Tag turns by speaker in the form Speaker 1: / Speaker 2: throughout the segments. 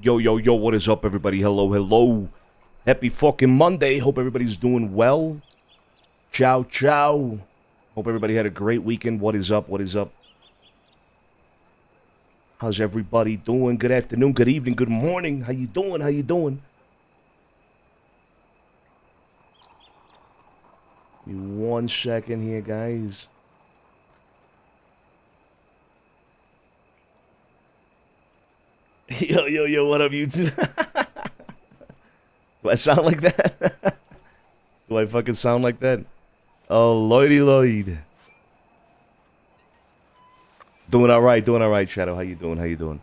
Speaker 1: Yo, yo, yo, what is up, everybody? Hello, hello. Happy fucking Monday. Hope everybody's doing well. Ciao, ciao. Hope everybody had a great weekend. What is up? What is up? How's everybody doing? Good afternoon, good evening, good morning. How you doing? How you doing? Give me 1 second here, guys. Yo, yo, yo, what up, YouTube? Do I sound like that? Do I fucking sound like that? Oh, Lloydy Lloyd. Doing alright, Shadow. How you doing? How you doing?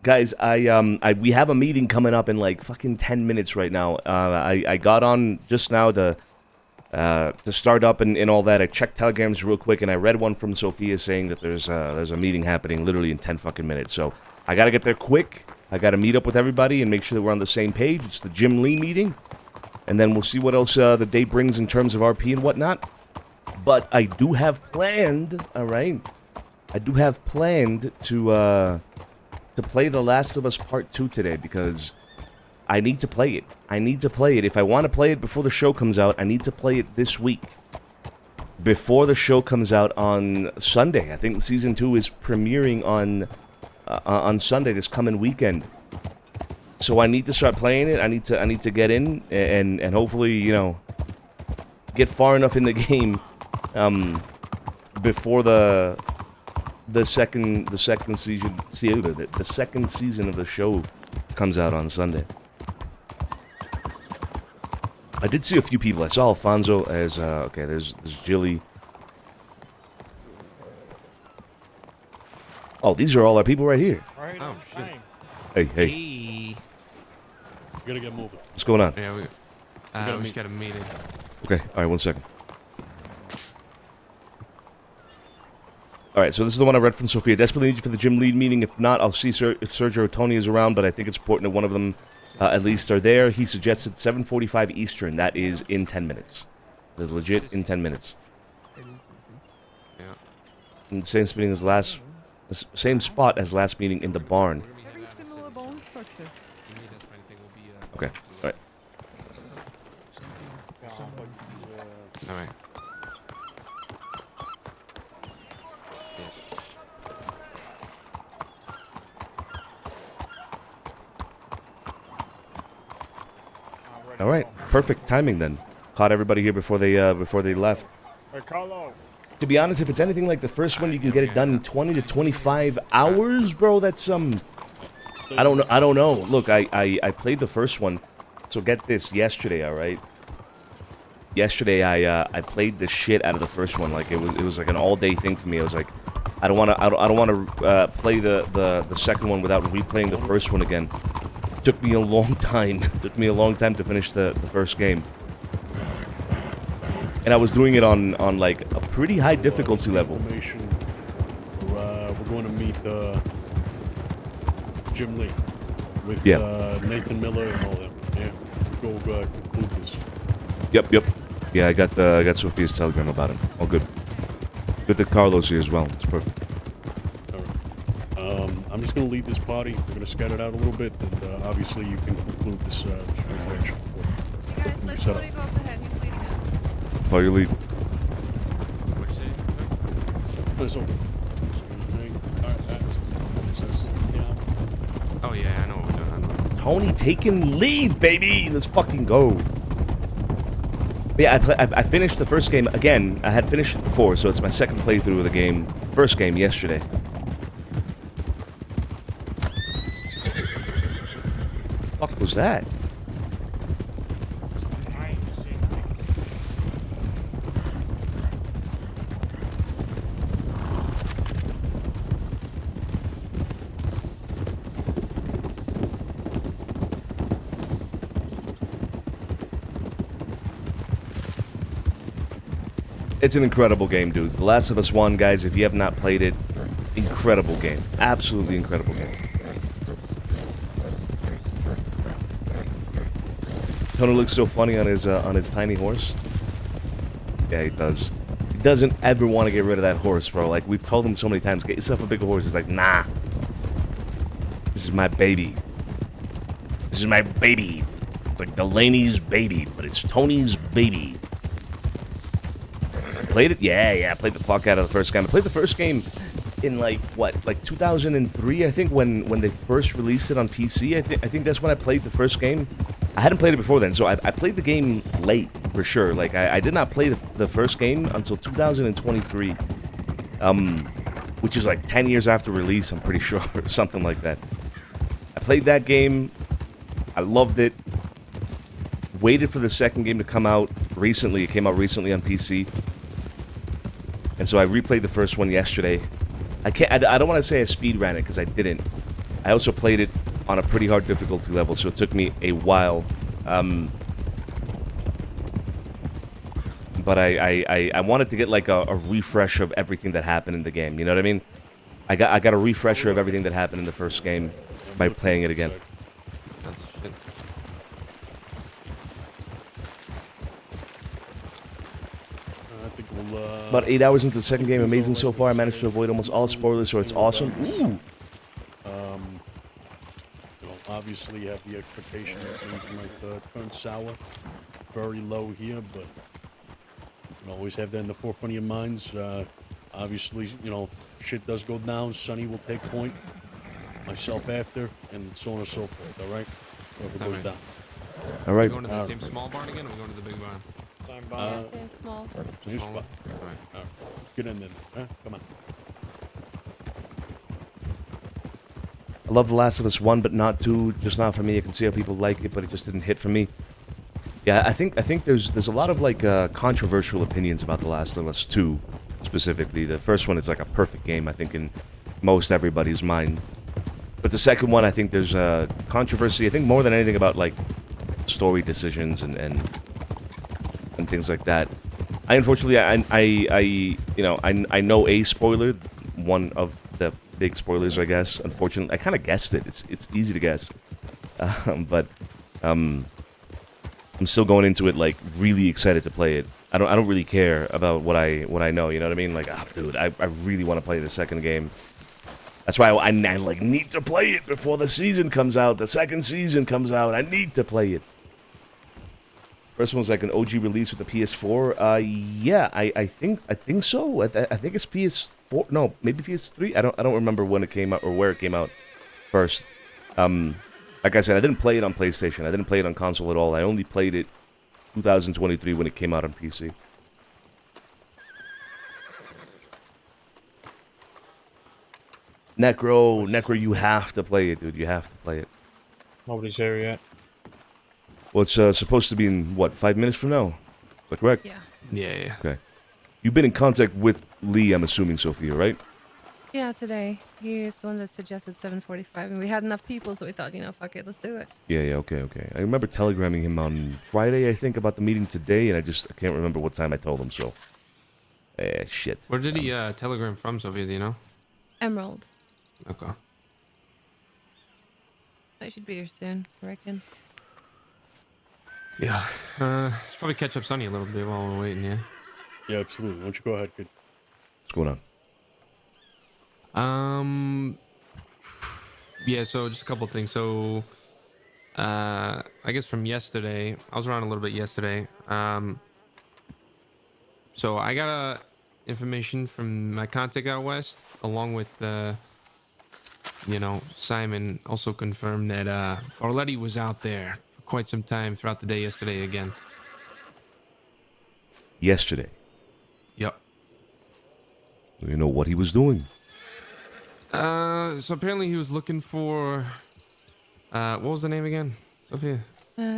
Speaker 1: Guys, we have a meeting coming up in like fucking 10 minutes right now. I got on just now to start up and all that. I checked telegrams real quick, and I read one from Sophia saying that there's a meeting happening literally in 10 fucking minutes. So I gotta get there quick. I gotta meet up with everybody and make sure that we're on the same page. It's the Jim Lee meeting, and then we'll see what else the day brings in terms of RP and whatnot. But I do have planned, all right. I do have planned to play The Last of Us Part 2 today because I need to play it. I need to play it. If I want to play it before the show comes out, I need to play it this week. Before the show comes out on Sunday. I think Season 2 is premiering on Sunday, this coming weekend. So I need to start playing it. I need to get in and hopefully, you know, get far enough in the game before the second season of the show comes out on Sunday. I did see a few people. I saw Alfonso as okay. There's Jilly. Oh, these are all our people right here.
Speaker 2: Right,
Speaker 3: oh shit!
Speaker 1: Hey.
Speaker 2: We gotta get moving.
Speaker 1: What's going on?
Speaker 3: Yeah, we just got a meeting.
Speaker 1: Okay. All right. 1 second. All right, so this is the one I read from Sophia. Desperately need you for the gym lead meeting. If not, I'll see if Sergio or Tony is around, but I think it's important that one of them at least are there. He suggested 7:45 Eastern. That is in 10 minutes. That is legit in 10 minutes.
Speaker 3: Yeah.
Speaker 1: In the same spot as last meeting in the barn. Okay, all right.
Speaker 3: All right.
Speaker 1: All right, perfect timing then. Caught everybody here before they left.
Speaker 2: Hey, Carlo.
Speaker 1: To be honest, if it's anything like the first one, you can get it done in 20 to 25 hours, bro. That's I don't know. Look, I played the first one, so get this. Yesterday, all right. Yesterday, I played the shit out of the first one. Like it was like an all-day thing for me. I was like, I don't want to play the second one without replaying the first one again. Took me a long time. Took me a long time to finish the first game. And I was doing it on like a pretty high difficulty level.
Speaker 2: We're going to meet Jim Lee with Nathan Miller and all them. Yeah, go conclude this.
Speaker 1: Yep. Yeah, I got Sophia's telegram about him. All good. Good that Carlos here as well. It's perfect.
Speaker 2: I'm just going to lead this party. We're going to scatter it out a little bit, and obviously you can conclude this transaction.
Speaker 4: You guys, let Cody go up ahead. He's leading us.
Speaker 1: Follow your lead.
Speaker 3: What'd you say?
Speaker 2: It's open.
Speaker 3: Oh yeah, I know what we're doing.
Speaker 1: Tony taking lead, baby. Let's fucking go. Yeah, I finished the first game again. I had finished it before, so it's my second playthrough of the game. First game yesterday. What the fuck was that? It's an incredible game, dude. The Last of Us 1, guys, if you have not played it, incredible game. Absolutely incredible game. Tony looks so funny on his tiny horse. Yeah, he does. doesn't ever want to get rid of that horse, bro. Like, we've told him so many times, get yourself a bigger horse. He's like, nah. This is my baby. This is my baby. It's like Delaney's baby, but it's Tony's baby. Played it? Yeah, I played the fuck out of the first game. I played the first game in, like, what, like 2003, I think, when they first released it on PC. I think that's when I played the first game. I hadn't played it before then, so I played the game late, for sure. Like, I did not play the first game until 2023, which is like 10 years after release, I'm pretty sure, or something like that. I played that game. I loved it. Waited for the second game to come out recently. It came out recently on PC. And so I replayed the first one yesterday. I don't want to say I speedran it, because I didn't. I also played it on a pretty hard difficulty level, so it took me a while. But I wanted to get like a refresh of everything that happened in the game. You know what I mean? I got a refresher of everything that happened in the first game by playing it again.
Speaker 3: That's shit.
Speaker 2: I think we'll,
Speaker 1: About 8 hours into the second game, amazing so far. I managed to avoid almost all spoilers, so it's awesome. Ooh.
Speaker 2: You know, obviously you have the expectation that things might turn sour. Very low here, but you know, always have that in the forefront of your minds. Obviously, you know, shit does go down. Sonny will take point. Myself after, and so on and so forth, alright? Whoever goes
Speaker 3: Alright.
Speaker 2: down.
Speaker 1: All
Speaker 3: Are we
Speaker 1: right.
Speaker 3: going to the same small barn again, or are we going to the big barn?
Speaker 4: Same small.
Speaker 2: Here's
Speaker 3: Small
Speaker 2: what-
Speaker 3: one? Alright.
Speaker 2: Get in there, huh? Come on.
Speaker 1: I love The Last of Us 1, but not 2. Just not for me. I can see how people like it, but it just didn't hit for me. Yeah, I think there's a lot of like controversial opinions about The Last of Us 2, specifically. The first one is like a perfect game, I think, in most everybody's mind. But the second one, I think there's controversy. I think more than anything about like story decisions and things like that. I unfortunately, I know a spoiler, one of the big spoilers, I guess. Unfortunately, I kind of guessed it. It's easy to guess, but I'm still going into it like really excited to play it. I don't really care about what I know. You know what I mean? Like, dude, I really want to play the second game. That's why I like need to play it before the season comes out. The second season comes out. I need to play it. First one's like an OG release with the PS4. Yeah, I think so. I think it's PS4. No, maybe PS3. I don't remember when it came out or where it came out first. Like I said, I didn't play it on PlayStation. I didn't play it on console at all. I only played it 2023 when it came out on PC. Necro, you have to play it, dude. You have to play it.
Speaker 5: Nobody's here yet.
Speaker 1: Well, it's supposed to be in, what, 5 minutes from now? Is that correct?
Speaker 4: Yeah.
Speaker 3: Yeah.
Speaker 1: Okay. You've been in contact with Lee, I'm assuming, Sophia, right?
Speaker 4: Yeah, today. He's the one that suggested 7:45, and we had enough people, so we thought, fuck it, let's do it.
Speaker 1: Yeah, okay. I remember telegramming him on Friday, I think, about the meeting today, and I can't remember what time I told him, so... shit.
Speaker 3: Where did he telegram from, Sophia, do you know?
Speaker 4: Emerald.
Speaker 3: Okay.
Speaker 4: I should be here soon, I reckon.
Speaker 3: Yeah. Should probably catch up Sonny a little bit while we're waiting, yeah?
Speaker 2: Yeah, absolutely. Why don't you go ahead, kid?
Speaker 1: What's going on?
Speaker 3: Yeah, so just a couple things. So, I guess from yesterday, I was around a little bit yesterday. So I got information from my contact out west, along with, Simon also confirmed that, Orletti was out there for quite some time throughout the day yesterday again.
Speaker 1: Yesterday.
Speaker 3: Yep.
Speaker 1: Do you know what he was doing?
Speaker 3: So apparently he was looking for, what was the name again, Sophia?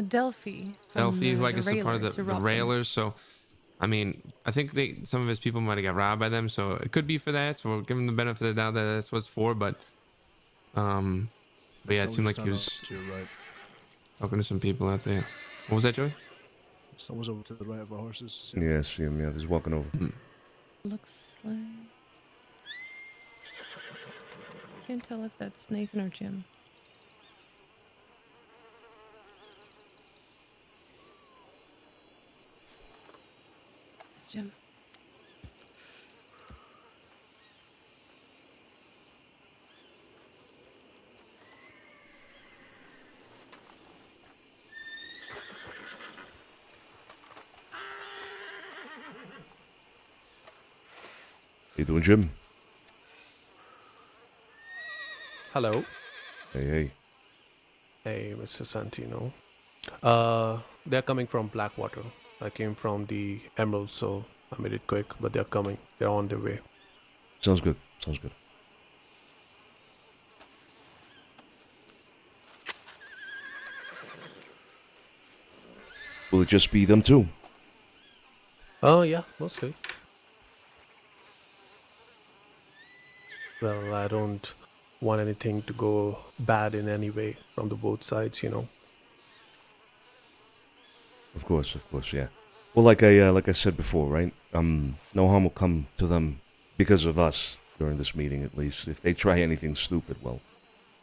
Speaker 4: Delphi.
Speaker 3: Delphi, who I guess is part of the Railers. So, I mean, I think some of his people might have got robbed by them. So it could be for that. So we'll give him the benefit of the doubt that that's what it's for. But yeah, it seemed like he was
Speaker 6: to your right.
Speaker 3: talking to some people out there. What was that, Joey?
Speaker 6: Someone's over to the right of our horses.
Speaker 1: Yeah, I see him. Yeah, he's walking over.
Speaker 4: Looks like... Can't tell if that's Nathan or Jim. It's Jim.
Speaker 1: You doing, Jim?
Speaker 7: Hello.
Speaker 1: Hey.
Speaker 7: Hey, Mr. Santino. They're coming from Blackwater. I came from the Emerald, so I made it quick, but they're coming. They're on their way.
Speaker 1: Sounds good. Sounds good. Will it just be them two?
Speaker 7: Oh, yeah, mostly. Well, I don't want anything to go bad in any way from the both sides, you know.
Speaker 1: Of course, yeah. Well, like I said before, right? No harm will come to them because of us during this meeting, at least. If they try anything stupid,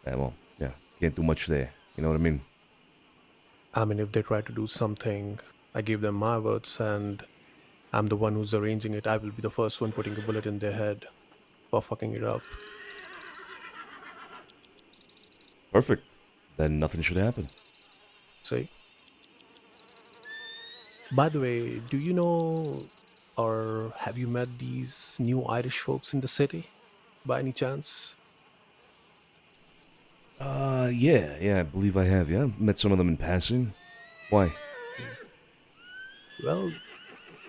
Speaker 1: yeah, can't do much there. You know what I mean?
Speaker 7: I mean, if they try to do something, I give them my words, and I'm the one who's arranging it. I will be the first one putting a bullet in their head for fucking it up.
Speaker 1: Perfect. Then nothing should happen.
Speaker 7: See? By the way, do you know or have you met these new Irish folks in the city by any chance?
Speaker 1: Yeah, I believe I have. Yeah, met some of them in passing. Why?
Speaker 7: Well,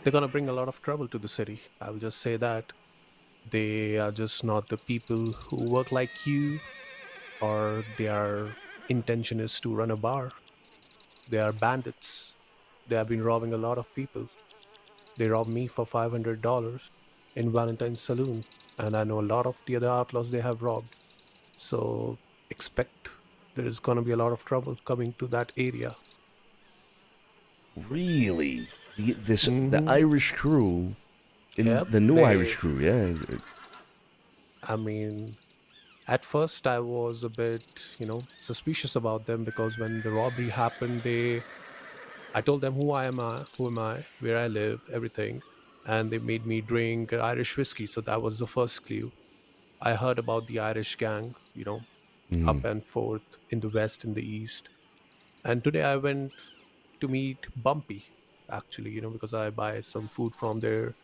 Speaker 7: they're gonna bring a lot of trouble to the city. I will just say that. They are just not the people who work like you, or their intention is to run a bar. They are bandits. They have been robbing a lot of people. They robbed me for $500 in Valentine's Saloon, and I know a lot of the other outlaws they have robbed. So expect there is going to be a lot of trouble coming to that area.
Speaker 1: Really? The
Speaker 7: Hmm.
Speaker 1: Irish crew, in
Speaker 7: Yep.
Speaker 1: the new Irish crew, yeah.
Speaker 7: I mean, at first I was a bit, suspicious about them because when the robbery happened, I told them who am I, where I live, everything, and they made me drink Irish whiskey. So that was the first clue. I heard about the Irish gang, up and forth in the west, in the east. And today I went to meet Bumpy, actually, because I buy some food from their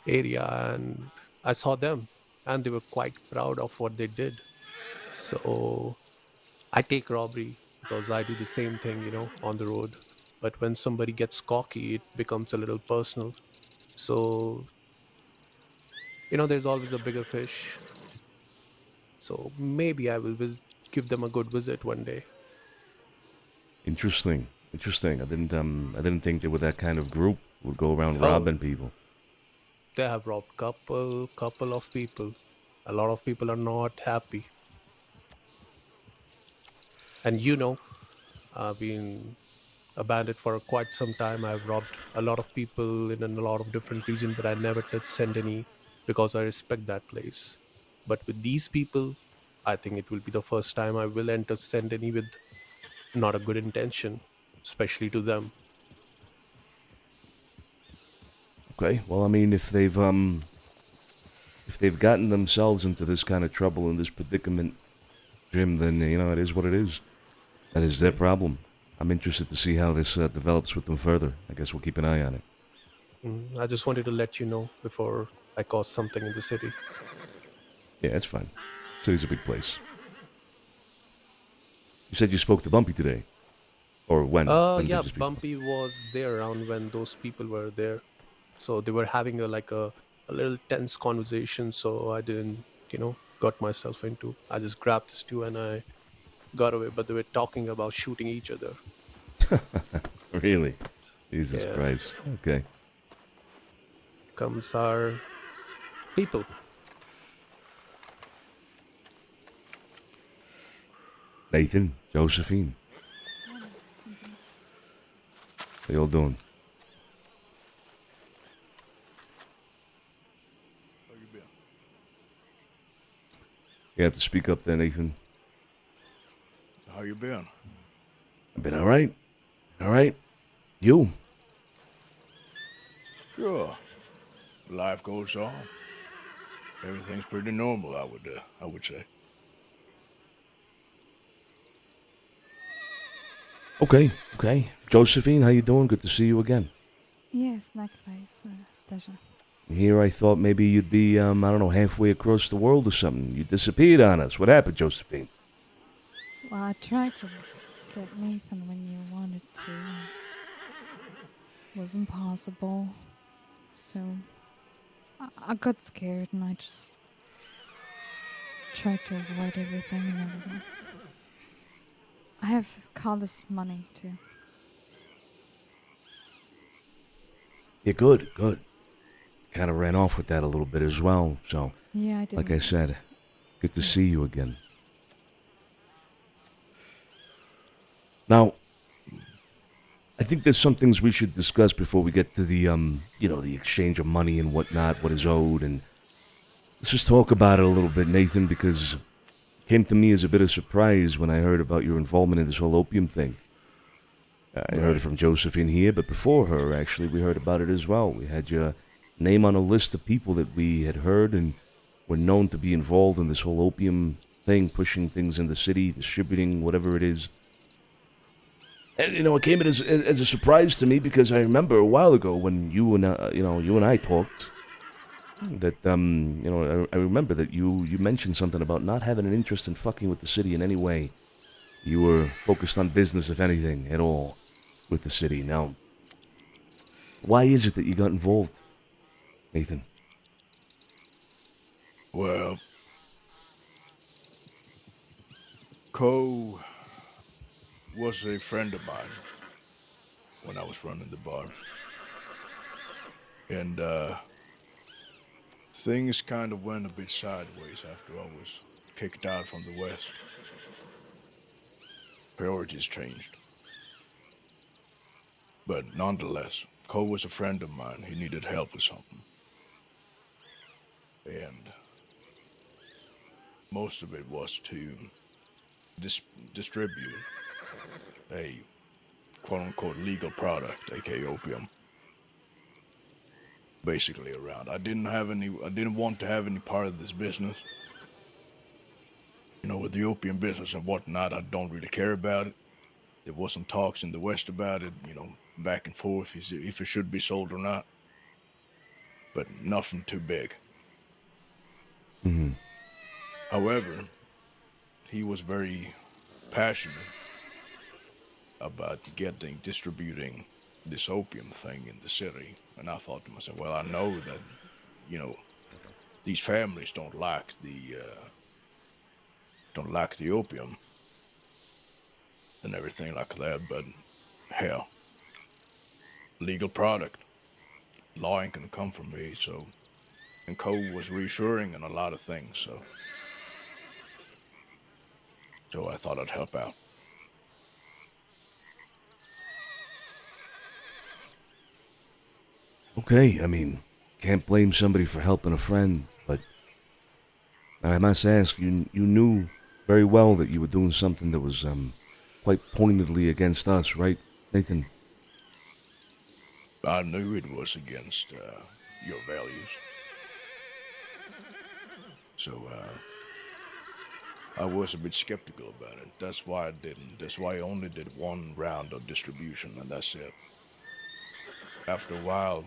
Speaker 7: area, and I saw them, and they were quite proud of what they did. So I take robbery because I do the same thing, on the road. But when somebody gets cocky, it becomes a little personal. So, there's always a bigger fish. So maybe I will give them a good visit one day.
Speaker 1: Interesting. I didn't think they were that kind of group. Would go around
Speaker 7: Oh,
Speaker 1: robbing people.
Speaker 7: they have robbed couple of people. A lot of people are not happy. And I've been a bandit for quite some time. I've robbed a lot of people in a lot of different regions, but I never touched Saint Denis because I respect that place. But with these people, I think it will be the first time I will enter Saint Denis with not a good intention, especially to them.
Speaker 1: Okay. Well, I mean, if they've gotten themselves into this kind of trouble and this predicament, Jim, then it is what it is. That is their
Speaker 7: See?
Speaker 1: problem. I'm interested to see how this develops with them further. I guess we'll keep an eye on it.
Speaker 7: I just wanted to let you know before I cause something in the city.
Speaker 1: Yeah, it's fine. City's a big place. You said you spoke to Bumpy today, or when? When
Speaker 7: Yeah,
Speaker 1: did you speak?
Speaker 7: Bumpy was there around when those people were there. So they were having a little tense conversation. So I didn't, got myself into. I just grabbed this two and I got away. But they were talking about shooting each other.
Speaker 1: Really? Jesus
Speaker 7: Yeah,
Speaker 1: Christ. Okay.
Speaker 7: comes our people.
Speaker 1: Nathan, Josephine, how y'all doing?
Speaker 6: How you been?
Speaker 1: You have to speak up there, Nathan.
Speaker 6: How you been?
Speaker 1: I've been all right. All right. You?
Speaker 6: Sure. Life goes on. Everything's pretty normal, I would say.
Speaker 1: Okay. Josephine, how you doing? Good to see you again.
Speaker 8: Yes, likewise, pleasure.
Speaker 1: Here I thought maybe you'd be, I don't know, halfway across the world or something. You disappeared on us. What happened, Josephine?
Speaker 8: Well, I tried to get Nathan when you wanted to. Wasn't possible. So I got scared and I just tried to avoid everything and everything. I have Carlos' money too.
Speaker 1: Yeah, good. Kind of ran off with that a little bit as well, so,
Speaker 8: Yeah, I did.
Speaker 1: like I said, good to see you again. Now, I think there's some things we should discuss before we get to the, the exchange of money and whatnot, what is owed, and let's just talk about it a little bit, Nathan, because it came to me as a bit of surprise when I heard about your involvement in this whole opium thing. I heard it from Josephine here, but before her, actually, we heard about it as well. We had your name on a list of people that we had heard and were known to be involved in this whole opium thing, pushing things in the city, distributing whatever it is. And it came as a surprise to me because I remember a while ago when you and I talked that I remember that you mentioned something about not having an interest in fucking with the city in any way. You were focused on business, if anything, at all, with the city. Now, why is it that you got involved, Nathan?
Speaker 6: Well, Cole was a friend of mine when I was running the bar. And things kind of went a bit sideways after I was kicked out from the West. Priorities changed. But nonetheless, Cole was a friend of mine. He needed help with something. And most of it was to distribute a quote-unquote legal product, aka opium, basically around. I didn't want to have any part of this business. With the opium business and whatnot, I don't really care about it. There wasn't talks in the West about it, back and forth, if it should be sold or not. But nothing too big.
Speaker 1: Mm-hmm.
Speaker 6: However, he was very passionate about distributing this opium thing in the city. And I thought to myself, well, I know that, these families don't like the opium and everything like that, but hell, legal product, law ain't gonna come from me, so, and Cole was reassuring in a lot of things, so I thought I'd help out.
Speaker 1: Okay, I mean, can't blame somebody for helping a friend, but I must ask, you knew very well that you were doing something that was quite pointedly against us, right, Nathan?
Speaker 6: I knew it was against your values. So, I was a bit skeptical about it. That's why I didn't. That's why I only did one round of distribution, and that's it. After a while,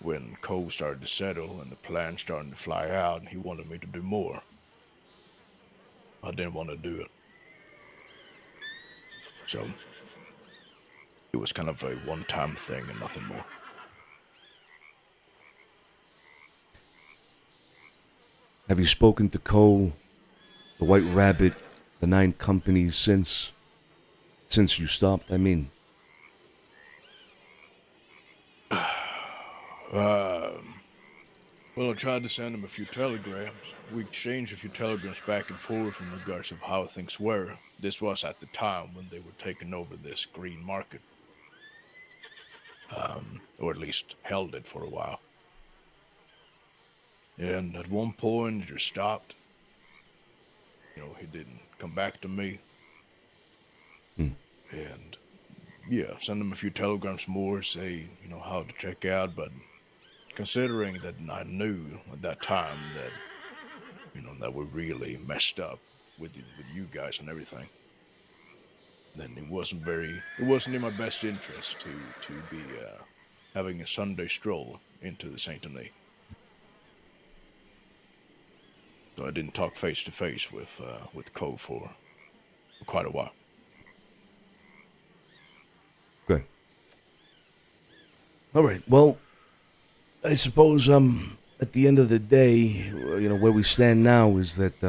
Speaker 6: when Cole started to settle and the plan started to fly out, he wanted me to do more. I didn't want to do it. So, it was kind of a one-time thing and nothing more.
Speaker 1: Have you spoken to Cole, the White Rabbit, the 9 companies since you stopped, I mean?
Speaker 6: Well, I tried to send him a few telegrams. We exchanged a few telegrams back and forth in regards of how things were. This was at the time when they were taking over this green market. Or at least held it for a while. And at one point, it just stopped. He didn't come back to me. And, yeah, send him a few telegrams more, say, how to check out, but considering that I knew at that time that, that we really messed up with you guys and everything, then it wasn't in my best interest to be having a Sunday stroll into the Saint Denis. So I didn't talk face to face with Cole for quite a while.
Speaker 1: Good. All right. Well, I suppose at the end of the day, where we stand now is that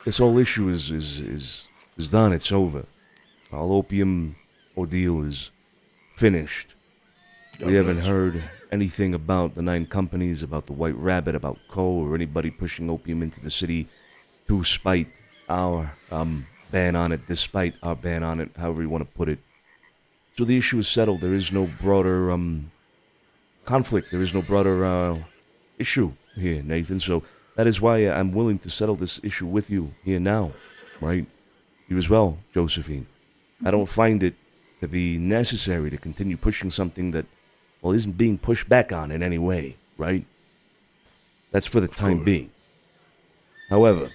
Speaker 1: this whole issue is done. It's over. Our opium ordeal is finished. We haven't heard anything about the 9 companies, about the White Rabbit, about Cole, or anybody pushing opium into the city to spite our ban on it, despite our ban on it, however you want to put it. So the issue is settled. There is no broader conflict. There is no broader issue here, Nathan. So that is why I'm willing to settle this issue with you here now, right? You as well, Josephine. I don't find it to be necessary to continue pushing something that, well, isn't being pushed back on in any way, right? That's for the time being. However,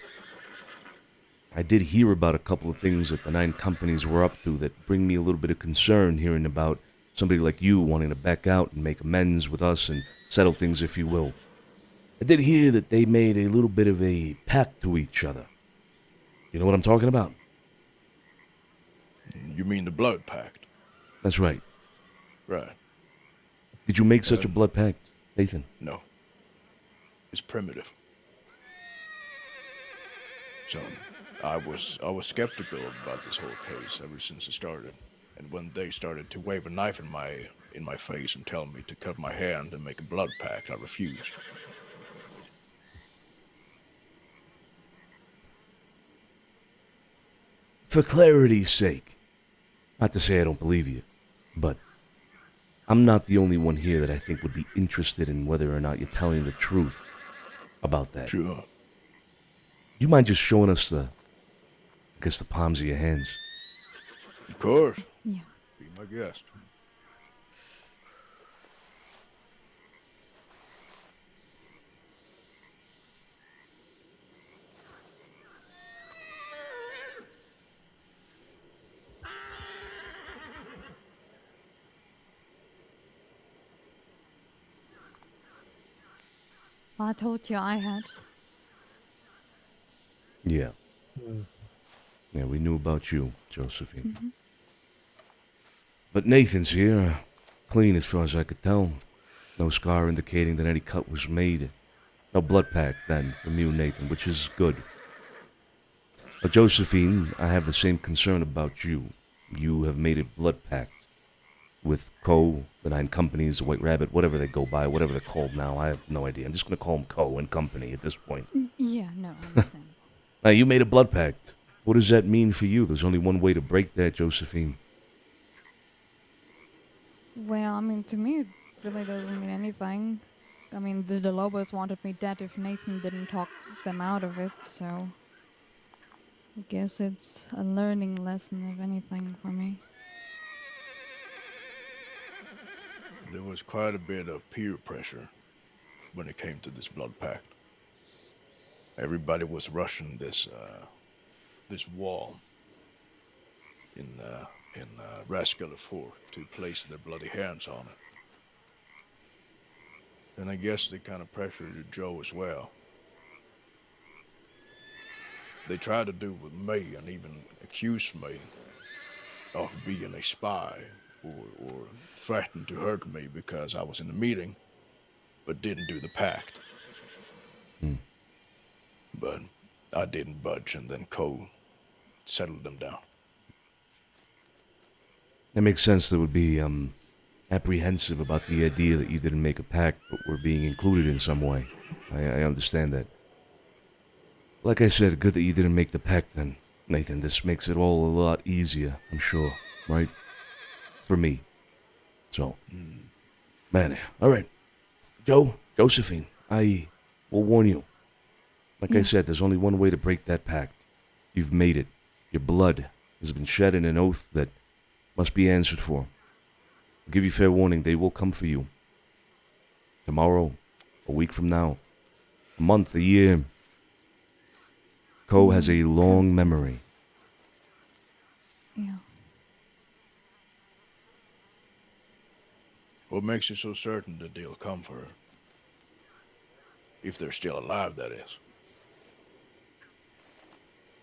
Speaker 1: I did hear about a couple of things that the 9 companies were up to that bring me a little bit of concern, hearing about somebody like you wanting to back out and make amends with us and settle things, if you will. I did hear that they made a little bit of a pact to each other. You know what I'm talking about?
Speaker 6: You mean the blood pact?
Speaker 1: That's right.
Speaker 6: Right.
Speaker 1: Did you make such a blood pact, Nathan?
Speaker 6: No. It's primitive. So, I was skeptical about this whole case ever since it started. And when they started to wave a knife in my face and tell me to cut my hand and make a blood pact, I refused.
Speaker 1: For clarity's sake, not to say I don't believe you, but I'm not the only one here that I think would be interested in whether or not you're telling the truth about that.
Speaker 6: Sure.
Speaker 1: Do you mind just showing us the palms of your hands?
Speaker 6: Of course.
Speaker 8: Yeah.
Speaker 6: Be my guest.
Speaker 8: I told you I had.
Speaker 1: Yeah. Yeah, we knew about you, Josephine.
Speaker 8: Mm-hmm.
Speaker 1: But Nathan's here, clean as far as I could tell. No scar indicating that any cut was made. No blood pact, then, from you, Nathan, which is good. But Josephine, I have the same concern about you. You have made a blood pact with Co, the 9 companies, the White Rabbit, whatever they go by, whatever they're called now. I have no idea. I'm just going to call them Co and Company at this point.
Speaker 8: Yeah, no, I understand.
Speaker 1: Now, you made a blood pact. What does that mean for you? There's only one way to break that, Josephine.
Speaker 8: Well, I mean, to me, it really doesn't mean anything. I mean, the Lobos wanted me dead if Nathan didn't talk them out of it, so I guess it's a learning lesson, if anything, for me.
Speaker 6: There was quite a bit of peer pressure when it came to this blood pact. Everybody was rushing this wall in Rascal Fork to place their bloody hands on it. And I guess they kind of pressured Joe as well. They tried to do with me and even accused me of being a spy or threatened to hurt me because I was in the meeting but didn't do the pact. But I didn't budge, and then Cole settled them down.
Speaker 1: It makes sense that would be apprehensive about the idea that you didn't make a pact but were being included in some way. I understand that. Like I said, good that you didn't make the pact then, Nathan. This makes it all a lot easier, I'm sure, right? For me. So, man, all right. Josephine, I will warn you. Like I said, there's only one way to break that pact. You've made it. Your blood has been shed in an oath that must be answered for. I'll give you fair warning, they will come for you. Tomorrow, a week from now, a month, a year. Co has a long memory.
Speaker 8: Yeah.
Speaker 6: What makes you so certain that they'll come for her? If they're still alive, that is.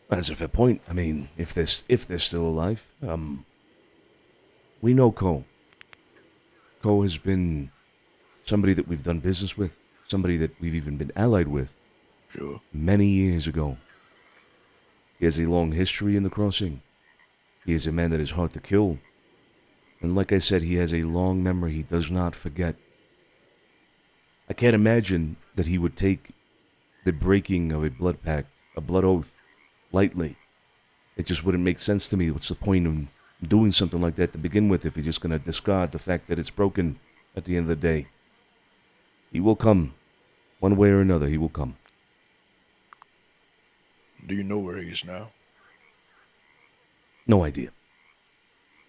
Speaker 1: That's a fair point. I mean, if they're still alive, we know Cole. Cole has been somebody that we've done business with, somebody that we've even been allied with
Speaker 6: Sure.
Speaker 1: many years ago. He has a long history in the crossing. He is a man that is hard to kill. And like I said, he has a long memory. He does not forget. I can't imagine that he would take the breaking of a blood pact, a blood oath, lightly. It just wouldn't make sense to me. What's the point of doing something like that to begin with if you're just going to discard the fact that it's broken at the end of the day? He will come. One way or another, he will come.
Speaker 6: Do you know where he is now?
Speaker 1: No idea.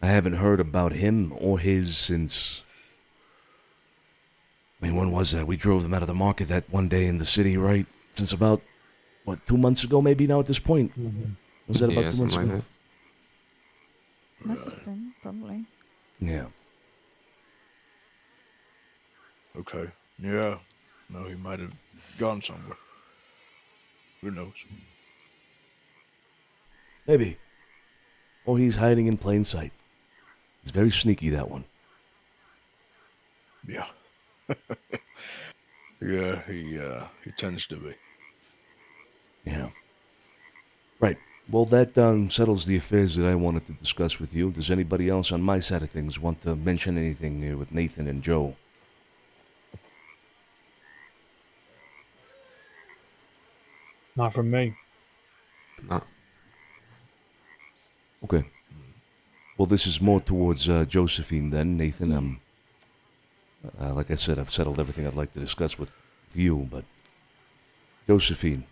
Speaker 1: I haven't heard about him or his since... I mean, when was that? We drove them out of the market that one day in the city, right? Since about, 2 months ago maybe now at this point? Was that about
Speaker 3: Yeah,
Speaker 1: 2 months
Speaker 3: something
Speaker 1: ago?
Speaker 3: like that.
Speaker 8: Must have been, probably.
Speaker 1: Yeah.
Speaker 6: Okay. Yeah. No, he might have gone somewhere. Who knows?
Speaker 1: Maybe. Or he's hiding in plain sight. It's very sneaky, that one.
Speaker 6: Yeah. Yeah, he tends to be.
Speaker 1: Yeah. Right. Well, that settles the affairs that I wanted to discuss with you. Does anybody else on my side of things want to mention anything here with Nathan and Joe?
Speaker 5: Not from me.
Speaker 3: No.
Speaker 1: Okay. Well, this is more towards Josephine then, Nathan. Like I said, I've settled everything I'd like to discuss with you, but Josephine,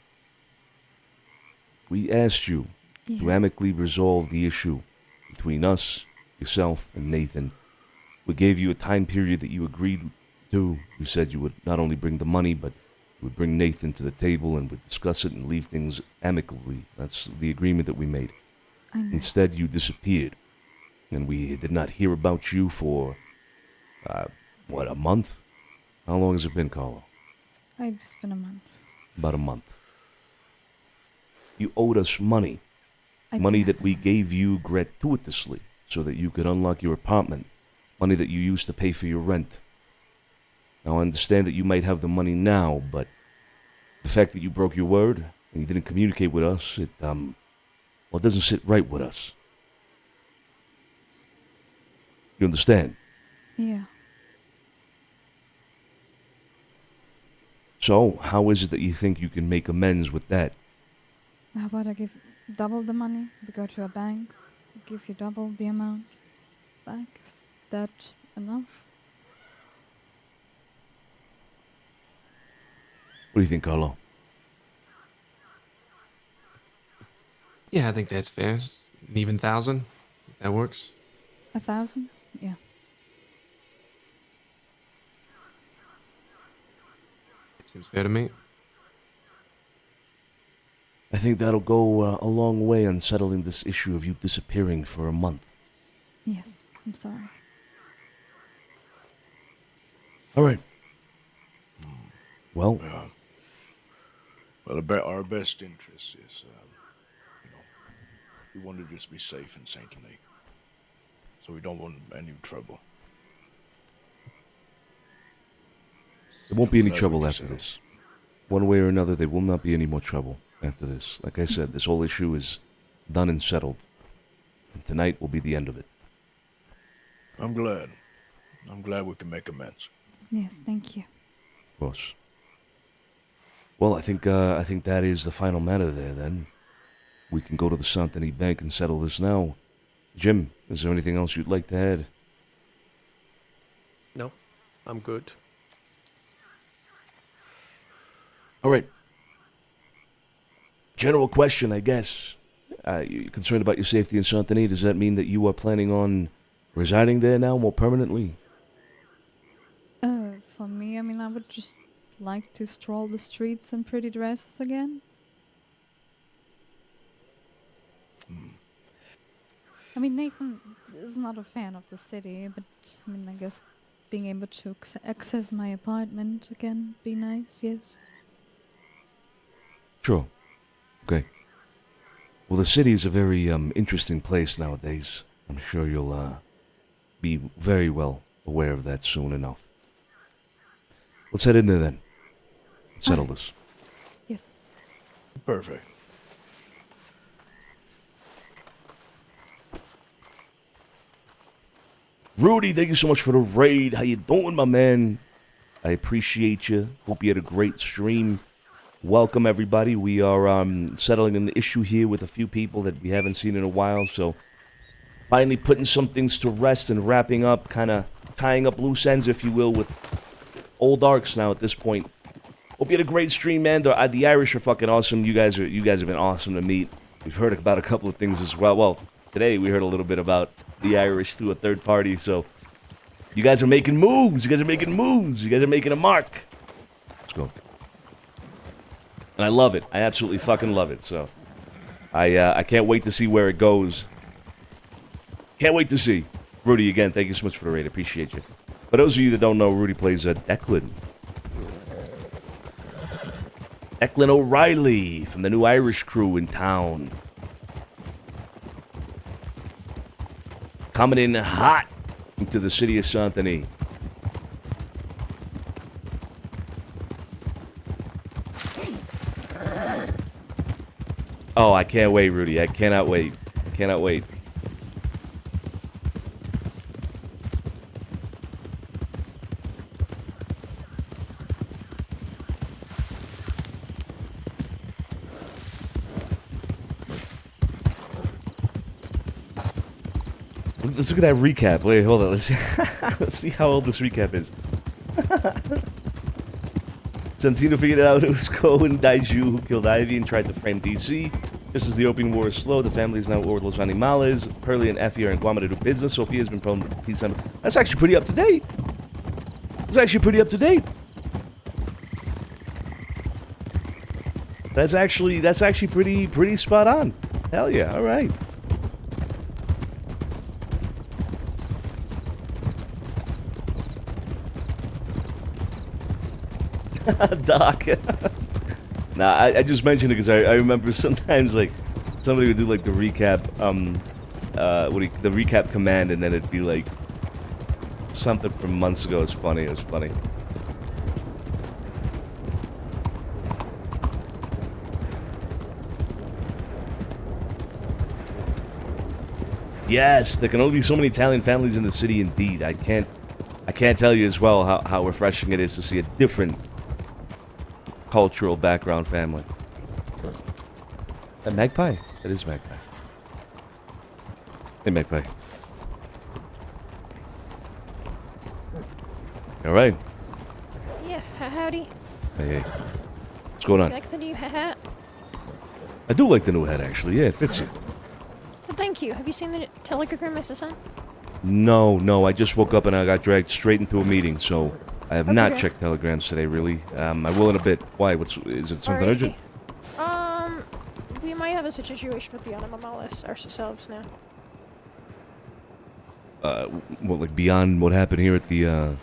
Speaker 1: we asked you to
Speaker 8: Yeah.
Speaker 1: amicably resolve the issue between us, yourself, and Nathan. We gave you a time period that you agreed to. You said you would not only bring the money, but you would bring Nathan to the table and would discuss it and leave things amicably. That's the agreement that we made.
Speaker 8: I know.
Speaker 1: Instead, you disappeared, and we did not hear about you for, a month? How long has it been, Carlo?
Speaker 8: It's been a month.
Speaker 1: About a month. You owed us money.
Speaker 8: I
Speaker 1: Money
Speaker 8: do have
Speaker 1: that we gave you gratuitously so that you could unlock your apartment. Money that you used to pay for your rent. Now, I understand that you might have the money now, but the fact that you broke your word and you didn't communicate with us, it doesn't sit right with us. You understand?
Speaker 8: Yeah.
Speaker 1: So, how is it that you think you can make amends with that?
Speaker 8: How about I give double the money? We go to a bank, give you double the amount back. Is that enough?
Speaker 1: What do you think, Carlo?
Speaker 3: Yeah, I think that's fair. An even 1,000. If that works.
Speaker 8: 1,000? Yeah.
Speaker 3: Seems fair to me.
Speaker 1: I think that'll go a long way on settling this issue of you disappearing for a month.
Speaker 8: Yes. I'm sorry.
Speaker 1: All right. Well,
Speaker 6: Well, our best interest is, we want to just be safe in Saint Denis. So we don't want any trouble.
Speaker 1: there won't be any
Speaker 6: Glad we
Speaker 1: trouble
Speaker 6: can
Speaker 1: after
Speaker 6: settle.
Speaker 1: this. One way or another, there will not be any more trouble after this. Like I said, this whole issue is done and settled. And tonight will be the end of it.
Speaker 6: I'm glad. I'm glad we can make amends.
Speaker 8: Yes, thank you.
Speaker 1: Of course. Well, I think that is the final matter there, then. We can go to the Santini Bank and settle this now. Jim, is there anything else you'd like to add?
Speaker 7: No, I'm good.
Speaker 1: All right. General question, I guess. You're concerned about your safety in Santini. Does that mean that you are planning on residing there now more permanently?
Speaker 8: For me, I mean, I would just like to stroll the streets in pretty dresses again. I mean, Nathan is not a fan of the city, but I mean, I guess being able to access my apartment again be nice, yes.
Speaker 1: Sure. Okay. Well, the city is a very interesting place nowadays. I'm sure you'll be very well aware of that soon enough. Let's head in there then. Let's settle this.
Speaker 8: Yes.
Speaker 6: Perfect.
Speaker 1: Rudy, thank you so much for the raid. How you doing, my man? I appreciate you. Hope you had a great stream. Welcome, everybody. We are settling an issue here with a few people that we haven't seen in a while, so finally putting some things to rest and wrapping up, kind of tying up loose ends, if you will, with old arcs now at this point. Hope you had a great stream, man. The Irish are fucking awesome. You guys have been awesome to meet. We've heard about a couple of things as well. Well, today we heard a little bit about the Irish through a third party, so you guys are making moves. You guys are making moves. You guys are making a mark. Let's go. And I love it. I absolutely fucking love it. So I can't wait to see where it goes. Can't wait to see. Rudy, again, thank you so much for the raid. Appreciate you. For those of you that don't know, Rudy plays Declan. Declan O'Reilly from the new Irish crew in town. Coming in hot into the city of Santini. Oh, I can't wait, Rudy. I cannot wait. I cannot wait. Let's look at that recap. Wait, hold on. Let's see, let's see how old this recap is. Santino figured out it was Ko and Daiju who killed Ivy and tried to frame DC. Just as the opium war is slow, the family is now over Los Animales. Pearly and Effie are in Guam to do business. Sophia has been prone to peace. That's actually pretty up to date. That's actually pretty up to date. That's actually pretty spot on. Hell yeah! All right. Doc. Nah, I just mentioned it because I remember sometimes like somebody would do like the recap the recap command and then it'd be like something from months ago. It's funny. It was funny. Yes, there can only be so many Italian families in the city. Indeed, I can't tell you as well how refreshing it is to see a different cultural background family. That Magpie? That is Magpie. Hey, Magpie. All right.
Speaker 9: Yeah, howdy.
Speaker 1: Hey. What's going on?
Speaker 9: Like the new hat?
Speaker 1: I do like the new hat, actually. Yeah, it fits you.
Speaker 9: Well, thank you. Have you seen the telegram I sent?
Speaker 1: No. I just woke up and I got dragged straight into a meeting, so I have not checked telegrams today, really. I will in a bit. Why? Is it something urgent?
Speaker 9: We might have a situation with the Animales ourselves now.
Speaker 1: Well, like beyond what happened here at the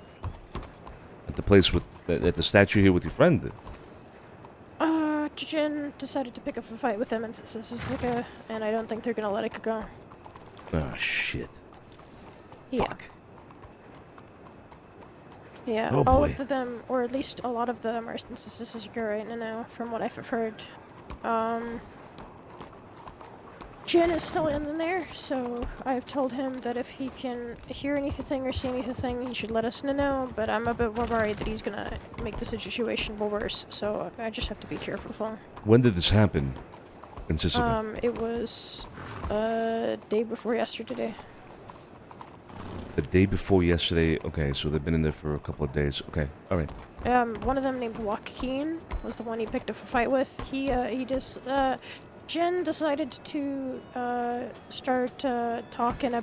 Speaker 1: place at the statue here with your friend.
Speaker 9: Jin decided to pick up a fight with them in Sisika, and I don't think they're gonna let it go.
Speaker 1: Oh, shit.
Speaker 9: Yeah.
Speaker 1: Fuck.
Speaker 9: Yeah,
Speaker 1: Oh,
Speaker 9: all
Speaker 1: boy.
Speaker 9: of them, or at least a lot of them, are in Sisika right now, from what I've heard. Jin is still in there, so I've told him that if he can hear anything or see anything, he should let us know, but I'm a bit more worried that he's gonna make the situation worse, so I just have to be careful.
Speaker 1: When did this happen in Sicily?
Speaker 9: It was, day before yesterday.
Speaker 1: The day before yesterday. Okay, so they've been in there for a couple of days. Okay, all right.
Speaker 9: One of them named Joaquin was the one he picked up a fight with. He just, Jen decided to start talking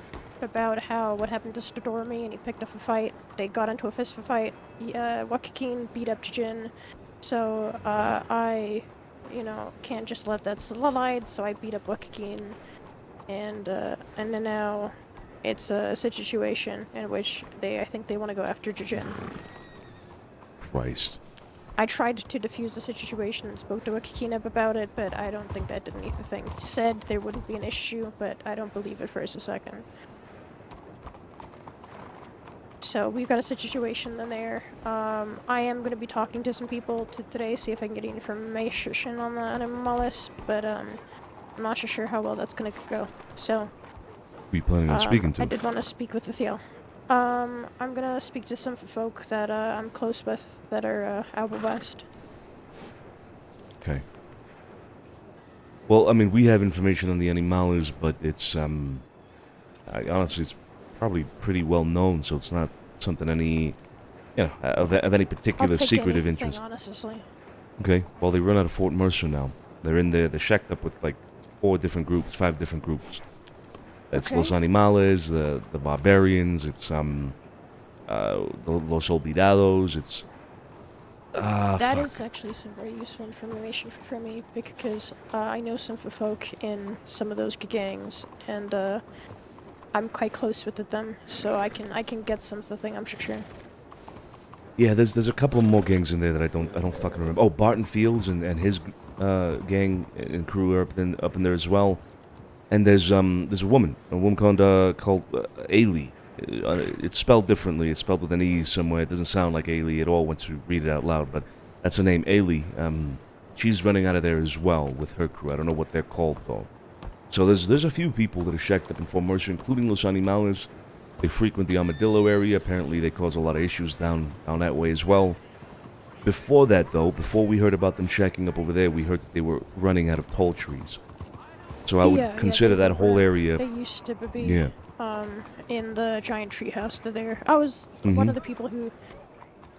Speaker 9: about what happened to Stormy, and he picked up a fight. They got into a fist fight. Joaquin beat up Jin, so I, can't just let that slide. So I beat up Joaquin, and then now it's a situation in which I think they want to go after Jin.
Speaker 1: Christ.
Speaker 9: I tried to defuse the situation and spoke to Akikineb about it, but I don't think that did anything. He said there wouldn't be an issue, but I don't believe it for a second. So we've got a situation in there. I am going to be talking to some people today, see if I can get any information on the animalist, but I'm not sure how well that's going to go. So
Speaker 1: Who are you planning on speaking to?
Speaker 9: I did want to speak with Theo. I'm going to speak to some folk that I'm close with that are out west.
Speaker 1: Okay. Well, I mean, we have information on the animales, but it's honestly, it's probably pretty well known, so it's not something of any particular secret of interest.
Speaker 9: Honestly.
Speaker 1: Okay. Well, they run out of Fort Mercer now. They're in there. They're shacked up with like 5 different groups. It's
Speaker 9: Okay.
Speaker 1: Los Animales, the Barbarians. It's Los Olvidados. It's
Speaker 9: That
Speaker 1: fuck.
Speaker 9: is actually some very useful information for me because I know some folk in some of those gangs, and I'm quite close with them, so I can get something. I'm sure.
Speaker 1: Yeah, there's a couple more gangs in there that I don't fucking remember. Oh, Barton Fields and his gang and crew are up in there as well. And there's a woman called Ailey. It's spelled differently. It's spelled with an E somewhere. It doesn't sound like Ailey at all once you read it out loud, but that's her name, Ailey. She's running out of there as well with her crew. I don't know what they're called though. So there's a few people that are shacked up in Fort Mercer, including Los Animales. They frequent the Armadillo area. Apparently they cause a lot of issues down that way as well. Before that though, before we heard about them shacking up over there, we heard that they were running out of tall trees. So I would consider that whole area.
Speaker 9: They used to be.
Speaker 1: Yeah.
Speaker 9: In the giant treehouse there. I was one of the people who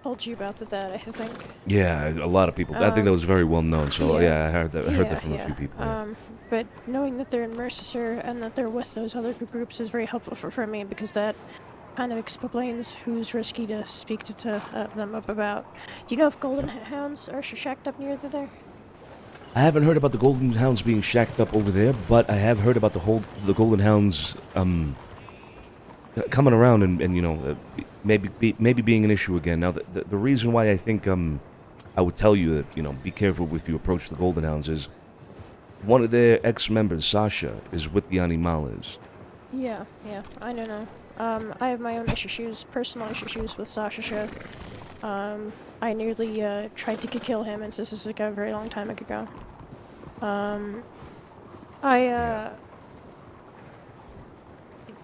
Speaker 9: told you about that, I think.
Speaker 1: Yeah, a lot of people. I think that was very well known. So I heard that from a few people. Yeah.
Speaker 9: But knowing that they're in Mercer and that they're with those other groups is very helpful for me because that kind of explains who's risky to speak to them up about. Do you know if Golden Hounds are shacked up near there?
Speaker 1: I haven't heard about the Golden Hounds being shacked up over there, but I have heard about the Golden Hounds coming around and maybe being an issue again. Now the reason why I think I would tell you that be careful if you approach the Golden Hounds is one of their ex-members, Sasha, is with the Animales.
Speaker 9: Yeah, I don't know. I have my own personal issues with Sasha. I nearly tried to kill him, and this is like a very long time ago.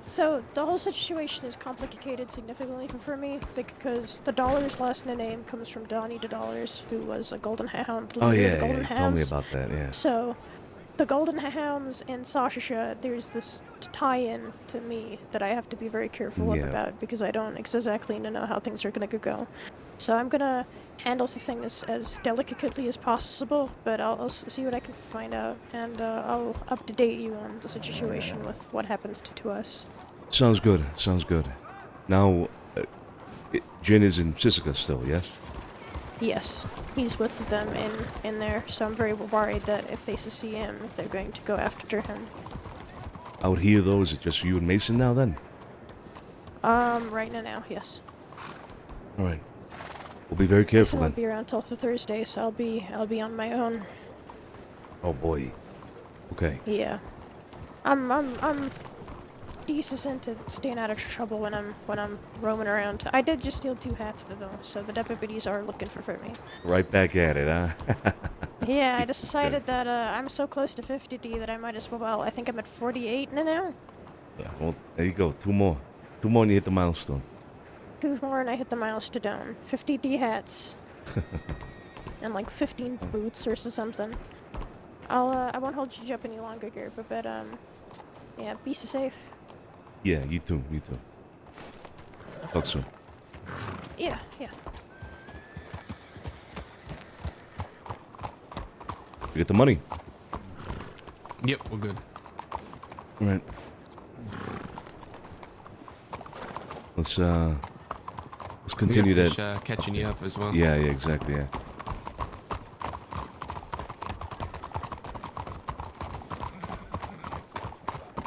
Speaker 9: So the whole situation is complicated significantly for me because the Dollar's last name comes from Donnie the Dollars, who was a Golden Hound.
Speaker 1: Oh yeah,
Speaker 9: the Golden
Speaker 1: you
Speaker 9: Hounds.
Speaker 1: told me about that. Yeah.
Speaker 9: So, the Golden Hounds and Sasha, there's this tie-in to me that I have to be very careful about because I don't exactly know how things are going to go. So I'm going to handle the thing as delicately as possible, but I'll see what I can find out, and I'll up-to-date you on the situation with what happens to us.
Speaker 1: Sounds good. Now, Jin is in Sisika still, yes?
Speaker 9: Yes, he's with them in there, so I'm very worried that if they see him, they're going to go after him.
Speaker 1: I would hear those. It's just you and Mason now, then?
Speaker 9: Right now, yes.
Speaker 1: All right. We'll be very careful
Speaker 9: I won't
Speaker 1: then.
Speaker 9: be around till the Thursday, so I'll be on my own.
Speaker 1: Oh boy. Okay.
Speaker 9: Yeah. I'm decent at staying out of trouble when I'm roaming around. I did just steal 2 hats though, so the deputies are looking for me.
Speaker 1: Right back at it, huh?
Speaker 9: Yeah, I just decided that I'm so close to 50D that I might as well. I think I'm at 48 now.
Speaker 1: Yeah. Well, there you go. 2 more. 2 more and you hit the milestone.
Speaker 9: 2 more and I hit the milestone. 50D hats. And like 15 boots or something. I won't hold you up any longer here, but yeah, be safe.
Speaker 1: Yeah, you too. Talk soon.
Speaker 9: Yeah.
Speaker 1: You get the money.
Speaker 3: Yep, we're good.
Speaker 1: All right. Let's continue
Speaker 3: Yeah,
Speaker 1: that.
Speaker 3: fish, catching you up as well.
Speaker 1: Yeah, exactly, yeah.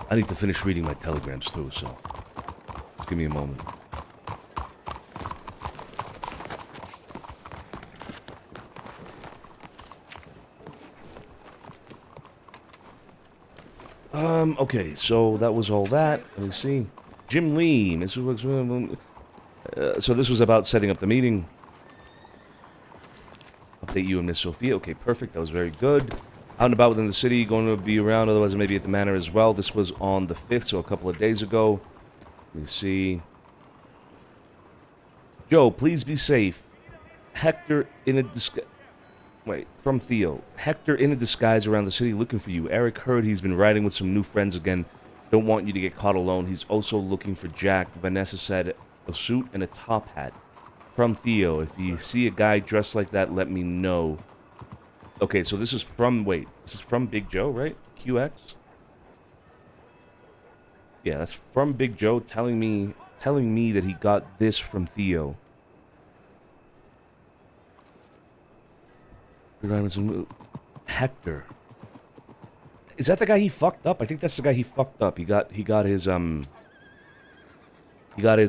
Speaker 1: I need to finish reading my telegrams too, so give me a moment. Okay, so that was all that. Let me see. Jim Lee. So this was about setting up the meeting. Update you and Miss Sophia. Okay, perfect. That was very good. Out and about within the city, going to be around, otherwise maybe at the manor as well. This was on the 5th, so a couple of days ago. Let me see. Joe, please be safe. Hector in a disguise. Wait, from Theo. Hector in a disguise around the city looking for you. Eric heard he's been riding with some new friends again. Don't want you to get caught alone. He's also looking for Jack. Vanessa said a suit and a top hat. From Theo. If you see a guy dressed like that, let me know. Okay, so this is from, wait, this is from Big Joe, right? QX? Yeah, that's from Big Joe telling me that he got this from Theo. Hector. Is that the guy he fucked up? I think that's the guy he fucked up. He got his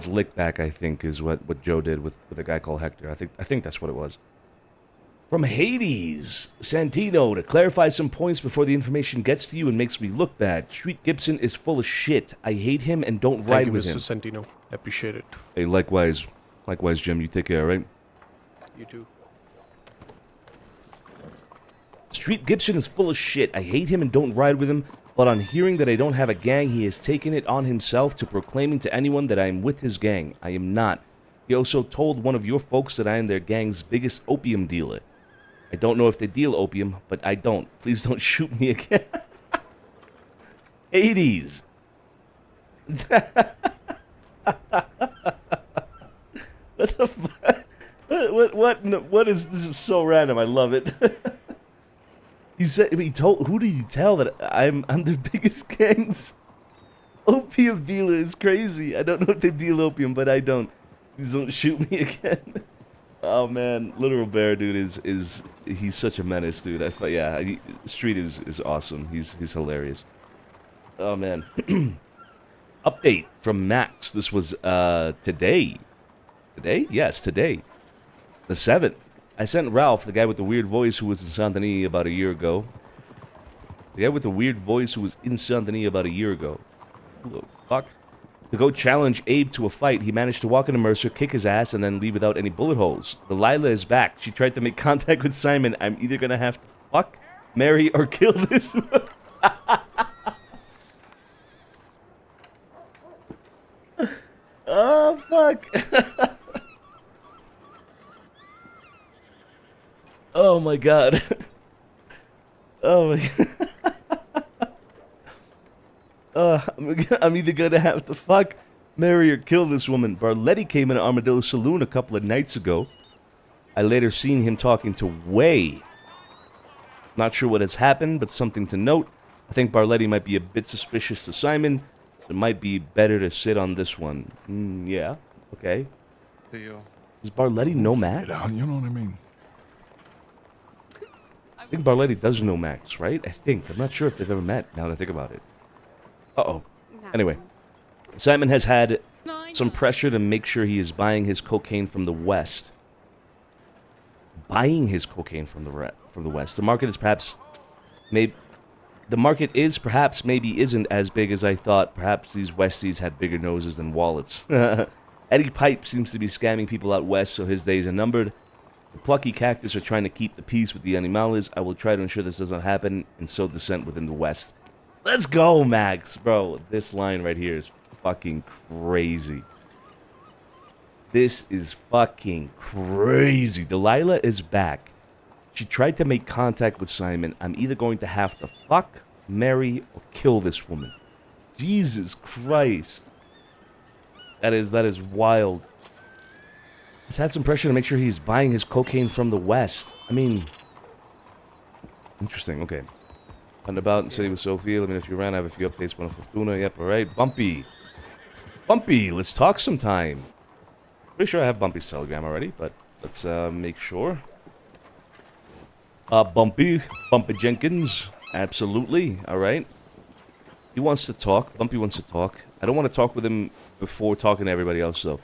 Speaker 1: lick back, I think, is what Joe did with a guy called Hector. I think that's what it was. From Hades, Santino, to clarify some points before the information gets to you and makes me look bad. Street Gibson is full of shit. I hate him and don't ride with him.
Speaker 7: Thank you, Mr. Santino. Appreciate it.
Speaker 1: Hey, likewise. Likewise, Jim. You take care, right?
Speaker 7: You too.
Speaker 1: Street Gibson is full of shit. I hate him and don't ride with him, but on hearing that I don't have a gang, he has taken it on himself to proclaiming to anyone that I am with his gang. I am not. He also told one of your folks that I am their gang's biggest opium dealer. I don't know if they deal opium, but I don't. Please don't shoot me again. 80s. What the fuck? What is this? Is so random. I love it. He said, who did he tell that I'm the biggest gang's opium dealer? Is crazy. I don't know if they deal opium, but I don't. Please don't shoot me again. Oh man, Literal Bear, dude, he's such a menace, dude. Street is awesome. He's hilarious. Oh man. Update from Max. This was today. Today? Yes, today. The 7th. I sent Ralph, the guy with the weird voice who was in Saint-Denis about a year ago. The guy with the weird voice who was in Saint-Denis about a year ago. Who the fuck? To go challenge Abe to a fight. He managed to walk into Mercer, kick his ass, and then leave without any bullet holes. Delilah is back. She tried to make contact with Simon. I'm either gonna have to fuck, marry, or kill this one. Oh, fuck. Oh, my God. Oh, my God. I'm either gonna have to fuck, marry, or kill this woman. Barletti came in Armadillo Saloon a couple of nights ago. I later seen him talking to Way. Not sure what has happened, but something to note. I think Barletti might be a bit suspicious to Simon. So it might be better to sit on this one. Yeah, okay. Does Barletti know Max?
Speaker 6: You know what I mean?
Speaker 1: I think Barletti does know Max, right? I think. I'm not sure if they've ever met, now that I think about it. Uh-oh. Anyway, Simon has had some pressure to make sure he is buying his cocaine from the West. Buying his cocaine from the West. The market is perhaps maybe isn't as big as I thought. Perhaps these Westies had bigger noses than wallets. Eddie Pipe seems to be scamming people out west, so his days are numbered. The Plucky Cactus are trying to keep the peace with the Animales. I will try to ensure this doesn't happen and sow dissent within the West. Let's go, Max! Bro, this line right here is fucking crazy. This is fucking crazy. Delilah is back. She tried to make contact with Simon. I'm either going to have to fuck, marry, or kill this woman. Jesus Christ. That is wild. He's had some pressure to make sure he's buying his cocaine from the West. I mean... Interesting, okay. And about in the city with Sophia. Let me know if you ran. I have a few updates. One of Fortuna. Yep, alright. Bumpy. Bumpy, let's talk sometime. Pretty sure I have Bumpy's telegram already, but let's make sure. Bumpy Jenkins. Absolutely, alright. He wants to talk. Bumpy wants to talk. I don't want to talk with him before talking to everybody else, though.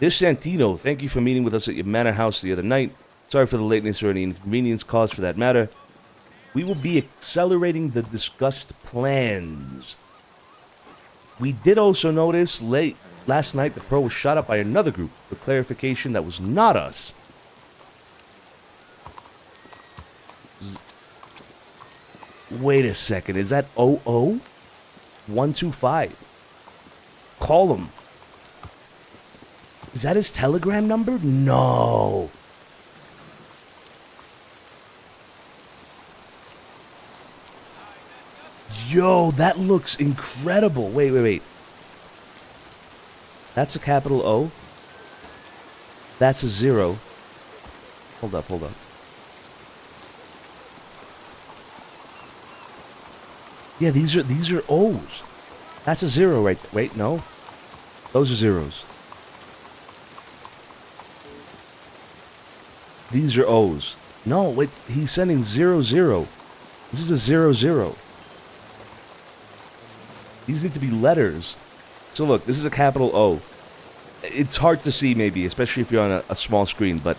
Speaker 1: This Santino, thank you for meeting with us at your manor house the other night. Sorry for the lateness or any inconvenience caused for that matter. We will be accelerating the discussed plans. We did also notice last night the Pearl was shot up by another group. For clarification, that was not us. Wait a second, is that 00125? Call him. Is that his telegram number? No. Yo, that looks incredible. Wait. That's a capital O. That's a 0. Hold up. Yeah, these are O's. That's a 0 right. Wait, no. Those are zeros. These are O's. No, wait, he's sending 0, 0. This is a 0, 0. These need to be letters. So look, this is a capital O. It's hard to see maybe, especially if you're on a small screen, but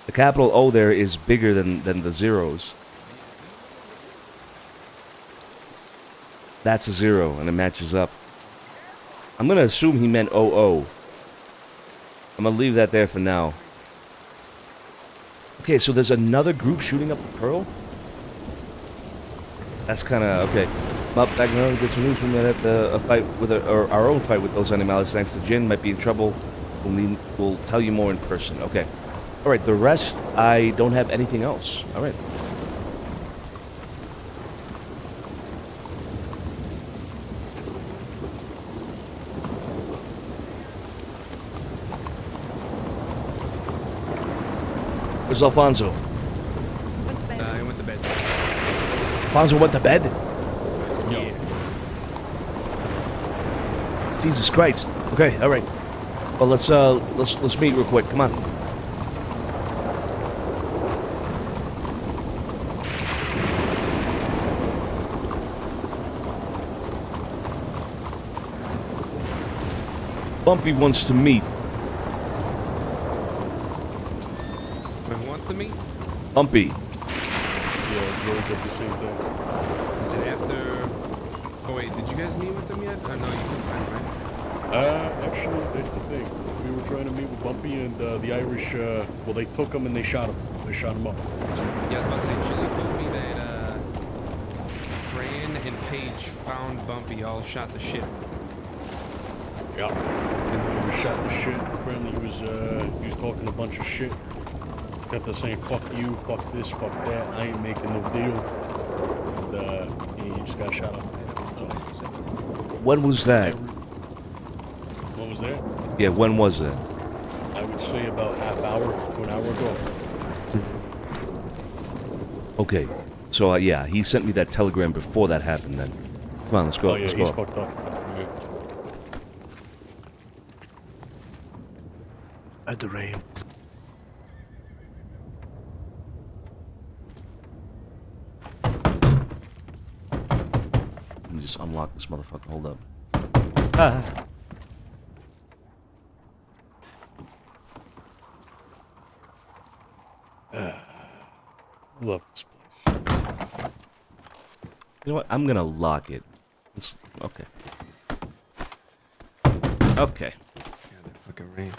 Speaker 1: the capital O there is bigger than the zeros. That's a 0, and it matches up. I'm going to assume he meant 00. I'm going to leave that there for now. Okay, so there's another group shooting up the Pearl? That's kind of... okay. Up, back now, get some news from that a fight with or our own fight with those animals. Thanks to Jin, might be in trouble. We'll tell you more in person. Okay. All right. The rest, I don't have anything else. All right. Where's Alfonso?
Speaker 3: He went to bed.
Speaker 1: Alfonso went to bed?
Speaker 3: Yeah.
Speaker 1: Jesus Christ. Okay, all right. Well, let's meet real quick. Come on. Bumpy wants to meet.
Speaker 3: Who wants to meet?
Speaker 1: Bumpy.
Speaker 2: Yeah, Joe did the same thing.
Speaker 3: Is it after? Oh wait, did you guys meet with them yet? Oh no, you couldn't find them, right?
Speaker 2: Actually, that's the thing. We were trying to meet with Bumpy and the Irish, well, they took him and they shot him. They shot him up.
Speaker 3: Yeah, I was about to say, Chili told me that Fran and Paige found Bumpy, all shot the shit.
Speaker 2: Yeah. And he was shot the shit. Apparently he was talking a bunch of shit. Got to saying, fuck you, fuck this, fuck that, I ain't making no deal. And he just got shot up. So,
Speaker 1: When was that?
Speaker 2: what was that?
Speaker 1: Yeah, when was that?
Speaker 2: I would say about half hour to an hour ago.
Speaker 1: Okay. So, yeah, he sent me that telegram before that happened then. Come on, let's go.
Speaker 2: Oh, yeah,
Speaker 1: let's
Speaker 2: he's
Speaker 1: go.
Speaker 2: fucked up. Yeah.
Speaker 6: At the rain.
Speaker 1: Let me just unlock this motherfucker. Hold up. Ah.
Speaker 2: Love this place.
Speaker 1: You know what? I'm gonna lock it. Okay. Okay.
Speaker 3: Yeah, that fucking rain.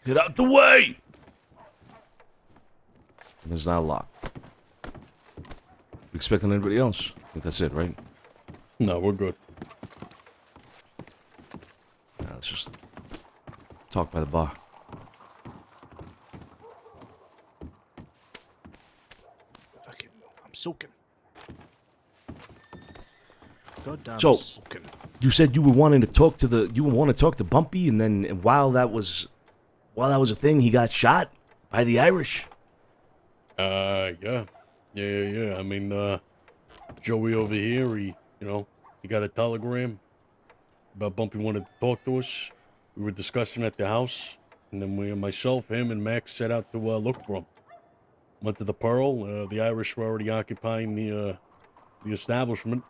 Speaker 1: Get out the way! It's not locked. You expecting anybody else? I think that's it, right?
Speaker 2: No, we're good.
Speaker 1: Yeah, let's just talk by the bar.
Speaker 6: Fucking, I'm soaking. Goddamn
Speaker 1: So-
Speaker 6: soaking.
Speaker 1: You said you were wanting to talk to Bumpy, and then while that was a thing, he got shot by the Irish.
Speaker 2: Yeah. I mean, Joey over here, he got a telegram about Bumpy wanted to talk to us. We were discussing at the house, and then myself, him, and Max set out to look for him. Went to the Pearl. The Irish were already occupying the the establishment.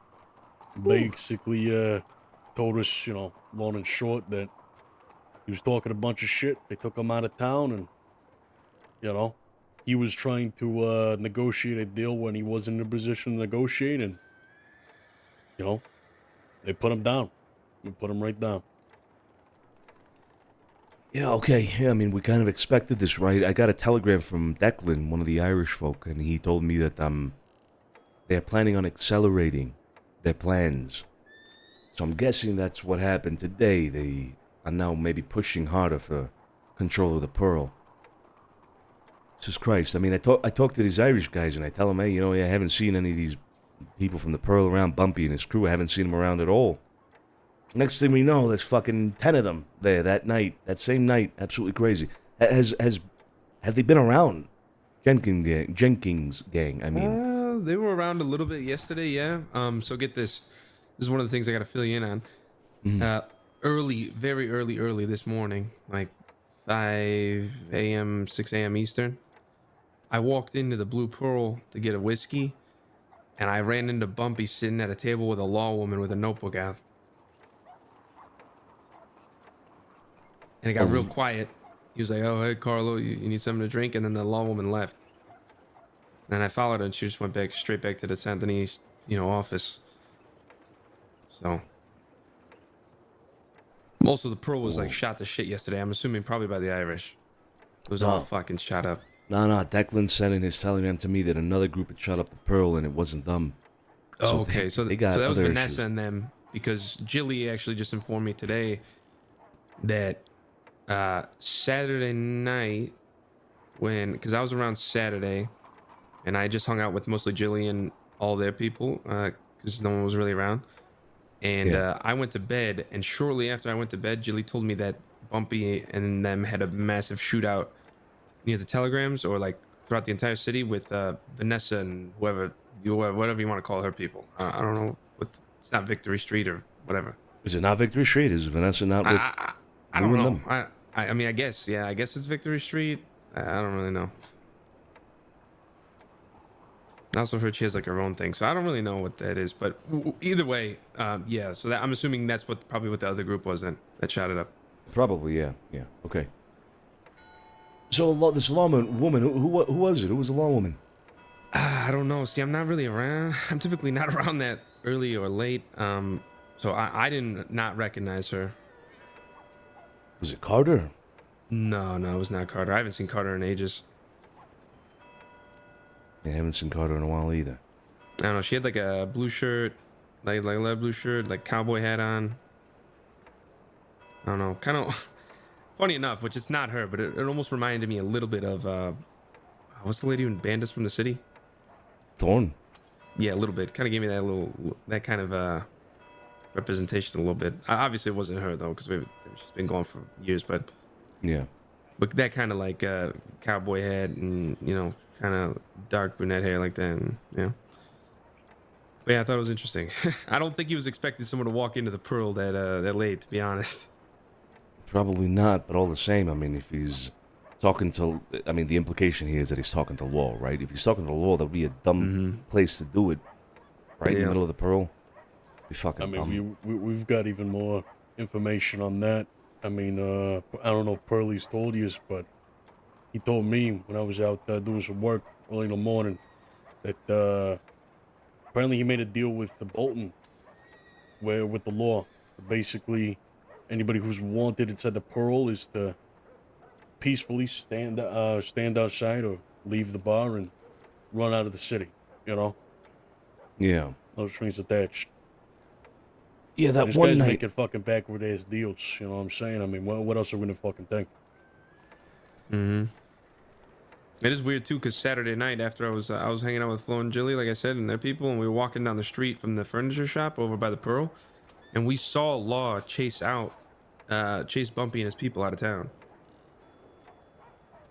Speaker 2: Basically, told us, long and short, that he was talking a bunch of shit. They took him out of town, and he was trying to negotiate a deal when he wasn't in a position to negotiate, and they put him down. They put him right down.
Speaker 1: Yeah, okay. Yeah, I mean, we kind of expected this, right? I got a telegram from Declan, one of the Irish folk, and he told me that they're planning on accelerating their plans. So I'm guessing that's what happened today. They are now maybe pushing harder for control of the Pearl. Jesus Christ. I mean, I talk to these Irish guys, and I tell them, hey, I haven't seen any of these people from the Pearl around. Bumpy and his crew, I haven't seen them around at all. Next thing we know, there's fucking 10 of them there that night, that same night. Absolutely crazy. Have they been around? Jenkins gang, I mean.
Speaker 3: They were around a little bit yesterday, yeah. So get this. This is one of the things I got to fill you in on. Mm-hmm. Very early this morning, like 5 a.m., 6 a.m. Eastern, I walked into the Blue Pearl to get a whiskey, and I ran into Bumpy sitting at a table with a law woman with a notebook out. And it got real quiet. He was like, oh, hey, Carlo, you need something to drink? And then the law woman left. And I followed her, and she just went straight back to the Santini, office. So. Also, the Pearl was, shot to shit yesterday. I'm assuming probably by the Irish. It was all fucking shot up.
Speaker 1: No. Declan said in his telegram to me that another group had shot up the Pearl, and it wasn't them.
Speaker 3: Oh, okay. So that was Vanessa
Speaker 1: issues.
Speaker 3: and them, because Jilly actually just informed me today that Saturday night, because I was around Saturday, and I just hung out with mostly Jilly and all their people, because no one was really around. And I went to bed, and shortly after I went to bed, Jilly told me that Bumpy and them had a massive shootout near the telegrams, or throughout the entire city, with Vanessa and whatever you want to call her people. I don't know. It's not Victory Street or whatever.
Speaker 1: Is it not Victory Street? Is Vanessa not with
Speaker 3: I don't know. I mean, I guess it's Victory Street. I don't really know. I also heard she has her own thing, so I don't really know what that is. But either way, yeah. So I'm assuming that's probably what the other group was then that shot it up.
Speaker 1: Probably, yeah. Okay. So this lawman woman, who was it? Who was the lawwoman?
Speaker 3: I don't know. See, I'm not really around. I'm typically not around that early or late. So I did not recognize her.
Speaker 1: Was it Carter?
Speaker 3: No, it was not Carter. I haven't seen Carter in ages.
Speaker 1: I haven't seen Carter in a while either.
Speaker 3: I don't know. She had a blue shirt, like a light blue shirt, cowboy hat on. I don't know. Kind of funny enough, which it's not her, but it almost reminded me a little bit of what's the lady who banned us from the city?
Speaker 1: Thorne.
Speaker 3: Yeah, a little bit. Kind of gave me that kind of representation a little bit. Obviously, it wasn't her though, because she's been gone for years. But
Speaker 1: yeah,
Speaker 3: but that kind of cowboy hat and kind of dark brunette hair like that. And, But yeah, I thought it was interesting. I don't think he was expecting someone to walk into the Pearl that late, to be honest.
Speaker 1: Probably not, but all the same, I mean, if he's talking to, the implication here is that he's talking to law, right? If he's talking to law, that would be a dumb place to do it, right in the middle of the Pearl. Be fucking dumb.
Speaker 2: We've got even more information on that. I don't know if Pearlie's told you, but he told me when I was out doing some work early in the morning that apparently he made a deal with the Bolton, with the law. Basically, anybody who's wanted inside the Pearl is to peacefully stand outside or leave the bar and run out of the city.
Speaker 1: Yeah.
Speaker 2: No strings attached.
Speaker 1: Yeah, that
Speaker 2: These
Speaker 1: one
Speaker 2: guys
Speaker 1: night.
Speaker 2: making fucking backward ass deals. You know what I'm saying? What else are we gonna fucking think?
Speaker 3: It is weird too, because Saturday night after I was hanging out with Flo and Jilly, like I said, and their people, and we were walking down the street from the furniture shop over by the Pearl, and we saw Law chase Bumpy and his people out of town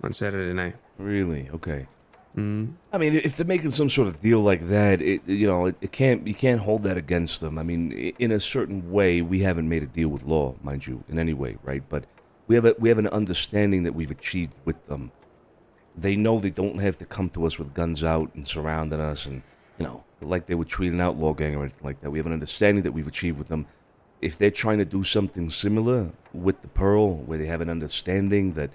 Speaker 3: on Saturday night.
Speaker 1: Really? Okay. If they're making some sort of deal like that, you can't hold that against them. In a certain way, we haven't made a deal with law, mind you, in any way, right? But we have an understanding that we've achieved with them. They know they don't have to come to us with guns out and surrounding us and, like they would treat an outlaw gang or anything like that. We have an understanding that we've achieved with them. If they're trying to do something similar with the Pearl, where they have an understanding that,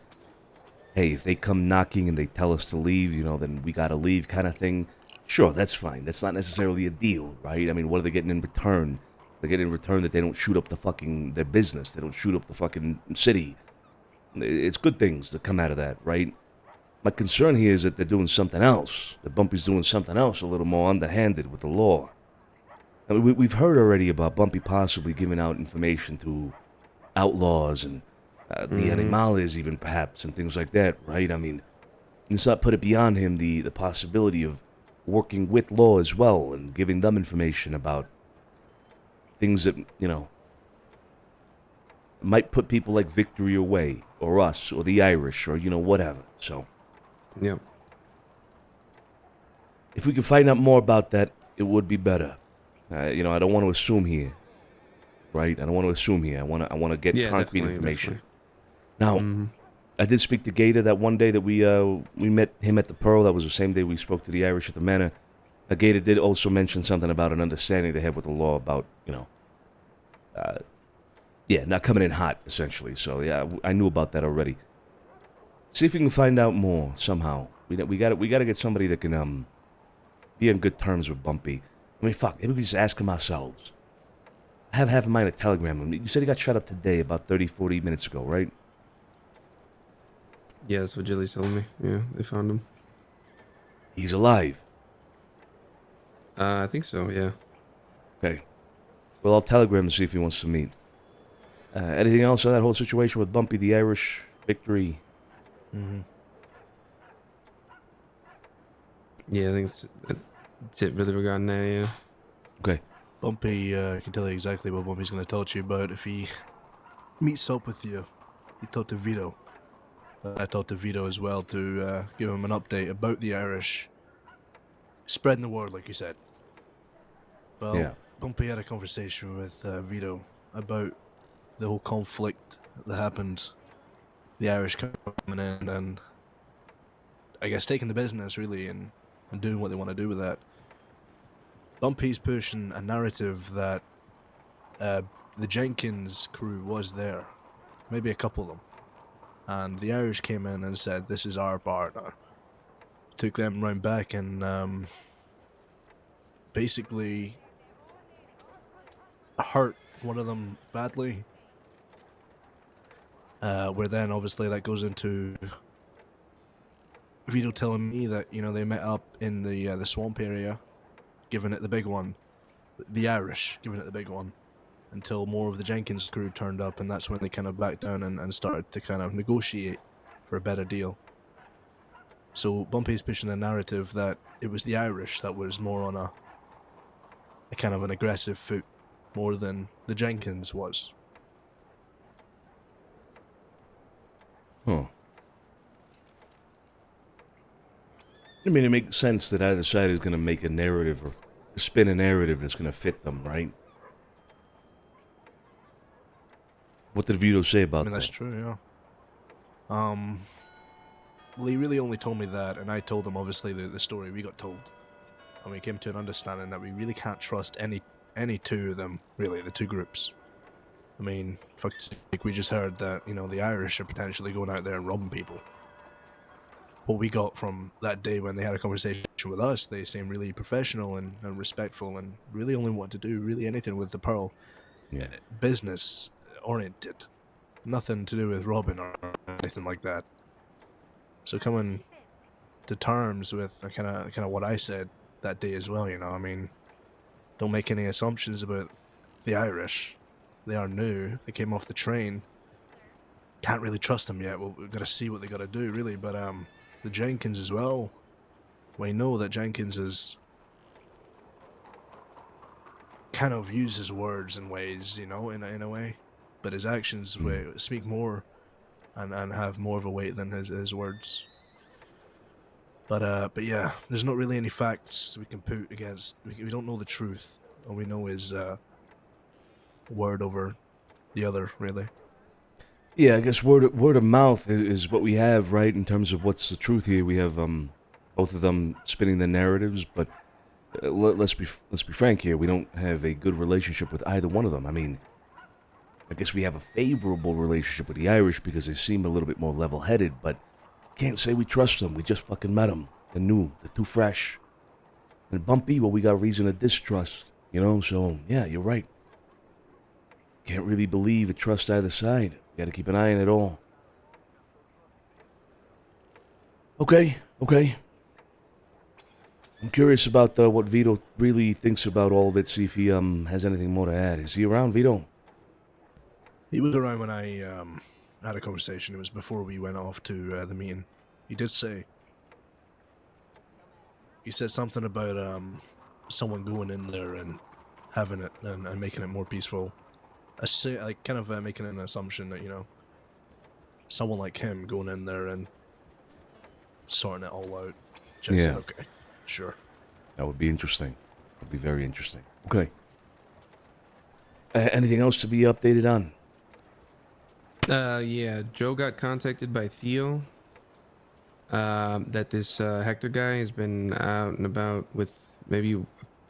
Speaker 1: hey, if they come knocking and they tell us to leave, then we gotta leave kind of thing, sure, that's fine. That's not necessarily a deal, right? I mean, what are they getting in return? They're getting in return that they don't shoot up their business. They don't shoot up the fucking city. It's good things that come out of that, right? My concern here is that they're doing something else. That Bumpy's doing something else a little more underhanded with the law. I mean, we've heard already about Bumpy possibly giving out information to outlaws and the animales even perhaps and things like that, right? I mean, let's not put it beyond him the possibility of working with law as well and giving them information about things that, might put people like Victory away, or us, or the Irish, or, whatever. So,
Speaker 3: Yep.
Speaker 1: if we could find out more about that, it would be better. I don't want to assume here, right? I don't want to assume here. I want to get concrete information. Now, I did speak to Gator that one day that we met him at the Pearl. That was the same day we spoke to the Irish at the Manor. Gator did also mention something about an understanding they have with the law about, not coming in hot, essentially. So, yeah, I knew about that already. See if we can find out more somehow. We got to get somebody that can be on good terms with Bumpy. I mean, fuck, maybe we just ask him ourselves. I have half a mind to telegram him. You said he got shot up today about 30, 40 minutes ago, right?
Speaker 3: Yeah, that's what Jilly's telling me. Yeah, they found him.
Speaker 1: He's alive.
Speaker 3: I think so, yeah.
Speaker 1: Okay. Well, I'll telegram him to see if he wants to meet. Anything else on that whole situation with Bumpy, the Irish, Victory?
Speaker 3: Yeah, I think that's it really regarding that, yeah.
Speaker 1: Okay.
Speaker 6: Bumpy can tell you exactly what Bumpy's going to talk to you about if he meets up with you. He talked to Vito. I talked to Vito as well to give him an update about the Irish. Spreading the word, like you said. Well,
Speaker 1: Yeah.
Speaker 6: Bumpy had a conversation with Vito about the whole conflict that happened. The Irish coming in and, I guess, taking the business, really, and doing what they want to do with that. Bumpy's pushing a narrative that the Jenkins crew was there. Maybe a couple of them. And the Irish came in and said, this is our partner. Took them round back and basically hurt one of them badly. Where then obviously that goes into Vito telling me that, they met up in the swamp area, giving it the big one. The Irish giving it the big one. Until more of the Jenkins crew turned up, and that's when they kind of backed down and started to kind of negotiate for a better deal. So Bumpy's pushing a narrative that it was the Irish that was more on a kind of an aggressive foot, more than the Jenkins was.
Speaker 1: Huh. I mean, it makes sense that either side is going to make a narrative or spin a narrative that's going to fit them, right? What did Vito say about that?
Speaker 6: I mean, that's true, yeah. Well, he really only told me that, and I told him, obviously, the story we got told. And we came to an understanding that we really can't trust any two of them, really, the two groups. I mean, fuck's sake, we just heard that, the Irish are potentially going out there and robbing people. What we got from that day when they had a conversation with us, they seemed really professional and respectful and really only wanted to do really anything with the Pearl.
Speaker 1: Yeah.
Speaker 6: Business oriented. Nothing to do with robbing or anything like that. So coming to terms with kind of what I said that day as well, I mean, don't make any assumptions about the Irish. They are new. They came off the train. Can't really trust them yet. We've got to see what they got to do, really. But the Jenkins as well. We know that Jenkins is kind of uses words in ways, in a way. But his actions speak more and have more of a weight than his words. But yeah, there's not really any facts we can put against. We don't know the truth. All we know is word over the other, really.
Speaker 1: Yeah, I guess word of mouth is what we have, right? In terms of what's the truth here, we have both of them spinning the narratives, but let's be frank here. We don't have a good relationship with either one of them. I mean, I guess we have a favorable relationship with the Irish because they seem a little bit more level-headed, but can't say we trust them. We just fucking met them. They're new. They're too fresh. And Bumpy, well, we got reason to distrust, you know? So, yeah, you're right. Can't really believe or trust either side. Gotta keep an eye on it all. Okay. I'm curious about what Vito really thinks about all of it, see if he has anything more to add. Is he around, Vito?
Speaker 10: He was around when I had a conversation. It was before we went off to the meeting. He did say... He said something about someone going in there and having it and making it more peaceful. Like kind of making an assumption that, you know, someone like him going in there and sorting it all out. Jen said, okay, sure.
Speaker 1: That would be interesting. That would be very interesting. Okay. Anything else to be updated on?
Speaker 3: Yeah, Joe got contacted by Theo. That this Hector guy has been out and about with maybe a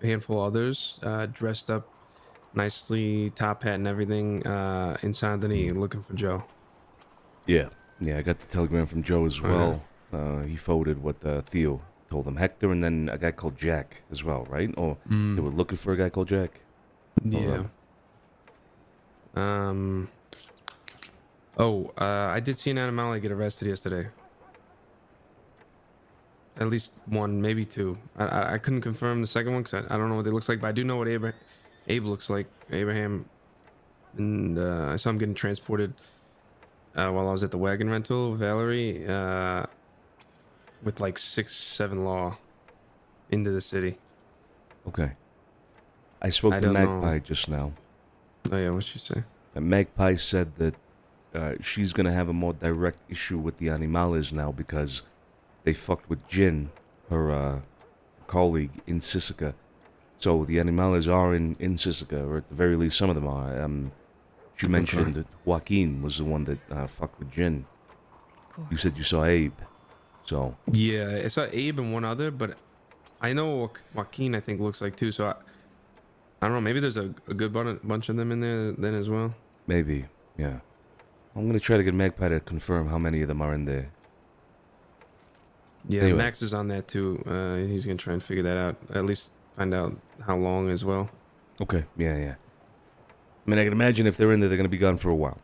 Speaker 3: handful of others, dressed up nicely, top hat and everything, in Saint Denis, looking for Joe.
Speaker 1: Yeah, I got the telegram from Joe as well. He forwarded what Theo told him. Hector and then a guy called Jack as well, right? Or they were looking for a guy called Jack?
Speaker 3: Yeah. I did see an animal get arrested yesterday. At least one, maybe two. I couldn't confirm the second one because I don't know what it looks like, but I do know what Abe looks like. Abraham. And I saw him getting transported while I was at the wagon rental. Valerie, with like 6-7 law into the city.
Speaker 1: Okay. I spoke to Magpie just now.
Speaker 3: Oh, yeah, what'd she say?
Speaker 1: And Magpie said that she's going to have a more direct issue with the Animales now because they fucked with Jin, her colleague, in Sisica. So the Animales are in Sisica, or at the very least some of them are. She mentioned that Joaquin was the one that fucked with Jin. You said you saw Abe. So
Speaker 3: yeah, I saw Abe and one other, but I know what Joaquin I think looks like too. So I don't know. Maybe there's a good bunch of them in there then as well.
Speaker 1: Maybe, yeah. I'm gonna try to get Magpie to confirm how many of them are in there.
Speaker 3: Yeah,
Speaker 1: Anyway.
Speaker 3: Max is on that too. He's gonna try and figure that out. At least find out how long as well.
Speaker 1: Okay, yeah. I mean, I can imagine if they're in there, they're gonna be gone for a while.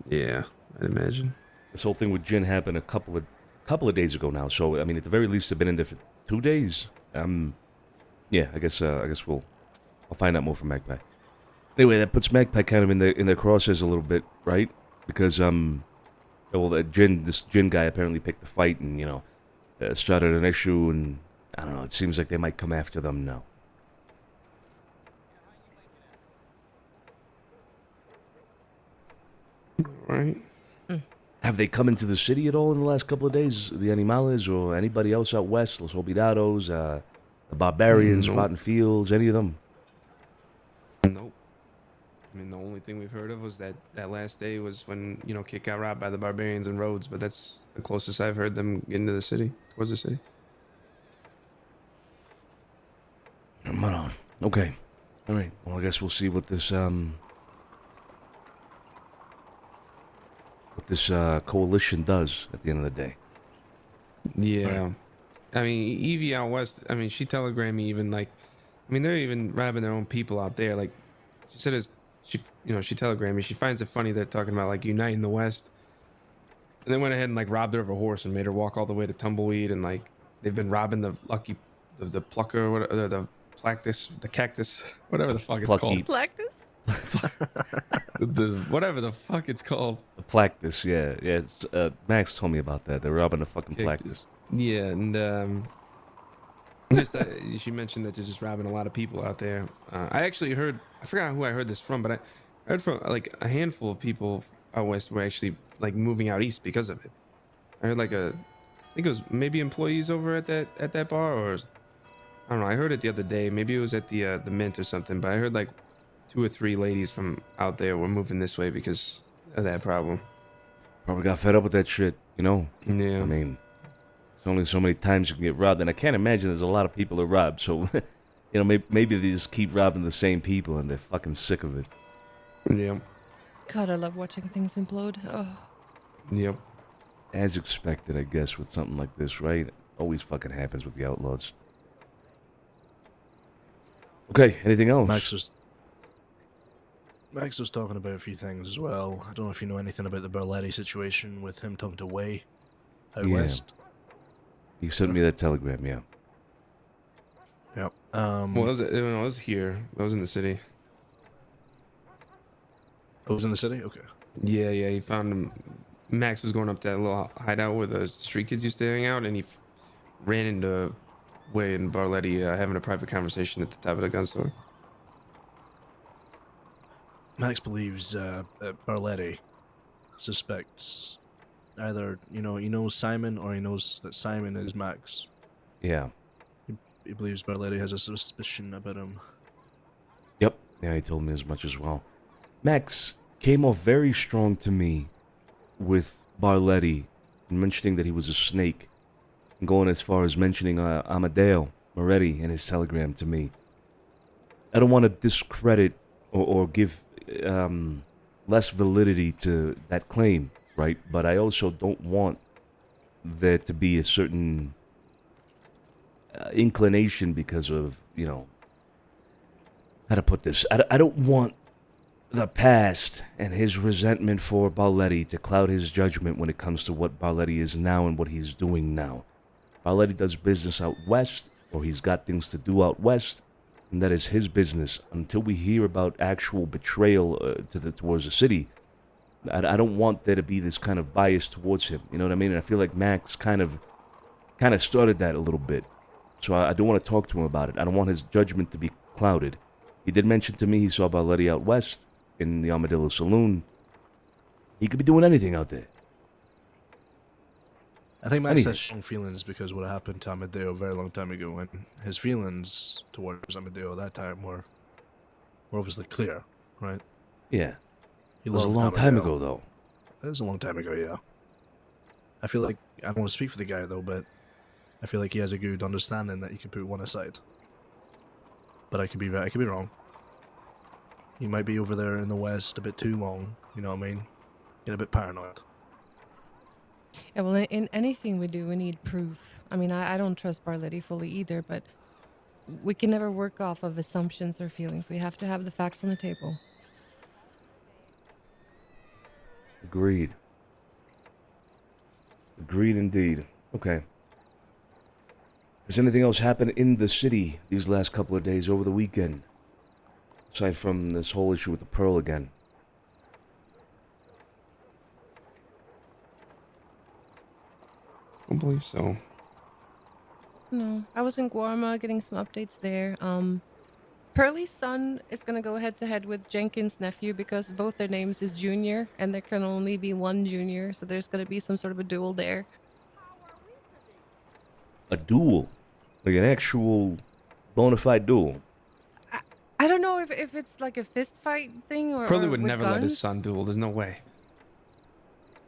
Speaker 3: Yeah, I'd imagine.
Speaker 1: This whole thing with Jin happened a couple of days ago now. So I mean, at the very least, they've been in there for 2 days. Yeah, I guess I'll find out more from Magpie. Anyway, that puts Magpie kind of in their crosshairs a little bit, right? Because this Jin guy apparently picked the fight and started an issue, and I don't know. It seems like they might come after them now.
Speaker 3: Right.
Speaker 1: Have they come into the city at all in the last couple of days? The Animales or anybody else out west? Los Olvidados, the Barbarians,
Speaker 3: Nope.
Speaker 1: Rotten Fields, any of them?
Speaker 3: Nope. I mean, the only thing we've heard of was that last day was when Kit got robbed by the Barbarians and Rhodes, but that's the closest I've heard them get into the city, towards the city.
Speaker 1: Right on. Okay. All right. Well, I guess we'll see what this coalition does at the end of the day.
Speaker 3: Yeah.
Speaker 1: Right.
Speaker 3: I mean, Evie out west, I mean, she telegrammed me even they're even robbing their own people out there. Like, she said she telegrammed me. She finds it funny they're talking about like uniting the West. And they went ahead and robbed her of a horse and made her walk all the way to Tumbleweed, and they've been robbing the plucker, or whatever, the cactus, whatever the fuck it's called.
Speaker 4: Lactus?
Speaker 3: Whatever the fuck it's called.
Speaker 1: The Plactus, yeah. It's, Max told me about that. They're robbing the fucking Plactus.
Speaker 3: Yeah, and she mentioned that they're just robbing a lot of people out there. I actually heard, I forgot who I heard this from, but I heard from a handful of people out west were actually moving out east because of it. I heard I think it was maybe employees over at that bar, or I don't know. I heard it the other day. Maybe it was at the Mint or something. But I heard 2 or 3 ladies from out there were moving this way because of that problem.
Speaker 1: Probably got fed up with that shit,
Speaker 3: Yeah.
Speaker 1: I mean, only so many times you can get robbed, and I can't imagine there's a lot of people to rob. So, maybe they just keep robbing the same people, and they're fucking sick of it.
Speaker 3: Yep.
Speaker 4: God, I love watching things implode. Oh.
Speaker 3: Yep.
Speaker 1: As expected, I guess, with something like this, right? Always fucking happens with the Outlaws. Okay, anything else?
Speaker 10: Max was talking about a few things as well. I don't know if you know anything about the Berletti situation with him talking to Way out
Speaker 1: Yeah.
Speaker 10: west.
Speaker 1: He sent me that telegram, yeah.
Speaker 10: Yep.
Speaker 3: Well, it was here. I was in the city.
Speaker 10: I was in the city? Okay.
Speaker 3: Yeah, he found him. Max was going up to that little hideout where the street kids used to hang out, and he ran into Way and Barletti having a private conversation at the top of the gun store.
Speaker 10: Max believes that Barletti suspects either, he knows Simon or he knows that Simon is Max.
Speaker 1: Yeah.
Speaker 10: He believes Barletti has a suspicion about him.
Speaker 1: Yep. Yeah, he told me as much as well. Max came off very strong to me with Barletti, mentioning that he was a snake, and going as far as mentioning Amadeo Moretti in his telegram to me. I don't want to discredit or give less validity to that claim, right? But I also don't want there to be a certain inclination because of, how to put this. I don't want the past and his resentment for Barletti to cloud his judgment when it comes to what Barletti is now and what he's doing now. Barletti does business out west, or he's got things to do out west, and that is his business. Until we hear about actual betrayal towards the city, I don't want there to be this kind of bias towards him. You know what I mean? And I feel like Max kind of started that a little bit. So I don't want to talk to him about it. I don't want his judgment to be clouded. He did mention to me he saw Barletti out west in the Armadillo Saloon. He could be doing anything out there.
Speaker 10: I think Max has strong feelings because what happened to Amadeo a very long time ago, and his feelings towards Amadeo at that time were obviously clear, right?
Speaker 1: Yeah.
Speaker 10: He
Speaker 1: It was a
Speaker 10: loved
Speaker 1: long time
Speaker 10: Amadeo.
Speaker 1: ago, though.
Speaker 10: It was a long time ago, yeah. I feel like, I don't want to speak for the guy, though, but I feel like he has a good understanding that he can put one aside. But I could be wrong. He might be over there in the west a bit too long, you know what I mean? Get a bit paranoid.
Speaker 4: Yeah, well, in anything we do, we need proof. I mean, I don't trust Barletti fully either, but we can never work off of assumptions or feelings. We have to have the facts on the table.
Speaker 1: Agreed. Agreed indeed. Okay. Has anything else happened in the city these last couple of days over the weekend? Aside from this whole issue with the Pearl again.
Speaker 3: I don't believe so.
Speaker 4: No, I was in Guarma getting some updates there. Pearlie's son is gonna go head to head with Jenkins' nephew because both their names is Junior, and there can only be one Junior, so there's gonna be some sort of a duel there.
Speaker 1: A duel? Like an actual bona fide duel?
Speaker 4: I don't know if it's like a fist fight thing or
Speaker 3: Pearlie would
Speaker 4: with
Speaker 3: never let his
Speaker 4: guns.
Speaker 3: son duel. There's no way.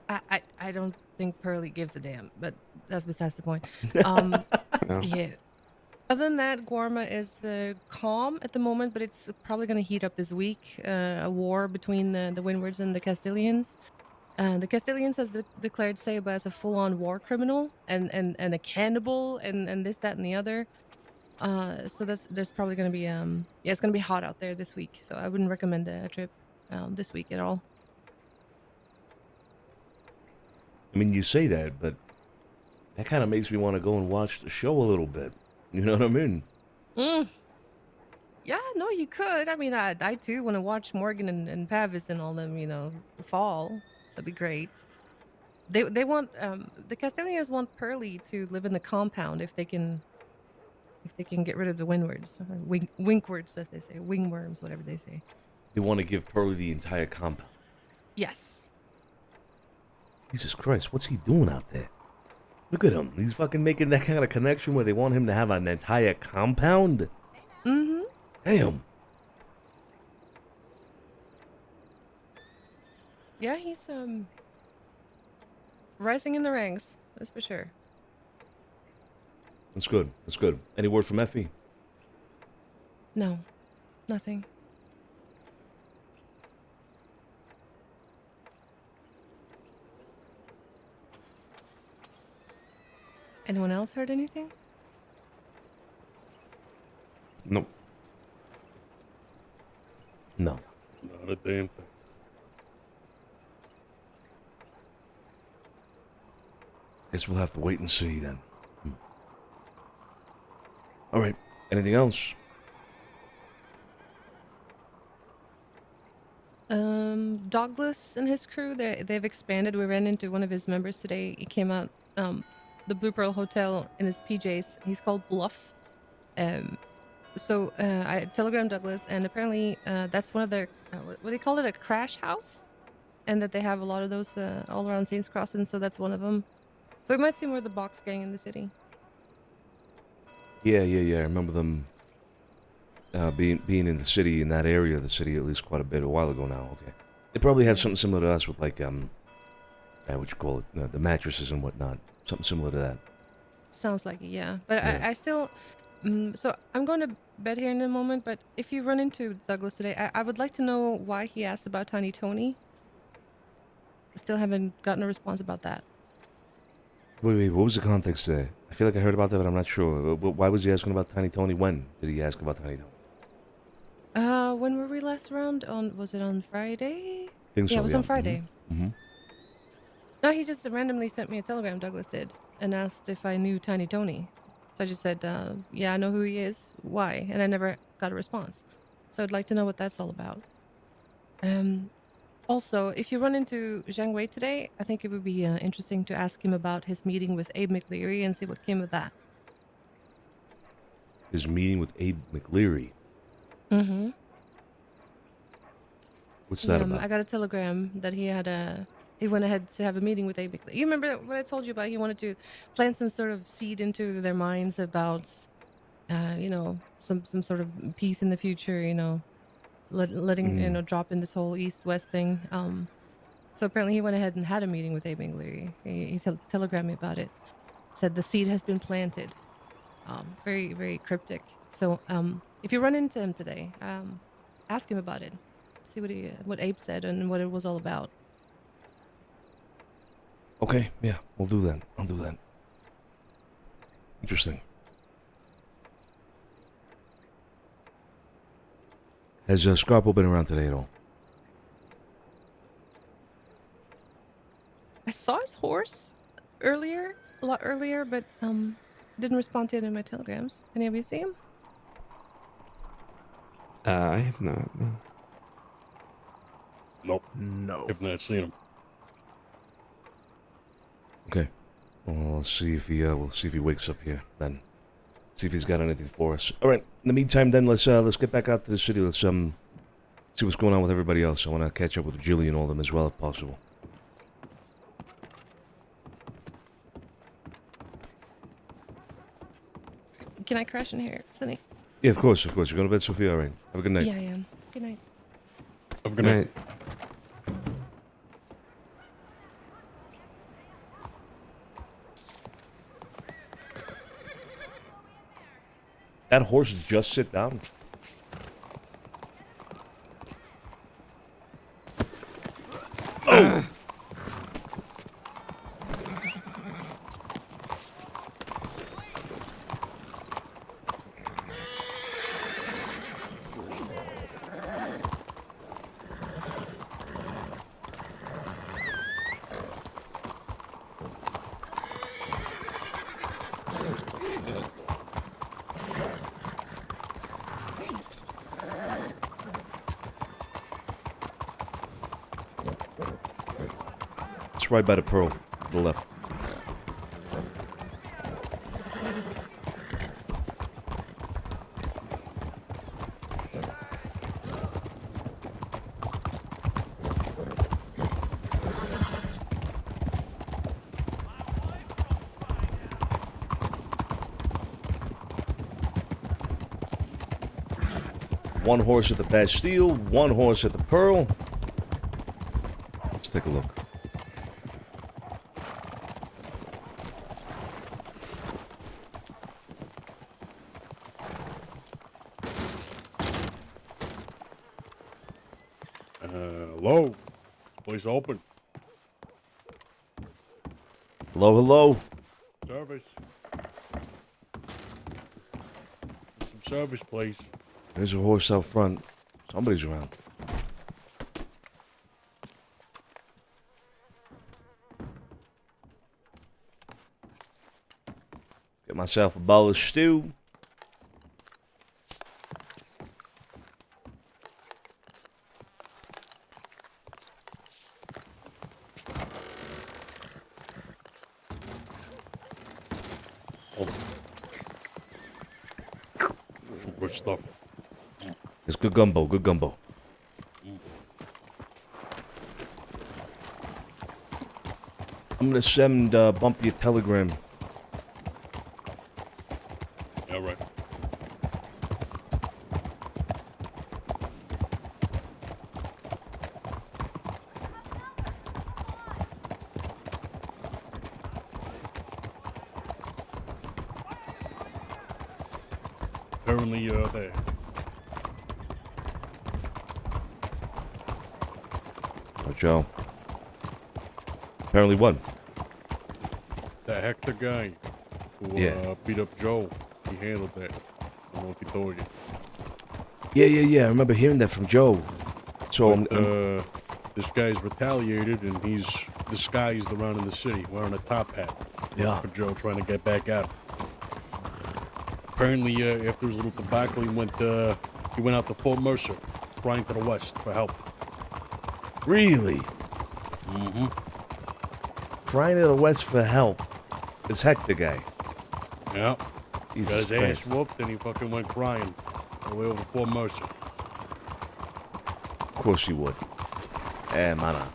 Speaker 4: I don't think Pearlie gives a damn, but that's besides the point.
Speaker 3: No.
Speaker 4: Yeah. Other than that, Guarma is calm at the moment, but it's probably going to heat up this week. A war between the Windwards and the Castilians. The Castilians has declared Seba as a full-on war criminal and a cannibal and this, that, and the other. So there's probably going to be it's going to be hot out there this week. So I wouldn't recommend a trip this week at all.
Speaker 1: I mean, you say that, but that kind of makes me want to go and watch the show a little bit. You know what I mean?
Speaker 4: Yeah, no, you could. I mean, I too want to watch Morgan and Pavis and all them, fall. That'd be great. They want the Castilians want Pearlie to live in the compound if they can get rid of the windwards, or winkwards as they say, wingworms, whatever they say.
Speaker 1: They want to give Pearlie the entire compound.
Speaker 4: Yes.
Speaker 1: Jesus Christ, what's he doing out there? Look at him. He's fucking making that kind of connection where they want him to have an entire compound.
Speaker 4: Mm-hmm.
Speaker 1: Damn.
Speaker 4: Yeah, he's rising in the ranks. That's for sure.
Speaker 1: That's good. That's good. Any word from Effie?
Speaker 4: No, nothing. Anyone else heard anything?
Speaker 3: Nope.
Speaker 1: No.
Speaker 2: Not a damn thing.
Speaker 1: Guess we'll have to wait and see then. All right. Anything else?
Speaker 4: Douglas and his crew, they've expanded. We ran into one of his members today. He came out the Blue Pearl Hotel in his PJs. He's called Bluff. So I telegrammed Douglas, and apparently that's one of their what do they call it, a crash house, and that they have a lot of those all around Saints Crossing. So that's one of them. So we might see more of the box gang in the city.
Speaker 1: Yeah. I remember them being in the city, in that area of the city, at least quite a while ago now. Okay. They probably have something similar to us with like what you call it, the mattresses and whatnot. Something similar to that.
Speaker 4: Sounds like it, yeah. But
Speaker 1: Yeah.
Speaker 4: I still. So I'm going to bed here in a moment. But if you run into Douglas today, I would like to know why he asked about Tiny Tony. Still haven't gotten a response about that.
Speaker 1: Wait, what was the context there? I feel like I heard about that, but I'm not sure. Why was he asking about Tiny Tony? When did he ask about Tiny Tony?
Speaker 4: When were we last around? Was it on Friday?
Speaker 1: Think so,
Speaker 4: Yeah, it was on Friday.
Speaker 1: Mm-hmm.
Speaker 4: No, he just randomly sent me a telegram, Douglas did, and asked if I knew Tiny Tony. So I just said, yeah, I know who he is. Why? And I never got a response. So I'd like to know what that's all about. Also, if you run into Zhang Wei today, I think it would be interesting to ask him about his meeting with Abe McLeary and see what came of that.
Speaker 1: His meeting with Abe McLeary.
Speaker 4: Mm-hmm.
Speaker 1: What's that
Speaker 4: Yeah,
Speaker 1: about?
Speaker 4: I got a telegram that he went ahead to have a meeting with Abe McLeary. You remember what I told you about? He wanted to plant some sort of seed into their minds about, some sort of peace in the future. Letting drop in this whole East-West thing. So apparently he went ahead and had a meeting with Abe McLeary. He telegrammed me about it. Said the seed has been planted. Very, very cryptic. So if you run into him today, ask him about it. See what Abe said and what it was all about.
Speaker 1: Okay, yeah, we'll do that. I'll do that. Interesting. Has Scarpo been around today at all?
Speaker 4: I saw his horse a lot earlier, but didn't respond to any of my telegrams. Any of you see him?
Speaker 3: I have not. No.
Speaker 2: Nope.
Speaker 10: No.
Speaker 2: Have not seen him.
Speaker 1: Okay. Well, let's see if we'll see if he wakes up here then. See if he's got anything for us. All right. In the meantime, then let's get back out to the city. Let's see what's going on with everybody else. I want to catch up with Jilly and all them as well, if possible.
Speaker 4: Can I crash in here, Sonny?
Speaker 1: Yeah, of course. You're going to bed, Sophia. All right. Have a good night.
Speaker 4: Yeah, I am. Good night.
Speaker 2: Have a good night.
Speaker 1: That horse just sit down. Oh! It's right by the pearl, to the left. One horse at the Bastille, one horse at the Pearl. Let's take a look.
Speaker 2: Hello? Place open.
Speaker 1: Hello, hello.
Speaker 2: Service. Some service, please.
Speaker 1: There's a horse out front. Somebody's around. Get myself a bowl of stew.
Speaker 2: Some good stuff.
Speaker 1: It's good gumbo, good gumbo. I'm gonna send Bumpy a telegram.
Speaker 2: Yeah, right. Apparently, there.
Speaker 1: Oh, Joe. Apparently what?
Speaker 2: That Hector guy who beat up Joe, he handled that. I don't know if he told you.
Speaker 1: Yeah. I remember hearing that from Joe. So
Speaker 2: But, this guy's retaliated, and he's disguised around in the city wearing a top hat.
Speaker 1: Yeah.
Speaker 2: For Joe trying to get back at him. Apparently, after his little tobacco, he went out to Fort Mercer, crying to the west for help.
Speaker 1: Really?
Speaker 2: Mm-hmm.
Speaker 1: Crying to the west for help. It's Hector guy.
Speaker 2: Yeah.
Speaker 1: Jesus
Speaker 2: Got his ass
Speaker 1: Christ.
Speaker 2: whooped, and he fucking went crying all the way over to Fort Mercer.
Speaker 1: Of course you would. Mana.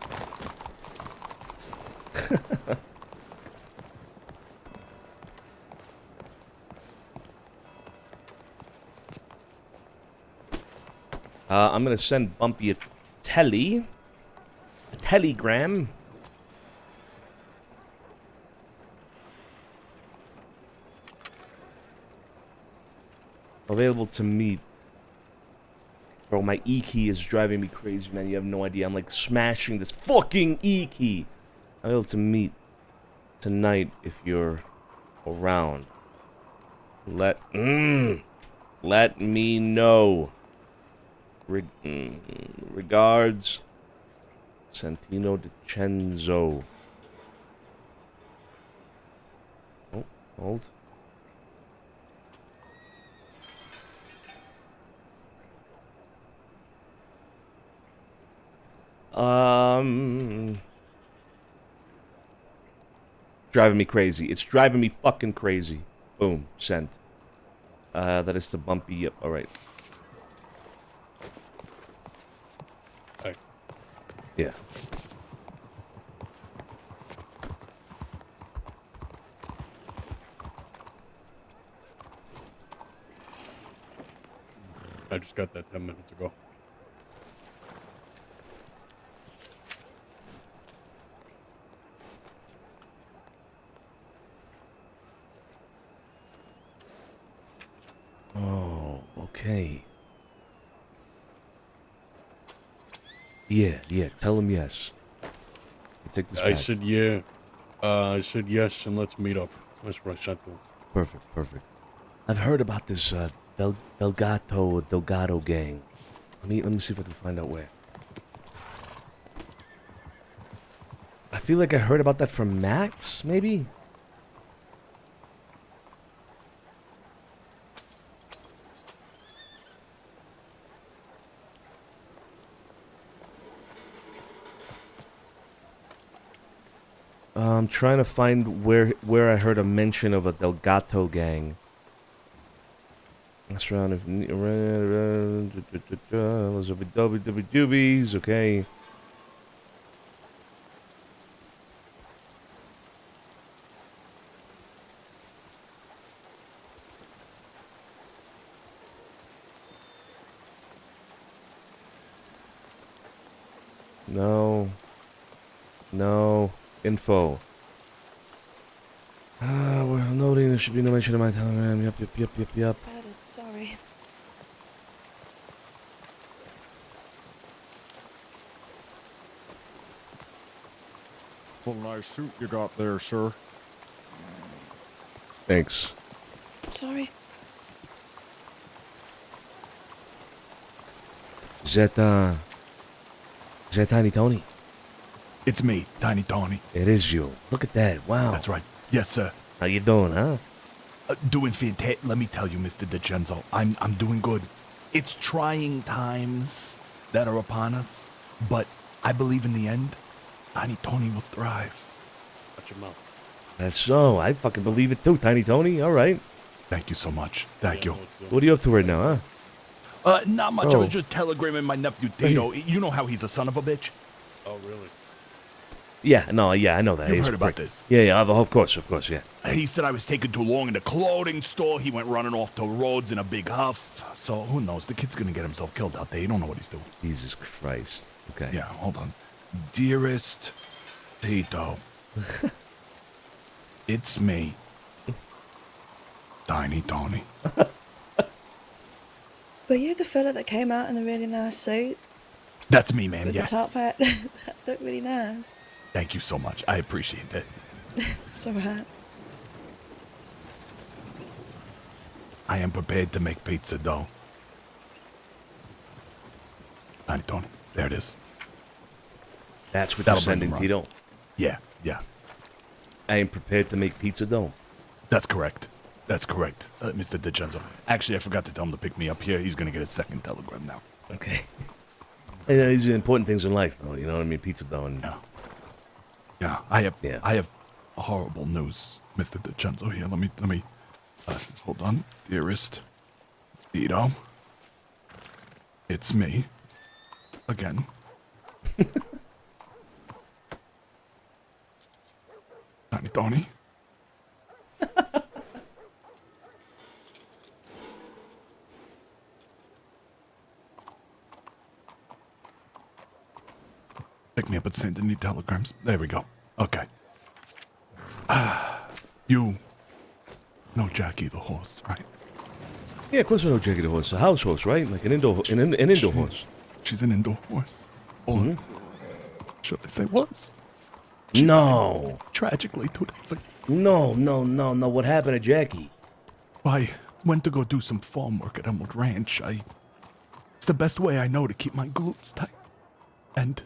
Speaker 1: I'm gonna send Bumpy a telegram. Available to meet. Bro, my E key is driving me crazy, man. You have no idea. I'm like smashing this fucking E key. Available to meet tonight if you're around. Let me know. Regards, Santino DiCenzo. Oh, hold. Driving me crazy. It's driving me fucking crazy. Boom, sent. That is to Bumpy. Yep, alright.
Speaker 2: Hey.
Speaker 1: Yeah.
Speaker 2: I just got that 10 minutes ago.
Speaker 1: Oh, okay. Yeah, tell him yes. Take this
Speaker 2: I
Speaker 1: back.
Speaker 2: said yeah. I said yes, and let's meet up. That's what I said to him.
Speaker 1: Perfect. I've heard about this Delgado gang. Let me see if I can find out where. I feel like I heard about that from Max, maybe? I'm trying to find where I heard a mention of a Delgado gang. That's around if was a WWWs, okay. No info. We're noting there should be no mention of my telegram. Yep.
Speaker 11: Sorry.
Speaker 6: Full nice suit you got there, sir.
Speaker 1: Thanks.
Speaker 11: Sorry.
Speaker 1: Is that Tiny Tony?
Speaker 12: It's me, Tiny Tony.
Speaker 1: It is you. Look at that. Wow.
Speaker 12: That's right. Yes, sir.
Speaker 1: How you doing, huh?
Speaker 12: Doing fantastic. Let me tell you, Mr. DiCenzo, I'm doing good. It's trying times that are upon us, but I believe in the end, Tiny Tony will thrive.
Speaker 2: Watch your mouth.
Speaker 1: That's so. I fucking believe it too, Tiny Tony. All right.
Speaker 12: Thank you so much. Thank you.
Speaker 1: What are you up to right now, huh?
Speaker 12: Not much. I
Speaker 1: Oh.
Speaker 12: was just telegramming my nephew Tito. You know how he's a son of a bitch?
Speaker 2: Oh, really?
Speaker 1: Yeah, no, yeah, I know that.
Speaker 12: You've
Speaker 1: He's
Speaker 12: heard
Speaker 1: a
Speaker 12: about
Speaker 1: prick.
Speaker 12: this.
Speaker 1: Yeah, of course, yeah.
Speaker 12: He said I was taking too long in the clothing store. He went running off the roads in a big huff. So who knows? The kid's gonna get himself killed out there. You don't know what he's doing.
Speaker 1: Jesus Christ. Okay.
Speaker 12: Yeah, hold on. Dearest Tito, it's me, Tiny Tony.
Speaker 11: Were you the fella that came out in the really nice suit
Speaker 12: That's me, man.
Speaker 11: with
Speaker 12: Yes.
Speaker 11: the top hat? That looked really nice.
Speaker 12: Thank you so much. I appreciate that.
Speaker 11: It's alright.
Speaker 12: I am prepared to make pizza dough. Tiny Tony. There it is.
Speaker 1: That's what
Speaker 12: That'll
Speaker 1: you're
Speaker 12: bring
Speaker 1: sending,
Speaker 12: him
Speaker 1: Tito.
Speaker 12: Yeah, yeah.
Speaker 1: I am prepared to make pizza dough.
Speaker 12: That's correct. That's correct, Mr. DiCenzo. Actually, I forgot to tell him to pick me up here. He's going to get a second telegram now.
Speaker 1: Okay. And these are important things in life, though. You know what I mean? Pizza dough and...
Speaker 12: Yeah. Yeah, I have horrible news, Mr. DiCenzo here. Let me, hold on. Dearest Tito, it's me. Again. Tiny Tony. Pick me up at Santino any telegrams. There we go. Okay. You know Jackie the horse, right?
Speaker 1: Yeah, of course I know Jackie the horse. A house horse, right? Like an indoor horse.
Speaker 12: She's an indoor horse. Or should I say was?
Speaker 1: No.
Speaker 12: Tragically, 2 days ago.
Speaker 1: No. What happened to Jackie?
Speaker 12: I went to go do some farm work at Emerald Ranch. It's the best way I know to keep my glutes tight. And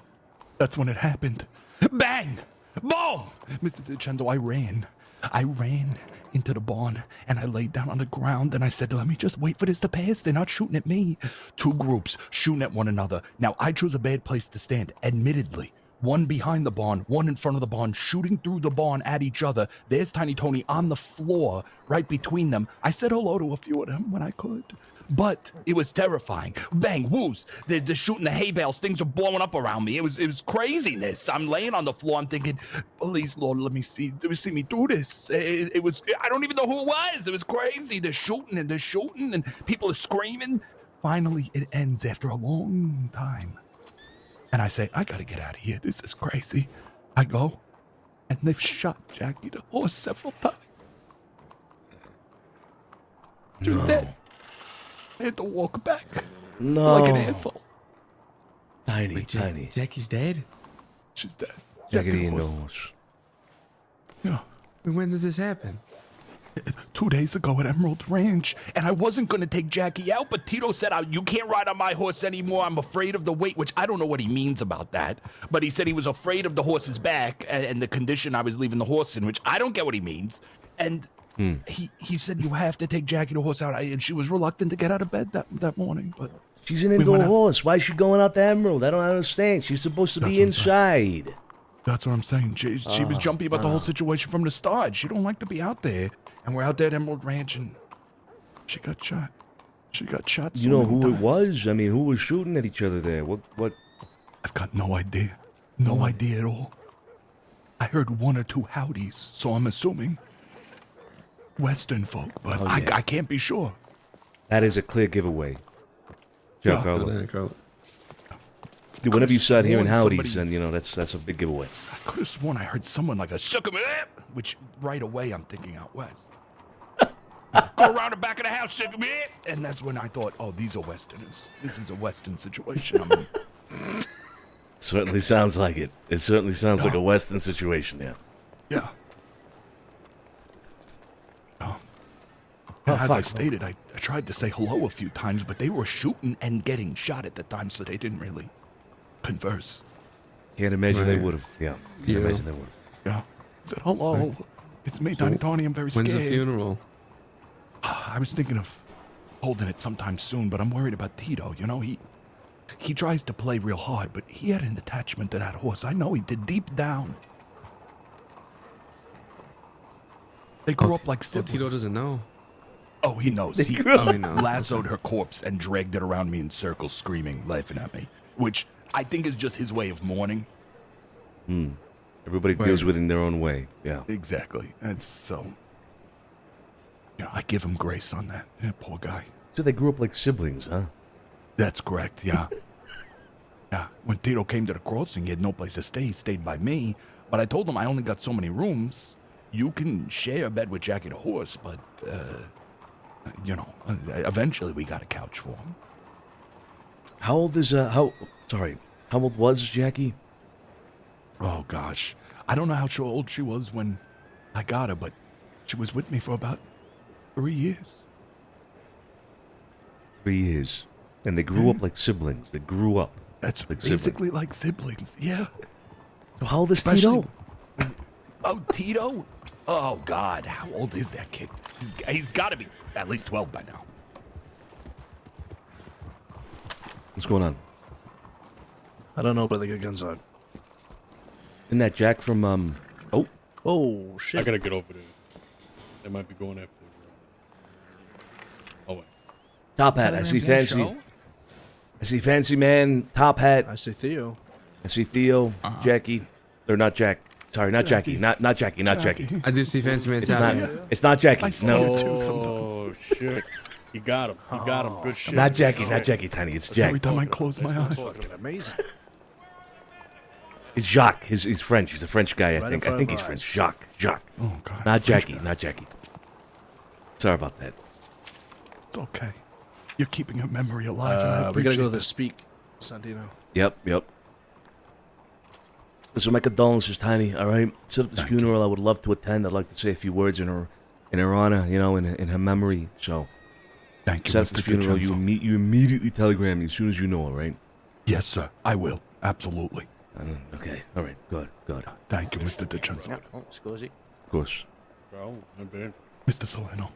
Speaker 12: that's when it happened. Bang! Boom! Mr. DiCenzo, I ran into the barn and I laid down on the ground and I said, let me just wait for this to pass. They're not shooting at me. 2 groups shooting at one another. Now, I chose a bad place to stand, admittedly. One behind the barn, one in front of the barn, shooting through the barn at each other. There's Tiny Tony on the floor right between them. I said hello to a few of them when I could. But it was terrifying. Bang, woos. They're shooting the hay bales. Things are blowing up around me. It was craziness. I'm laying on the floor. I'm thinking, please, Lord, let me see me through this. It was, I don't even know who it was. It was crazy. They're shooting and people are screaming. Finally, it ends after a long time. And I say, I gotta get out of here. This is crazy. I go, and they've shot Jackie the horse several times. She's dead. I had to walk back.
Speaker 1: No.
Speaker 12: Like an asshole.
Speaker 1: Tiny.
Speaker 3: Jackie's dead?
Speaker 12: She's dead.
Speaker 1: Jackie the
Speaker 12: horse.
Speaker 1: indoor horse.
Speaker 12: Yeah.
Speaker 3: When did this happen?
Speaker 12: 2 days ago at Emerald Ranch, and I wasn't going to take Jackie out, but Tito said, you can't ride on my horse anymore. I'm afraid of the weight, which I don't know what he means about that. But he said he was afraid of the horse's back and the condition I was leaving the horse in, which I don't get what he means. And he said, you have to take Jackie the horse out. And she was reluctant to get out of bed that morning. But
Speaker 1: she's an indoor horse. Why is she going out to Emerald? I don't understand. She's supposed to be inside.
Speaker 12: That's what I'm saying. She was jumpy about the whole situation from the start. She don't like to be out there. And we're out there at Emerald Ranch, and she got shot. She got shot.
Speaker 1: You know who it was? I mean, who was shooting at each other there? What?
Speaker 12: I've got no idea. No idea at all. I heard 1 or 2 howdies, so I'm assuming Western folk, but I can't be sure.
Speaker 1: That is a clear giveaway.
Speaker 12: Yeah.
Speaker 1: Giancarlo. Dude, whenever you start hearing howdies, then you know that's a big giveaway.
Speaker 12: I could have sworn I heard someone like a sucker, which right away I'm thinking out west. Go around the back of the house, sucker, and that's when I thought, oh, these are Westerners. This is a Western situation.
Speaker 1: Certainly sounds like it. It certainly sounds like a Western situation, yeah.
Speaker 12: Yeah. Oh.
Speaker 1: Oh,
Speaker 12: As
Speaker 1: fuck.
Speaker 12: I stated, I tried to say hello a few times, but they were shooting and getting shot at the time, so they didn't really converse.
Speaker 1: Can't imagine they
Speaker 3: Right.
Speaker 1: would have. Yeah. Can't
Speaker 3: Yeah.
Speaker 1: imagine they would have.
Speaker 12: Yeah. I said, hello. It's me, Tiny Tony. I'm very
Speaker 3: When's
Speaker 12: scared.
Speaker 3: the funeral?
Speaker 12: I was thinking of holding it sometime soon, but I'm worried about Tito. You know, he tries to play real hard, but he had an attachment to that horse. I know he did deep down. They grew up like
Speaker 3: Oh,
Speaker 12: siblings.
Speaker 3: Tito doesn't know.
Speaker 12: Oh, he knows. He
Speaker 3: he knows.
Speaker 12: lassoed her corpse and dragged it around me in circles, screaming, laughing at me, which I think is just his way of mourning.
Speaker 1: Everybody deals with it in their own way. Yeah.
Speaker 12: Exactly. And so, I give him grace on that. Yeah, poor guy.
Speaker 1: So they grew up like siblings, huh?
Speaker 12: That's correct, yeah. Yeah, when Tito came to the crossing, he had no place to stay. He stayed by me, but I told him I only got so many rooms. You can share a bed with Jackie the horse, but, eventually we got a couch for him.
Speaker 1: How old is, how old was Jackie?
Speaker 12: Oh, gosh. I don't know how old she was when I got her, but she was with me for about 3 years.
Speaker 1: 3 years. And they grew up like siblings. They grew up.
Speaker 12: That's
Speaker 1: like
Speaker 12: basically like siblings, yeah.
Speaker 1: So how old is
Speaker 12: Especially-
Speaker 1: Tito?
Speaker 12: Oh, Tito? Oh, God. How old is that kid? He's got to be at least 12 by now.
Speaker 1: What's going on?
Speaker 10: I don't know, but they got guns on.
Speaker 1: Isn't that Jack from,
Speaker 10: Oh, shit.
Speaker 2: I gotta get over there. They might be going after. Oh wait.
Speaker 1: Top hat. I see fancy. I see fancy man. Top hat.
Speaker 10: I see Theo.
Speaker 1: I see Theo. Jackie. Or not Jack. Sorry, not Jackie. Not Jackie. Not Jackie.
Speaker 3: I do see Fancy Man
Speaker 1: It's not.
Speaker 3: Tally.
Speaker 1: It's not Jackie.
Speaker 12: I see
Speaker 1: No.
Speaker 12: it too
Speaker 2: Oh
Speaker 12: sometimes.
Speaker 2: shit! You got him. You got him. Good shit.
Speaker 1: Not Jackie. Not Jackie. Tiny. It's
Speaker 12: Every
Speaker 1: Jack.
Speaker 12: time I close my eyes.
Speaker 10: Amazing.
Speaker 1: It's Jacques. He's French. He's a French guy. I
Speaker 10: Right in
Speaker 1: think.
Speaker 10: front
Speaker 1: I think
Speaker 10: of
Speaker 1: he's
Speaker 10: our
Speaker 1: French.
Speaker 10: eyes.
Speaker 1: Jacques.
Speaker 12: Oh, God.
Speaker 1: Not
Speaker 12: French
Speaker 1: Jackie.
Speaker 12: guy.
Speaker 1: Not Jackie. Sorry about that.
Speaker 12: It's okay. You're keeping her memory alive, and I
Speaker 10: We
Speaker 12: appreciate
Speaker 10: gotta go to the
Speaker 12: this.
Speaker 10: speak, Santino.
Speaker 1: Yep. So my condolences, Tiny. All right. Set up this funeral. I would love to attend. I'd like to say a few words in her honor. In her memory. So
Speaker 12: Thank you,
Speaker 1: set up
Speaker 12: Mr.
Speaker 1: this funeral.
Speaker 12: DiCenzo.
Speaker 1: You immediately telegram me as soon as you know. All right.
Speaker 12: Yes, sir. I will. Absolutely.
Speaker 1: Okay. All right. Good.
Speaker 12: Thank you, Mr. DiCenzo.
Speaker 13: Scusi.
Speaker 1: Of course.
Speaker 2: Bro, not bad.
Speaker 12: Mr. Solano,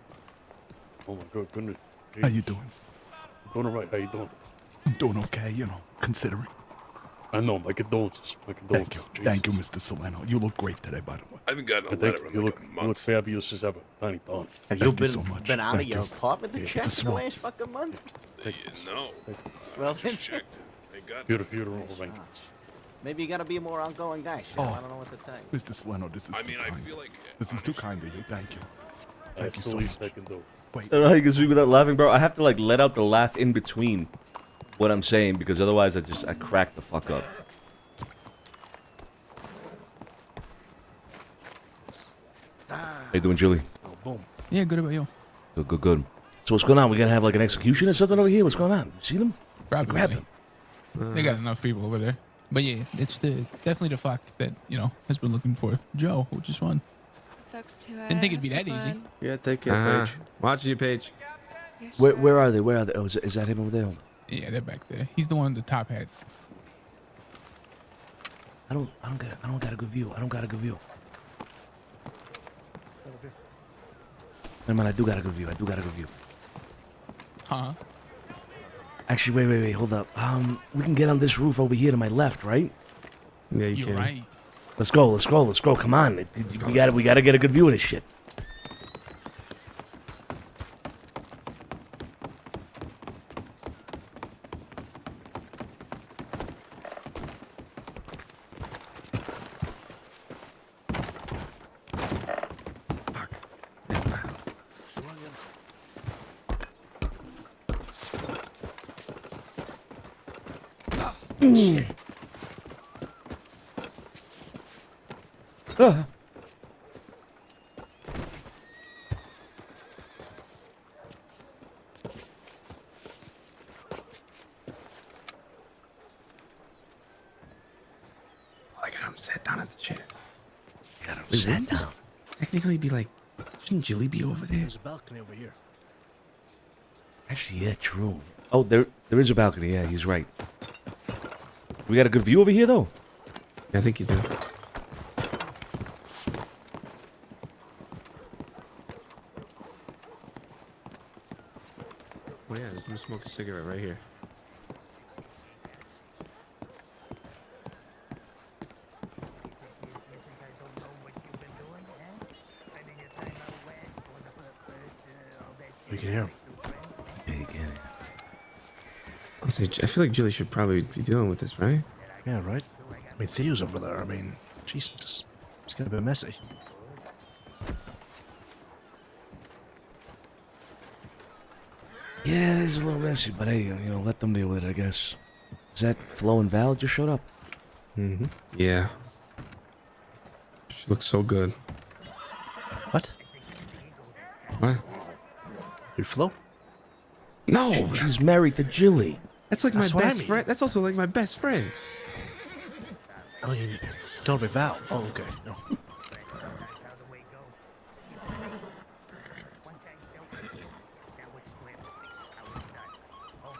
Speaker 2: Oh my god, goodness. Hey,
Speaker 12: how you doing?
Speaker 2: doing all right. How you doing?
Speaker 12: I'm doing okay, considering.
Speaker 2: I know. My condolences. My
Speaker 12: Thank
Speaker 2: condolences.
Speaker 12: you. Thank you, Mr. Solano. You look great today, by the way.
Speaker 6: I haven't gotten a
Speaker 2: Thank
Speaker 6: letter
Speaker 2: you.
Speaker 6: in
Speaker 2: You
Speaker 6: like
Speaker 2: look,
Speaker 6: a
Speaker 2: you
Speaker 6: month.
Speaker 2: look fabulous as ever. Tiny Don.
Speaker 13: Have
Speaker 12: Thank
Speaker 13: you
Speaker 12: you so much.
Speaker 13: been out
Speaker 12: Thank
Speaker 13: of your
Speaker 12: you.
Speaker 13: apartment to
Speaker 12: It's
Speaker 13: check
Speaker 12: a
Speaker 13: the
Speaker 12: small-
Speaker 13: last fucking month?
Speaker 6: No.
Speaker 13: Well,
Speaker 6: Just checked. Ain't got
Speaker 2: Beautiful funeral arrangements.
Speaker 13: maybe you gotta be a more outgoing guy. Shit, I don't know what to tell you.
Speaker 12: Mr. Solano, this is
Speaker 6: I
Speaker 12: too
Speaker 6: mean, I
Speaker 12: kind.
Speaker 6: feel like
Speaker 12: This is too kind of you. Thank you.
Speaker 2: That's
Speaker 12: you
Speaker 2: the
Speaker 12: so
Speaker 2: least
Speaker 12: much.
Speaker 2: I can do.
Speaker 12: Wait,
Speaker 1: I don't know how you can speak without laughing, bro. I have to let out the laugh in between what I'm saying because otherwise I crack the fuck up. How you doing, Julie?
Speaker 10: Oh, boom.
Speaker 14: Yeah, good about you.
Speaker 1: Good. So what's going on? We gonna have like an execution or something over here? What's going on? You see them?
Speaker 14: Probably.
Speaker 1: Grab them.
Speaker 14: They got enough people over there. But yeah, it's definitely the fuck that, has been looking for Joe, which is fun. Didn't think it'd be that easy.
Speaker 13: Yeah, take your page.
Speaker 3: Watch your page.
Speaker 1: Where are they? Where are they? Oh, is that him over there?
Speaker 14: Yeah, they're back there. He's the one with the top hat.
Speaker 1: I don't got a good view. Never mind, I do got a good view.
Speaker 14: Huh?
Speaker 1: Actually, wait, hold up. We can get on this roof over here to my left, right?
Speaker 3: Yeah, you
Speaker 14: You're
Speaker 3: can.
Speaker 14: right.
Speaker 1: Let's go. Come on. We gotta get a good view of this shit.
Speaker 3: Shit.
Speaker 1: Got him
Speaker 3: Wait,
Speaker 1: sat
Speaker 3: wouldn't this
Speaker 1: down.
Speaker 3: technically be like, shouldn't Jilly be over there?
Speaker 10: There's a balcony over here.
Speaker 1: Actually, yeah, true. Oh, there is a balcony. Yeah, he's right. We got a good view over here, though.
Speaker 3: Yeah, I think you do. Oh yeah, just gonna smoke a cigarette right here.
Speaker 10: We can hear him.
Speaker 1: Yeah, you get it.
Speaker 3: I feel like Jilly should probably be dealing with this, right?
Speaker 10: Yeah, right. I mean, Theo's over there. I mean, Jesus, it's gonna be messy.
Speaker 1: Yeah, it is a little messy, but hey, let them deal with it, I guess. Is that Flo and Val just showed up?
Speaker 10: Mm-hmm.
Speaker 3: Yeah. She looks so good.
Speaker 10: What?
Speaker 3: What?
Speaker 10: You Flo?
Speaker 3: No!
Speaker 1: She's married to Jilly.
Speaker 3: That's like
Speaker 10: That's
Speaker 3: my
Speaker 10: what I
Speaker 3: best
Speaker 10: mean.
Speaker 3: friend. That's also like my best friend.
Speaker 10: Oh, you told me Val. Oh, okay. No.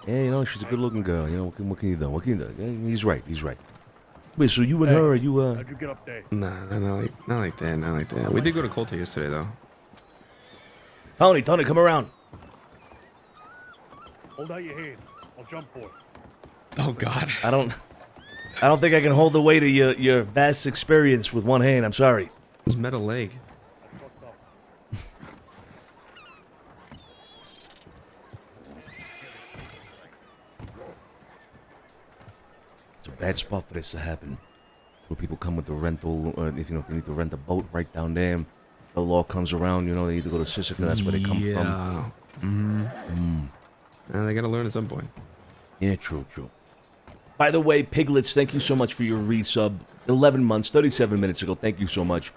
Speaker 1: Yeah, she's a good-looking girl. What can you do? What can you do? Yeah, he's right. He's right. Wait, so you and her, are you,
Speaker 2: How'd you get up there?
Speaker 3: Nah, not like that. Not like that. We did go to Colter yesterday, though.
Speaker 1: Tony, come around.
Speaker 2: Hold out your hand. I'll jump for it.
Speaker 3: Oh God.
Speaker 1: I don't think I can hold the weight of your vast experience with one hand. I'm sorry.
Speaker 3: His metal leg.
Speaker 1: It's a bad spot for this to happen. Where people come with the rental, if they need to rent a boat right down there. The law comes around, they need to go to Sisika. That's where they come from.
Speaker 3: Mm-hmm. They gotta learn at some point.
Speaker 1: Yeah, true. By the way, Piglets, thank you so much for your resub. 11 months, 37 minutes ago. Thank you so much.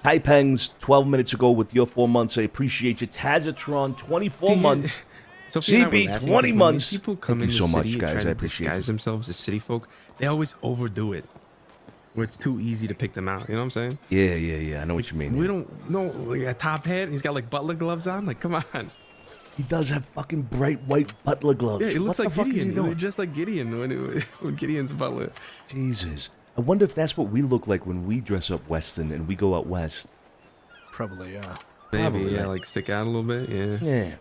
Speaker 1: Taipangs, 12 minutes ago with your 4 months. I appreciate you. Tazatron, 24 months.
Speaker 3: Sophie and I were
Speaker 1: CB,
Speaker 3: laughing
Speaker 1: 20
Speaker 3: because when
Speaker 1: months.
Speaker 3: these people come
Speaker 1: Thank
Speaker 3: in
Speaker 1: you so
Speaker 3: the
Speaker 1: much,
Speaker 3: city and
Speaker 1: guys.
Speaker 3: try
Speaker 1: I
Speaker 3: to
Speaker 1: appreciate
Speaker 3: disguise
Speaker 1: it.
Speaker 3: themselves as city folk. They always overdo it. Where it's too easy to pick them out. You know what I'm saying?
Speaker 1: Yeah. I know what you mean.
Speaker 3: We don't know, like a top hat. He's got like butler gloves on. Like, come on.
Speaker 1: He does have fucking bright white butler gloves.
Speaker 3: Yeah, it looks
Speaker 1: What
Speaker 3: like
Speaker 1: the fuck is he
Speaker 3: Gideon.
Speaker 1: doing?
Speaker 3: Just like Gideon when Gideon's butler.
Speaker 1: Jesus. I wonder if that's what we look like when we dress up Western and we go out west.
Speaker 10: Probably, yeah.
Speaker 3: Maybe,
Speaker 1: Probably,
Speaker 3: yeah,
Speaker 1: right.
Speaker 3: like stick out a little bit. Yeah.
Speaker 1: Yeah.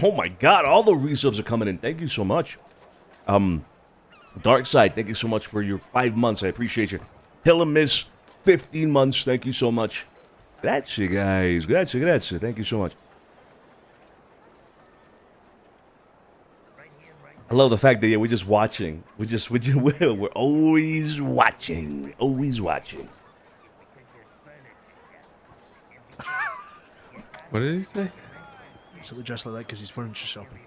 Speaker 1: Oh my God! All the resubs are coming in. Thank you so much. Dark Side, thank you so much for your 5 months. I appreciate you. Hill and Miss, 15 months. Thank you so much. Grazie, guys. Grazie. Thank you so much. I love the fact that we're just watching. We're always watching. Always watching.
Speaker 3: What did he say?
Speaker 10: So we dress like that because he's furniture shopping.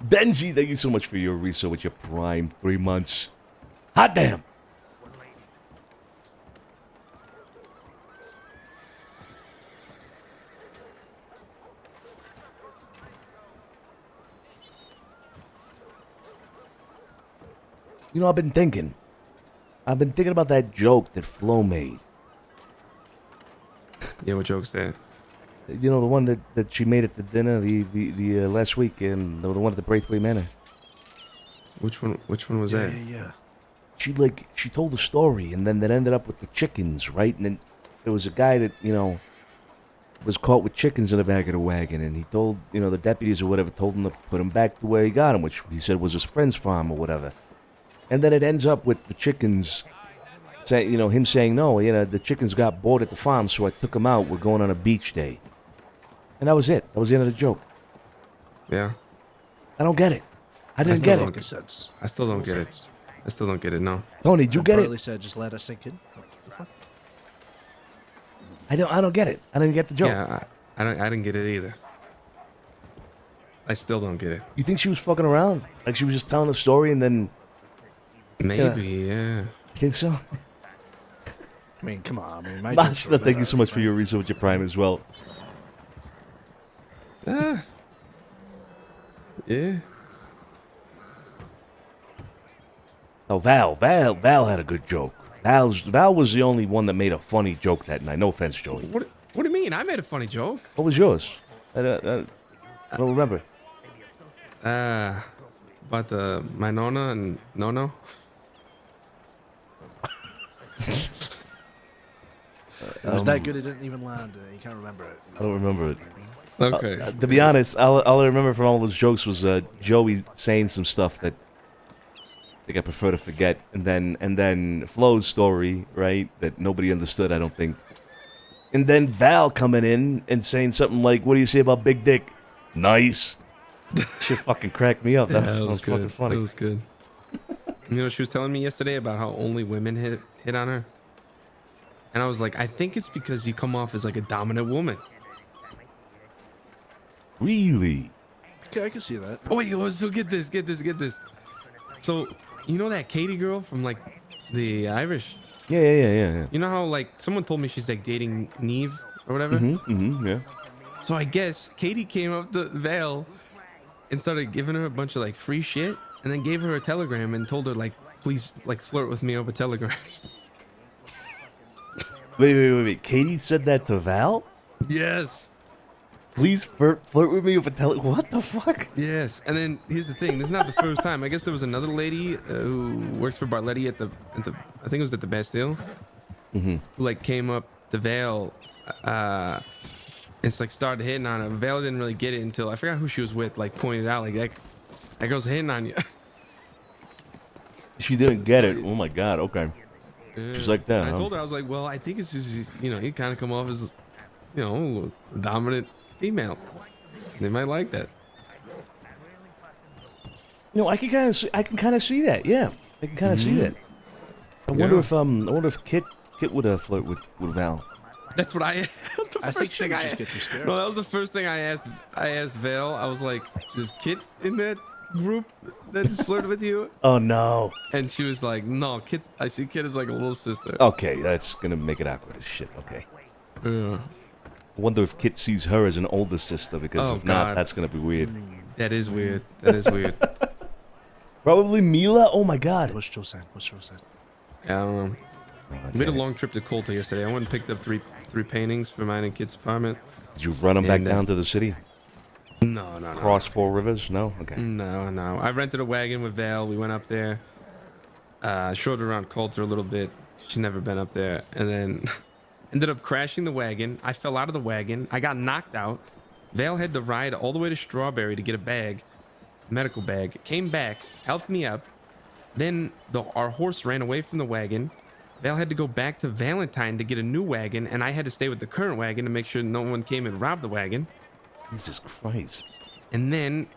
Speaker 1: Benji, thank you so much for your resale with your Prime 3 months. Hot damn. I've been thinking. About that joke that Flo made.
Speaker 3: Yeah, what joke's that?
Speaker 1: The one that she made at the dinner the last week, and the one at the Braithwaite Manor.
Speaker 3: Which one was that?
Speaker 10: Yeah.
Speaker 1: She told a story, and then that ended up with the chickens, right? And then there was a guy that was caught with chickens in the back of the wagon, and he told the deputies or whatever told him to put him back to where he got him, which he said was his friend's farm or whatever. And then it ends up with the chickens, him saying no, the chickens got bored at the farm, so I took them out. We're going on a beach day. And that was it. That was the end of the joke.
Speaker 3: Yeah.
Speaker 1: I don't get it. I didn't get it.
Speaker 10: Sense.
Speaker 3: I still don't get it. I still don't get it. No.
Speaker 1: Tony, did you get
Speaker 10: Barley
Speaker 1: it?
Speaker 10: said, just let us sink in. What the fuck?
Speaker 1: I don't get it. I didn't get the joke.
Speaker 3: Yeah, I didn't get it either. I still don't get it.
Speaker 1: You think she was fucking around? Like she was just telling a story and then...
Speaker 3: Maybe, yeah.
Speaker 1: You think so?
Speaker 10: I mean, come on. I mean,
Speaker 1: Mashna, thank you so much for your research with your Prime as well.
Speaker 3: Yeah.
Speaker 1: Oh, Val had a good joke. Val was the only one that made a funny joke that night. No offense, Joey.
Speaker 3: What do you mean? I made a funny joke.
Speaker 1: What was yours? I don't remember.
Speaker 3: About my Nona and Nono.
Speaker 10: It was that good it didn't even land. You can't remember it.
Speaker 1: I don't remember it.
Speaker 3: Okay.
Speaker 1: To be honest, all I remember from all those jokes was Joey saying some stuff that I think I prefer to forget, and then Flo's story, right, that nobody understood, I don't think. And then Val coming in and saying something like, "What do you say about Big Dick?" Nice. Shit fucking cracked me up. That was
Speaker 3: good.
Speaker 1: fucking funny.
Speaker 3: That was good. You know, she was telling me yesterday about how only women hit on her. And I was like, I think it's because you come off as like a dominant woman.
Speaker 1: Really?
Speaker 10: Okay, I can see that.
Speaker 3: Oh wait, so get this. So, you know that Katie girl from like the Irish?
Speaker 1: Yeah.
Speaker 3: You know how like someone told me she's like dating Neve or whatever?
Speaker 1: Yeah.
Speaker 3: So I guess Katie came up to Vale and started giving her a bunch of like free shit, and then gave her a telegram and told her like, please like flirt with me over telegrams.
Speaker 1: Wait. Katie said that to Val?
Speaker 3: Yes.
Speaker 1: Please flirt with me with a What the fuck?
Speaker 3: Yes. And then here's the thing. This is not the first time. I guess there was another lady who works for Barletti at the I think it was at the Bastille.
Speaker 1: Mm-hmm.
Speaker 3: Who like came up to Vale, and it's like started hitting on her. Vale didn't really get it until I forgot who she was with. Like pointed out like that girl's hitting on you.
Speaker 1: She didn't get it. Oh my god. Okay. She's like that.
Speaker 3: I
Speaker 1: Huh?
Speaker 3: told her, I was like, well, I think it's just, you know, you kind of come off as, you know, a dominant female. They might like that.
Speaker 1: No, I can kind of see that. Yeah, I can kind of see that. I wonder if Kit would flirt with Val.
Speaker 3: That's what I.
Speaker 10: I think she would just get too scared.
Speaker 3: No, that was the first thing I asked. I asked Val. I was like, "Is Kit in that group that's flirted with you?"
Speaker 1: Oh no.
Speaker 3: And she was like, "No, Kit's. I see Kit as like a little sister."
Speaker 1: Okay, that's gonna make it awkward as shit. Okay.
Speaker 3: Yeah.
Speaker 1: I wonder if Kit sees her as an older sister, because if not, that's gonna be weird.
Speaker 3: That is weird. That is weird.
Speaker 1: Probably Mila. Oh my god.
Speaker 10: What's Joe saying?
Speaker 3: Yeah, I don't know. We made a long trip to Colter yesterday. I went and picked up three paintings for mine and Kit's apartment.
Speaker 1: Did you run them back down to the city?
Speaker 3: No.
Speaker 1: Cross 4 rivers? No? Okay.
Speaker 3: No. I rented a wagon with Val. We went up there. Showed her around Colter a little bit. She's never been up there. And then ended up crashing the wagon. I fell out of the wagon. I got knocked out. Val had to ride all the way to Strawberry to get a bag. Medical bag. Came back. Helped me up. Then our horse ran away from the wagon. Val had to go back to Valentine to get a new wagon, and I had to stay with the current wagon to make sure no one came and robbed the wagon.
Speaker 1: Jesus Christ.
Speaker 3: And then,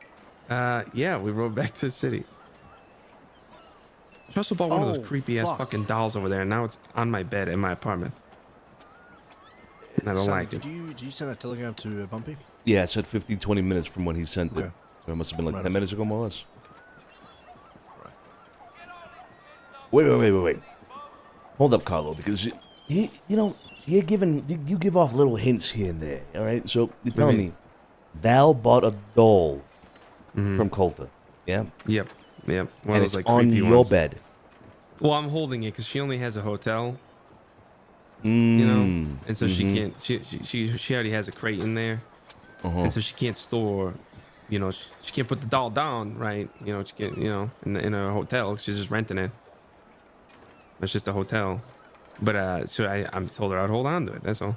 Speaker 3: we rode back to the city. She also bought one of those creepy-ass fucking dolls over there, and now it's on my bed in my apartment. And I don't like it.
Speaker 10: Did you send a telegram to Bumpy?
Speaker 1: Yeah, it said 15, 20 minutes from when he sent it. So it must have been like 10 minutes ago, more or less. Wait. Hold up, Carlo, because you give off little hints here and there. All right, so you're telling me Val bought a doll from Colter, yeah?
Speaker 3: Yep. One
Speaker 1: and
Speaker 3: of those,
Speaker 1: it's
Speaker 3: like,
Speaker 1: on
Speaker 3: creepy
Speaker 1: your
Speaker 3: ones.
Speaker 1: bed.
Speaker 3: Well, I'm holding it because she only has a hotel. You know, and so she can't. She already has a crate in there, and so she can't store. You know, she can't put the doll down, right? You know, she can't. You know, in a hotel, she's just renting it. It's just a hotel, but so I'm told her I'd hold on to it. That's all.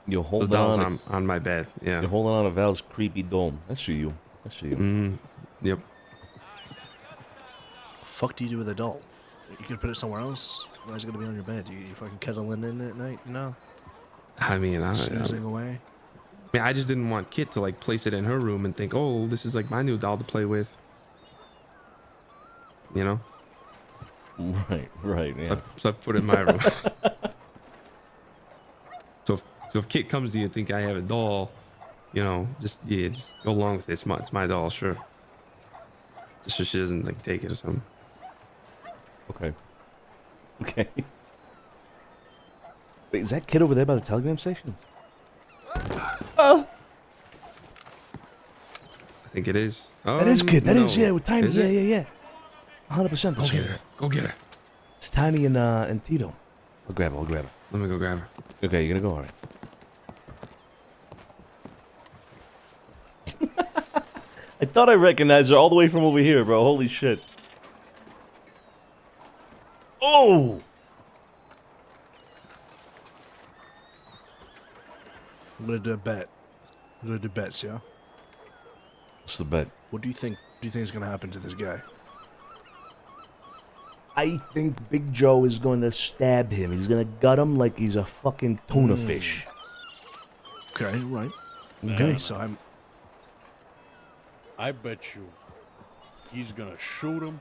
Speaker 1: You're holding
Speaker 3: the doll's on my bed. Yeah.
Speaker 1: You're holding on to Val's creepy doll. I see you.
Speaker 3: Yep.
Speaker 10: Fuck do you do with a doll? You could put it somewhere else. Why is it gonna be on your bed? You fucking cuddling in it at night, you know?
Speaker 3: I mean,
Speaker 10: snoozing away.
Speaker 3: I mean, I just didn't want Kit to like place it in her room and think, oh, this is like my new doll to play with. You know?
Speaker 1: Right, yeah.
Speaker 3: So I put it in my room. So if Kit comes to you and think I have a doll, you know, just go along with it. It's my doll, sure. Just so she doesn't like take it or something.
Speaker 1: Okay. Wait, is that kid over there by the telegram station?
Speaker 3: think it is.
Speaker 1: That is kid. That
Speaker 3: no.
Speaker 1: is, yeah. With Tiny.
Speaker 3: Is
Speaker 1: Yeah,
Speaker 3: it?
Speaker 1: yeah, yeah. 100%.
Speaker 3: Go get her. Go get her.
Speaker 1: It's Tiny and Tito. I'll grab her. I'll grab her.
Speaker 3: Let me go grab her.
Speaker 1: Okay, you're gonna go. All right. I thought I recognized her all the way from over here, bro. Holy shit. Oh!
Speaker 10: I'm gonna do a bet. I'm gonna do bets, yeah?
Speaker 1: What's the bet?
Speaker 10: What do you think is gonna happen to this guy?
Speaker 1: I think Big Joe is going to stab him. He's going to gut him like he's a fucking tuna fish.
Speaker 10: Okay, right.
Speaker 1: Okay.
Speaker 10: Okay, so
Speaker 2: I bet you he's gonna shoot him.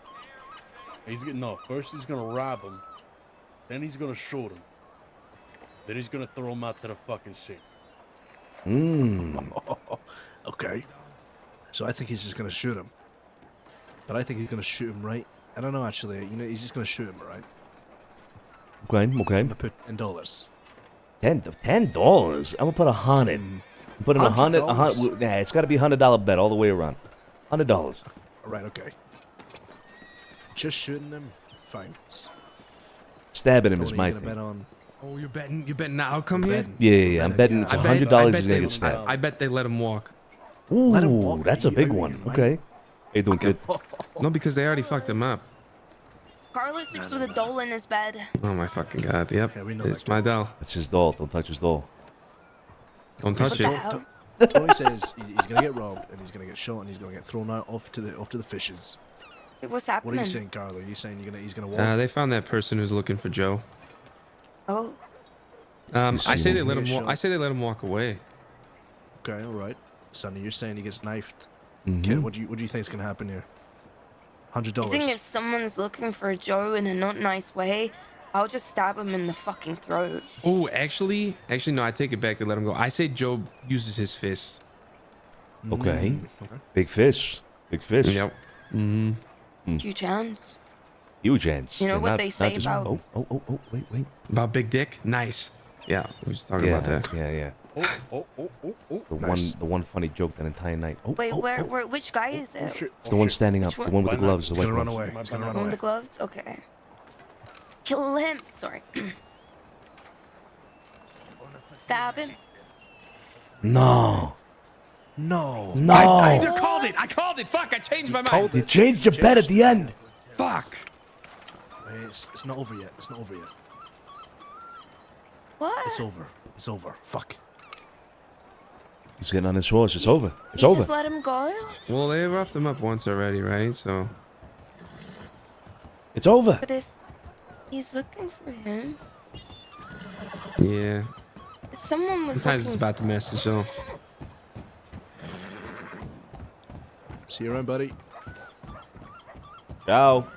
Speaker 2: First he's gonna rob him, then he's gonna shoot him, then he's gonna throw him out to the fucking sea.
Speaker 10: Okay. So I think he's just gonna shoot him. But I think he's gonna shoot him right. I don't know actually. You know, he's just gonna shoot him, right?
Speaker 1: Okay, okay.
Speaker 10: I'm gonna put $10.
Speaker 1: $10? I'm gonna put 100. I'm putting $100. Nah, it's got to be $100 bet all the way around. $100.
Speaker 10: All right, okay. Just shooting him, fine.
Speaker 1: Stabbing him is
Speaker 10: What are
Speaker 1: my
Speaker 10: you gonna
Speaker 1: thing.
Speaker 10: bet on?
Speaker 3: Oh, you're betting the outcome here?
Speaker 1: Yeah. I'm betting it's $100 he's gonna get stabbed.
Speaker 3: I bet they let him walk.
Speaker 1: Ooh, that's a big one. Okay. How you doing, kid?
Speaker 3: No, because they already fucked him up.
Speaker 15: Carlos sleeps with a doll in his bed.
Speaker 3: Oh my fucking god. Yep.
Speaker 10: Yeah, we know
Speaker 3: It's
Speaker 10: that
Speaker 3: my doll.
Speaker 1: That's his doll. Don't touch his doll.
Speaker 3: Don't touch it.
Speaker 10: Tony says he's gonna get robbed and he's gonna get shot and he's gonna get thrown out off to the fishes.
Speaker 15: What's happening?
Speaker 10: What are you saying, Carlo? Are you saying he's gonna walk?
Speaker 3: They found that person who's looking for Joe.
Speaker 15: Oh.
Speaker 3: I say they
Speaker 10: him
Speaker 3: let him.
Speaker 10: get shot?
Speaker 3: I say they let him walk away.
Speaker 10: Okay, all right. Sonny, you're saying he gets knifed.
Speaker 1: Mhm.
Speaker 10: Kid, what do you think is gonna happen here?
Speaker 15: I think
Speaker 10: $100.
Speaker 15: if someone's looking for Joe in a not nice way, I'll just stab him in the fucking throat.
Speaker 3: Oh, actually, no. I take it back. They let him go. I say Joe uses his fists.
Speaker 1: Okay. Big fish. Big fish.
Speaker 3: Yep. Mm-hmm.
Speaker 15: Huge hands.
Speaker 1: Huge hands.
Speaker 15: You know
Speaker 1: Yeah,
Speaker 15: what
Speaker 1: not-
Speaker 15: they
Speaker 1: not
Speaker 15: say
Speaker 1: just-
Speaker 15: about-
Speaker 1: Oh, wait.
Speaker 3: About big dick. Nice. Yeah, we was talking about that.
Speaker 1: Yeah.
Speaker 2: Oh.
Speaker 1: The one funny joke that entire night. Oh,
Speaker 15: Wait, which guy is it?
Speaker 1: it's the one standing up.
Speaker 15: Which
Speaker 1: The one with the gloves. The
Speaker 10: He's
Speaker 1: white
Speaker 10: gonna run
Speaker 1: gloves.
Speaker 10: away. He's gonna
Speaker 15: One
Speaker 10: run
Speaker 15: with the
Speaker 10: away.
Speaker 15: gloves? Okay. Kill him. Sorry. Stab him.
Speaker 1: No.
Speaker 10: No.
Speaker 3: I called it. Fuck, I changed my mind.
Speaker 1: You changed your bet at the end.
Speaker 3: Fuck.
Speaker 10: Wait, it's not over yet. It's not over yet.
Speaker 15: What?
Speaker 10: It's over. It's over. Fuck.
Speaker 1: He's getting on his horse. It's over. It's
Speaker 15: You
Speaker 1: over.
Speaker 15: just let him go?
Speaker 3: Well, they roughed him up once already, right? So.
Speaker 1: It's over.
Speaker 15: But if he's looking for him,
Speaker 3: Yeah.
Speaker 15: if someone was
Speaker 3: Sometimes it's
Speaker 15: looking
Speaker 3: about the message, though.
Speaker 10: See you around, buddy.
Speaker 1: Ciao.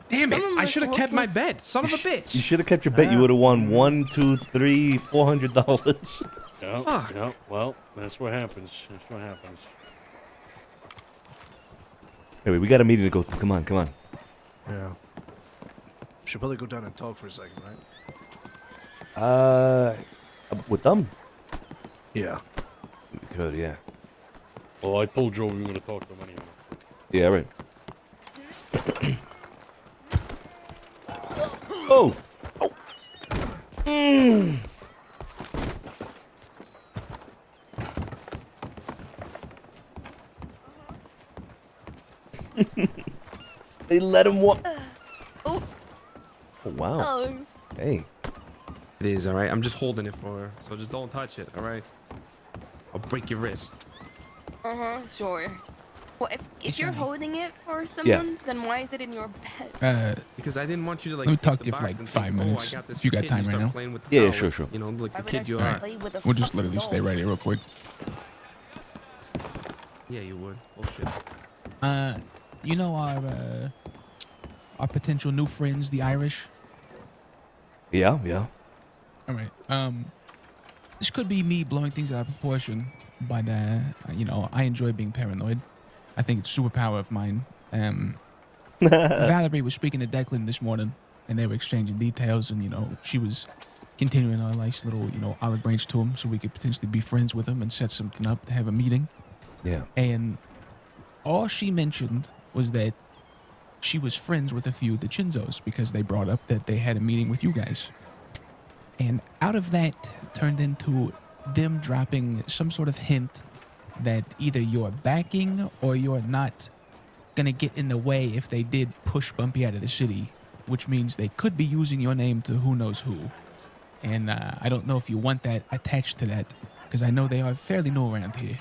Speaker 3: Damn it!
Speaker 15: Someone
Speaker 3: I
Speaker 15: was
Speaker 3: should have kept
Speaker 15: looking-
Speaker 3: my bet. Son of a bitch.
Speaker 1: You should have kept your bet. You would have won $1, $2, $3, $400.
Speaker 2: Yeah,
Speaker 3: Fuck.
Speaker 2: yeah. Well, that's what happens. That's what happens.
Speaker 1: Anyway, we got a meeting to go to. Come on.
Speaker 10: Yeah. Should probably go down and talk for a second, right?
Speaker 1: With them?
Speaker 10: Yeah.
Speaker 1: We could, yeah.
Speaker 2: Well, I told Joe we were gonna talk to him anyway.
Speaker 1: Yeah, right. Oh. They let him walk.
Speaker 15: Oh.
Speaker 1: Oh, wow.
Speaker 15: Oh.
Speaker 1: Hey.
Speaker 3: It is, alright? I'm just holding it for her, so just don't touch it, alright? I'll break your wrist.
Speaker 15: Sure. Well, if you're
Speaker 14: Sonny.
Speaker 15: holding it for someone, then why is it in your bed?
Speaker 3: Because I didn't want you to, like,
Speaker 14: Let me
Speaker 3: pick
Speaker 14: talk
Speaker 3: the
Speaker 14: to you for,
Speaker 3: box
Speaker 14: like,
Speaker 3: and
Speaker 14: 5
Speaker 3: think, oh,
Speaker 14: minutes,
Speaker 3: I got this
Speaker 14: if you got
Speaker 3: kid,
Speaker 14: time
Speaker 3: and
Speaker 14: right
Speaker 3: start
Speaker 14: now.
Speaker 3: playing with the
Speaker 1: Yeah,
Speaker 3: doll,
Speaker 1: sure,
Speaker 3: like,
Speaker 1: sure.
Speaker 3: You know, like
Speaker 15: Why
Speaker 3: the
Speaker 15: would
Speaker 3: kid you
Speaker 15: I
Speaker 3: are.
Speaker 15: play with a
Speaker 14: We'll just
Speaker 15: fucking
Speaker 14: literally stay
Speaker 15: doll?
Speaker 14: right here real quick.
Speaker 3: Yeah, you would. Bullshit.
Speaker 14: You know our potential new friends, the Irish?
Speaker 1: Yeah.
Speaker 14: All right. This could be me blowing things out of proportion, but I enjoy being paranoid. I think it's a superpower of mine. Valerie was speaking to Declan this morning, and they were exchanging details, and she was continuing our nice little olive branch to him, so we could potentially be friends with him and set something up to have a meeting.
Speaker 1: Yeah.
Speaker 14: And all she mentioned was that she was friends with a few DiCenzos because they brought up that they had a meeting with you guys. And out of that turned into them dropping some sort of hint that either you're backing or you're not gonna get in the way if they did push Bumpy out of the city, which means they could be using your name to who knows who. And I don't know if you want that attached to that, because I know they are fairly new around here.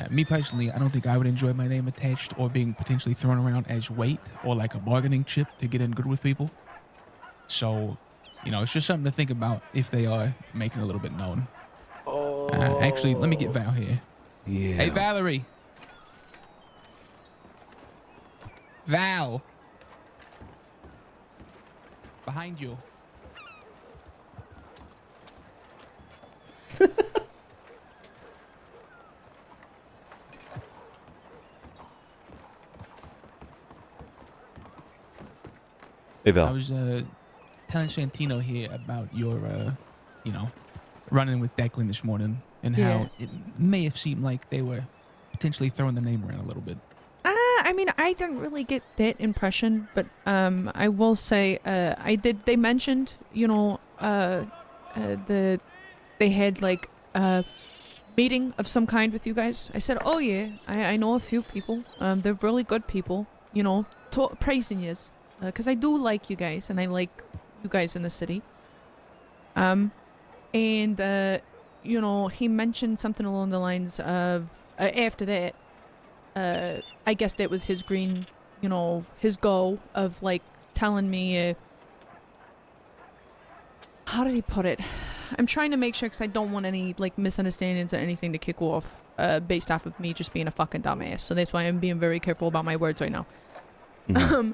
Speaker 14: Me personally, I don't think I would enjoy my name attached or being potentially thrown around as weight or like a bargaining chip to get in good with people. So, you know, it's just something to think about if they are making a little bit known. Actually, let me get Val here.
Speaker 1: Yeah.
Speaker 14: Hey, Valerie. Val. Behind you.
Speaker 1: Hey, Val.
Speaker 14: I was telling Santino here about your, you know, running with Declan this morning and how it may have seemed like they were potentially throwing the name around a little bit.
Speaker 16: I mean, I didn't really get that impression, but I will say I did. They mentioned, you know, they had like a meeting of some kind with you guys. I said, oh yeah, I know a few people. They're really good people. You know, praising yous, because I do like you guys, and I like you guys in the city. And you know, he mentioned something along the lines of after that. I guess that was his green, you know, his go of like telling me, how did he put it? I'm trying to make sure because I don't want any like misunderstandings or anything to kick off based off of me just being a fucking dumbass. So that's why I'm being very careful about my words right now.
Speaker 1: Mm-hmm.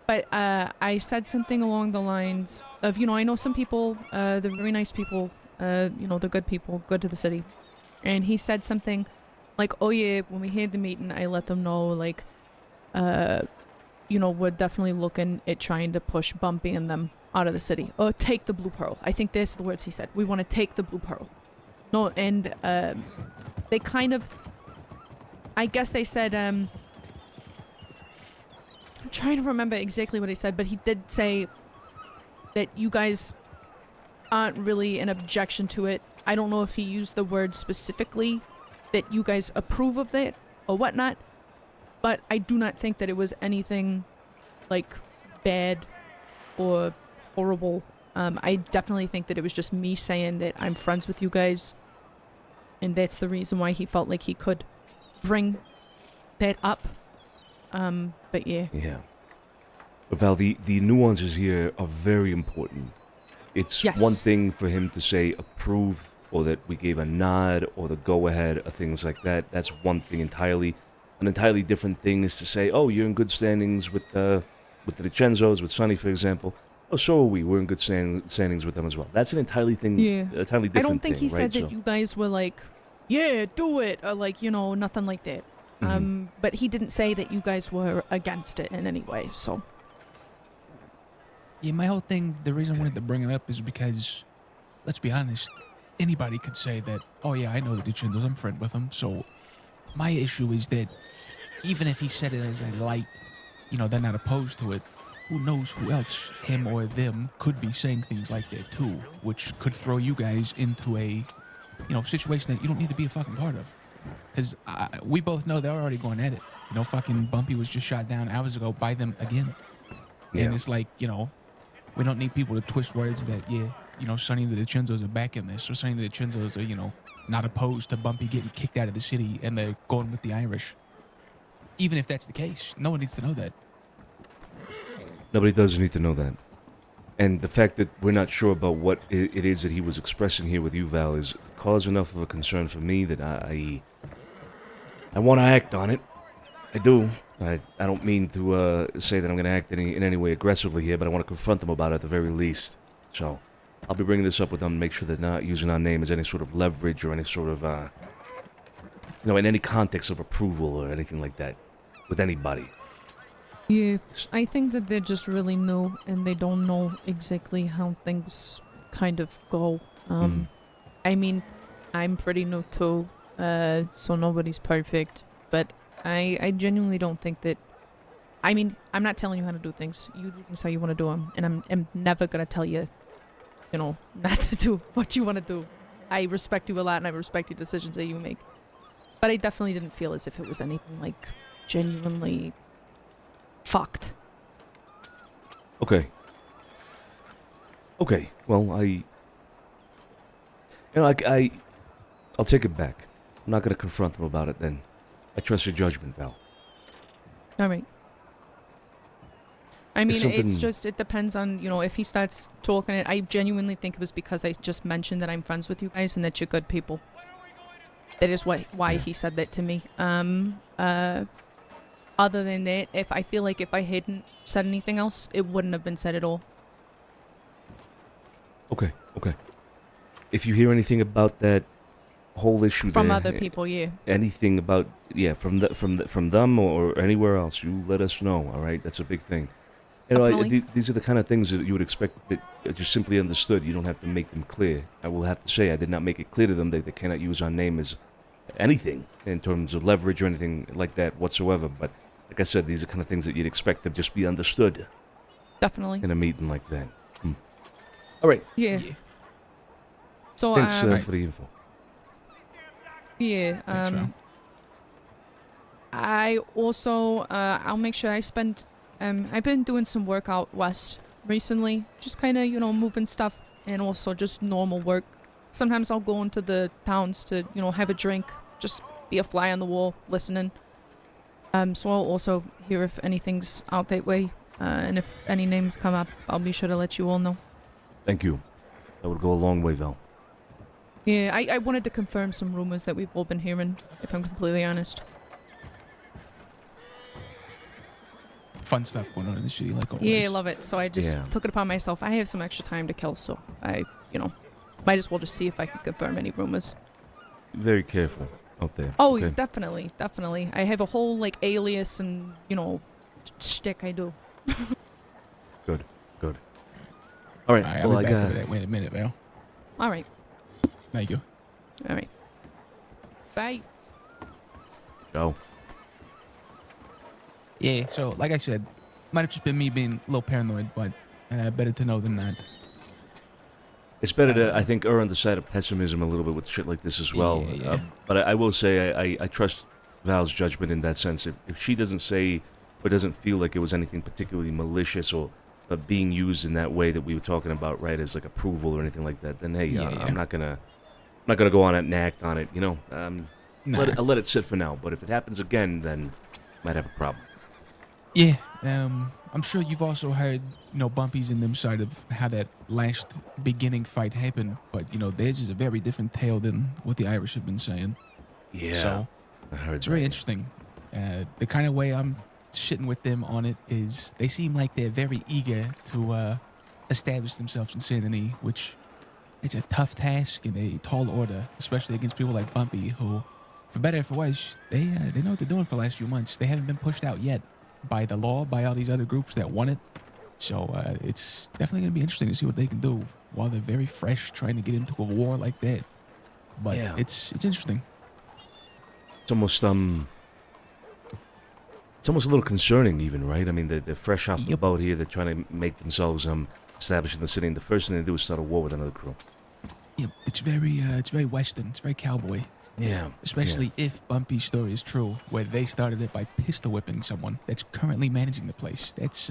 Speaker 16: But I said something along the lines of, you know, I know some people, they're very nice people, you know, they're good people, good to the city. And he said something like, oh yeah, when we had the meeting, I let them know, like, you know, we're definitely looking at trying to push Bumpy and them out of the city. Or take the Blue Pearl. I think that's the words he said. We want to take the Blue Pearl. No, and they kind of, I guess they said, I'm trying to remember exactly what he said, but he did say that you guys aren't really an objection to it. I don't know if he used the word specifically that you guys approve of that or whatnot, but I do not think that it was anything like bad or horrible. I definitely think that it was just me saying that I'm friends with you guys, and that's the reason why he felt like he could bring that up. But yeah.
Speaker 1: Yeah. But Val, the nuances here are very important. It's one thing for him to say approve or that we gave a nod or the go-ahead or things like that. That's one thing entirely. An entirely different thing is to say, oh, you're in good standings with the DiCenzos, with Sonny, for example. Oh, so are we. We're in good standings with them as well. That's an entirely thtirely different thing,
Speaker 16: I don't think he
Speaker 1: right?
Speaker 16: said that you guys were like, yeah, do it, or like, you know, nothing like that. But he didn't say that you guys were against it in any way, so.
Speaker 14: Yeah, my whole thing, the reason I wanted to bring it up is because, let's be honest, anybody could say that, oh yeah, I know the DiCenzos, I'm friend with them. So my issue is that even if he said it as a light, you know, they're not opposed to it, who knows who else, him or them, could be saying things like that too, which could throw you guys into a, you know, situation that you don't need to be a fucking part of. Because we both know they're already going at it. You know, fucking Bumpy was just shot down hours ago by them again.
Speaker 1: Yeah.
Speaker 14: And it's like, you know, we don't need people to twist words that, yeah, you know, Sonny the DiCenzos are back in this, or Sonny the DiCenzos are, you know, not opposed to Bumpy getting kicked out of the city and they're going with the Irish. Even if that's the case, no one needs to know that.
Speaker 1: Nobody does need to know that. And the fact that we're not sure about what it is that he was expressing here with you, Val, is cause enough of a concern for me that I want to act on it. I do. I don't mean to say that I'm going to act in any way aggressively here, but I want to confront them about it at the very least. So I'll be bringing this up with them to make sure they're not using our name as any sort of leverage or any sort of, you know, in any context of approval or anything like that with anybody.
Speaker 16: Yeah, I think that they're just really new and they don't know exactly how things kind of go. I mean, I'm pretty new too, so nobody's perfect, but I genuinely don't think that. I mean, I'm not telling you how to do things. You do things how you want to do them, and I'm never gonna tell you, you know, not to do what you want to do. I respect you a lot, and I respect your decisions that you make. But I definitely didn't feel as if it was anything like genuinely fucked.
Speaker 1: Okay. Okay. Well, I'll take it back. I'm not gonna confront them about it. Then, I trust your judgment, Val.
Speaker 16: All right. I mean,
Speaker 1: something-
Speaker 16: it's just, it depends on, you know, if he starts talking it. I genuinely think it was because I just mentioned that I'm friends with you guys and that you're good people. That is why he said that to me. Other than that, if I feel like if I hadn't said anything else, it wouldn't have been said at all.
Speaker 1: Okay. Okay. If you hear anything about that whole issue
Speaker 16: From
Speaker 1: there,
Speaker 16: other people, yeah.
Speaker 1: anything about from them or anywhere else, you let us know. All right, that's a big thing. You know,
Speaker 16: Definitely.
Speaker 1: these are the kind of things that you would expect that are just simply understood. You don't have to make them clear. I will have to say, I did not make it clear to them that they cannot use our name as anything in terms of leverage or anything like that whatsoever. But like I said, these are kind of things that you'd expect to just be understood.
Speaker 16: Definitely.
Speaker 1: In a meeting like that. All right.
Speaker 16: Yeah. So,
Speaker 1: Thanks for the info.
Speaker 16: Yeah.
Speaker 14: Thanks, Val.
Speaker 16: I also, I'll make sure I spend, I've been doing some work out west recently. Just kind of, you know, moving stuff and also just normal work. Sometimes I'll go into the towns to, you know, have a drink, just be a fly on the wall, listening. So I'll also hear if anything's out that way. And if any names come up, I'll be sure to let you all know.
Speaker 1: Thank you. That would go a long way, Val.
Speaker 16: Yeah, I wanted to confirm some rumors that we've all been hearing, if I'm completely honest.
Speaker 14: Fun stuff going on in the city, like always.
Speaker 16: Yeah, I love it. So I just
Speaker 1: Yeah.
Speaker 16: took it upon myself. I have some extra time to kill, so I, you know, might as well just see if I can confirm any rumors.
Speaker 1: Very careful out there.
Speaker 16: Oh,
Speaker 1: okay?
Speaker 16: definitely, definitely. I have a whole, like, alias and, you know, shtick I do.
Speaker 1: Good, good. All right,
Speaker 14: I'll
Speaker 1: well,
Speaker 14: be
Speaker 1: I
Speaker 14: back
Speaker 1: got...
Speaker 14: over that. Wait a minute, Val.
Speaker 16: All right.
Speaker 14: Thank you.
Speaker 16: All right. Bye.
Speaker 1: Go.
Speaker 14: Yeah, so like I said, might have just been me being a little paranoid, but better to know than not.
Speaker 1: It's better to, I think, err on the side of pessimism a little bit with shit like this as well.
Speaker 14: Yeah.
Speaker 1: But I will say I trust Val's judgment in that sense. If she doesn't say or doesn't feel like it was anything particularly malicious or being used in that way that we were talking about, right, as like approval or anything like that, then hey, I'm not gonna go on it and act on it. You know, I'll let it sit for now. But if it happens again, then might have a problem.
Speaker 14: Yeah, I'm sure you've also heard, you know, Bumpy's in them side of how that last beginning fight happened, but, you know, theirs is a very different tale than what the Irish have been saying.
Speaker 1: Yeah,
Speaker 14: so
Speaker 1: I heard
Speaker 14: it's
Speaker 1: that.
Speaker 14: very interesting. The kind of way I'm shitting with them on it is they seem like they're very eager to establish themselves in Saint Denis, which it's a tough task in a tall order, especially against people like Bumpy, who, for better or for worse, they know what they're doing for the last few months. They haven't been pushed out yet by the law, by all these other groups that want it. So it's definitely going to be interesting to see what they can do while they're very fresh trying to get into a war like that. But
Speaker 1: Yeah.
Speaker 14: it's interesting.
Speaker 1: It's almost a little concerning, even, right? I mean, they're fresh off the boat here. They're trying to make themselves established in the city, and the first thing they do is start a war with another crew.
Speaker 14: Yeah, it's very Western. It's very cowboy.
Speaker 1: Yeah.
Speaker 14: Especially if Bumpy's story is true, where they started it by pistol whipping someone that's currently managing the place. That's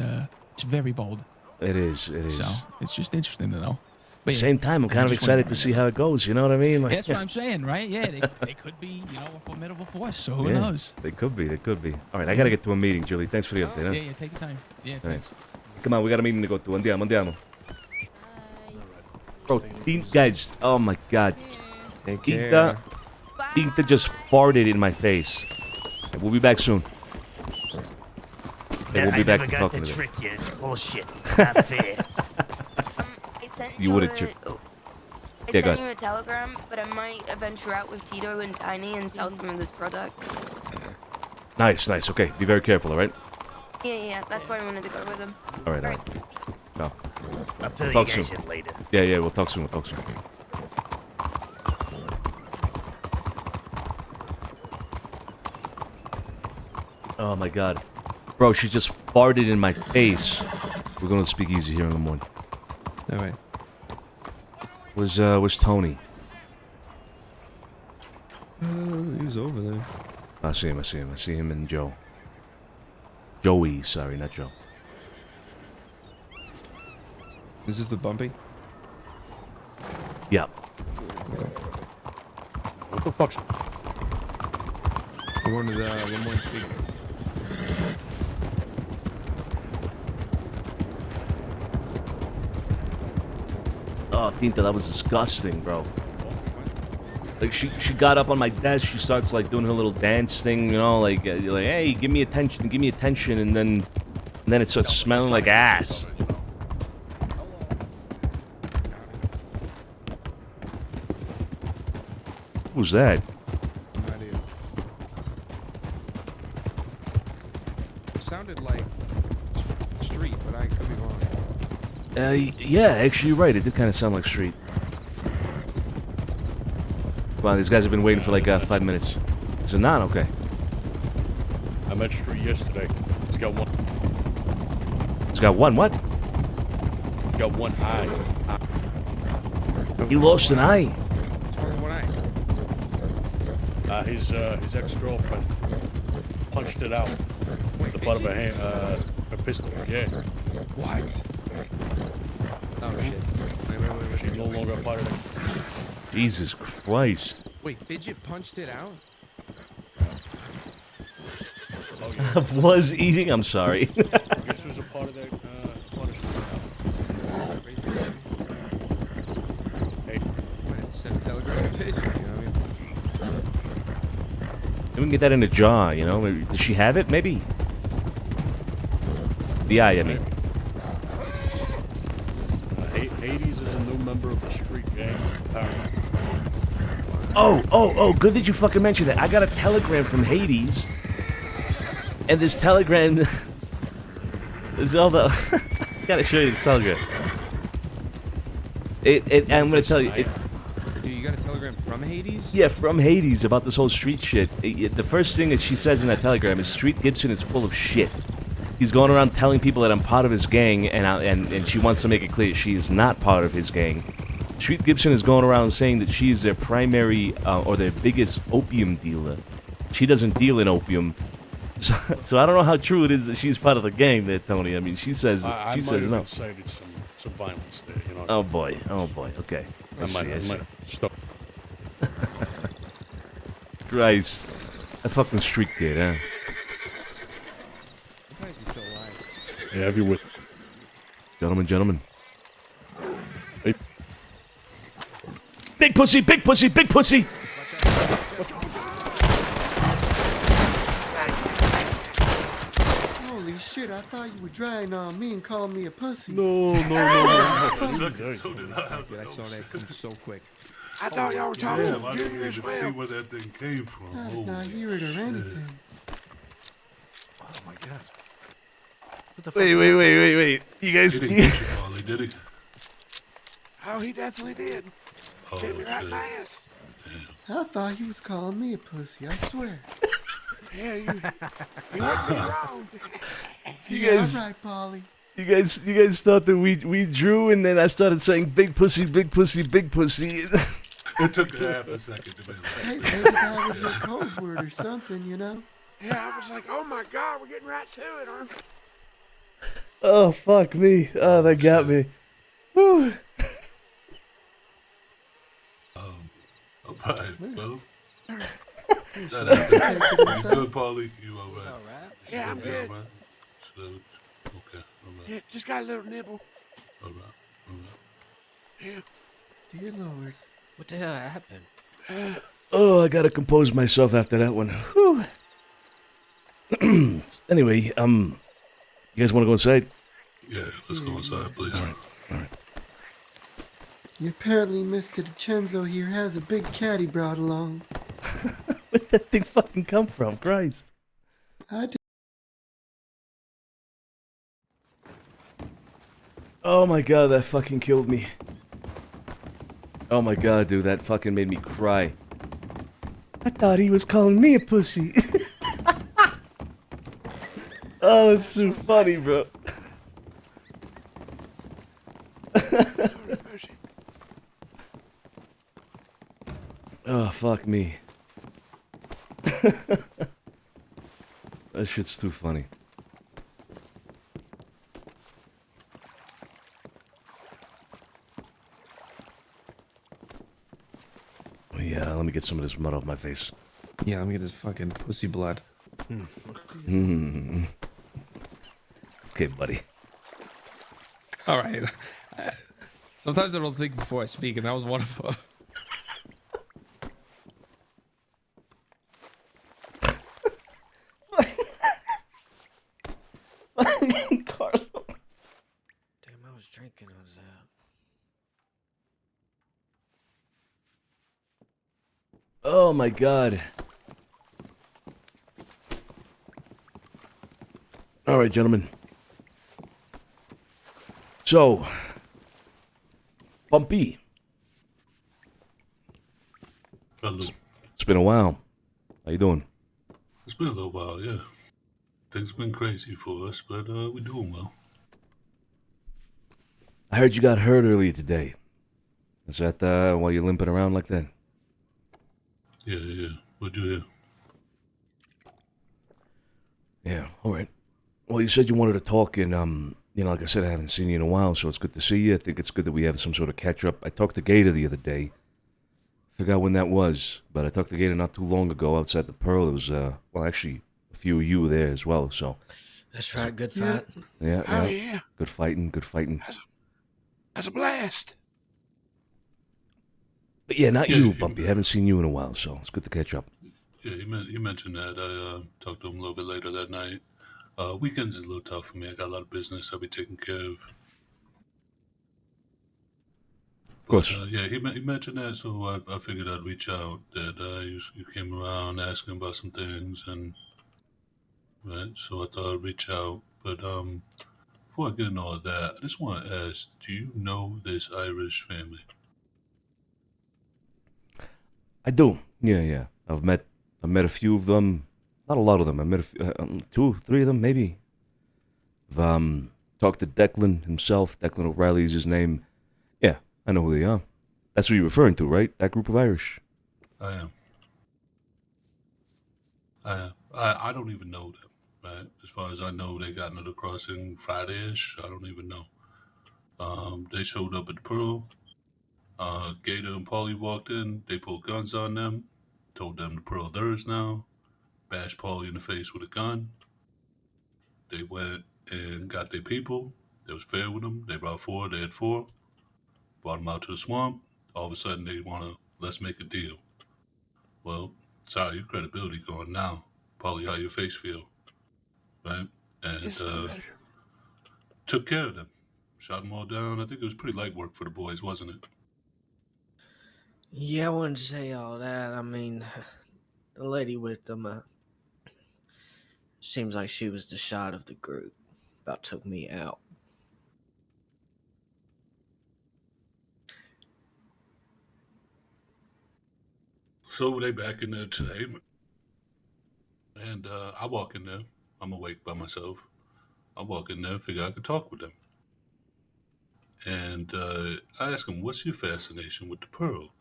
Speaker 14: it's very bold.
Speaker 1: It is.
Speaker 14: So it's just interesting to know. But
Speaker 1: At the same time, I'm kind of excited to see how it goes. You know what I mean? Like,
Speaker 14: That's what I'm saying, right? Yeah, they could be, you know, a formidable force. So who
Speaker 1: yeah,
Speaker 14: knows?
Speaker 1: They could be. All right, I got to get to a meeting, Julie. Thanks for the update. Huh?
Speaker 14: Yeah, take your time. Yeah, thanks.
Speaker 1: Come on, we got a meeting to go to. Andiamo. Bro, guys, oh my God. Tinta just farted in my face. We'll be back soon. We'll be back to talking to them.
Speaker 17: trick yet. It's bullshit. It's not fair.
Speaker 15: I sent
Speaker 1: You would've tricked.
Speaker 15: I
Speaker 1: Yeah, go
Speaker 15: sent
Speaker 1: ahead.
Speaker 15: you a telegram, but I might venture out with Tito and Tiny and sell some of this product.
Speaker 1: Nice. Okay, be very careful, all right?
Speaker 15: Yeah, that's why I wanted to go with him.
Speaker 1: All right. No.
Speaker 17: I'll fill you
Speaker 1: Talk
Speaker 17: guys
Speaker 1: soon.
Speaker 17: in later.
Speaker 1: Yeah, we'll talk soon. Oh my god. Bro, she just farted in my face. We're going to speak easy here in the morning.
Speaker 3: Alright.
Speaker 1: Where's Tony?
Speaker 3: He was over there.
Speaker 1: I see him, I see him. I see him and Joe. Joey, sorry, not Joe.
Speaker 3: Is this the bumpy?
Speaker 1: Yeah.
Speaker 3: Okay.
Speaker 2: What the fuck's...
Speaker 3: I wanted one more speak.
Speaker 1: Oh, Tinta, that was disgusting, bro. Like, she got up on my desk, she starts, like, doing her little dance thing, you know, like, hey, give me attention, and then it starts smelling like ass. Who's that?
Speaker 3: It sounded like street, but I could be wrong.
Speaker 1: Yeah, actually, you're right, it did kind of sound like street. Wow, these guys have been waiting for like 5 minutes. Is it not? Okay.
Speaker 2: I met Street yesterday. He's got one.
Speaker 1: He's got one what?
Speaker 2: He's got one eye.
Speaker 1: He lost an eye.
Speaker 3: One eye.
Speaker 2: His ex-girlfriend punched it out with the butt of a pistol. Yeah.
Speaker 3: What? Oh shit. Wait.
Speaker 2: She's no longer a part of it.
Speaker 1: Jesus Christ.
Speaker 3: Wait, Fidget punched it out?
Speaker 2: Oh, yeah.
Speaker 1: I was eating, I'm sorry.
Speaker 2: Guess who's a part of that punishment? Hey.
Speaker 3: I had to send a telegram message, you know what I mean?
Speaker 1: Maybe we can get that in a jar, you know? Does she have it? Maybe. The eye, I mean.
Speaker 2: Hades is a new member of the street gang, apparently.
Speaker 1: Oh, good that you fucking mentioned that. I got a telegram from Hades. And this telegram... There's all the... I gotta show you this telegram. I'm gonna tell you...
Speaker 3: You got a telegram from Hades?
Speaker 1: Yeah, from Hades about this whole street shit. The first thing that she says in that telegram is Street Gibson is full of shit. He's going around telling people that I'm part of his gang, and she wants to make it clear she is not part of his gang. Street Gibson is going around saying that she is their primary or their biggest opium dealer. She doesn't deal in opium, so I don't know how true it is that she's part of the gang there, Tony. I mean, she says
Speaker 2: I
Speaker 1: says
Speaker 2: might
Speaker 1: no.
Speaker 2: have incited some violence there, you know.
Speaker 1: Oh boy, okay.
Speaker 2: I might have stopped.
Speaker 1: Christ, that fucking street kid, huh?
Speaker 2: Yeah, I'll be with
Speaker 1: Gentlemen.
Speaker 2: Hey.
Speaker 1: Big pussy!
Speaker 18: Holy shit, I thought you were drying on me and calling me a pussy.
Speaker 2: No.
Speaker 3: Dude, I saw that come so quick.
Speaker 17: I thought y'all were talking
Speaker 19: Yeah,
Speaker 17: to
Speaker 19: I didn't
Speaker 17: Junior
Speaker 19: even
Speaker 17: as
Speaker 19: see
Speaker 17: well.
Speaker 19: where that thing came from.
Speaker 18: I did
Speaker 19: Holy
Speaker 18: not hear it or
Speaker 19: shit.
Speaker 18: anything.
Speaker 10: Oh my god. What the fuck?
Speaker 1: Wait. You guys...
Speaker 19: He didn't get you, Molly, did he?
Speaker 17: Oh, he definitely did.
Speaker 19: Oh,
Speaker 17: Hit me right in
Speaker 19: shit.
Speaker 17: the ass.
Speaker 18: I thought he was calling me a pussy, I swear.
Speaker 17: Yeah, you wouldn't be wrong.
Speaker 1: You
Speaker 18: Yeah,
Speaker 1: guys...
Speaker 18: right, Polly.
Speaker 1: You guys thought that we drew, and then I started saying big pussy.
Speaker 19: It took a half a second to be
Speaker 18: Hey, maybe that was your code word or something, you know?
Speaker 17: Yeah, I was like, oh my god, we're getting right to it, aren't we?
Speaker 1: Oh fuck me! Oh, that got me. Whew.
Speaker 19: alright, well. That happened. You good, Paulie? You alright?
Speaker 17: Yeah, I'm good.
Speaker 19: Alright. So, okay, alright.
Speaker 17: Yeah, just got a little nibble.
Speaker 19: Alright.
Speaker 17: Yeah.
Speaker 18: Dear Lord.
Speaker 13: What the hell happened?
Speaker 1: Oh, I gotta compose myself after that one. Whew. Anyway, you guys want to go inside?
Speaker 19: Yeah, let's go inside, please.
Speaker 1: All right.
Speaker 18: Apparently Mr. DiCenzo here has a big cat he brought along.
Speaker 1: Where'd that thing fucking come from? Christ. Oh my god, that fucking killed me. Oh my god, dude, that fucking made me cry. I thought he was calling me a pussy. Oh, it's too funny, bro. Oh, fuck me. That shit's too funny. Yeah, let me get some of this mud off my face.
Speaker 3: Yeah, let me get this fucking pussy blood.
Speaker 1: Okay, buddy.
Speaker 3: All right. Sometimes I don't think before I speak, and that was one of them.
Speaker 1: Carlo.
Speaker 13: Damn, I was drinking on that.
Speaker 1: Oh my god. All right, gentlemen. So, Bumpy.
Speaker 19: Hello.
Speaker 1: It's been a while. How you doing?
Speaker 19: It's been a little while, yeah. Things been crazy for us, but we're doing well.
Speaker 1: I heard you got hurt earlier today. Is that why you're limping around like that?
Speaker 19: Yeah. What'd you hear?
Speaker 1: Yeah, all right. Well, you said you wanted to talk, and like I said, I haven't seen you in a while, so it's good to see you. I think it's good that we have some sort of catch up. I talked to Gator the other day. Forgot when that was, but I talked to Gator not too long ago outside the Pearl. There was actually a few of you were there as well. So
Speaker 13: That's right, good fight.
Speaker 1: yeah,
Speaker 17: Oh, yeah.
Speaker 1: good fighting.
Speaker 17: That's a blast.
Speaker 1: But yeah, not you, Bumpy. Haven't seen you in a while, so it's good to catch up.
Speaker 19: Yeah, you mentioned that. I talked to him a little bit later that night. Weekends is a little tough for me. I got a lot of business I'll be taking care of.
Speaker 1: Of course.
Speaker 19: Yeah, he mentioned that, so I figured I'd reach out. That you came around asking about some things, and right, so I thought I'd reach out. But before I get into all that, I just want to ask: do you know this Irish family?
Speaker 1: I do. Yeah. I've met a few of them. Not a lot of them. I met a few, 2, 3 of them, maybe. I've talked to Declan himself. Declan O'Reilly is his name. Yeah, I know who they are. That's who you're referring to, right? That group of Irish.
Speaker 19: I am. I don't even know them, right? As far as I know, they got into the crossing Friday-ish. I don't even know. They showed up at the Pearl. Gator and Paulie walked in. They pulled guns on them. Told them the Pearl theirs now. Bashed Paulie in the face with a gun. They went and got their people. They was fair with them. They brought 4. They had 4. Brought them out to the swamp. All of a sudden, they want to, let's make a deal. Well, sorry, your credibility gone now. Paulie, how your face feel? Right? And took care of them. Shot them all down. I think it was pretty light work for the boys, wasn't it?
Speaker 13: Yeah, I wouldn't say all that. I mean, the lady with them, seems like she was the shot of the group. About took me out.
Speaker 19: So they back in there today. And I walk in there. I'm awake by myself. I walk in there, figure I could talk with them. And I ask him, what's your fascination with the Pearl?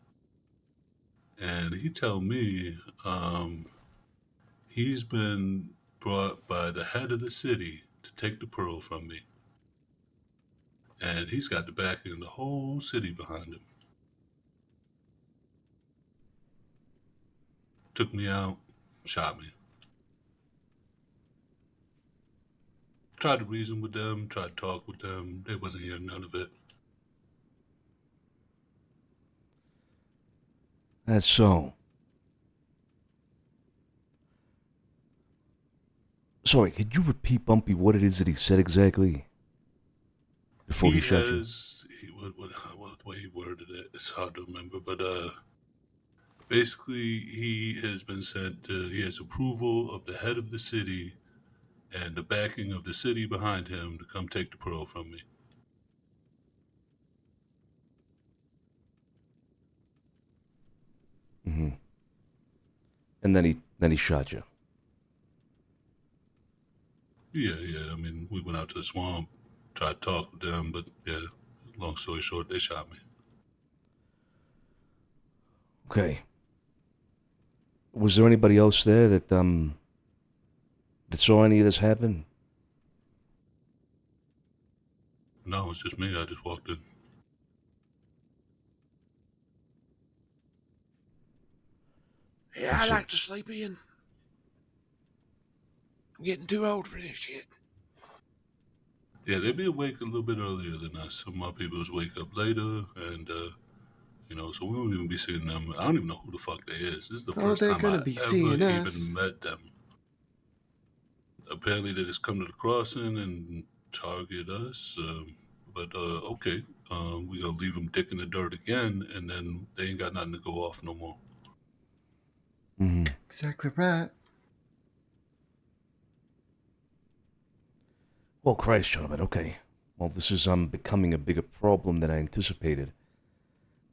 Speaker 19: And he tell me he's been brought by the head of the city to take the Pearl from me. And he's got the backing of the whole city behind him. Took me out, shot me. Tried to reason with them, tried to talk with them. They wasn't hearing none of it.
Speaker 1: That's so. Sorry, could you repeat, Bumpy, what it is that he said exactly? Before he shot you?
Speaker 19: What the way he worded it, it's hard to remember, but basically he has been sent, he has approval of the head of the city and the backing of the city behind him to come take the Pearl from me.
Speaker 1: Mm-hmm. And then he shot you.
Speaker 19: Yeah. I mean, we went out to the swamp, tried to talk with them, but yeah, long story short, they shot me.
Speaker 1: Okay. Was there anybody else there that saw any of this happen?
Speaker 19: No, it's just me. I just walked in.
Speaker 17: Yeah, I like to sleep in. I'm getting too old for this shit.
Speaker 19: Yeah, they'd be awake a little bit earlier than us. Some of my people wake up later, and so we won't even be seeing them. I don't even know who the fuck they is. This is the
Speaker 18: Oh,
Speaker 19: first
Speaker 18: they're
Speaker 19: time
Speaker 18: gonna
Speaker 19: I
Speaker 18: be
Speaker 19: ever
Speaker 18: seeing
Speaker 19: even
Speaker 18: us.
Speaker 19: met them. Apparently, they just come to the crossing and target us. But okay, we gonna leave them dick in the dirt again, and then they ain't got nothing to go off no more.
Speaker 1: Mm-hmm.
Speaker 18: Exactly right.
Speaker 1: Well, Christ, gentlemen, okay. Well, this is becoming a bigger problem than I anticipated.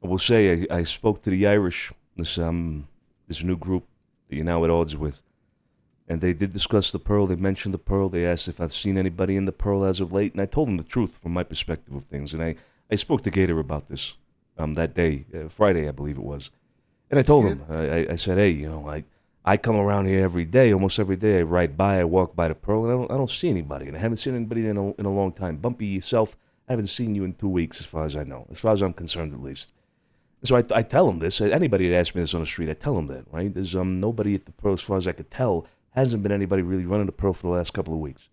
Speaker 1: I will say I spoke to the Irish, this new group that you're now at odds with, and they did discuss the Pearl. They mentioned the Pearl. They asked if I've seen anybody in the Pearl as of late, and I told them the truth from my perspective of things. And I spoke to Gator about this that day, Friday, I believe it was. And I told him, I said, hey, I come around here every day, almost every day. I ride by, I walk by the Pearl, and I don't see anybody. And I haven't seen anybody in a long time. Bumpy, yourself, I haven't seen you in 2 weeks, as far as I know, as far as I'm concerned, at least. So I tell him this. Anybody that asks me this on the street, I tell him that, right? There's nobody at the Pearl, as far as I could tell, hasn't been anybody really running the Pearl for the last couple of weeks.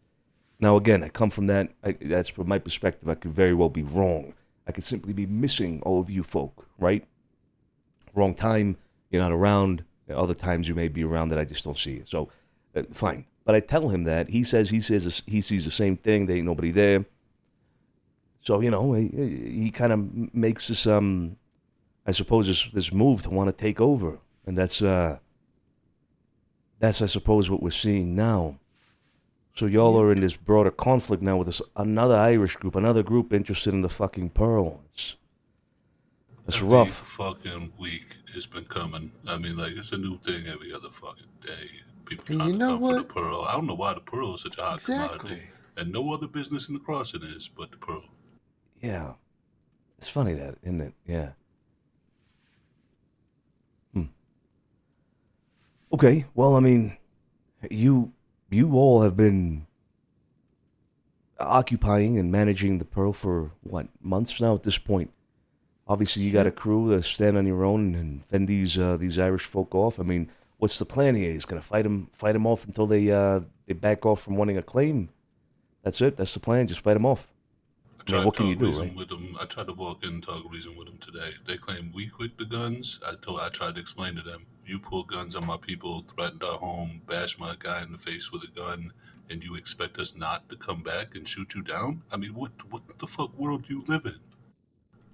Speaker 1: Now, again, I come from that. That's from my perspective. I could very well be wrong. I could simply be missing all of you folk, right? Wrong time, you're not around. Other times you may be around that I just don't see you. So, fine. But I tell him that. He says he sees the same thing. There ain't nobody there. So, he kind of makes this, I suppose, this move to want to take over. And that's, I suppose, what we're seeing now. So y'all are in this broader conflict now with another Irish group, another group interested in the fucking Pearl. It's
Speaker 19: Every
Speaker 1: rough.
Speaker 19: fucking week it's been coming. I mean, like, it's a new thing every other fucking day. People
Speaker 18: And
Speaker 19: trying
Speaker 18: you
Speaker 19: to
Speaker 18: know
Speaker 19: come for the
Speaker 18: what?
Speaker 19: Pearl. I don't know why the Pearl is such a hot
Speaker 18: Exactly.
Speaker 19: commodity. And no other business in the crossing is but the Pearl.
Speaker 1: Yeah. It's funny that, isn't it? Yeah. Okay, well, I mean, you all have been occupying and managing the Pearl for, what, months now at this point? Obviously, you got a crew to stand on your own and fend these Irish folk off. I mean, what's the plan here? He's going to fight them off until they back off from wanting a claim. That's it. That's the plan. Just fight them off. I mean, what can you do, right?
Speaker 19: With them. I tried to walk in and talk reason with them today. They claim we quit the guns. I tried to explain to them, you pull guns on my people, threatened our home, bashed my guy in the face with a gun, and you expect us not to come back and shoot you down? I mean, what the fuck world do you live in?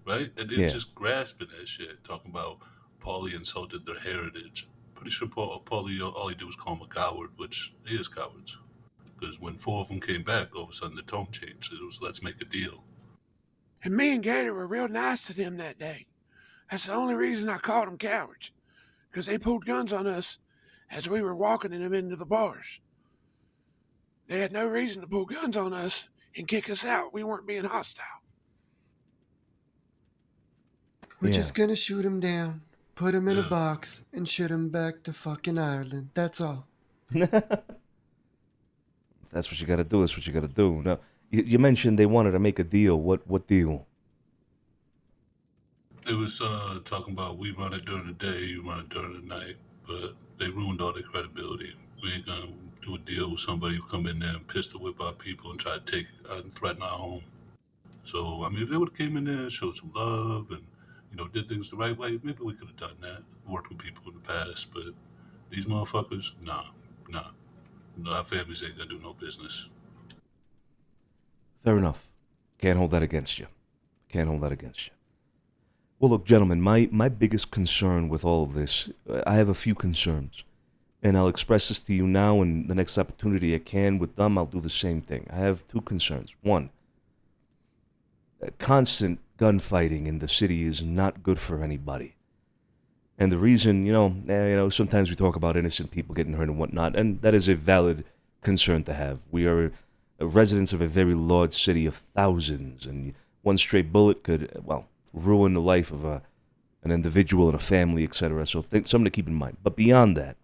Speaker 19: Right? And they're just grasping that shit, talking about Paulie insulted their heritage. Pretty sure Paulie, all he did was call him a coward, which he is cowards. Because when 4 of them came back, all of a sudden the tone changed. It was, let's make a deal.
Speaker 17: And me and Gator were real nice to them that day. That's the only reason I called them cowards. Because they pulled guns on us as we were walking them into the bars. They had no reason to pull guns on us and kick us out. We weren't being hostile.
Speaker 18: We're just gonna shoot him down, put him in a box, and shoot him back to fucking Ireland. That's all.
Speaker 1: That's what you got to do. That's what you got to do. Now, you mentioned they wanted to make a deal. What deal?
Speaker 19: It was talking about we run it during the day, you run it during the night, but they ruined all their credibility. We ain't gonna do a deal with somebody who come in there and pistol whip our people and try to take and threaten our home. So I mean, if they would have came in there and showed some love and did things the right way, maybe we could have done that. Worked with people in the past, but these motherfuckers, nah. Our families ain't gonna do no business.
Speaker 1: Fair enough. Can't hold that against you. Well, look, gentlemen, my biggest concern with all of this, I have a few concerns. And I'll express this to you now, and the next opportunity I can with them, I'll do the same thing. I have 2 concerns. One, constant gunfighting in the city is not good for anybody. And the reason, sometimes we talk about innocent people getting hurt and whatnot, and that is a valid concern to have. We are residents of a very large city of thousands, and one stray bullet could, well, ruin the life of an individual and a family, etc. So something to keep in mind. But beyond that,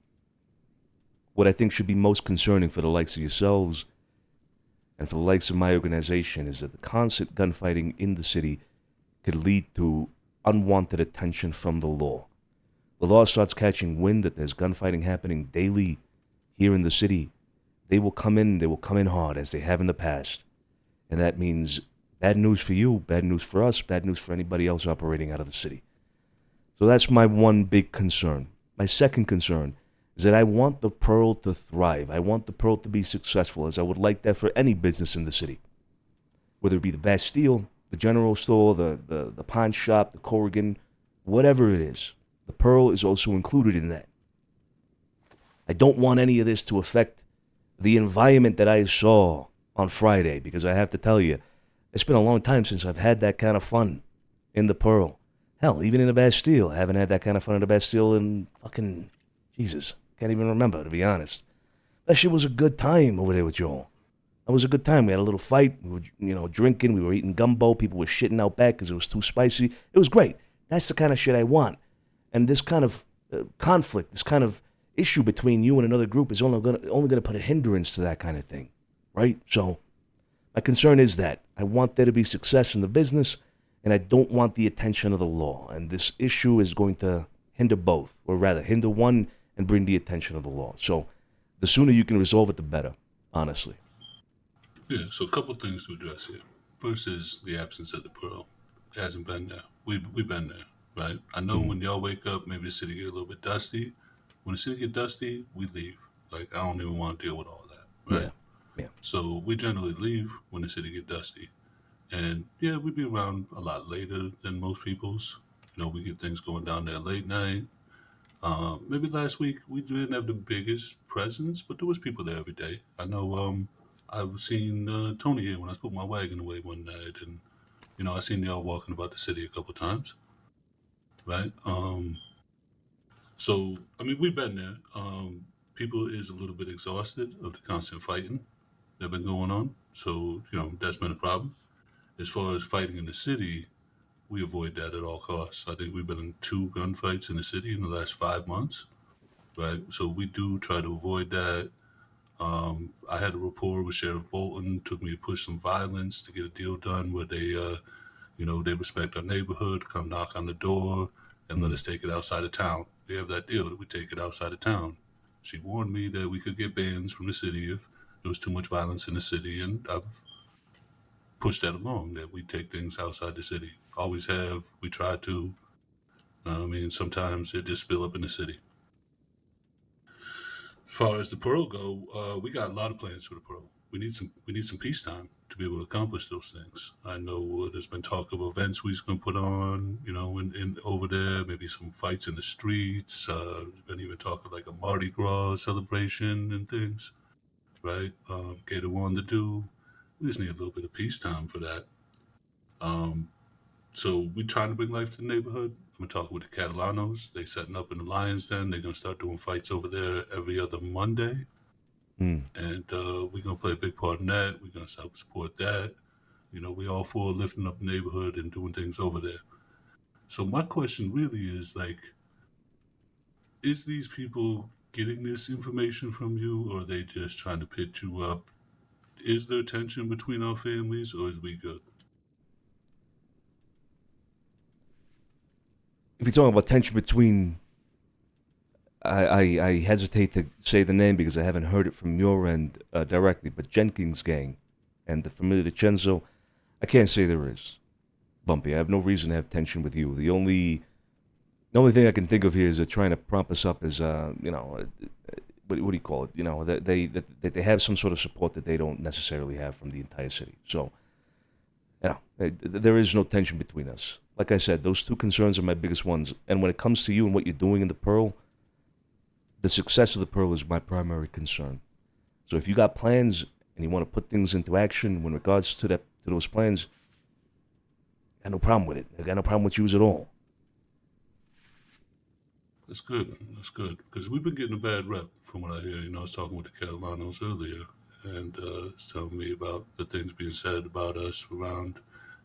Speaker 1: what I think should be most concerning for the likes of yourselves and for the likes of my organization is that the constant gunfighting in the city could lead to unwanted attention from the law. The law starts catching wind that there's gunfighting happening daily here in the city. They will come in hard as they have in the past. And that means bad news for you, bad news for us, bad news for anybody else operating out of the city. So that's my one big concern. My second concern is that I want the Pearl to thrive. I want the Pearl to be successful, as I would like that for any business in the city. Whether it be the Bastille, the general store, the pawn shop, the Corrigan, whatever it is. The Pearl is also included in that. I don't want any of this to affect the environment that I saw on Friday, because I have to tell you, it's been a long time since I've had that kind of fun in the Pearl. Hell, even in the Bastille, I haven't had that kind of fun in the Bastille in fucking, Jesus, can't even remember, to be honest. That shit was a good time over there with Joel. That was a good time. We had a little fight. We were, drinking. We were eating gumbo. People were shitting out back because it was too spicy. It was great. That's the kind of shit I want. And this kind of conflict, this kind of issue between you and another group is only gonna put a hindrance to that kind of thing, right? So my concern is that I want there to be success in the business, and I don't want the attention of the law. And this issue is going to hinder both, or rather hinder one and bring the attention of the law. So the sooner you can resolve it, the better, honestly.
Speaker 19: Yeah, so a couple things to address here. First is the absence of the Pearl. It hasn't been there. We've been there, right? I know when y'all wake up, maybe the city get a little bit dusty. When the city get dusty, we leave. Like, I don't even want to deal with all that, right?
Speaker 1: Yeah.
Speaker 19: So we generally leave when the city get dusty. And yeah, we'd be around a lot later than most people's. We get things going down there late night. Maybe last week we didn't have the biggest presence, but there was people there every day. I know I've seen Tony here when I put my wagon away one night, and I seen y'all walking about the city a couple times, right? So I mean, we've been there. People is a little bit exhausted of the constant fighting that been going on, so that's been a problem. As far as fighting in the city, we avoid that at all costs. I think we've been in 2 gunfights in the city in the last 5 months, right? So we do try to avoid that. I had a rapport with Sheriff Bolton. Took me to push some violence to get a deal done where they, they respect our neighborhood, come knock on the door, and let us take it outside of town. We have that deal that we take it outside of town. She warned me that we could get bans from the city if there was too much violence in the city, and I've pushed that along, that we take things outside the city. Always have. We try to. Sometimes it just spill up in the city. As far as the Pearl go, we got a lot of plans for the Pearl. We need some peacetime to be able to accomplish those things. I know there's been talk of events we're going to put on, in over there, maybe some fights in the streets. There's been even talk of like a Mardi Gras celebration and things, right? Gator wanted to do. We just need a little bit of peacetime for that. So we're trying to bring life to the neighborhood. I'm talking with the Catalanos. They setting up in the Lions Den. They're going to start doing fights over there every other Monday. And we're going to play a big part in that. We're going to help support that. We all for lifting up the neighborhood and doing things over there. So my question really is, like, is these people getting this information from you, or are they just trying to pitch you up? Is there tension between our families, or is we good?
Speaker 1: If you're talking about tension between, I hesitate to say the name because I haven't heard it from your end directly, but Jenkins gang and the Familia DiCenzo, I can't say there is. Bumpy, I have no reason to have tension with you. The only thing I can think of here is they're trying to prop us up as, what do you call it? That they have some sort of support that they don't necessarily have from the entire city. So, there is no tension between us. Like I said, those 2 concerns are my biggest ones. And when it comes to you and what you're doing in the Pearl, the success of the Pearl is my primary concern. So if you got plans and you want to put things into action in regards to those plans, I got no problem with it. I got no problem with you at all.
Speaker 19: That's good. That's good. Because we've been getting a bad rep from what I hear. I was talking with the Catalanos earlier, and it's telling me about the things being said about us around,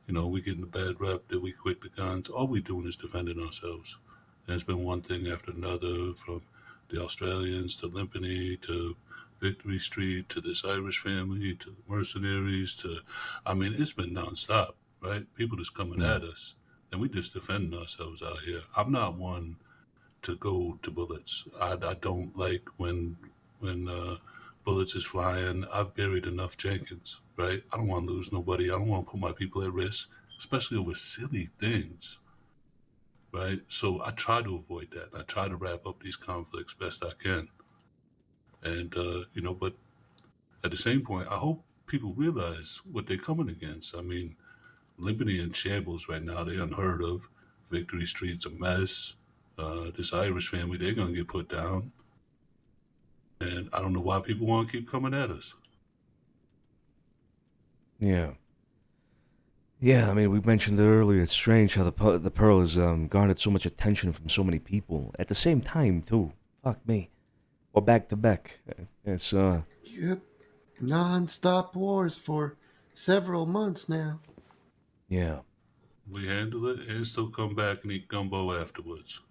Speaker 19: we getting a bad rep, that we quick the guns. All we doing is defending ourselves. And it's been one thing after another, from the Australians to Limpany to Victory Street to this Irish family to the mercenaries it's been nonstop, right? People just coming at us, and we just defending ourselves out here. I'm not one to go to bullets. I don't like when bullets is flying. I've buried enough Jenkins, right? I don't want to lose nobody. I don't want to put my people at risk, especially over silly things, right? So I try to avoid that. I try to wrap up these conflicts best I can. And, but at the same point, I hope people realize what they're coming against. Limpany in shambles right now. They're unheard of. Victory Street's a mess. This Irish family, they're going to get put down. And I don't know why people want to keep coming at us.
Speaker 1: Yeah. Yeah, we mentioned it earlier. It's strange how the Pearl has garnered so much attention from so many people at the same time, too. Fuck me. Or back to back. It's,
Speaker 18: Yep. Non-stop wars for several months now.
Speaker 1: Yeah.
Speaker 19: We handle it and still come back and eat gumbo afterwards.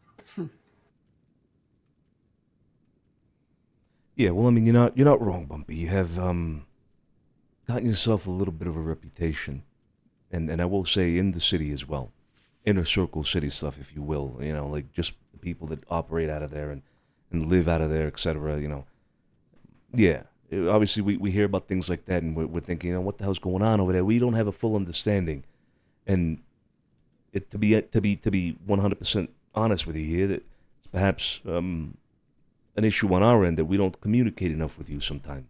Speaker 1: Yeah, well, you're not wrong, Bumpy. You have gotten yourself a little bit of a reputation, and I will say in the city as well, inner circle city stuff, if you will. Like just the people that operate out of there and live out of there, etc. Yeah. Obviously, we hear about things like that, and we're thinking, what the hell's going on over there? We don't have a full understanding, and to be 100% honest with you here, that it's perhaps an issue on our end that we don't communicate enough with you sometimes,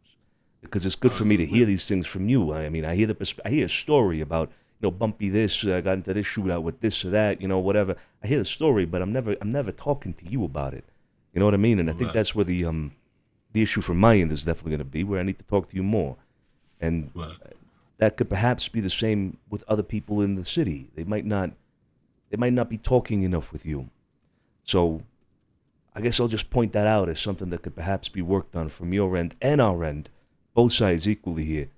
Speaker 1: because it's good for me to hear these things from you. I hear I hear a story about Bumpy this, got into this shootout with this or that, whatever. I hear the story, but I'm never talking to you about it. You know what I mean? And I think that's where the issue from my end is definitely going to be, where I need to talk to you more, and that could perhaps be the same with other people in the city. They might not be talking enough with you, so I guess I'll just point that out as something that could perhaps be worked on from your end and our end, both sides equally here.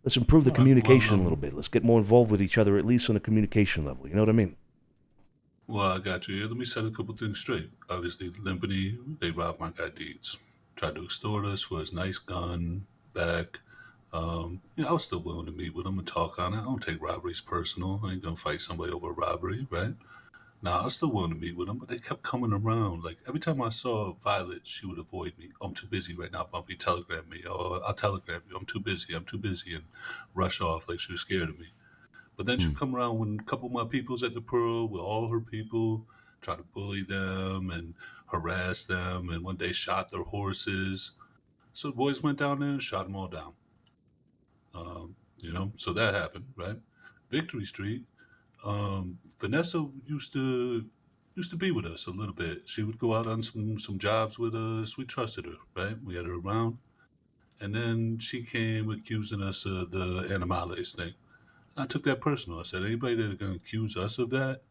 Speaker 1: Let's improve the communication a little bit. Let's get more involved with each other, at least on a communication level. You know what I mean?
Speaker 19: Well, I got you here. Let me set a couple things straight. Obviously, Limpany, they robbed my guy Deeds. Tried to extort us for his nice gun back. I was still willing to meet with him and talk on it. I don't take robberies personal. I ain't gonna fight somebody over a robbery, right? Now, I was still willing to meet with them, but they kept coming around. Like, every time I saw Violet, she would avoid me. I'm too busy right now, Bumpy. Telegram me. Or I'll telegram you. I'm too busy, and rush off like she was scared of me. But then she'd come around when a couple of my people's at the Pearl with all her people, try to bully them and harass them, and one day shot their horses. So the boys went down there and shot them all down. So that happened, right? Victory Street, Vanessa used to be with us a little bit. She would go out on some jobs with us. We trusted her, right? We had her around. And then she came accusing us of the Animales thing. I took that personal. I said, anybody that's going to accuse us of that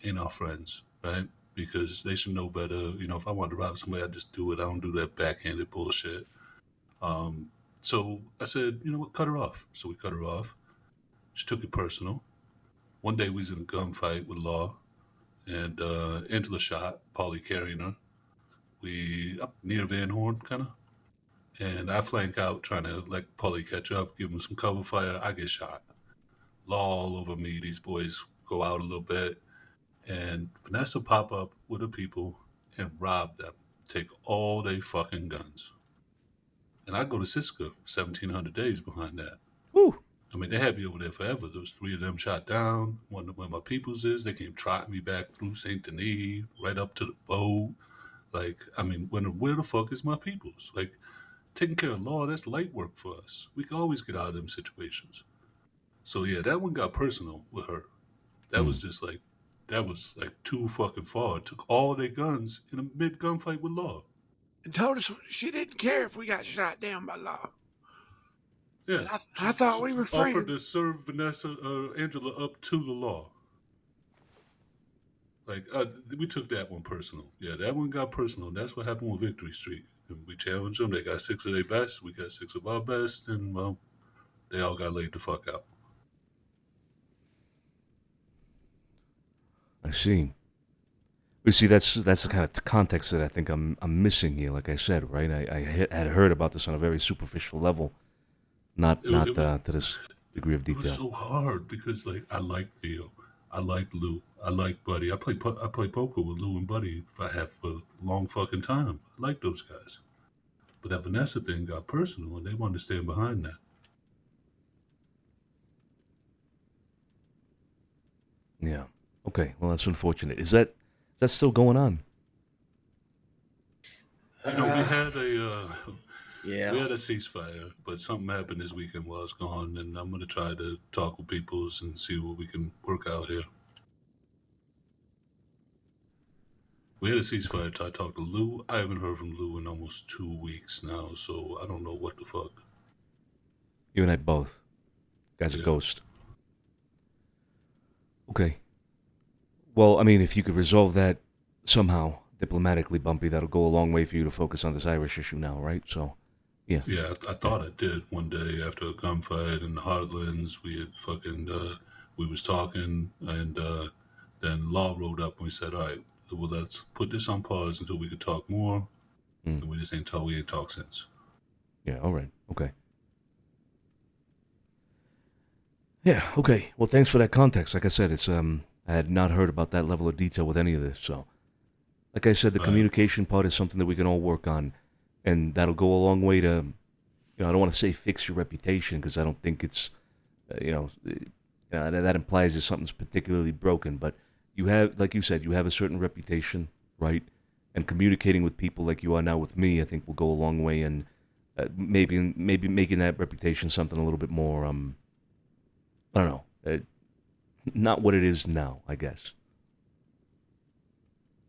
Speaker 19: ain't our friends, right? Because they should know better. If I wanted to rob somebody, I'd just do it. I don't do that backhanded bullshit. So I said, you know what, cut her off. So we cut her off. She took it personal. One day we was in a gunfight with Law, and Angela shot, Paulie carrying her. We up near Van Horn, kind of. And I flank out, trying to let Paulie catch up, give him some cover fire. I get shot. Law all over me. These boys go out a little bit. And Vanessa pop up with her people and rob them. Take all they fucking guns. And I go to Siska, 1,700 days behind that.
Speaker 1: Woo.
Speaker 19: They had me over there forever. There was 3 of them shot down. Wonder where my peoples is. They came trotting me back through St. Denis, right up to the boat. Where the fuck is my peoples? Taking care of Law, that's light work for us. We can always get out of them situations. So yeah, that one got personal with her. That was just too fucking far. Took all their guns in a mid gunfight with Law.
Speaker 17: And told us she didn't care if we got shot down by Law.
Speaker 19: Yeah.
Speaker 17: I thought we were friends.
Speaker 19: Offered to serve Angela up to the Law. Like, we took that one personal. Yeah, that one got personal. That's what happened with Victory Street. And we challenged them. They got 6 of their best. We got 6 of our best. And, well, they all got laid the fuck out.
Speaker 1: I see. You see, that's the kind of context that I think I'm missing here. Like I said, right? I had heard about this on a very superficial level, not to this degree of
Speaker 19: It was
Speaker 1: detail.
Speaker 19: so hard because, like, I like Theo. I like Lou. I like Buddy. I play poker with Lou and Buddy for a long fucking time. I like those guys. But that Vanessa thing got personal, and they wanted to stand behind that.
Speaker 1: Yeah. Okay. Well, that's unfortunate. Is that still going on?
Speaker 19: You know, we had a
Speaker 6: Yeah.
Speaker 19: we had a ceasefire, but something happened this weekend while I was gone, and I'm gonna try to talk with peoples and see what we can work out here. We had a ceasefire. I talked to Lou. I haven't heard from Lou in almost 2 weeks now, so I don't know what the fuck.
Speaker 1: You and I both. Guy's a ghost. Okay. Well, I mean, if you could resolve that somehow, diplomatically, Bumpy, that'll go a long way for you to focus on this Irish issue now, right? So, yeah.
Speaker 19: Yeah, I thought I did one day after a gunfight in the Heartlands. We had we was talking, and then Law rode up and we said, all right, well, let's put this on pause until we could talk more. And we just ain't talked since.
Speaker 1: Yeah, all right. Okay. Yeah, okay. Well, thanks for that context. Like I said, it's I had not heard about that level of detail with any of this, so like I said, the communication part is something that we can all work on, and that'll go a long way to, I don't want to say fix your reputation, because I don't think it's, that implies that something's particularly broken, but you have, like you said, you have a certain reputation, right? And communicating with people like you are now with me, I think will go a long way, and maybe making that reputation something a little bit more, I don't know, not what it is now, I guess.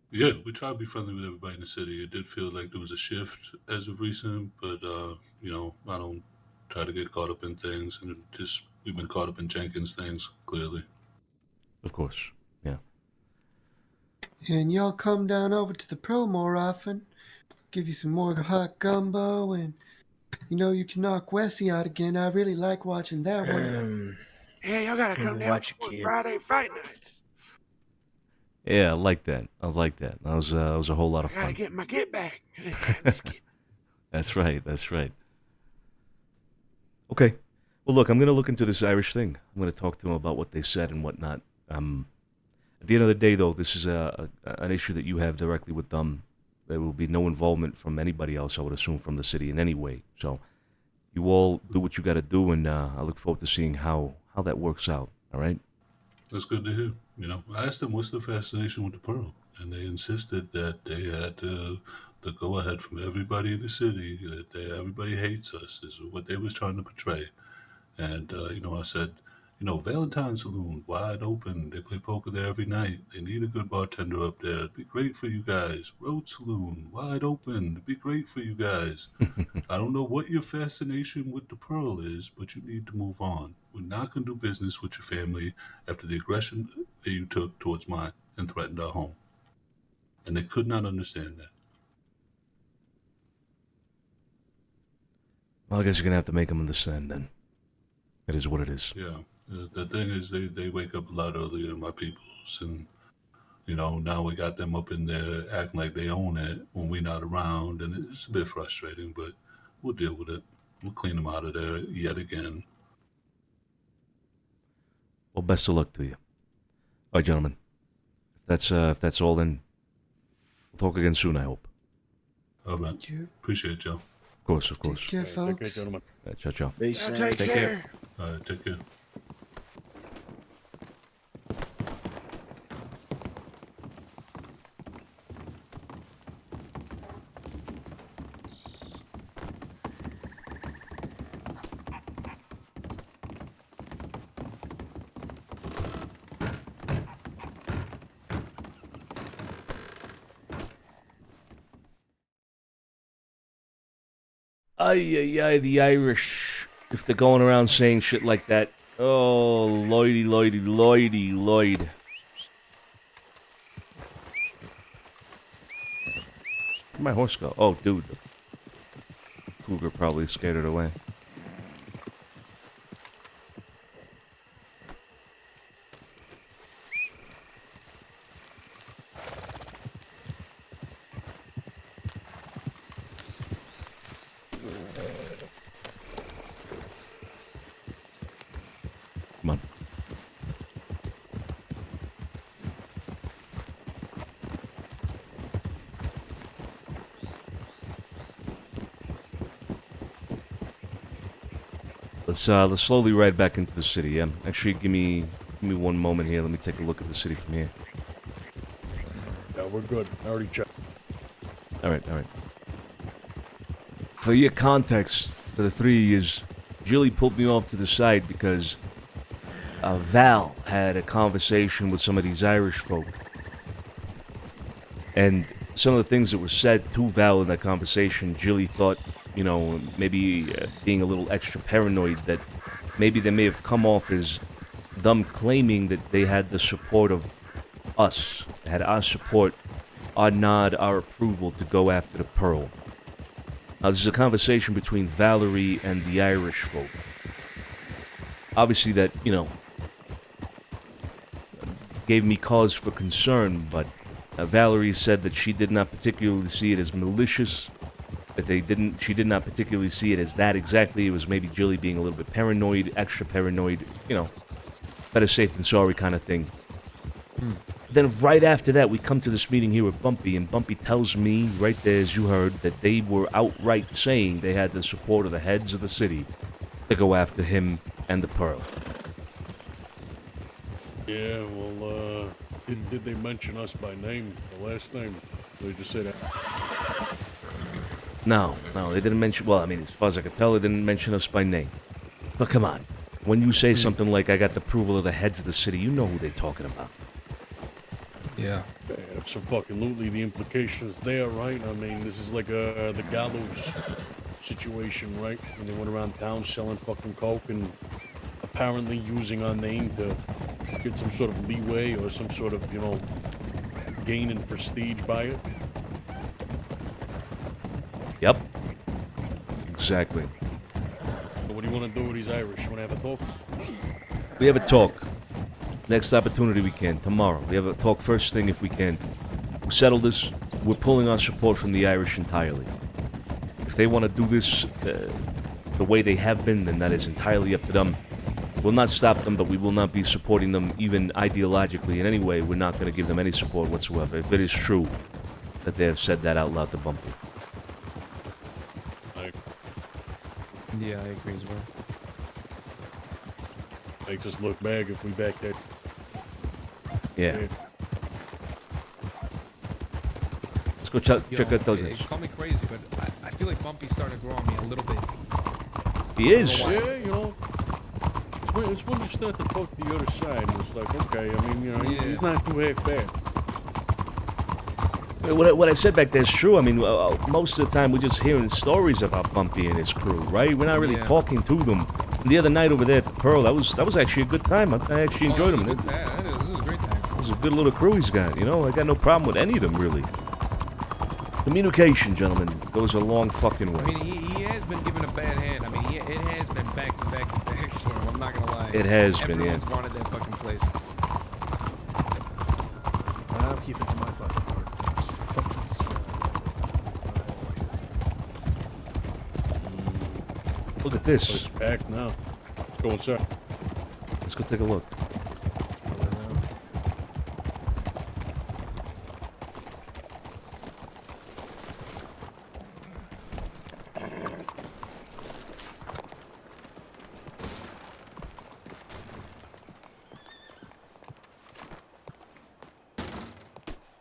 Speaker 19: Yeah, we try to be friendly with everybody in the city. It did feel like there was a shift as of recent, but I don't try to get caught up in things, and we've been caught up in Jenkins things, clearly.
Speaker 1: Of course, yeah.
Speaker 18: And y'all come down over to the pro more often. Give you some more hot gumbo, and you can knock Wesley out again. I really like watching that one.
Speaker 17: Yeah, y'all gotta come down for Friday fight nights.
Speaker 1: Yeah, I like that. That was a whole lot of
Speaker 17: I
Speaker 1: fun.
Speaker 17: gotta get my get back.
Speaker 1: That's right. Okay. Well, look, I'm going to look into this Irish thing. I'm going to talk to them about what they said and whatnot. At the end of the day, though, this is an issue that you have directly with them. There will be no involvement from anybody else, I would assume, from the city in any way. So you all do what you got to do, and I look forward to seeing how that works out. All right?
Speaker 19: That's good to hear. I asked them what's the fascination with the Pearl, and they insisted that they had the go ahead from everybody in the city that everybody hates us is what they was trying to portray. And I said, Valentine Saloon wide open. They play poker there every night. They need a good bartender up there. It'd be great for you guys. Road Saloon wide open. It'd be great for you guys. I don't know what your fascination with the Pearl is, but you need to move on. We're not going to do business with your family after the aggression that you took towards mine and threatened our home. And they could not understand that.
Speaker 1: Well, I guess you're going to have to make them understand then. It is what it is.
Speaker 19: Yeah. The thing is, they wake up a lot earlier than my peoples. And, now we got them up in there acting like they own it when we're not around. And it's a bit frustrating, but we'll deal with it. We'll clean them out of there yet again.
Speaker 1: Well, best of luck to you. All right, gentlemen. If that's all, then we'll talk again soon, I hope.
Speaker 19: All right. Appreciate it, Joe.
Speaker 1: Of course.
Speaker 18: Take care, folks.
Speaker 2: Take care, gentlemen.
Speaker 1: Ciao.
Speaker 6: Be safe.
Speaker 17: Take care.
Speaker 19: All right, take care.
Speaker 1: Ay, the Irish. If they're going around saying shit like that. Oh, Lloyd. Where'd my horse go? Oh, dude. The cougar probably scared it away. Come on. Let's slowly ride back into the city, yeah? Actually, give me 1 moment here. Let me take a look at the city from here.
Speaker 2: Yeah, we're good. I already checked.
Speaker 1: Alright. For your context, for the 3 years, Jilly pulled me off to the side because Val had a conversation with some of these Irish folk. And some of the things that were said to Val in that conversation, Jilly thought, you know, maybe being a little extra paranoid, that maybe they may have come off as them claiming that they had the support of us, had our support, our nod, our approval to go after the Pearl. Now, this is a conversation between Valerie and the Irish folk. Obviously that, you know, gave me cause for concern, but Valerie said that she did not particularly see it as malicious, that she did not particularly see it as that exactly. It was maybe Jilly being a little bit paranoid, extra paranoid, you know, better safe than sorry kind of thing. Then right after that, we come to this meeting here with Bumpy, and Bumpy tells me, right there as you heard, that they were outright saying they had the support of the heads of the city to go after him and the Pearl.
Speaker 2: Yeah, well, did they mention us by name, the last name? They just say that.
Speaker 1: No, they didn't mention, well, I mean, as far as I could tell, they didn't mention us by name. But come on, when you say something like, I got the approval of the heads of the city, you know who they're talking about.
Speaker 3: Yeah.
Speaker 2: Absolutely, the implications there, right? I mean, this is like the gallows situation, right? When they went around town selling fucking coke and apparently using our name to get some sort of leeway or some sort of, you know, gain in prestige by it.
Speaker 1: Yep. Exactly.
Speaker 2: So what do you want to do with these Irish? You want to have a talk?
Speaker 1: We have a talk. Next opportunity we can. Tomorrow. We have a talk first thing if we can. We settle this. We're pulling our support from the Irish entirely. If they want to do this the way they have been, then that is entirely up to them. We'll not stop them, but we will not be supporting them even ideologically in any way. We're not going to give them any support whatsoever. If it is true that they have said that out loud to Bumpy.
Speaker 3: Yeah, I agree as well.
Speaker 2: Makes us look bad if we back that.
Speaker 1: Yeah. Let's go check out those.
Speaker 3: Call me crazy, but I feel like Bumpy's starting to grow on me a little bit.
Speaker 1: He is.
Speaker 2: Yeah, you know. It's when you start to talk to the other side, and it's like, okay, I mean, you know, he's not too half bad.
Speaker 1: What I said back there is true. I mean, most of the time we're just hearing stories about Bumpy and his crew, right? We're not really talking to them. And the other night over there at the Pearl, that was actually a good time. I actually enjoyed them.
Speaker 3: This is a great time.
Speaker 1: This is a good little crew he's got, you know? I got no problem with any of them, really. Communication, gentlemen, goes a long fucking way.
Speaker 3: I mean, he has been given a bad hand. I mean, it has been back to back for him. I'm not gonna lie.
Speaker 1: It has been, yeah.
Speaker 3: Everyone's wanted that fucking place.
Speaker 10: I'll keep it to my fucking part.
Speaker 1: Look at this.
Speaker 2: It's packed now. Let's go inside.
Speaker 1: Let's go take a look.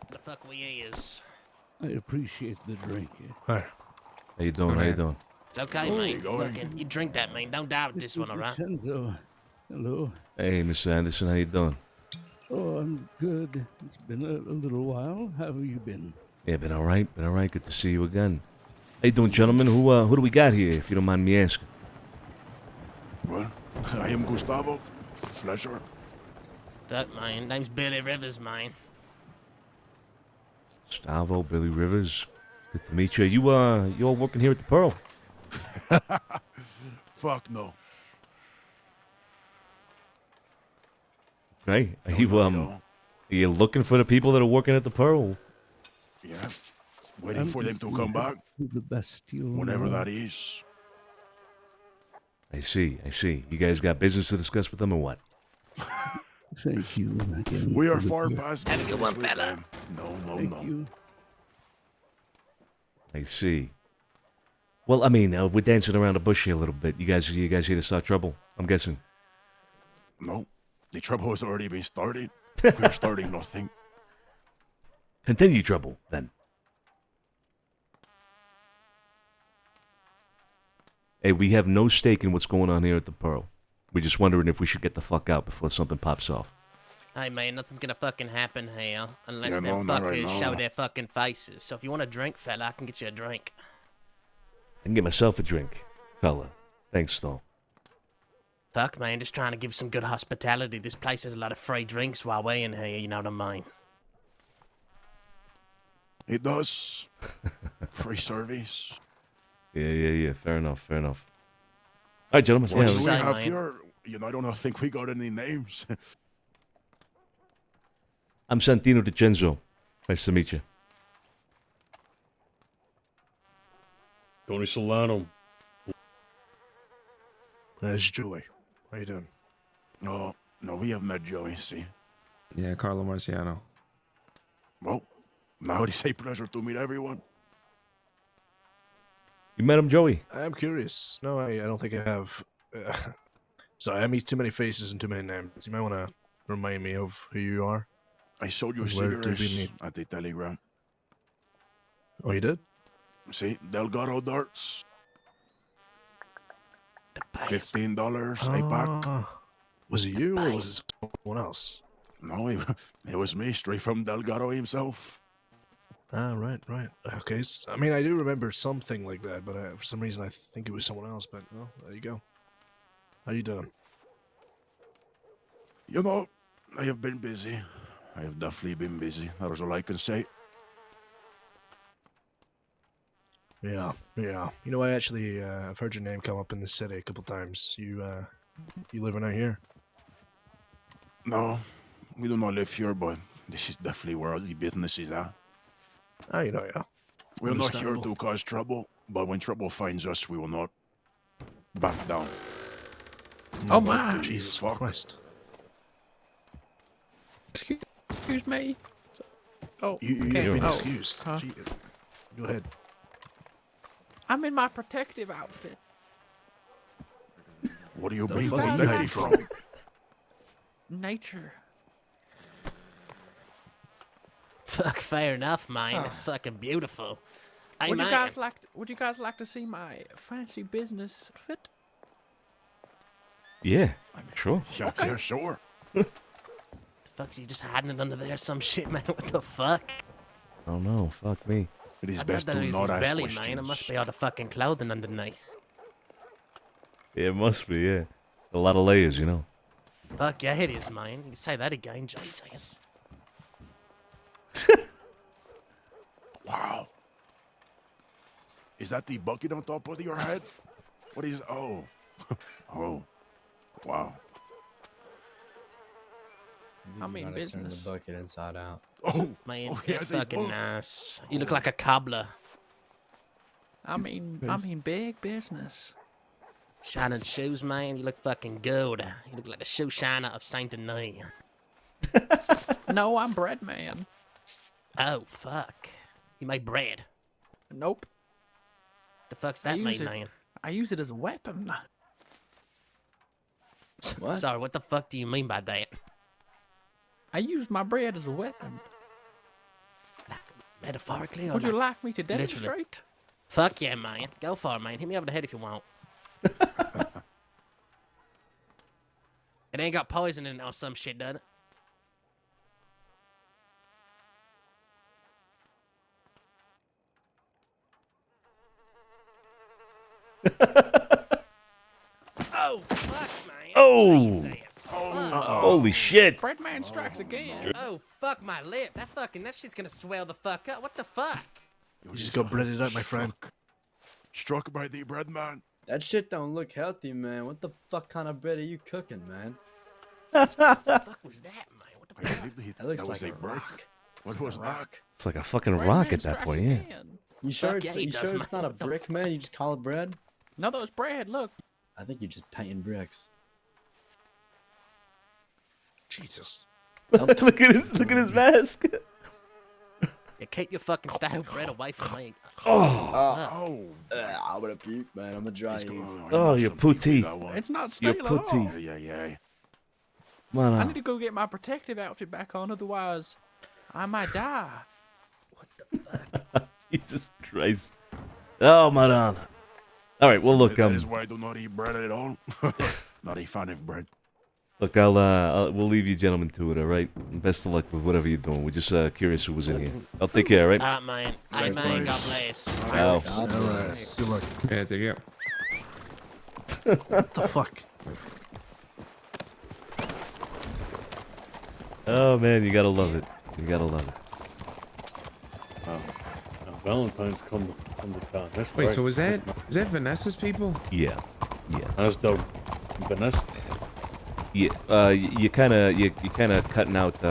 Speaker 13: The fuck we is.
Speaker 20: I appreciate the drink.
Speaker 10: Hi.
Speaker 1: How you doing? How you doing?
Speaker 13: It's okay, man. Fucking, you drink that, man. Don't die with this one, alright?
Speaker 20: DiCenzo. Hello.
Speaker 1: Hey, Mr. Anderson, how you doing?
Speaker 20: Oh, I'm good. It's been a little while. How have you been?
Speaker 1: Yeah, been all right. Been all right. Good to see you again. How you doing, gentlemen? Who do we got here, if you don't mind me asking?
Speaker 6: Well, I am Gustavo. Pleasure.
Speaker 13: Fuck, man. Name's Billy Rivers, man.
Speaker 1: Gustavo, Billy Rivers. Good to meet you. You all working here at the Pearl?
Speaker 6: Fuck no.
Speaker 1: Hey, are
Speaker 6: No,
Speaker 1: you
Speaker 6: no, no.
Speaker 1: are you looking for the people that are working at the Pearl?
Speaker 6: Yeah. Waiting
Speaker 20: I'm
Speaker 6: for them
Speaker 20: just
Speaker 6: to
Speaker 20: gonna
Speaker 6: come back.
Speaker 20: do the best you'll
Speaker 6: Whenever
Speaker 20: know.
Speaker 6: that is.
Speaker 1: I see. You guys got business to discuss with them or what?
Speaker 20: Thank you again.
Speaker 6: We are
Speaker 20: for the
Speaker 6: far
Speaker 20: gift.
Speaker 6: past business with them. No,
Speaker 20: Thank
Speaker 6: no.
Speaker 20: you.
Speaker 1: I see. Well, I mean, we're dancing around the bush here a little bit. You guys here to start trouble? I'm guessing.
Speaker 6: No. The trouble has already been started. We're starting nothing.
Speaker 1: Continue trouble, then. Hey, we have no stake in what's going on here at the Pearl. We're just wondering if we should get the fuck out before something pops off.
Speaker 21: Hey man, nothing's gonna fucking happen here unless
Speaker 6: Yeah,
Speaker 21: them
Speaker 6: no, not
Speaker 21: fuckers
Speaker 6: right now.
Speaker 21: show their fucking faces. So if you want a drink, fella, I can get you a drink.
Speaker 1: I can get myself a drink, fella. Thanks, though.
Speaker 21: Fuck man, just trying to give some good hospitality. This place has a lot of free drinks while we're in here, you know what I mean?
Speaker 6: It does. Free service.
Speaker 1: Yeah. Fair enough. All right, gentlemen.
Speaker 6: What do we
Speaker 21: say,
Speaker 6: have
Speaker 21: man?
Speaker 6: here? You know, I don't think we got any names.
Speaker 1: I'm Santino DiCenzo. Nice to meet you.
Speaker 2: Tony Solano.
Speaker 10: There's Joey. How you doing?
Speaker 6: No, we have met Joey, see.
Speaker 3: Yeah, Carlo Marciano.
Speaker 6: Well, now it is a pleasure to meet everyone.
Speaker 1: You met him, Joey?
Speaker 10: I'm curious. No, I don't think I have. Sorry, I meet too many faces and too many names. You might want to remind me of who you are.
Speaker 6: I sold you
Speaker 10: Where did we
Speaker 6: cigarettes
Speaker 10: meet?
Speaker 6: at the Telegram.
Speaker 10: Oh, you did?
Speaker 6: See, Delgado darts. $15 a pack.
Speaker 10: Ah. Was it you or was it someone else?
Speaker 6: No, it was me, straight from Delgado himself.
Speaker 10: Ah, right. Okay, I mean, I do remember something like that, but for some reason I think it was someone else, but well, there you go. How you doing?
Speaker 6: You know, I have been busy. I have definitely been busy. That is all I can say.
Speaker 10: Yeah. You know, I actually, I've heard your name come up in the city a couple times. You living out here?
Speaker 6: No, we do not live here, but this is definitely where all the business is at.
Speaker 10: Ah, you know, yeah.
Speaker 6: We're not here
Speaker 10: Understandable.
Speaker 6: to cause trouble, but when trouble finds us, we will not back down.
Speaker 14: Oh my!
Speaker 10: Jesus Christ.
Speaker 14: Excuse me. Oh,
Speaker 10: You've
Speaker 14: okay.
Speaker 10: been
Speaker 14: Oh,
Speaker 10: excused.
Speaker 14: huh?
Speaker 10: Go ahead.
Speaker 14: I'm in my protective outfit.
Speaker 6: What do you
Speaker 10: The
Speaker 6: mean
Speaker 10: fuck are you
Speaker 6: protected
Speaker 10: hiding
Speaker 6: from?
Speaker 10: from?
Speaker 14: Nature.
Speaker 21: Fuck, fair enough, man. It's fucking beautiful. Hey,
Speaker 14: Would
Speaker 21: man.
Speaker 14: you guys like to see my fancy business outfit?
Speaker 1: Yeah, sure.
Speaker 6: Yeah,
Speaker 14: Okay.
Speaker 6: yeah, sure.
Speaker 21: The fuck's he just hiding it under there or some shit, man? What the fuck?
Speaker 1: Oh no, fuck me.
Speaker 6: It is
Speaker 21: I
Speaker 6: best
Speaker 21: bet
Speaker 6: to
Speaker 21: that is
Speaker 6: not
Speaker 21: his
Speaker 6: ask
Speaker 21: belly,
Speaker 6: questions.
Speaker 21: man. It must be all the fucking clothing underneath.
Speaker 1: Yeah, it must be, yeah. A lot of layers, you know.
Speaker 21: Fuck yeah, it is, man. You can say that again, Jesus.
Speaker 6: Wow. Is that the bucket on top of your head? What is... Oh. Oh. Wow.
Speaker 14: I mean business.
Speaker 22: Turn the bucket inside out.
Speaker 6: Oh.
Speaker 21: Man,
Speaker 6: Oh, he
Speaker 21: it's
Speaker 6: has a
Speaker 21: fucking
Speaker 6: book.
Speaker 21: nice. You look like a cobbler.
Speaker 14: I mean big business.
Speaker 21: Shining shoes, man. You look fucking good. You look like the shoe shiner of Saint Denis.
Speaker 14: No, I'm bread man.
Speaker 21: Oh, fuck. You make bread.
Speaker 14: Nope.
Speaker 21: The fuck's
Speaker 14: I
Speaker 21: that
Speaker 14: use
Speaker 21: mean,
Speaker 14: it-
Speaker 21: man?
Speaker 14: I use it as a weapon.
Speaker 21: What? Sorry, what the fuck do you mean by that?
Speaker 14: I use my bread as a weapon.
Speaker 21: Metaphorically or
Speaker 14: Would you like me to
Speaker 21: literally?
Speaker 14: demonstrate?
Speaker 21: Fuck yeah, man. Go for it, man. Hit me over the head if you want. It ain't got poison in it or some shit, does it? Oh, fuck, man.
Speaker 1: Oh!
Speaker 21: Jesus.
Speaker 1: Holy shit!
Speaker 14: Bread man strikes again.
Speaker 21: Oh, fuck my lip. That shit's gonna swell the fuck up. What the fuck?
Speaker 10: You just got breaded out, my friend.
Speaker 6: Struck by the bread man.
Speaker 5: That shit don't look healthy, man. What the fuck kind of bread are you cooking, man?
Speaker 21: What the fuck was that, man? What the
Speaker 5: That looks like a
Speaker 6: bread.
Speaker 5: rock.
Speaker 6: What was that?
Speaker 1: It's like a fucking rock at that point, yeah.
Speaker 5: You sure,
Speaker 21: Fuck yeah, he
Speaker 5: you
Speaker 21: does,
Speaker 5: sure
Speaker 21: man.
Speaker 5: it's not a brick, man? You just call it bread?
Speaker 21: No, that was bread. Look.
Speaker 5: I think you're just painting bricks.
Speaker 6: Jesus.
Speaker 1: look at his mask.
Speaker 21: Yeah, keep your fucking stale bread away from me.
Speaker 5: I'm gonna puke, man. I'm gonna dry you.
Speaker 1: Oh, your pootie.
Speaker 21: It's not stale
Speaker 1: Your
Speaker 21: at all.
Speaker 1: pootie.
Speaker 6: Yeah.
Speaker 1: Man,
Speaker 21: I need to go get my protective outfit back on, otherwise I might die.
Speaker 1: Jesus Christ. Oh, man. All right, well, look,
Speaker 6: That is why I do not eat bread at all. Not a fan of bread.
Speaker 1: Look, we'll leave you gentlemen to it, all right? Best of luck with whatever you're doing. We're just curious who was in here. I'll take care, all right?
Speaker 21: Man. Hey, man, God bless.
Speaker 1: Wow.
Speaker 10: All right. Good luck.
Speaker 3: Yeah, take care.
Speaker 10: What the fuck?
Speaker 1: Oh, man, you gotta love it. You gotta love it.
Speaker 2: Valentine's come to town. That's
Speaker 3: Wait,
Speaker 2: right.
Speaker 3: so is that Vanessa's people?
Speaker 1: Yeah.
Speaker 2: That's dope. Vanessa?
Speaker 1: Yeah, you kind of cutting out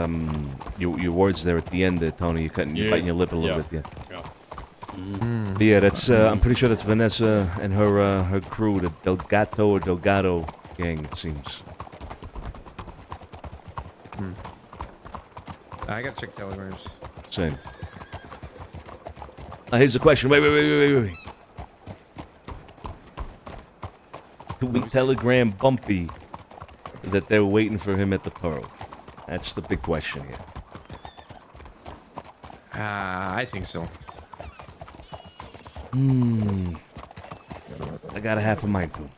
Speaker 1: your words there at the end there, Tony. You're biting your lip a little bit, yeah. Yeah, that's I'm pretty sure that's Vanessa and her crew, the Delgado gang, it seems.
Speaker 3: I gotta check telegrams.
Speaker 1: Same. Here's the question. Wait. Could we telegram Bumpy that they're waiting for him at the Pearl? That's the big question here.
Speaker 3: I think so.
Speaker 1: I got a half a mind to.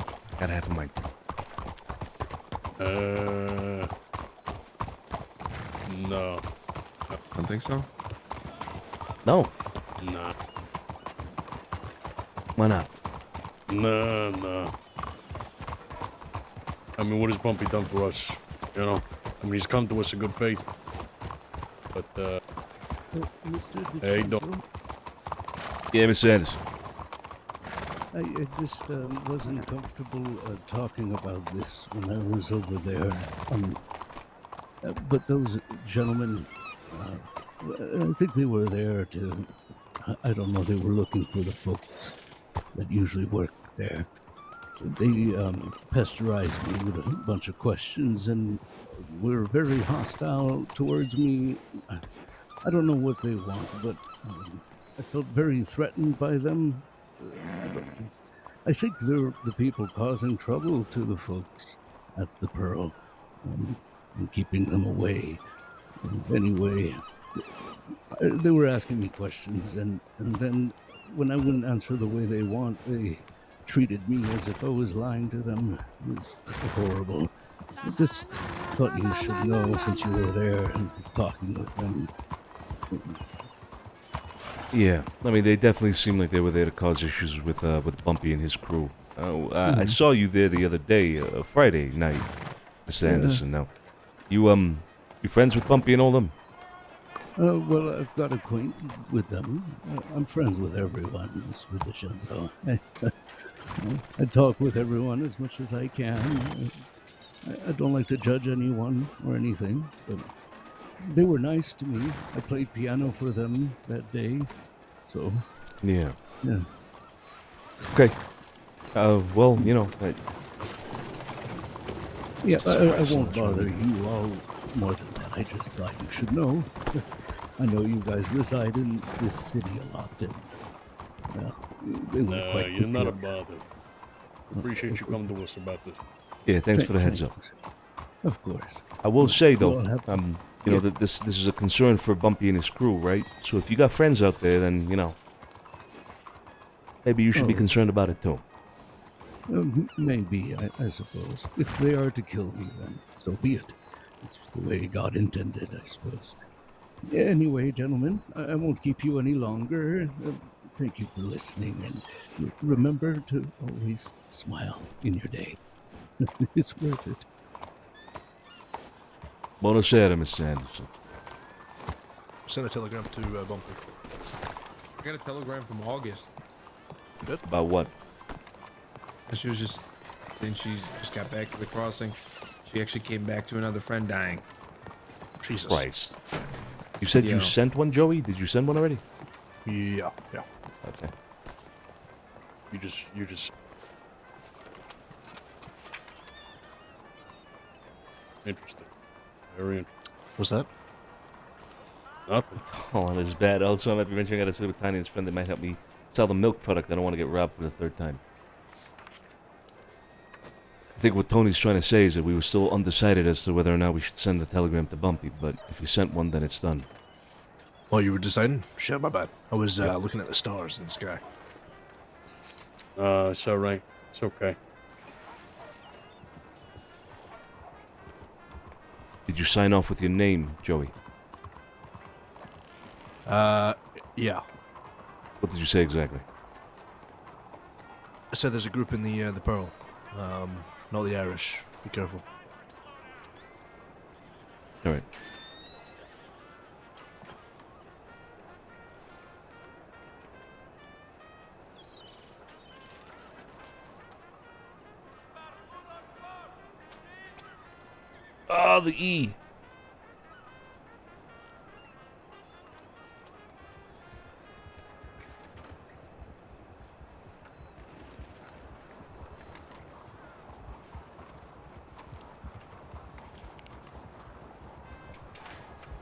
Speaker 2: No.
Speaker 3: Don't think so?
Speaker 1: No.
Speaker 2: Nah.
Speaker 1: Why not?
Speaker 2: No. I mean, what has Bumpy done for us? You know? I mean, he's come to us in good faith. But,
Speaker 20: Mr.
Speaker 2: hey,
Speaker 20: DiCenzo,
Speaker 2: don't.
Speaker 1: Yeah, Mr. Anderson.
Speaker 20: I just wasn't comfortable talking about this when I was over there. But those gentlemen, I think they were there to, I don't know, they were looking for the folks that usually work there. They pesterized me with a bunch of questions and were very hostile towards me. I don't know what they want, but I felt very threatened by them. I think they're the people causing trouble to the folks at the Pearl and keeping them away. Anyway, they were asking me questions, and then when I wouldn't answer the way they want, they treated me as if I was lying to them. It was horrible. I just thought you should know since you were there and talking with them.
Speaker 1: Yeah, I mean, they definitely seem like they were there to cause issues with Bumpy and his crew. I saw you there the other day, Friday night, Mr. Anderson. Now, you friends with Bumpy and all them?
Speaker 20: Well, I've got acquainted with them. I'm friends with everyone, Mr. DiCenzo. I talk with everyone as much as I can. I don't like to judge anyone or anything, but they were nice to me. I played piano for them that day, so...
Speaker 1: Yeah.
Speaker 20: Yeah.
Speaker 1: Okay. Well, you know...
Speaker 20: I won't bother you all more than that. I just thought you should know. I know you guys reside in this city a lot, and they were quite
Speaker 2: you're not a
Speaker 20: quick.
Speaker 2: bother. Appreciate you coming to us about this.
Speaker 1: Yeah, thanks for the heads up.
Speaker 20: Of course.
Speaker 1: I will say, though,
Speaker 20: Well,
Speaker 1: you know, that this is a concern for Bumpy and his crew, right? So if you got friends out there, then, you know, maybe you should be concerned about it, too.
Speaker 20: Maybe, I suppose. If they are to kill me, then so be it. It's the way God intended, I suppose. Anyway, gentlemen, I won't keep you any longer. Thank you for listening, and remember to always smile in your day. It's worth it.
Speaker 1: Buonasera, Mr. Anderson.
Speaker 10: Send a telegram to Bumpy.
Speaker 3: got a telegram from August.
Speaker 10: Good.
Speaker 1: About what?
Speaker 3: And she was just saying she just got back to the crossing. She actually came back to another friend dying.
Speaker 10: Jesus
Speaker 1: Christ. You said you
Speaker 3: Yeah.
Speaker 1: sent one, Joey? Did you send one already?
Speaker 10: Yeah.
Speaker 1: Okay.
Speaker 2: You just. Interesting. Very interesting.
Speaker 10: What's that?
Speaker 2: Nothing.
Speaker 1: Oh, this is bad. Also, I might be mentioning I got to sit with Tiny and his friend that might help me sell the milk product. I don't want to get robbed for the third time. I think what Tony's trying to say is that we were still undecided as to whether or not we should send the telegram to Bumpy, but if you sent one, then it's done.
Speaker 10: Oh, you were deciding? Shit, my bad. I was looking at the stars in the sky.
Speaker 2: It's all right. It's okay.
Speaker 1: Did you sign off with your name, Joey?
Speaker 10: Yeah.
Speaker 1: What did you say exactly?
Speaker 10: I said there's a group in the Pearl. Not the Irish. Be careful.
Speaker 1: All right. Oh, the E.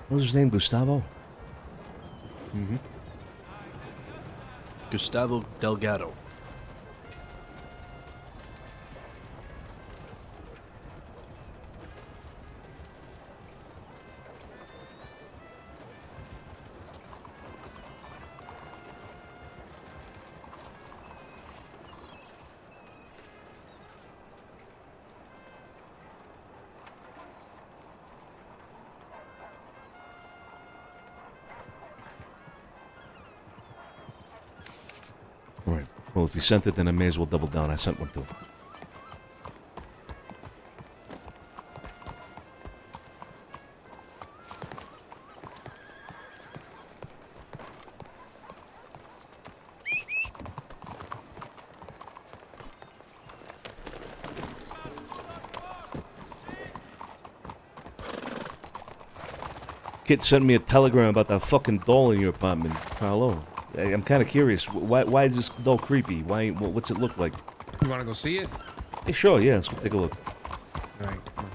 Speaker 1: What was his name? Gustavo?
Speaker 10: Mm-hmm. Gustavo Delgado.
Speaker 1: All right. Well, if you sent it, then I may as well double down. I sent one too. Kid sent me a telegram about that fucking doll in your apartment, Carlo. I'm kind of curious. Why is this doll creepy? What's it look like?
Speaker 3: You want to go see it?
Speaker 1: Hey, sure, yeah, let's go take a look.
Speaker 3: All right. Come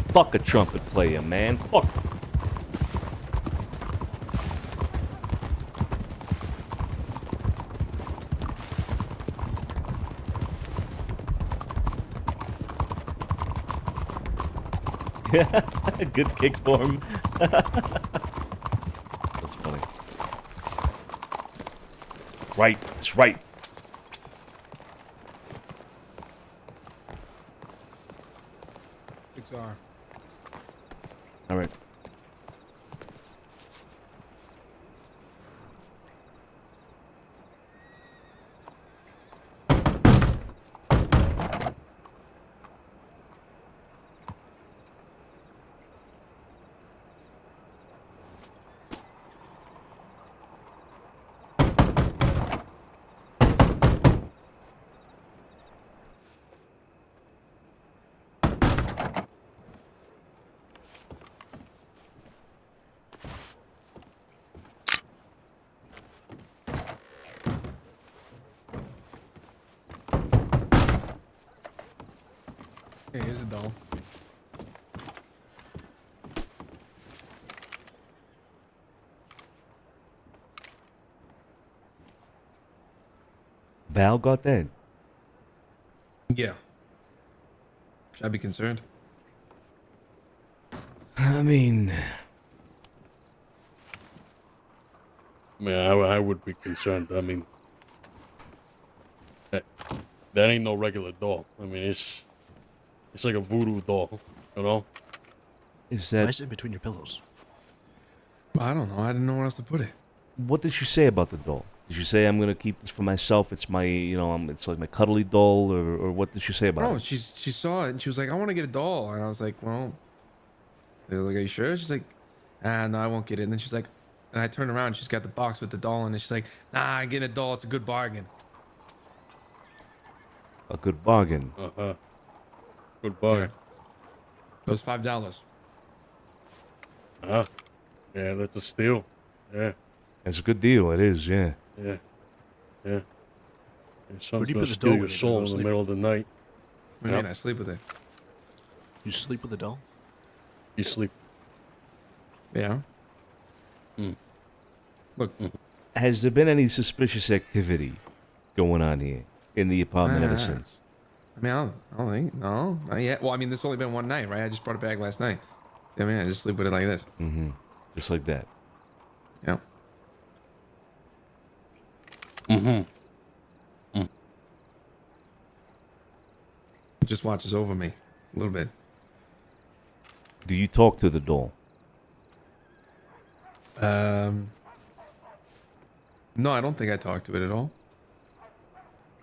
Speaker 1: Fuck a trumpet player, man. Fuck. Good kick for him. That's funny. Right, it's right.
Speaker 3: XR.
Speaker 1: All right.
Speaker 3: Hey, here's a doll.
Speaker 1: Val got that.
Speaker 3: Yeah. Should I be concerned?
Speaker 1: I mean,
Speaker 2: I would be concerned. I mean, that ain't no regular doll. I mean, it's like a voodoo doll, you know?
Speaker 1: is
Speaker 10: Why
Speaker 1: that...
Speaker 10: is it in between your pillows?
Speaker 3: I don't know. I didn't know where else to put it.
Speaker 1: What did she say about the doll? Did you say I'm gonna keep this for myself? It's my, it's like my cuddly doll, or what did she say about
Speaker 3: No,
Speaker 1: it?
Speaker 3: she saw it and she was like, I want to get a doll. And I was like, well, they were like, are you sure? She's like, no, I won't get it. And then she's like, and I turned around, she's got the box with the doll in it. She's like, nah, I'm getting a doll. It's a good bargain.
Speaker 1: A good bargain.
Speaker 2: Uh-huh. Good bargain.
Speaker 3: It was $5.
Speaker 2: Yeah, that's a steal. Yeah.
Speaker 1: It's a good deal. It is, yeah.
Speaker 2: Yeah. Yeah. And
Speaker 10: Where'd
Speaker 2: someone's
Speaker 10: you
Speaker 2: gonna
Speaker 10: put the
Speaker 2: steal
Speaker 10: doll
Speaker 2: your
Speaker 10: when you
Speaker 2: soul
Speaker 10: go
Speaker 2: in
Speaker 10: to
Speaker 2: the
Speaker 10: sleep?
Speaker 2: middle of the night.
Speaker 3: What do you mean? I sleep with it.
Speaker 10: You sleep with the doll?
Speaker 2: You sleep.
Speaker 3: Yeah.
Speaker 2: Mm.
Speaker 3: Look.
Speaker 1: Has there been any suspicious activity going on here in the apartment ever since?
Speaker 3: I mean, I don't think, no, not yet. Well, I mean, this only been one night, right? I just brought it back last night. I mean, I just sleep with it like this.
Speaker 1: Mm-hmm. Just like that.
Speaker 3: Yeah.
Speaker 2: Mm-hmm.
Speaker 3: Just watches over me a little bit.
Speaker 1: Do you talk to the doll?
Speaker 3: No, I don't think I talk to it at all.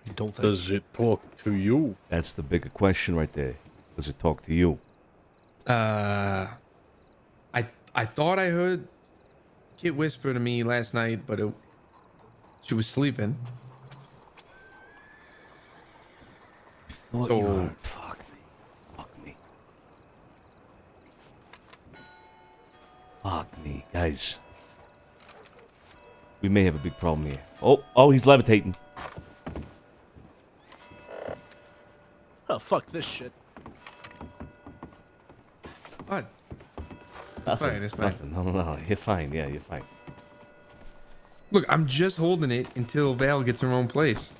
Speaker 10: You don't think?
Speaker 2: Does it talk to you?
Speaker 1: That's the bigger question right there. Does it talk to you?
Speaker 3: I thought I heard Kit whisper to me last night, but she was sleeping. So
Speaker 1: fuck me. Fuck me, guys. We may have a big problem here. Oh, he's levitating.
Speaker 10: Oh, fuck this shit.
Speaker 3: What?
Speaker 1: Nothing,
Speaker 3: fine, it's fine.
Speaker 1: Nothing. No, you're fine. Yeah, you're fine.
Speaker 3: Look, I'm just holding it until Val gets her own place.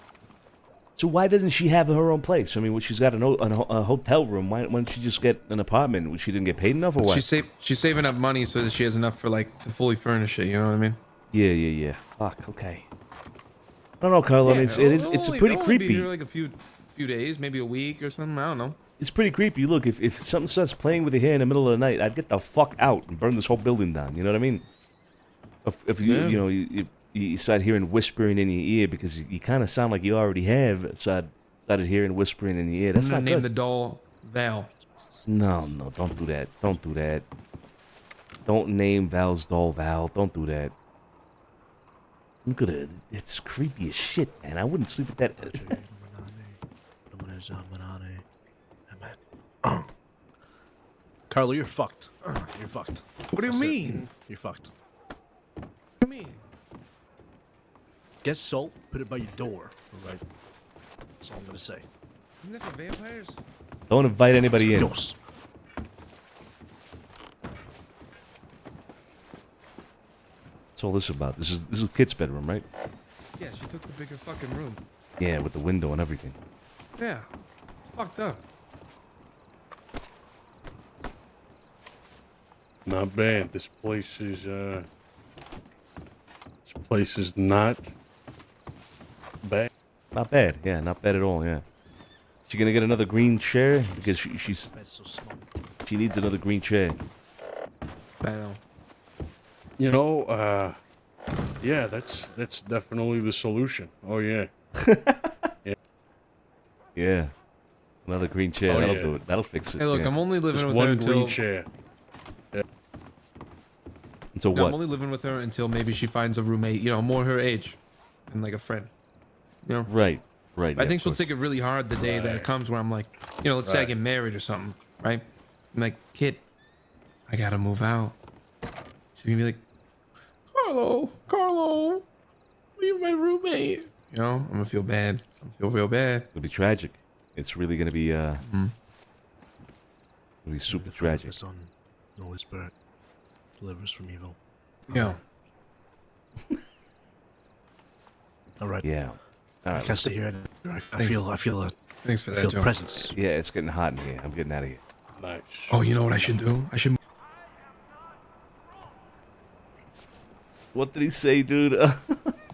Speaker 1: So why doesn't she have her own place? I mean, she's got a hotel room. Why don't she just get an apartment? She didn't get paid enough, or what?
Speaker 3: She's saving up money so that she has enough for to fully furnish it. You know what I mean?
Speaker 1: Yeah. Fuck. Okay. I don't know, Carlo. I mean, it's pretty creepy.
Speaker 3: Be here like a few days, maybe a week or something. I don't know.
Speaker 1: It's pretty creepy. Look, if something starts playing with your hair in the middle of the night, I'd get the fuck out and burn this whole building down. You know what I mean? If you start hearing whispering in your ear because you kind of sound like you already have started hearing whispering in your ear. That's
Speaker 3: I'm
Speaker 1: not
Speaker 3: gonna name
Speaker 1: good.
Speaker 3: the doll Val.
Speaker 1: No, don't do that. Don't do that. Don't name Val's doll Val. Don't do that. Look at it. It's creepy as shit, man. I wouldn't sleep with that.
Speaker 10: Carlo, you're fucked. You're fucked.
Speaker 3: What do you
Speaker 10: That's it.
Speaker 3: mean?
Speaker 10: You're fucked.
Speaker 3: What do you mean?
Speaker 10: Get salt, put it by your door. Alright. That's all I'm gonna say.
Speaker 3: Isn't that for vampires?
Speaker 1: Don't invite anybody in.
Speaker 10: Dos.
Speaker 1: What's all this about? This is Kit's bedroom, right?
Speaker 3: Yeah, she took the bigger fucking room.
Speaker 1: Yeah, with the window and everything.
Speaker 3: Yeah, it's fucked up.
Speaker 2: Not bad. This place is not bad.
Speaker 1: Not bad. Yeah, not bad at all. Yeah. She gonna get another green chair because she needs another green chair.
Speaker 3: I know.
Speaker 2: You know, yeah, that's definitely the solution. Oh yeah. Yeah.
Speaker 1: Yeah. Another green chair.
Speaker 2: Oh,
Speaker 1: That'll
Speaker 2: yeah.
Speaker 1: do it. That'll fix it.
Speaker 3: Hey, look,
Speaker 1: yeah.
Speaker 3: I'm only living
Speaker 2: Just
Speaker 3: with
Speaker 2: one
Speaker 3: her
Speaker 2: green
Speaker 3: until.
Speaker 2: chair. Yeah.
Speaker 1: Until
Speaker 3: No,
Speaker 1: what?
Speaker 3: I'm only living with her until maybe she finds a roommate, more her age, and like a friend.
Speaker 1: Right.
Speaker 3: I
Speaker 1: yeah,
Speaker 3: think
Speaker 1: of
Speaker 3: she'll
Speaker 1: course.
Speaker 3: take it really hard the day that it comes where I'm like, let's say I
Speaker 2: Right.
Speaker 3: get married or something, right? I'm like, Kit, I gotta move out. She's gonna be like, Carlo, leave my roommate. I'm gonna feel bad. I'm gonna feel real bad.
Speaker 1: It'll be tragic. It's really gonna be it's gonna be super tragic.
Speaker 10: The son, no his spirit, delivers from evil.
Speaker 3: Yeah.
Speaker 10: All right.
Speaker 1: Yeah. All
Speaker 10: I
Speaker 1: right.
Speaker 10: can't stay here. I feel a
Speaker 3: Thanks for that,
Speaker 10: feel
Speaker 3: Joe.
Speaker 10: presence.
Speaker 1: Yeah, it's getting hot in here. I'm getting out of here.
Speaker 2: Nice.
Speaker 3: Oh, you know what I should do? I should.
Speaker 1: What did he say, dude?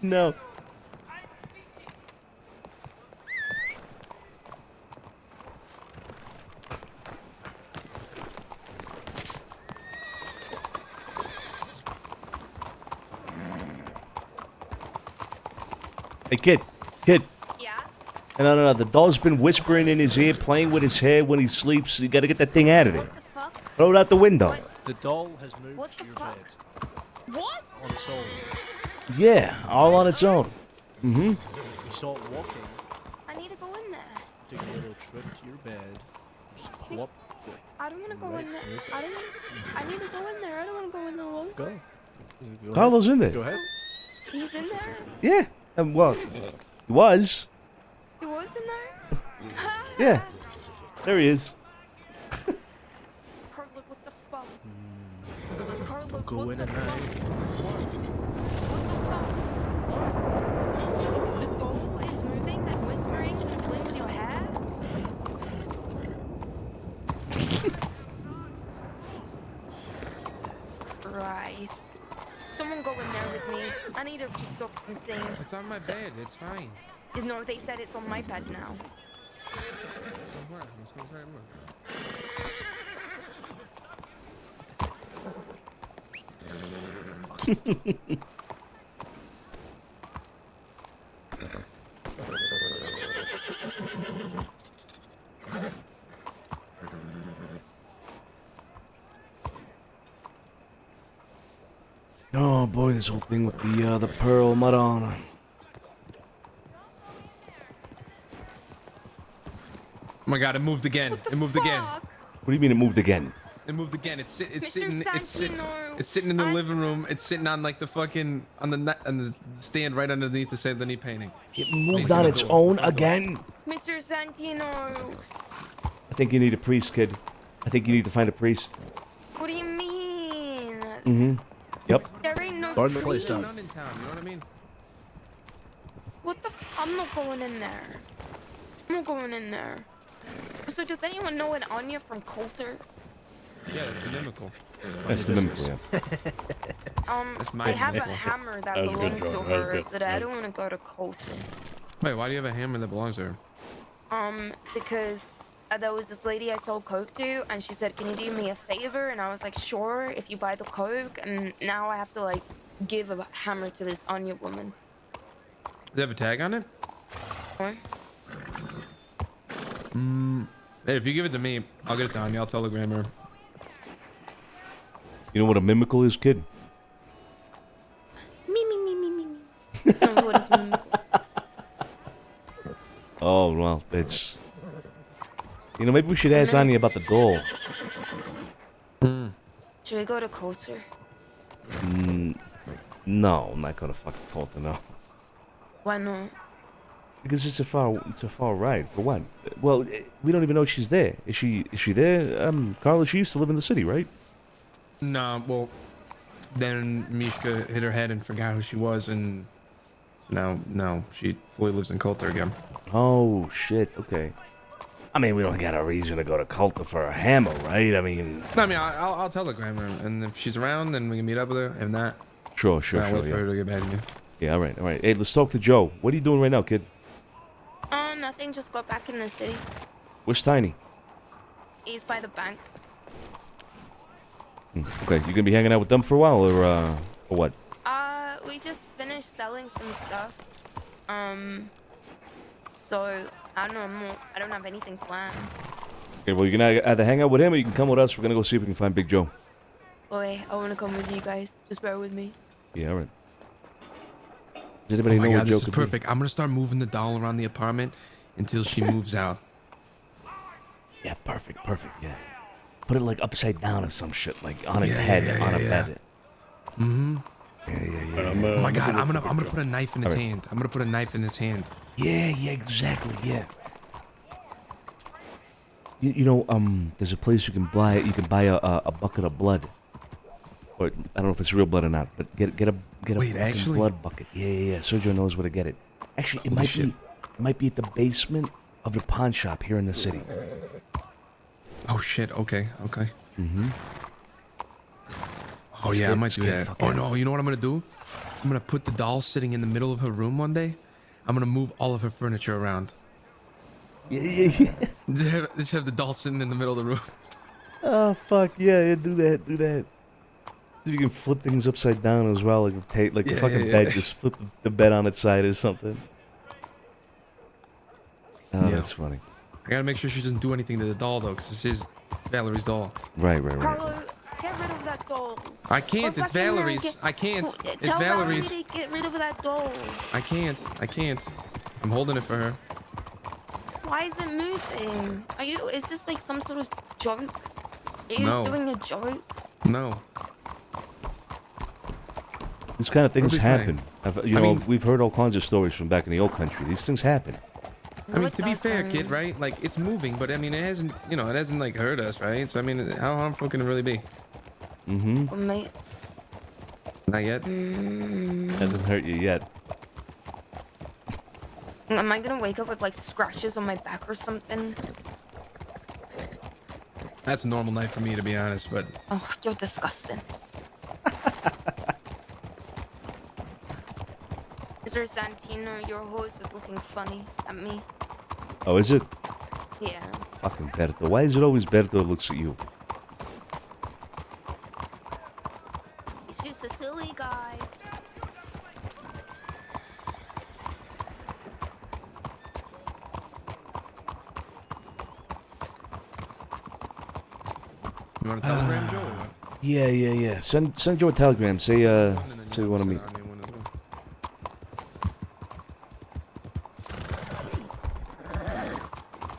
Speaker 1: No. Hey, kid. Kid.
Speaker 15: Yeah?
Speaker 1: No. The doll's been whispering in his ear, playing with his hair when he sleeps. You gotta get that thing out of there.
Speaker 15: What the fuck?
Speaker 1: Throw it out the window.
Speaker 10: The doll has moved
Speaker 15: What
Speaker 10: to
Speaker 15: the
Speaker 10: your
Speaker 15: fuck?
Speaker 10: bed
Speaker 15: What?
Speaker 10: on its own.
Speaker 1: Yeah, all on its own. Mm-hmm.
Speaker 10: You saw it walking,
Speaker 15: I need to go in there.
Speaker 10: taking a little trip to your bed. Just plop.
Speaker 15: I don't want to go
Speaker 10: Right
Speaker 15: in there.
Speaker 10: here.
Speaker 15: I need to go in there. I don't want to go in there alone.
Speaker 10: Go. Go
Speaker 1: Carlo's
Speaker 10: ahead.
Speaker 1: in there.
Speaker 10: Go ahead.
Speaker 15: He's in there.
Speaker 1: Yeah. Well, he was.
Speaker 15: He was in there?
Speaker 1: Yeah. There he is.
Speaker 15: Carla, what the fuck? Carla,
Speaker 10: Go
Speaker 15: what
Speaker 10: in
Speaker 15: the
Speaker 10: at
Speaker 15: fuck?
Speaker 10: night.
Speaker 15: The doll is moving and whispering and playing with your hair? Jesus Christ. Someone go in there with me. I need to restock some things.
Speaker 3: It's on my bed. It's fine.
Speaker 15: No, they said it's on my bed now.
Speaker 3: Let's go inside and look.
Speaker 1: Oh boy, this whole thing with the pearl Madonna.
Speaker 3: Oh my god, it moved again. It moved again.
Speaker 1: What do you mean it moved again?
Speaker 3: It moved again. It's
Speaker 15: Mr.
Speaker 3: sitting in the living room. It's sitting on like the fucking on the stand right underneath the Saint Denis painting.
Speaker 1: It moved on its own again?
Speaker 15: Mr. Santino,
Speaker 1: I think you need a priest, kid. I think you need to find a priest.
Speaker 15: what do you mean?
Speaker 1: Mm-hmm. Yep.
Speaker 15: There ain't no
Speaker 10: Burn the place
Speaker 15: trees.
Speaker 10: down.
Speaker 3: None in town. You know what I mean?
Speaker 15: What the I'm not going in there. I'm not going in there. So does anyone know an Anya from Coulter?
Speaker 3: Yeah, it's the mimical.
Speaker 1: That's the mimical, yeah.
Speaker 3: That's my
Speaker 15: I have a
Speaker 3: mimical.
Speaker 15: hammer that
Speaker 2: That was good,
Speaker 15: belongs to
Speaker 2: Joe. That was
Speaker 15: her,
Speaker 2: good.
Speaker 15: but
Speaker 2: That
Speaker 15: I
Speaker 2: was
Speaker 15: don't want to go to Coulter.
Speaker 3: Wait, why do you have a hammer that belongs to her?
Speaker 15: Because there was this lady I sold coke to, and she said, "Can you do me a favor?" And I was like, "Sure, if you buy the coke." And now I have to like give a hammer to this Anya woman.
Speaker 3: Does it have a tag on it?
Speaker 15: What?
Speaker 3: Hey, if you give it to me, I'll get it down. I'll telegram her.
Speaker 1: You know what a mimical is, kid?
Speaker 15: Me. No, what is me?
Speaker 1: Oh, well, it's... You know, maybe we should ask Anya about the doll.
Speaker 15: Should we go to Coulter?
Speaker 1: No, I'm not gonna fucking Tulsa, no.
Speaker 15: Why not?
Speaker 1: Because it's a far ride. For what? Well, we don't even know she's there. Is she there? Carla, she used to live in the city, right?
Speaker 3: No, well, then Mishka hit her head and forgot who she was, and now, no, she fully lives in Coulter again.
Speaker 1: Oh, shit, okay. I mean, we don't got a reason to go to Coulter for a hammer, right? I mean...
Speaker 3: No, I mean, I'll telegram her, and if she's around, then we can meet up with her. If not,
Speaker 1: Sure,
Speaker 3: I'll wait for
Speaker 1: yeah.
Speaker 3: her to get back to me.
Speaker 1: Yeah, all right. Hey, let's talk to Joe. What are you doing right now, kid?
Speaker 15: Nothing. Just got back in the city.
Speaker 1: Where's Tiny?
Speaker 15: He's by the bank.
Speaker 1: Okay, you gonna be hanging out with them for a while, or what?
Speaker 15: We just finished selling some stuff. So I don't know. I don't have anything planned.
Speaker 1: Okay, well, you can either hang out with him or you can come with us. We're gonna go see if we can find Big Joe.
Speaker 15: Boy, I want to come with you guys. Just bear with me.
Speaker 1: Yeah, all right. Does anybody
Speaker 3: Oh my
Speaker 1: know
Speaker 3: god,
Speaker 1: what Joe
Speaker 3: this is
Speaker 1: could
Speaker 3: perfect. I'm gonna start moving the doll around the apartment until she moves out.
Speaker 1: Yeah, perfect, yeah. Put it like upside down or some shit, like on its head, on a bed.
Speaker 3: Mm-hmm.
Speaker 1: Yeah.
Speaker 3: Oh my god, I'm gonna put a knife in his
Speaker 1: All right.
Speaker 3: hand. I'm gonna put a knife in his hand.
Speaker 1: Yeah, exactly, yeah. You know, there's a place you can buy a bucket of blood. Or I don't know if it's real blood or not, but get a
Speaker 3: Wait,
Speaker 1: fucking
Speaker 3: actually?
Speaker 1: blood bucket. Yeah. Sergio knows where to get it. Actually, it might be at the basement of the pawn shop here in the city.
Speaker 3: Oh shit. Okay.
Speaker 1: Mm-hmm.
Speaker 3: Oh yeah, I might do that. Oh no, you know what I'm gonna do? I'm gonna put the doll sitting in the middle of her room one day. I'm gonna move all of her furniture around.
Speaker 1: Yeah.
Speaker 3: Just have the doll sitting in the middle of the room.
Speaker 1: Oh fuck yeah, do that. See if you can flip things upside down as well, like the fucking bed. Just flip the bed on its side or something. Oh,
Speaker 3: Yeah.
Speaker 1: that's funny.
Speaker 3: I gotta make sure she doesn't do anything to the doll though, because this is Valerie's doll.
Speaker 1: Right.
Speaker 15: Carlo, get rid of that doll.
Speaker 3: I can't.
Speaker 15: Or
Speaker 3: It's
Speaker 15: fucking
Speaker 3: Valerie's. I can't. It's
Speaker 15: Tell Valerie
Speaker 3: Valerie's.
Speaker 15: to get rid of that doll.
Speaker 3: I can't. I'm holding it for her.
Speaker 15: Why is it moving? Is this like some sort of joke? Are you
Speaker 3: No.
Speaker 15: doing a joke?
Speaker 3: No.
Speaker 1: These kind of things
Speaker 3: It'll be fine.
Speaker 1: happen.
Speaker 3: I
Speaker 1: You know,
Speaker 3: mean-
Speaker 1: we've heard all kinds of stories from back in the old country. These things happen.
Speaker 3: I mean, to be fair, kid, right? Like, it's moving, but I mean, it hasn't, like hurt us, right? So I mean, how harmful can it really be?
Speaker 1: Mm-hmm.
Speaker 15: Mate.
Speaker 3: Not yet.
Speaker 1: Hasn't hurt you yet.
Speaker 15: Am I gonna wake up with like scratches on my back or something?
Speaker 3: That's a normal night for me, to be honest. But
Speaker 15: Oh, you're disgusting. Mr. Santino, your host is looking funny at me.
Speaker 1: Oh, is it?
Speaker 15: Yeah.
Speaker 1: Fucking Berto. Why is it always Berto that looks at you?
Speaker 15: He's just a silly guy.
Speaker 3: you want a telegram, Joe? Or what?
Speaker 1: Yeah. Send Joe a telegram. Say we want to meet.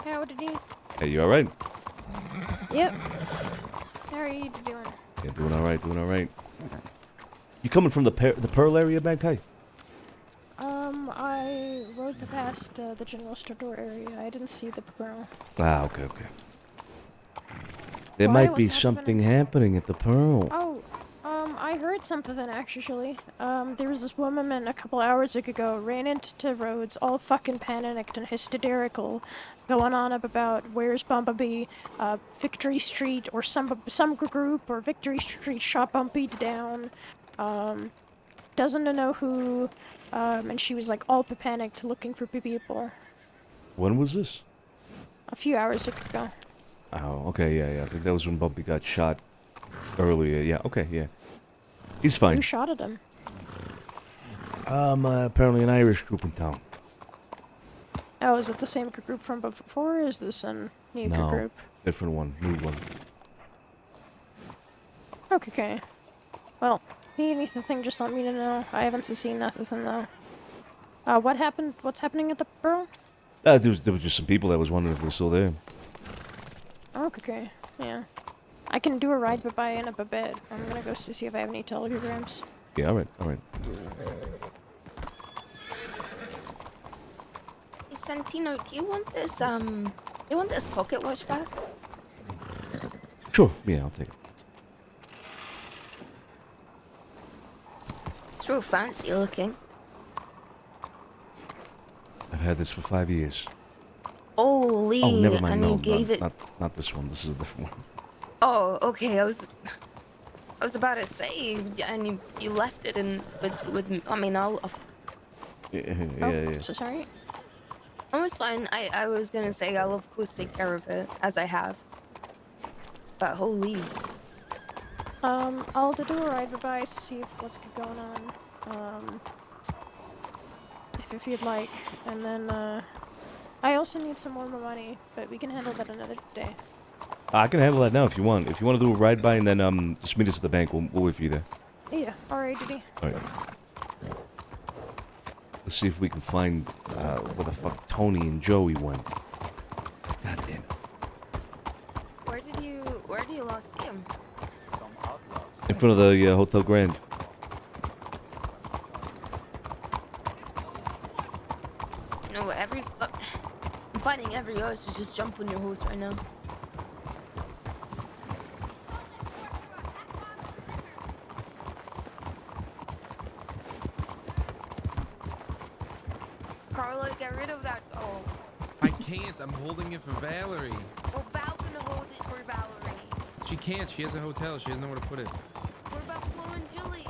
Speaker 9: How did he?
Speaker 1: Hey, you all right?
Speaker 9: Yep. How are you doing?
Speaker 1: Yeah, doing all right. You coming from the Pearl area, Magpie?
Speaker 9: I rode past the general store area. I didn't see the Pearl.
Speaker 1: Ah, okay. There
Speaker 9: Why?
Speaker 1: might be
Speaker 9: What's
Speaker 1: something happening at the Pearl.
Speaker 9: Oh, I heard something actually. There was this woman a couple hours ago ran into Rhodes all fucking panicked and hysterical, going on about where's Bumblebee, Victory Street or some group or Victory Street shot Bumpy down, doesn't know who, and she was like all panicked looking for people.
Speaker 1: When was this?
Speaker 9: A few hours ago.
Speaker 1: Oh, okay, yeah. I think that was when Bumpy got shot earlier. Yeah, okay, yeah. He's fine.
Speaker 9: Who shot at him?
Speaker 1: Apparently an Irish group in town.
Speaker 9: Oh, is it the same group from before, or is this a new
Speaker 1: No,
Speaker 9: group?
Speaker 1: different one, new one.
Speaker 9: Okay. Well, need anything, just let me know. I haven't seen nothing though. What happened? What's happening at the Pearl?
Speaker 1: There was just some people that was wondering if they were still there.
Speaker 9: Okay, yeah. I can do a ride by in a bit. I'm gonna go see if I have any telegrams.
Speaker 1: Yeah, all right.
Speaker 15: Hey, Santino, do you want this pocket watch back?
Speaker 1: Sure, yeah, I'll take it.
Speaker 15: It's real fancy looking.
Speaker 1: I've had this for 5 years.
Speaker 15: Holy,
Speaker 1: Oh, never mind.
Speaker 15: and
Speaker 1: No,
Speaker 15: you gave it.
Speaker 1: not this one. This is a different one.
Speaker 15: Oh, okay. I was about to say, and you left it in with. I mean, I'll.
Speaker 1: Yeah.
Speaker 9: So sorry.
Speaker 15: Oh, it's fine. I was gonna say I'll of course take care of it as I have. But holy.
Speaker 9: I'll do a ride by to see what's going on. If you'd like, and then I also need some more money, but we can handle that another day.
Speaker 1: I can handle that now if you want. If you want to do a ride by and then just meet us at the bank, we'll wait for you there.
Speaker 9: Yeah. Alright, Diddy.
Speaker 1: All right. Let's see if we can find where the fuck Tony and Joey went. God damn it.
Speaker 15: Where do you last see him?
Speaker 1: In front of the Hotel Grand.
Speaker 15: No, I'm finding every urge to just jump on your horse right now. Carlo, get rid of that. Oh.
Speaker 3: I can't. I'm holding it for Valerie.
Speaker 15: Well, Val's gonna hold it for Valerie.
Speaker 3: She can't. She has a hotel. She doesn't know where to put it.
Speaker 15: What about Flo and Julie?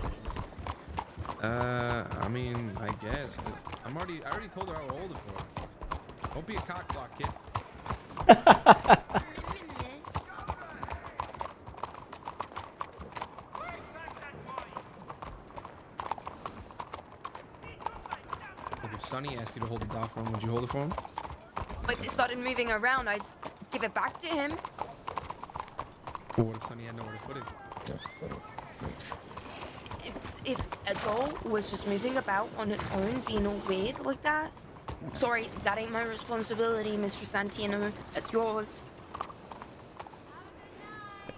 Speaker 3: I mean, I guess. But I already told her I'll hold it for her. Don't be a cockblock, kid. Look, if Sonny asked you to hold the doll for him, would you hold it for him?
Speaker 15: If it started moving around, I'd give it back to him.
Speaker 3: Well, what if Sonny had nowhere to put it?
Speaker 15: If a doll was just moving about on its own, being all weird like that, sorry, that ain't my responsibility, Mr. Santino. That's yours.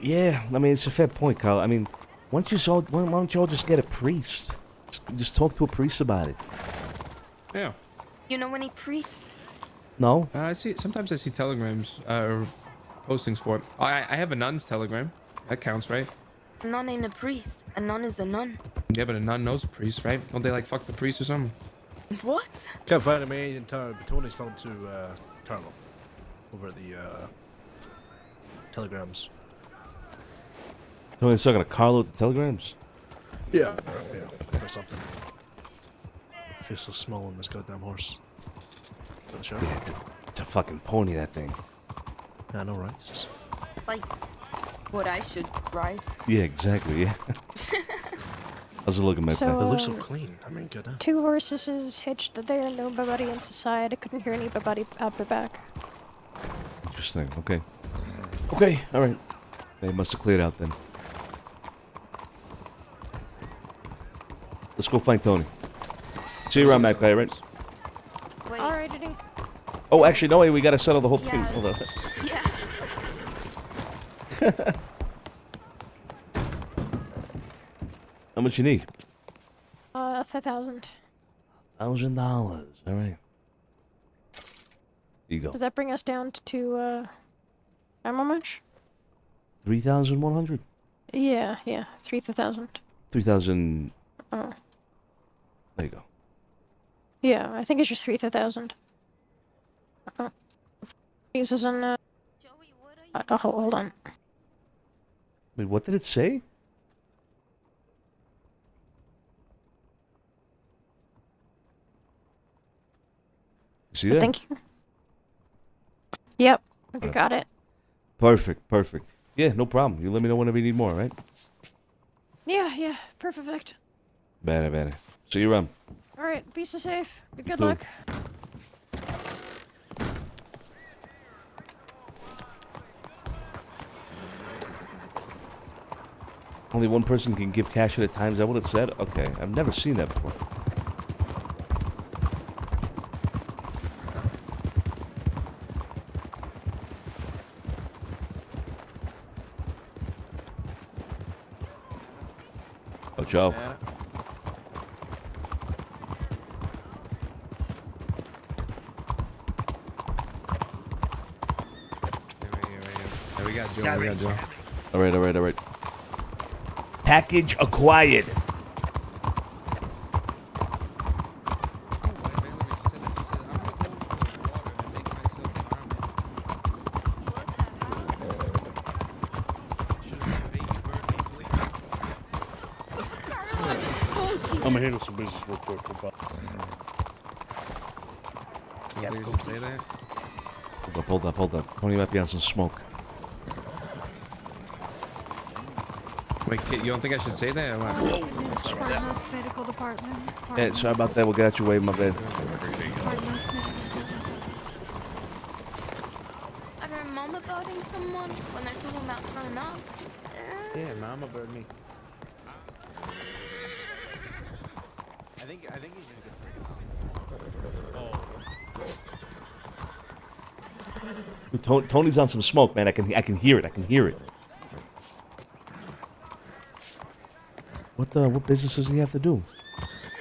Speaker 1: Yeah, I mean, it's a fair point, Carl. I mean, why don't you all just get a priest? Just talk to a priest about it.
Speaker 3: Yeah.
Speaker 15: You know any priests?
Speaker 1: No?
Speaker 3: Sometimes I see telegrams or postings for it. I have a nun's telegram. That counts, right?
Speaker 15: A nun ain't a priest. A nun is a nun.
Speaker 3: Yeah, but a nun knows a priest, right? Don't they like fuck the priest or something?
Speaker 15: What?
Speaker 10: Can't find him in town, but Tony's talking to Carlo over the telegrams.
Speaker 1: Tony's talking to Carlo at the telegrams?
Speaker 10: Yeah, or something. I feel so small on this goddamn horse.
Speaker 1: Yeah, it's a fucking pony, that thing.
Speaker 10: I know, right? It's
Speaker 15: like what I should ride.
Speaker 1: Yeah, exactly, yeah. How's it looking, my
Speaker 9: So,
Speaker 1: friend?
Speaker 10: It looks so clean. I mean, good.
Speaker 9: 2 horses is hitched there, nobody inside. I couldn't hear anybody out the back.
Speaker 1: Interesting, okay. Okay, alright. They must have cleared out then. Let's go find Tony. See you around, Magpie, right?
Speaker 15: Wait.
Speaker 9: Alright, I didn't...
Speaker 1: Oh, actually, no, wait, we gotta settle the whole thing. Hold on.
Speaker 15: Yeah.
Speaker 1: How much you need?
Speaker 9: 1,000.
Speaker 1: $1,000. Alright. Here you go.
Speaker 9: Does that bring us down to, how much?
Speaker 1: 3,100?
Speaker 9: Yeah, 3,000.
Speaker 1: 3,000.
Speaker 9: Oh.
Speaker 1: There you go.
Speaker 9: Yeah, I think it's just 3,000. Oh. This isn't, oh, hold on.
Speaker 1: Wait, what did it say? See that?
Speaker 9: Thank you. Yep, I got it.
Speaker 1: Perfect, perfect. Yeah, no problem. You let me know whenever you need more, right?
Speaker 9: Yeah, perfect.
Speaker 1: Bene. See you around.
Speaker 9: Alright, be so safe. Good
Speaker 1: too.
Speaker 9: luck.
Speaker 1: Only one person can give cash at a time. Is that what it said? Okay, I've never seen that before. Oh, Joe.
Speaker 3: There we got Joe. We got Joe.
Speaker 1: All right. Package acquired.
Speaker 2: I'm gonna handle some business real quick.
Speaker 3: Yeah, you should say that.
Speaker 1: Hold up. Tony might be on some smoke.
Speaker 3: Wait, kid, you don't think I should say that? Or what?
Speaker 8: Medical department.
Speaker 1: Yeah, sorry about that. We'll get out your way, my bad.
Speaker 15: I remember mama birding someone when they're talking about throwing up.
Speaker 3: Yeah, mama bird me.
Speaker 13: I think you should get
Speaker 1: Tony's on some smoke, man. I can hear it. What business does he have to do?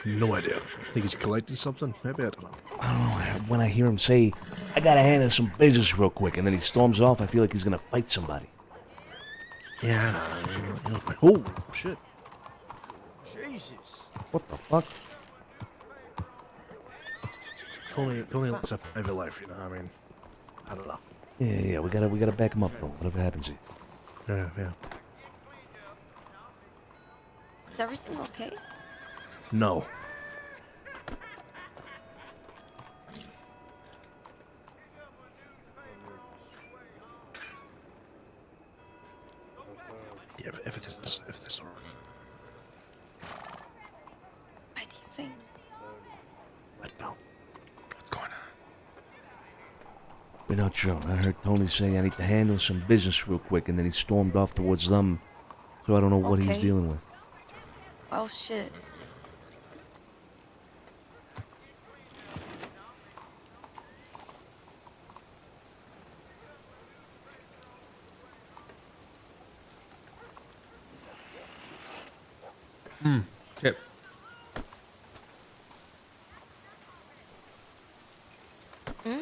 Speaker 10: No idea. Think he's collecting something? Maybe, I don't know.
Speaker 1: I don't know. When I hear him say, "I gotta handle some business real quick," and then he storms off, I feel like he's gonna fight somebody.
Speaker 10: Yeah, I know. Oh, shit.
Speaker 13: Jesus.
Speaker 1: What the fuck?
Speaker 10: Tony lives a private life, you know. I mean, I don't know.
Speaker 1: Yeah. We gotta back him up, though. Whatever happens here.
Speaker 10: Yeah.
Speaker 15: Is everything okay?
Speaker 10: No. Yeah, if this all right.
Speaker 15: Why do you say no?
Speaker 10: I don't.
Speaker 3: What's going on?
Speaker 1: Been out, Joe. I heard Tony say I need to handle some business real quick, and then he stormed off towards them. So I don't know what he's
Speaker 15: Okay.
Speaker 1: dealing with.
Speaker 15: Well, shit.
Speaker 3: Chip.
Speaker 15: Hmm?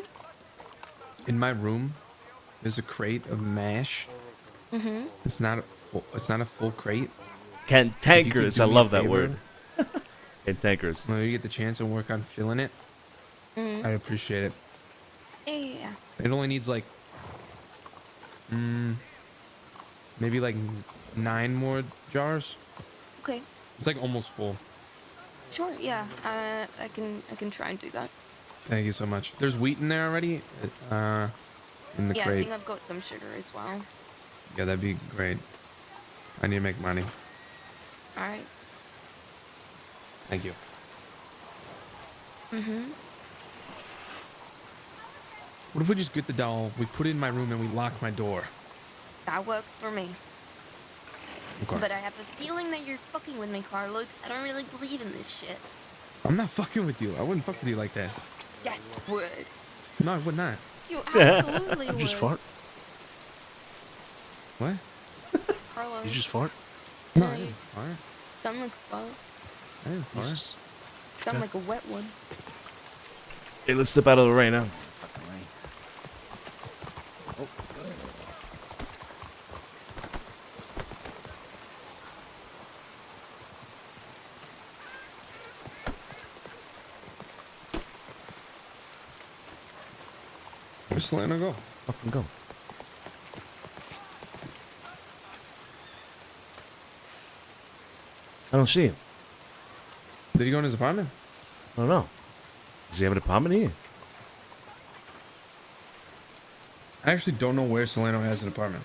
Speaker 3: In my room, there's a crate of mash.
Speaker 15: Mm-hmm.
Speaker 3: It's not a full crate.
Speaker 1: Cantankerous. I love that word. Cantankerous.
Speaker 3: Well, you get the chance to work on filling it.
Speaker 15: Mm-hmm.
Speaker 3: I appreciate it.
Speaker 15: Yeah.
Speaker 3: It only needs like, maybe like 9 more jars.
Speaker 15: Okay.
Speaker 3: It's like almost full.
Speaker 15: Sure. Yeah. I can try and do that.
Speaker 3: Thank you so much. There's wheat in there already. In the
Speaker 15: Yeah, I
Speaker 3: crate.
Speaker 15: think I've got some sugar as well.
Speaker 3: Yeah, that'd be great. I need to make money.
Speaker 15: All right.
Speaker 3: Thank you.
Speaker 15: Mm-hmm.
Speaker 3: What if we just get the doll, we put it in my room, and we lock my door?
Speaker 15: That works for me.
Speaker 3: Okay.
Speaker 15: But I have a feeling that you're fucking with me, Carlo, because I don't really believe in this shit.
Speaker 3: I'm not fucking with you. I wouldn't fuck with you like that.
Speaker 15: Yes, would.
Speaker 3: No, I would not.
Speaker 15: You absolutely would.
Speaker 10: You just fart?
Speaker 3: What?
Speaker 15: Carlo.
Speaker 10: You just fart?
Speaker 3: No, I didn't fart.
Speaker 15: Sound like a fart.
Speaker 3: I didn't fart.
Speaker 15: Sound like a wet one.
Speaker 1: Hey, let's step out of the rain now.
Speaker 3: Where's Selena go?
Speaker 1: Fucking go. I don't see him.
Speaker 3: Did he go in his apartment?
Speaker 1: I don't know. Does he have an apartment here?
Speaker 3: I actually don't know where Solano has an apartment.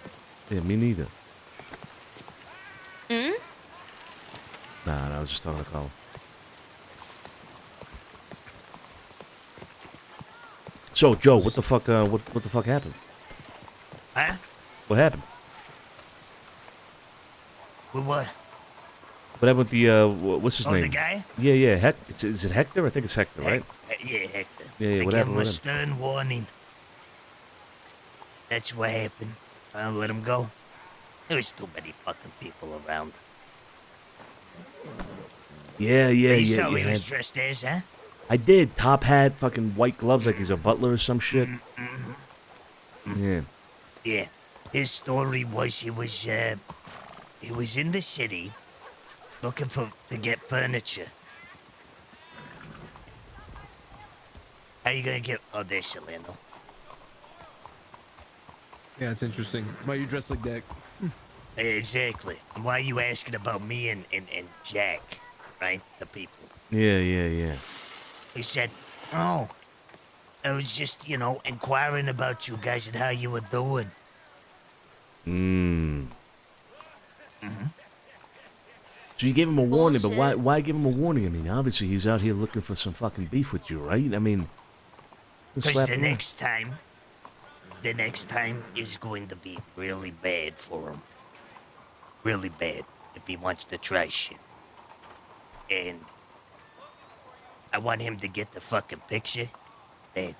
Speaker 1: Yeah, me neither.
Speaker 15: Hmm?
Speaker 1: Nah, I was just talking to Colin. So, Joe, what the fuck? What the fuck happened?
Speaker 7: Huh?
Speaker 1: What happened?
Speaker 7: With what?
Speaker 1: What happened with the what's his name?
Speaker 7: The guy?
Speaker 1: Yeah, yeah. Is it Hector? I think it's Hector, right?
Speaker 7: Yeah, Hector.
Speaker 1: Yeah, yeah.
Speaker 7: I
Speaker 1: What
Speaker 7: gave
Speaker 1: happened
Speaker 7: him a
Speaker 1: with him?
Speaker 7: stern warning. That's what happened. I'll let him go. There was too many fucking people around.
Speaker 1: Yeah, yeah,
Speaker 7: You
Speaker 1: yeah.
Speaker 7: saw he
Speaker 1: yeah.
Speaker 7: was dressed as, huh?
Speaker 1: I did. Top hat, fucking white gloves, like he's a butler or some shit. Yeah.
Speaker 7: Yeah. His story was he was in the city looking to get furniture. How you gonna get? Oh, there's Solano.
Speaker 3: Yeah, it's interesting. Why are you dressed like that?
Speaker 7: Exactly. And why are you asking about me and Jack, right? The people.
Speaker 1: Yeah, yeah, yeah.
Speaker 7: He said, oh, I was just, inquiring about you guys and how you were doing.
Speaker 1: Mm.
Speaker 7: Mm-hmm.
Speaker 1: So you gave him a warning, but why give him a warning? I mean, obviously he's out here looking for some fucking beef with you, right? I mean,
Speaker 7: Because
Speaker 1: slap
Speaker 7: the
Speaker 1: him
Speaker 7: next time is going to be really bad for him. Really bad if he wants to try shit. And I want him to get the fucking picture that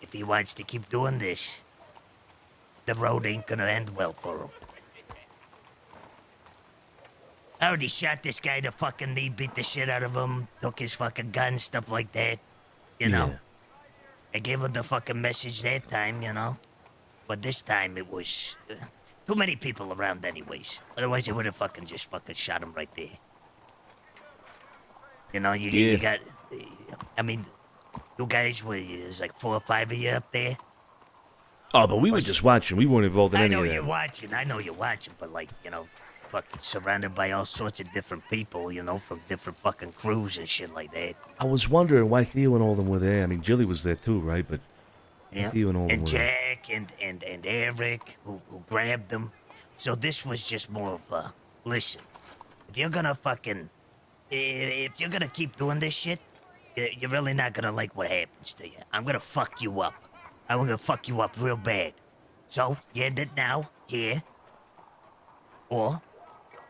Speaker 7: if he wants to keep doing this, the road ain't gonna end well for him. I already shot this guy to fucking knee, beat the shit out of him, took his fucking gun, stuff like that. You know?
Speaker 1: Yeah.
Speaker 7: I gave him the fucking message that time, But this time it was too many people around anyways. Otherwise I would have fucking shot him right there. You got... I mean, you guys were... There's like 4 or 5 of you up there.
Speaker 1: Oh, but we were just watching. We weren't involved in
Speaker 7: I
Speaker 1: any
Speaker 7: know
Speaker 1: of that.
Speaker 7: you're watching. I know you're watching, but fucking surrounded by all sorts of different people, from different fucking crews and shit like that.
Speaker 1: I was wondering why Theo and all them were there. I mean, Jilly was there too, right? But
Speaker 7: Yeah.
Speaker 1: Theo and all them
Speaker 7: And
Speaker 1: were there.
Speaker 7: Jack and Eric who grabbed them. So this was just more of a listen. If you're gonna keep doing this shit, you're really not gonna like what happens to you. I'm gonna fuck you up. I'm gonna fuck you up real bad. So, you end it now, here. Or,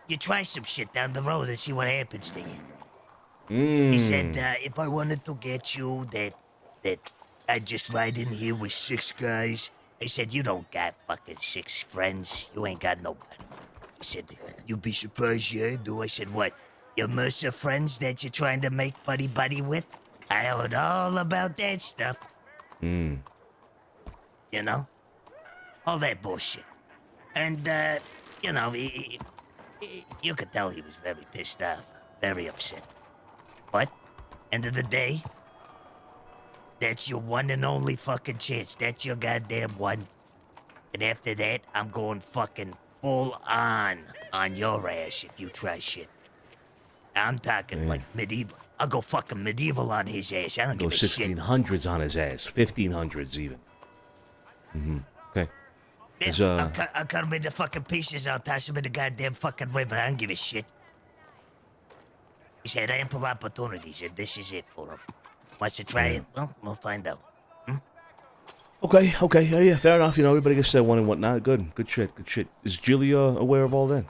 Speaker 7: you try some shit down the road and see what happens to you. He said, if I wanted to get you, that I'd just ride in here with 6 guys. I said, you don't got fucking 6 friends. You ain't got nobody. He said, you'd be surprised, yeah, I do. I said, what? Your Mercer friends that you're trying to make buddy-buddy with? I heard all about that stuff. You know? All that bullshit. And, you know, you could tell he was very pissed off. Very upset. But, end of the day, that's your one and only fucking chance. That's your goddamn one. And after that, I'm going fucking full on your ass if you try shit. I'm talking like medieval. I'll go fucking medieval on his ass. I don't
Speaker 1: Go
Speaker 7: give a shit.
Speaker 1: 1600s on his ass. 1500s even. Okay.
Speaker 7: Yeah, I'll cut him into fucking pieces. I'll toss him in the goddamn fucking river. I don't give a shit. He's had ample opportunities, and this is it for him. Wants to try it? Well, we'll find out.
Speaker 1: Okay. Yeah, fair enough. You know, everybody gets their one and whatnot. Good shit. Is Julia aware of all that?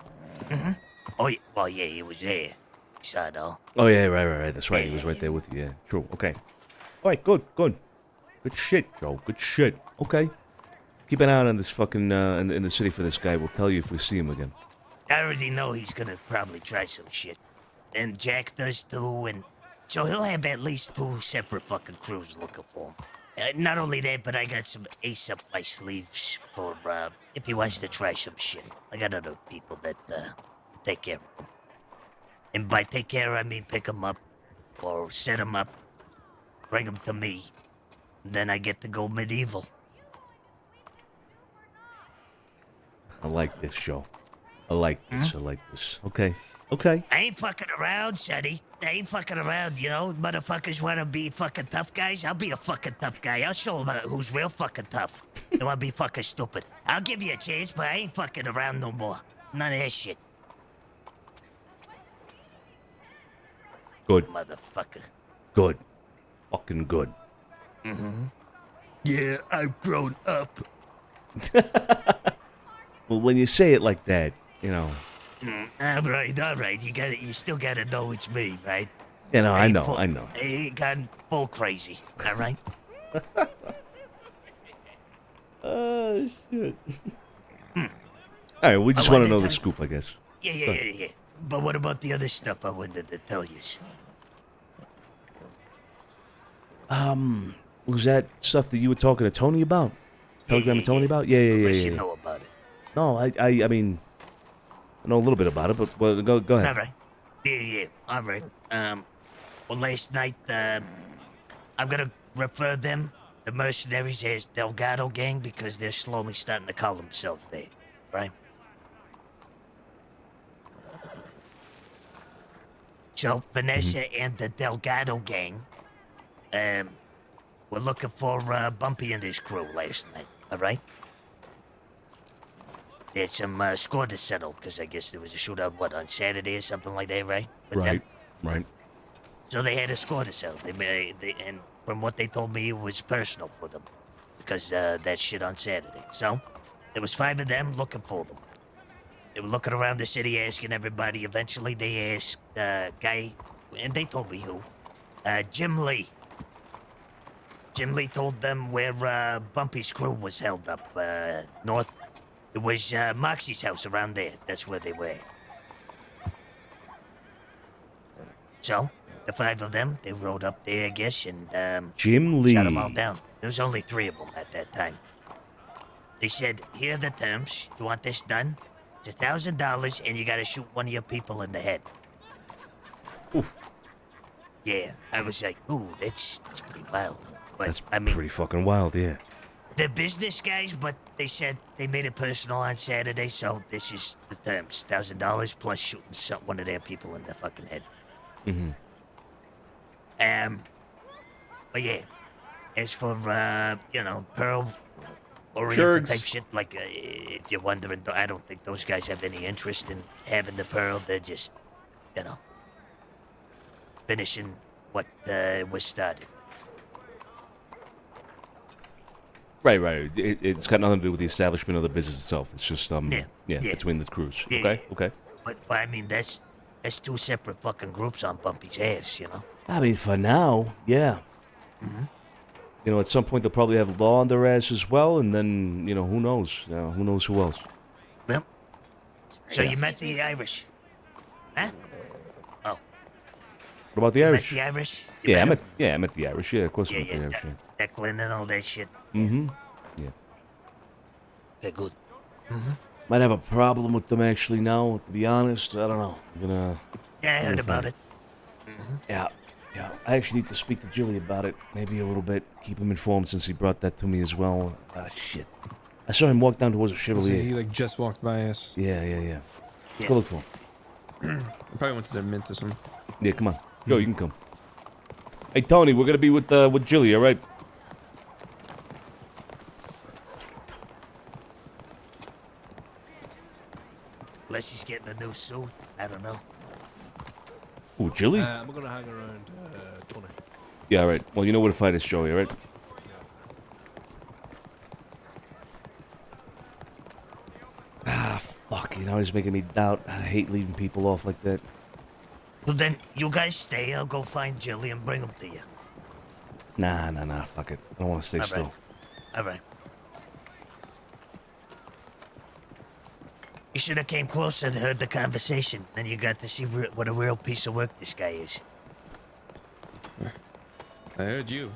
Speaker 7: Oh, yeah. Well, yeah, he was there. He saw it all.
Speaker 1: Oh, yeah, right. That's right. He was right there with you. Yeah, true. Okay. All right, good. Good shit, Joe. Good shit. Okay. Keep an eye out on this fucking, in the city for this guy. We'll tell you if we see him again.
Speaker 7: I already know he's gonna probably try some shit. And Jack does too, and so he'll have at least 2 separate fucking crews looking for him. Not only that, but I got some ace up my sleeves for, if he wants to try some shit. I got other people that, take care of him. And by take care, I mean pick him up, or set him up, bring him to me. Then I get to go medieval.
Speaker 1: I like this, Joe. I like this. Okay.
Speaker 7: I ain't fucking around, Sonny. I ain't fucking around, you know? Motherfuckers want to be fucking tough guys? I'll be a fucking tough guy. I'll show them who's real fucking tough. They want to be fucking stupid. I'll give you a chance, but I ain't fucking around no more. None of that shit.
Speaker 1: Good.
Speaker 7: Motherfucker.
Speaker 1: Good. Fucking good.
Speaker 7: Yeah, I've grown up.
Speaker 1: Well, when you say it like that, you know...
Speaker 7: All right. You still gotta know it's me, right?
Speaker 1: You know, I know.
Speaker 7: I ain't gone full crazy, all right?
Speaker 1: Oh, shit. All right, we just want to know the scoop, I guess.
Speaker 7: Yeah. But what about the other stuff I wanted to tell you?
Speaker 1: Was that stuff that you were talking to Tony about? Telegram to Tony about? Yeah.
Speaker 7: You know about it.
Speaker 1: No, I mean, I know a little bit about it, but well, go ahead.
Speaker 7: All right. Yeah. All right. Well, last night, I'm gonna refer them, the mercenaries, as Delgado Gang because they're slowly starting to call themselves that, right? So, Vanessa and the Delgado Gang, were looking for Bumpy and his crew last night, all right? They had some score to settle, because I guess there was a shootout, on Saturday or something like that, right?
Speaker 1: Right.
Speaker 7: So they had a score to settle. And from what they told me, it was personal for them, because that shit on Saturday. So, there was 5 of them looking for them. They were looking around the city, asking everybody. Eventually, they asked guy, and they told me who, Jim Lee. Jim Lee told them where Bumpy's crew was held up, north. It was Moxie's house around there. That's where they were. So, the 5 of them, they rode up there, I guess, and
Speaker 1: Jim Lee.
Speaker 7: shot them all down. There was only 3 of them at that time. They said, here are the terms. You want this done? It's $1,000, and you gotta shoot one of your people in the head.
Speaker 1: Oof.
Speaker 7: Yeah, I was like, ooh, that's pretty wild. But,
Speaker 1: That's
Speaker 7: I mean,
Speaker 1: pretty fucking wild, yeah.
Speaker 7: they're business guys, but they said they made it personal on Saturday, so this is the terms. $1,000 plus shooting one of their people in the fucking head. But yeah, as for, Pearl oriented type shit, like, if you're wondering, I don't think those guys have any interest in having the Pearl. They're just, finishing what was started.
Speaker 1: Right. It's got nothing to do with the establishment of the business itself. It's just yeah, between the crews.
Speaker 7: Yeah,
Speaker 1: Okay,
Speaker 7: yeah.
Speaker 1: okay.
Speaker 7: But I mean, that's two separate fucking groups on Bumpy's ass, you know.
Speaker 1: I mean, for now, yeah. You know, at some point they'll probably have law on their ass as well, and then who knows? Who knows who else?
Speaker 7: Well, so
Speaker 1: Yeah.
Speaker 7: you met the Irish, huh? Oh,
Speaker 1: What about the
Speaker 7: you
Speaker 1: Irish?
Speaker 7: met the Irish?
Speaker 1: Yeah, I met the Irish. Yeah, of course I
Speaker 7: Yeah,
Speaker 1: met the
Speaker 7: yeah,
Speaker 1: Irish. Yeah.
Speaker 7: Declan and all that shit.
Speaker 1: Mm-hmm. Yeah.
Speaker 7: Okay, good.
Speaker 1: Might have a problem with them actually now. To be honest, I don't know. I'm gonna.
Speaker 7: Yeah, I heard about it.
Speaker 1: Yeah. I actually need to speak to Jilly about it. Maybe a little bit. Keep him informed since he brought that to me as well. Shit. I saw him walk down towards a Chevrolet.
Speaker 3: He like just walked by us.
Speaker 1: Yeah. Let's go look for him.
Speaker 3: I probably went to their mint or something.
Speaker 1: Yeah, come on. Yo, you can come. Hey, Tony, we're gonna be with Jilly, all right?
Speaker 7: Unless he's getting a new suit. I don't know.
Speaker 1: Ooh, Jilly?
Speaker 10: I'm gonna hang around Tony.
Speaker 1: Yeah, all right. Well, you know where to find us, Joey, all right? Fuck. He's making me doubt. I hate leaving people off like that.
Speaker 7: Well, then you guys stay. I'll go find Jilly and bring him to you.
Speaker 1: Nah. Fuck it. I don't want to stay
Speaker 7: All right.
Speaker 1: still.
Speaker 7: All right. You should have came closer and heard the conversation. Then you got to see what a real piece of work this guy is.
Speaker 3: I heard you.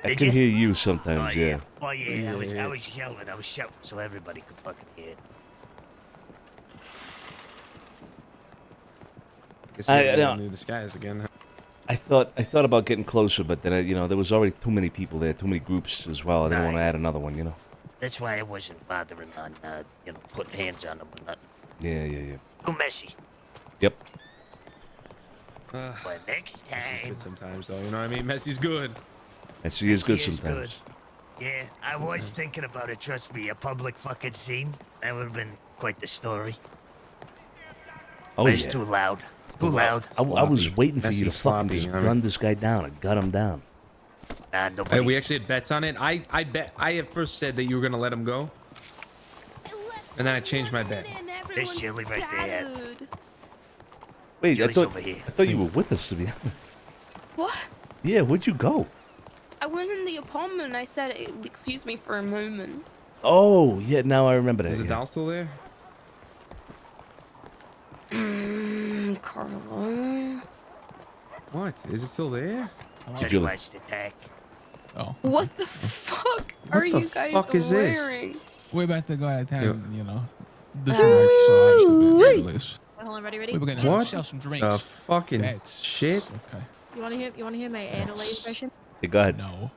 Speaker 1: I
Speaker 7: Did
Speaker 1: can
Speaker 7: you?
Speaker 1: hear you sometimes, yeah.
Speaker 7: Oh yeah, I was yelling. I was shouting so everybody could fucking hear it.
Speaker 3: Guess
Speaker 1: I
Speaker 3: you
Speaker 1: know.
Speaker 3: knew the skies again.
Speaker 1: I thought about getting closer, but then there was already too many people there, too many groups as well. I didn't want to add another one,
Speaker 7: That's why I wasn't bothering on, putting hands on them or nothing.
Speaker 1: Yeah.
Speaker 7: Too messy.
Speaker 1: Yep.
Speaker 7: But next time.
Speaker 3: Good sometimes, though. You know what I mean? Messy's good.
Speaker 1: Messi is good
Speaker 7: He is
Speaker 1: sometimes.
Speaker 7: good. Yeah, I was thinking about it. Trust me, a public fucking scene. That would have been quite the story.
Speaker 1: Oh,
Speaker 7: But it's
Speaker 1: yeah.
Speaker 7: too loud. Too loud.
Speaker 1: I was waiting for you to
Speaker 3: Messy's
Speaker 1: fucking
Speaker 3: sloppy,
Speaker 1: just
Speaker 3: I mean.
Speaker 1: gun this guy down and gut him down.
Speaker 7: Nah,
Speaker 3: Hey,
Speaker 7: nobody.
Speaker 3: we actually had bets on it. I at first said that you were gonna let him go, and then I changed my bet.
Speaker 7: There's Jilly right there.
Speaker 1: Wait,
Speaker 7: Jilly's over here.
Speaker 1: I thought you were with us, to be honest.
Speaker 15: What?
Speaker 1: Yeah, where'd you go?
Speaker 15: I went in the apartment and I said, excuse me for a moment.
Speaker 1: Oh, yeah, now I remember that.
Speaker 3: Is the
Speaker 1: yeah.
Speaker 3: doll still there?
Speaker 15: Carlo.
Speaker 3: What? Is it still there?
Speaker 7: Jilly watched attack.
Speaker 14: Oh.
Speaker 15: What the fuck are
Speaker 3: the
Speaker 15: you guys
Speaker 3: fuck is this?
Speaker 15: wearing?
Speaker 14: We're about to go out of town,
Speaker 3: Yeah.
Speaker 14: Do some work, so obviously we're gonna list.
Speaker 8: Hold on, ready?
Speaker 14: We were gonna
Speaker 3: What?
Speaker 14: sell some drinks.
Speaker 3: The fucking
Speaker 14: That's
Speaker 3: shit.
Speaker 14: Okay.
Speaker 8: You wanna hear my Adelaide impression?
Speaker 1: Hey, go ahead.
Speaker 14: No.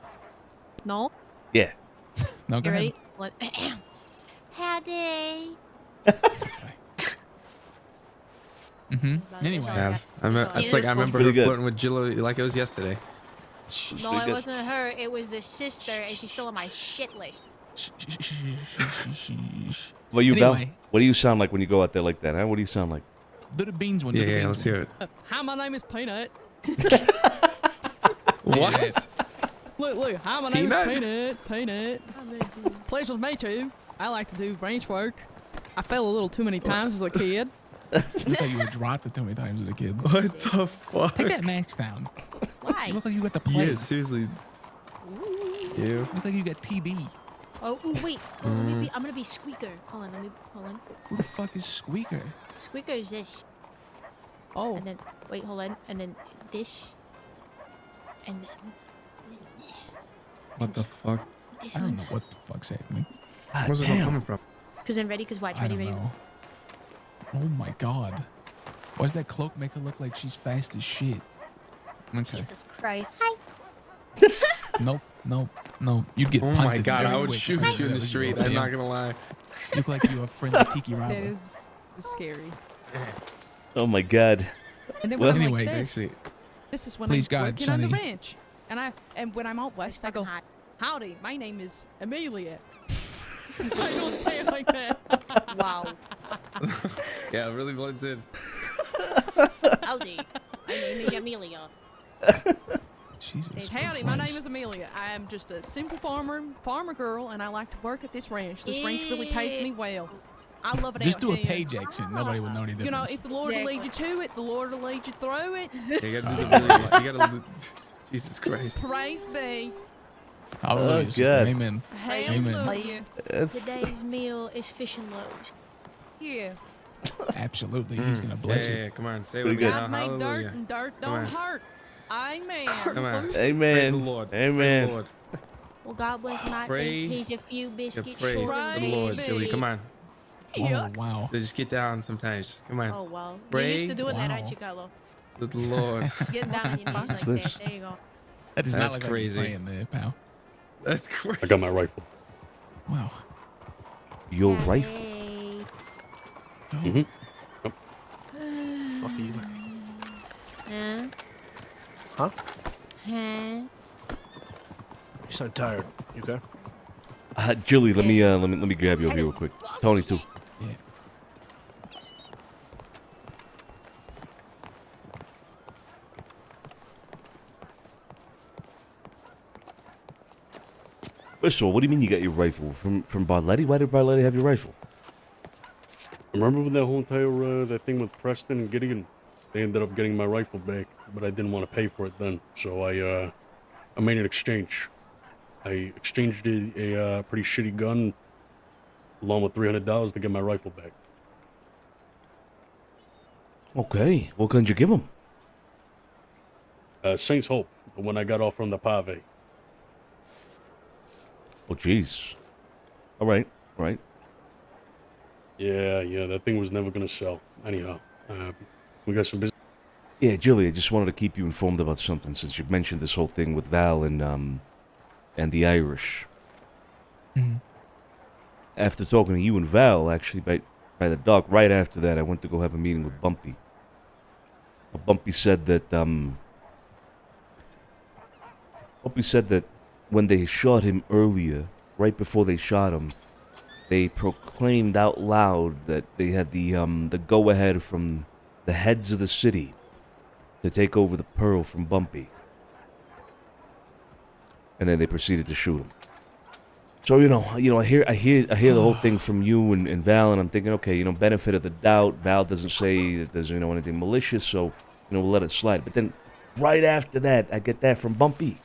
Speaker 8: No?
Speaker 1: Yeah.
Speaker 14: No, go
Speaker 8: You
Speaker 14: ahead.
Speaker 8: ready? Howdy.
Speaker 14: Anyway.
Speaker 3: Yeah, it's like I remember
Speaker 1: Pretty
Speaker 3: her
Speaker 1: good.
Speaker 3: flirting with Jillo like it was yesterday.
Speaker 8: No, it wasn't her. It was the sister, and she's still on my shit list.
Speaker 1: Well, you Bell,
Speaker 14: Anyway.
Speaker 1: what do you sound like when you go out there like that, huh? What do you sound like?
Speaker 14: Do the beans one.
Speaker 3: Yeah,
Speaker 14: do the
Speaker 3: yeah,
Speaker 14: beans
Speaker 3: let's hear it.
Speaker 16: Hi, my name is Peanut.
Speaker 3: What?
Speaker 16: Look, hi, my name
Speaker 3: Peanut?
Speaker 16: is Peanut. Pleasure to meet you. I like to do branch work. I fell a little too many times as a kid.
Speaker 14: Look like you were dropped too many times as a kid.
Speaker 3: What the fuck?
Speaker 14: Take that mask down.
Speaker 8: Why?
Speaker 14: You look like you got the plague.
Speaker 3: Yeah, seriously. You.
Speaker 14: Look like you got TB.
Speaker 8: Oh, ooh, wait. Oh, I'm gonna be Squeaker. Hold on.
Speaker 14: Who the fuck is Squeaker?
Speaker 8: Squeaker is this.
Speaker 16: Oh.
Speaker 8: And then, wait, hold on. And then this. And then
Speaker 3: What the fuck?
Speaker 8: this
Speaker 14: I don't
Speaker 8: one.
Speaker 14: know what the fuck's happening.
Speaker 3: Where's this all coming from?
Speaker 8: Cause I'm ready. Cause watch.
Speaker 14: I
Speaker 8: Ready,
Speaker 14: don't
Speaker 8: ready.
Speaker 14: know. Oh my god. Why does that cloak make her look like she's fast as shit? Okay.
Speaker 15: Jesus Christ.
Speaker 14: Nope. You'd get
Speaker 3: Oh
Speaker 14: punted
Speaker 3: my god,
Speaker 14: very
Speaker 3: I would
Speaker 14: quick
Speaker 3: shoot
Speaker 14: if
Speaker 3: you in the
Speaker 14: was
Speaker 3: street.
Speaker 14: your
Speaker 3: I'm not
Speaker 14: thing.
Speaker 3: gonna lie.
Speaker 14: You look like you're a friendly tiki
Speaker 16: That
Speaker 14: robber.
Speaker 16: is scary.
Speaker 1: Oh my god.
Speaker 16: And then
Speaker 1: Well,
Speaker 16: when I'm
Speaker 14: anyway,
Speaker 16: like this,
Speaker 3: Actually,
Speaker 16: this is when
Speaker 14: Please,
Speaker 16: I'm
Speaker 14: God,
Speaker 16: working on the
Speaker 14: Sonny.
Speaker 16: ranch. And when I'm out west, I go, howdy, my name is Amelia. I don't say it like that.
Speaker 8: Wow.
Speaker 3: yeah, it really blends in.
Speaker 8: Howdy. My name is Amelia.
Speaker 14: Jesus.
Speaker 16: Howdy, my name is Amelia. I am just a simple farmer girl, and I like to work at this ranch. This ranch really pays me well. I love it
Speaker 14: Just
Speaker 16: out
Speaker 14: do a
Speaker 16: here.
Speaker 14: page accent. Nobody will know any difference.
Speaker 16: You know, if the Lord will lead you to it, the Lord will lead you through it.
Speaker 3: You gotta do the really, you gotta. Jesus Christ.
Speaker 16: Praise be.
Speaker 14: Hallelujah, sister.
Speaker 1: God.
Speaker 14: Amen.
Speaker 16: Hallelujah.
Speaker 8: Today's meal is fish and loaves.
Speaker 16: Yeah.
Speaker 14: Absolutely. He's going to bless you.
Speaker 3: Yeah, come on. Say it
Speaker 1: Pretty
Speaker 3: with me
Speaker 1: good.
Speaker 3: now.
Speaker 16: God made dirt,
Speaker 3: Hallelujah.
Speaker 16: and dirt
Speaker 3: Come
Speaker 16: don't
Speaker 3: on.
Speaker 16: hurt. Amen.
Speaker 3: Come on.
Speaker 1: Amen.
Speaker 3: Praise the Lord.
Speaker 1: Amen.
Speaker 3: Praise the Lord.
Speaker 8: Well, God bless him. I
Speaker 3: Pray-
Speaker 8: think he's a few
Speaker 3: Yeah,
Speaker 8: biscuits
Speaker 3: praise
Speaker 8: short
Speaker 3: the
Speaker 8: of
Speaker 3: Lord.
Speaker 8: this
Speaker 3: Silly, come on.
Speaker 14: Oh, wow.
Speaker 3: So just get down sometimes. Come on.
Speaker 8: Oh, well.
Speaker 3: Pray
Speaker 8: You're used to doing that, aren't you, Carlo?
Speaker 3: to the Lord.
Speaker 8: Getting down on your knees like that. There you go.
Speaker 14: That is
Speaker 3: That's
Speaker 14: not like
Speaker 3: crazy.
Speaker 14: crazy. Praying there, pal.
Speaker 3: That's crazy.
Speaker 2: I got my rifle.
Speaker 14: Wow.
Speaker 1: Your rifle.
Speaker 2: Mm-hmm.
Speaker 10: Fuck are you wearing?
Speaker 8: Huh?
Speaker 10: Huh?
Speaker 8: Huh?
Speaker 10: You sound tired. You okay?
Speaker 1: Jilly, let me grab you over here real quick. Tony too.
Speaker 14: Yeah.
Speaker 1: First of all, what do you mean you got your rifle from Barletti? Why did Barletti have your rifle?
Speaker 2: Remember when that whole entire that thing with Preston and Gideon? They ended up getting my rifle back, but I didn't want to pay for it then, so I made an exchange. I exchanged a pretty shitty gun along with $300 to get my rifle back.
Speaker 1: Okay, what gun did you give him?
Speaker 2: Saints Hope, the one I got off from the Pave.
Speaker 1: Oh, jeez. All right.
Speaker 2: Yeah, that thing was never gonna sell. Anyhow, we got some business.
Speaker 1: Yeah, Jilly, I just wanted to keep you informed about something since you mentioned this whole thing with Val and the Irish.
Speaker 14: Mhm.
Speaker 1: After talking to you and Val, actually, by the dock, right after that, I went to go have a meeting with Bumpy. Bumpy said that when they shot him earlier, right before they shot him, they proclaimed out loud that they had the go-ahead from the heads of the city to take over the Pearl from Bumpy. And then they proceeded to shoot him. So I hear the whole thing from you and Val, and I'm thinking, okay, benefit of the doubt. Val doesn't say that there's anything malicious, so we'll let it slide. But then, right after that, I get that from Bumpy.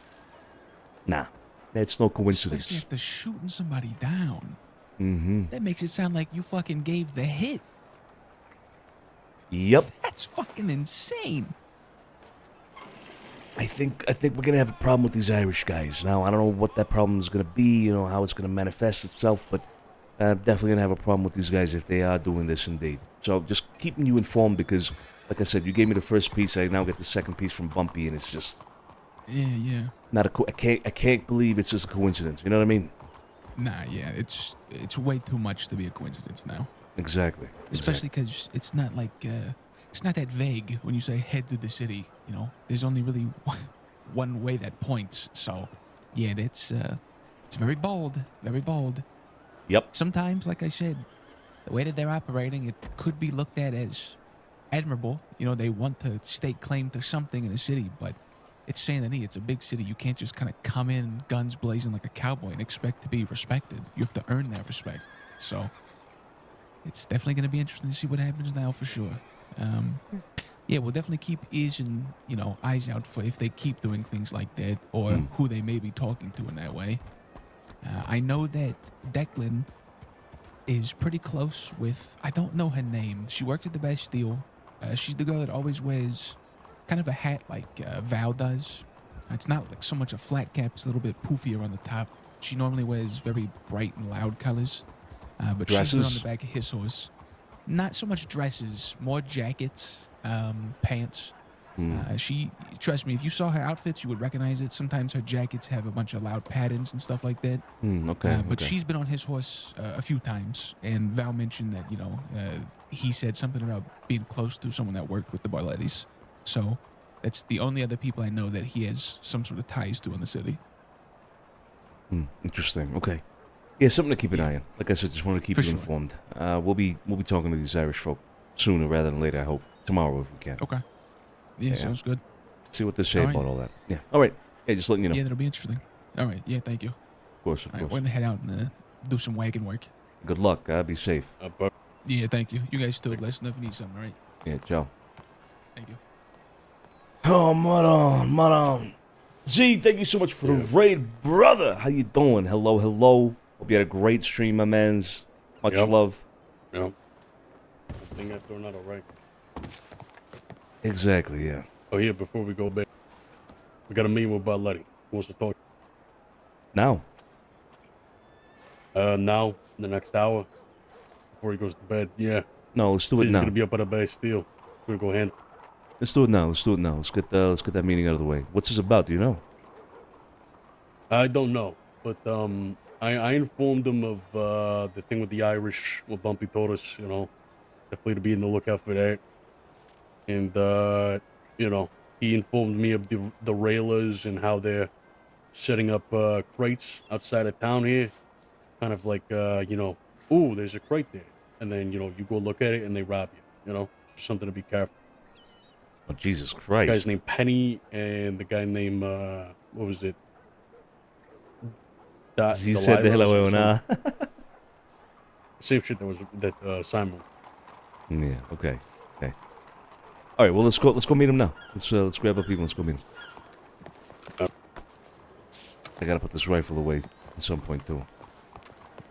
Speaker 1: Nah, that's no coincidence.
Speaker 14: Especially after shooting somebody down.
Speaker 1: Mm-hmm.
Speaker 14: That makes it sound like you fucking gave the hit.
Speaker 1: Yep.
Speaker 14: That's fucking insane.
Speaker 1: I think we're gonna have a problem with these Irish guys. Now, I don't know what that problem is gonna be, how it's gonna manifest itself, but I'm definitely gonna have a problem with these guys if they are doing this indeed. So just keeping you informed because, like I said, you gave me the first piece. I now get the second piece from Bumpy, and it's just
Speaker 14: Yeah.
Speaker 1: not I can't believe it's just a coincidence. You know what I mean?
Speaker 14: Nah, yeah, it's way too much to be a coincidence now.
Speaker 1: Exactly.
Speaker 14: Especially because it's not like it's not that vague when you say heads of the city. There's only really one way that points. So, yeah, it's very bold, very bold.
Speaker 1: Yep.
Speaker 14: Sometimes, like I said, the way that they're operating, it could be looked at as admirable. They want to stake claim to something in the city, but it's Saint Denis. It's a big city. You can't just kind of come in guns blazing like a cowboy and expect to be respected. You have to earn that respect. So it's definitely going to be interesting to see what happens now for sure. Yeah, we'll definitely keep ears and eyes out for if they keep doing things like that or who they may be talking to in that way. I know that Declan is pretty close with, I don't know her name. She works at the Bastille. She's the girl that always wears kind of a hat like Val does. It's not like so much a flat cap, it's a little bit poofier on the top. She normally wears very bright and loud colors. But she's been on the back of his horse. Not so much dresses, more jackets, pants. Trust me, if you saw her outfits, you would recognize it. Sometimes her jackets have a bunch of loud patterns and stuff like that. But she's been on his horse a few times, and Val mentioned that, he said something about being close to someone that worked with the Barlettis. So that's the only other people I know that he has some sort of ties to in the city.
Speaker 1: Interesting. Okay. Yeah, something to keep an eye on. Like I said, just want to keep you informed. We'll be talking to these Irish folk sooner rather than later, I hope. Tomorrow if we can.
Speaker 14: Okay. Yeah, sounds good.
Speaker 1: See what they say
Speaker 14: All right.
Speaker 1: about all that. Yeah. All right. Hey, just letting you know.
Speaker 14: Yeah, that'll be interesting. All right. Yeah, thank you.
Speaker 1: Of course, of
Speaker 14: All right,
Speaker 1: course.
Speaker 14: we're gonna head out and do some wagon work.
Speaker 1: Good luck. Be safe.
Speaker 14: Yeah, thank you. You guys too. Let us know if you need something, all right?
Speaker 1: Yeah, ciao.
Speaker 14: Thank you.
Speaker 1: Oh, Maron. Z, thank you so much for the raid, brother. How you doing? Hello. Hope you had a great stream, my mans. Much love.
Speaker 2: Yep. I think I've thrown out all right.
Speaker 1: Exactly, yeah.
Speaker 2: Oh, yeah, before we go back, we got a meeting with Bud Letty. Who wants to talk?
Speaker 1: Now?
Speaker 2: Now, in the next hour, before he goes to bed, yeah.
Speaker 1: No, let's do it
Speaker 2: He's
Speaker 1: now.
Speaker 2: gonna be up at a base still. We're gonna go handle.
Speaker 1: Let's do it now. Let's get that meeting out of the way. What's this about? Do you know?
Speaker 2: I don't know, but I informed him of the thing with the Irish. What Bumpy told us, definitely to be in the lookout for that. And he informed me of the railers and how they're setting up crates outside of town here, kind of like ooh, there's a crate there, and then you go look at it and they rob you. Something to be careful.
Speaker 1: Oh, Jesus
Speaker 2: The
Speaker 1: Christ.
Speaker 2: guy's named Penny and the guy named what was it?
Speaker 1: He said the hello now.
Speaker 2: Same shit that Simon.
Speaker 1: Yeah. Okay. All right. Well, let's go meet him now. Let's grab up people. Let's go meet him. I gotta put this rifle away at some point too.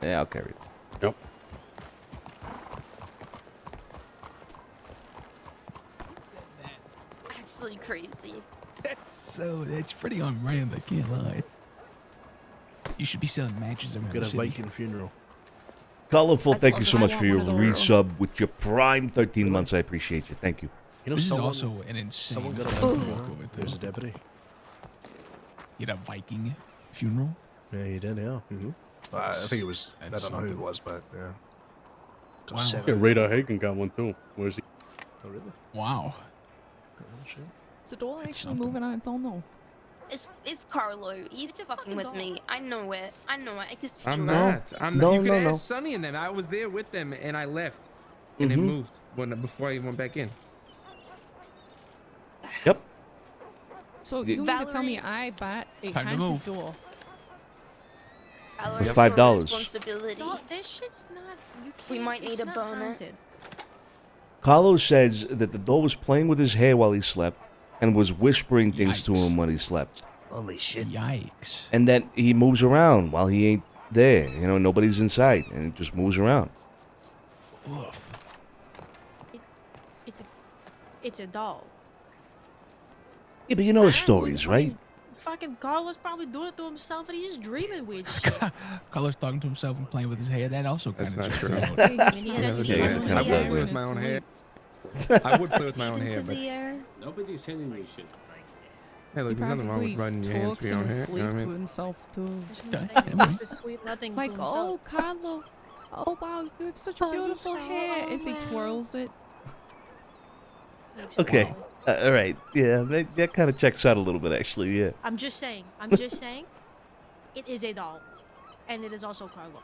Speaker 1: Yeah, I'll carry it.
Speaker 2: Yep.
Speaker 15: Actually crazy.
Speaker 14: That's pretty on brand, I can't lie. You should be selling matches around
Speaker 10: Got
Speaker 14: the
Speaker 10: a
Speaker 14: city.
Speaker 10: Viking funeral.
Speaker 1: Colorful, thank you so much for your
Speaker 14: one of those.
Speaker 1: resub with your prime 13 months. I appreciate you. Thank you.
Speaker 14: This is also an insane
Speaker 10: Someone got a
Speaker 14: thing to
Speaker 10: Viking
Speaker 14: walk
Speaker 10: funeral.
Speaker 14: over to.
Speaker 10: There's a deputy.
Speaker 14: You had a Viking funeral?
Speaker 10: Yeah, he did. Yeah. I think it was. I
Speaker 14: That's
Speaker 10: don't know who it
Speaker 14: something.
Speaker 10: was, but yeah. Got
Speaker 14: Wow.
Speaker 10: sent
Speaker 2: Yeah,
Speaker 10: out.
Speaker 2: Radar Hagen got one too. Where's he?
Speaker 10: Oh, really?
Speaker 14: Wow.
Speaker 10: Oh, shit.
Speaker 16: Is the door
Speaker 14: That's
Speaker 16: actually
Speaker 14: something.
Speaker 16: moving on its own though?
Speaker 15: It's Carlo. He's fucking with me. I know it. I just feel
Speaker 3: I'm
Speaker 15: it.
Speaker 3: not. I'm
Speaker 1: No,
Speaker 3: not. You could
Speaker 1: no.
Speaker 3: ask Sonny and them. I was there with them and I left. And it moved before I went back in.
Speaker 1: Yep.
Speaker 16: So
Speaker 1: Yeah.
Speaker 16: you mean to tell me I bought a
Speaker 14: Time to
Speaker 16: haunted
Speaker 14: move.
Speaker 16: door?
Speaker 15: Valerie,
Speaker 1: For $5.
Speaker 15: responsibility.
Speaker 8: No, this shit's not. You can't.
Speaker 15: We might
Speaker 8: it's
Speaker 15: need a
Speaker 8: not
Speaker 15: boner.
Speaker 8: haunted.
Speaker 1: Carlos says that the door was playing with his hair while he slept and was whispering things to
Speaker 14: Yikes.
Speaker 1: him when he slept.
Speaker 7: Holy shit.
Speaker 14: Yikes.
Speaker 1: And then he moves around while he ain't there. Nobody's inside, and it just moves around.
Speaker 14: Oof.
Speaker 8: It's a doll.
Speaker 1: Yeah, but you know the stories, right?
Speaker 8: Fucking Carlos probably doing it to himself, and he's just dreaming weird shit.
Speaker 14: Carlos talking to himself and playing with his hair. That also kind
Speaker 3: That's
Speaker 14: of
Speaker 3: not
Speaker 14: checks
Speaker 3: true.
Speaker 14: out.
Speaker 8: I mean, he says
Speaker 1: Yeah,
Speaker 8: he
Speaker 1: it's
Speaker 8: doesn't
Speaker 1: kinda
Speaker 8: like
Speaker 3: I would
Speaker 1: buzzing.
Speaker 3: play with my own hair. I would play with my own hair, but
Speaker 13: Nobody's sending me shit.
Speaker 3: hey, look,
Speaker 16: He
Speaker 3: there's nothing wrong with
Speaker 16: probably
Speaker 3: running your hands
Speaker 16: talks
Speaker 3: through your
Speaker 16: in
Speaker 3: own
Speaker 16: his
Speaker 3: hair.
Speaker 16: sleep
Speaker 3: You know what I
Speaker 16: to
Speaker 3: mean?
Speaker 16: himself too.
Speaker 14: Okay.
Speaker 8: Whisper sweet nothing
Speaker 16: Like,
Speaker 8: to himself.
Speaker 16: oh, Carlo. Oh, wow, you have such
Speaker 8: Oh, you're
Speaker 16: beautiful
Speaker 8: so
Speaker 16: hair. As he
Speaker 8: well.
Speaker 16: twirls it.
Speaker 1: Okay. All right. Yeah, that kind of checks out a little bit, actually. Yeah.
Speaker 8: I'm just saying. It is a doll, and it is also Carlo.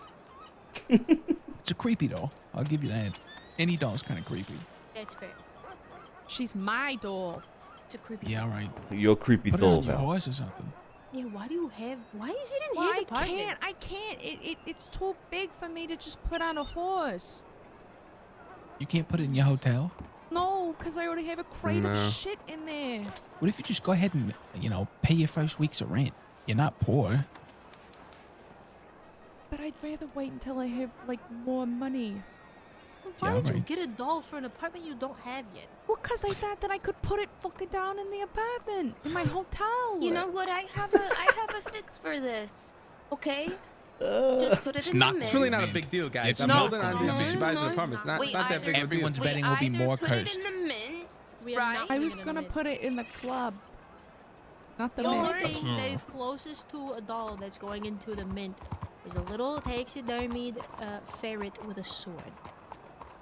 Speaker 14: It's a creepy doll. I'll give you that. Any doll's kind of creepy.
Speaker 8: It's fair.
Speaker 16: She's my doll.
Speaker 8: It's a creepy.
Speaker 14: Yeah, right.
Speaker 1: You're a creepy
Speaker 14: Put it
Speaker 1: doll,
Speaker 14: on your
Speaker 1: Val.
Speaker 14: horse or something.
Speaker 8: Yeah. Why is it in
Speaker 16: Well,
Speaker 8: his
Speaker 16: I
Speaker 8: apartment?
Speaker 16: can't. It's too big for me to just put on a horse.
Speaker 14: You can't put it in your hotel?
Speaker 16: No, because I already have a crate
Speaker 3: No.
Speaker 16: of shit in there.
Speaker 14: What if you just go ahead and, pay your first week's of rent? You're not poor.
Speaker 16: But I'd rather wait until I have, like, more money.
Speaker 8: So why
Speaker 14: Yeah,
Speaker 8: did you
Speaker 14: right.
Speaker 8: get a doll for an apartment you don't have yet?
Speaker 16: Well, because I thought that I could put it fucking down in the apartment, in my hotel.
Speaker 15: You know what? I have a fix for this. Okay? Just put it
Speaker 14: It's
Speaker 15: in
Speaker 14: not-
Speaker 15: the
Speaker 3: It's
Speaker 15: mint.
Speaker 3: really not a big deal, guys.
Speaker 14: It's
Speaker 3: I'm
Speaker 14: not
Speaker 3: holding on to it
Speaker 14: gonna
Speaker 3: if she
Speaker 14: be.
Speaker 3: buys an
Speaker 15: No,
Speaker 3: apartment. It's not,
Speaker 15: we
Speaker 3: it's not that big of a deal.
Speaker 14: Everyone's
Speaker 15: We
Speaker 14: betting will be
Speaker 15: either
Speaker 14: more
Speaker 15: put
Speaker 14: cursed.
Speaker 15: it in the mint,
Speaker 8: We are
Speaker 15: right?
Speaker 8: not
Speaker 16: I was
Speaker 8: putting it in
Speaker 16: gonna
Speaker 8: the
Speaker 16: put it in the club. Not the
Speaker 8: The only
Speaker 16: mint.
Speaker 8: thing that is closest to a doll that's going into the mint is a little taxidermied ferret with a sword.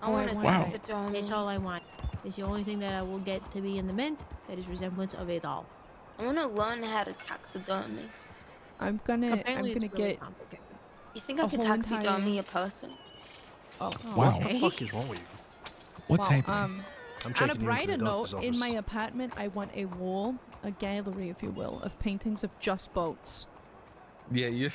Speaker 15: I want to
Speaker 14: Wow.
Speaker 15: taste it on me.
Speaker 8: It's all I want. It's the only thing that I will get to be in the mint that is resemblance of a doll.
Speaker 15: I want to learn how to taxidermy.
Speaker 16: I'm gonna
Speaker 8: Apparently it's really
Speaker 16: get
Speaker 8: complicated.
Speaker 15: You think I
Speaker 16: a
Speaker 15: could
Speaker 16: whole
Speaker 15: taxidermy
Speaker 16: entire-
Speaker 15: a person?
Speaker 16: Oh,
Speaker 14: Wow.
Speaker 10: What the
Speaker 8: okay.
Speaker 10: fuck is wrong with you?
Speaker 14: What's
Speaker 16: well,
Speaker 14: happening?
Speaker 10: I'm
Speaker 16: on a
Speaker 10: taking you into
Speaker 16: brighter
Speaker 10: the doctor's
Speaker 16: note, in
Speaker 10: office.
Speaker 16: my apartment, I want a wall a gallery, if you will, of paintings of just boats.
Speaker 3: Yeah, you.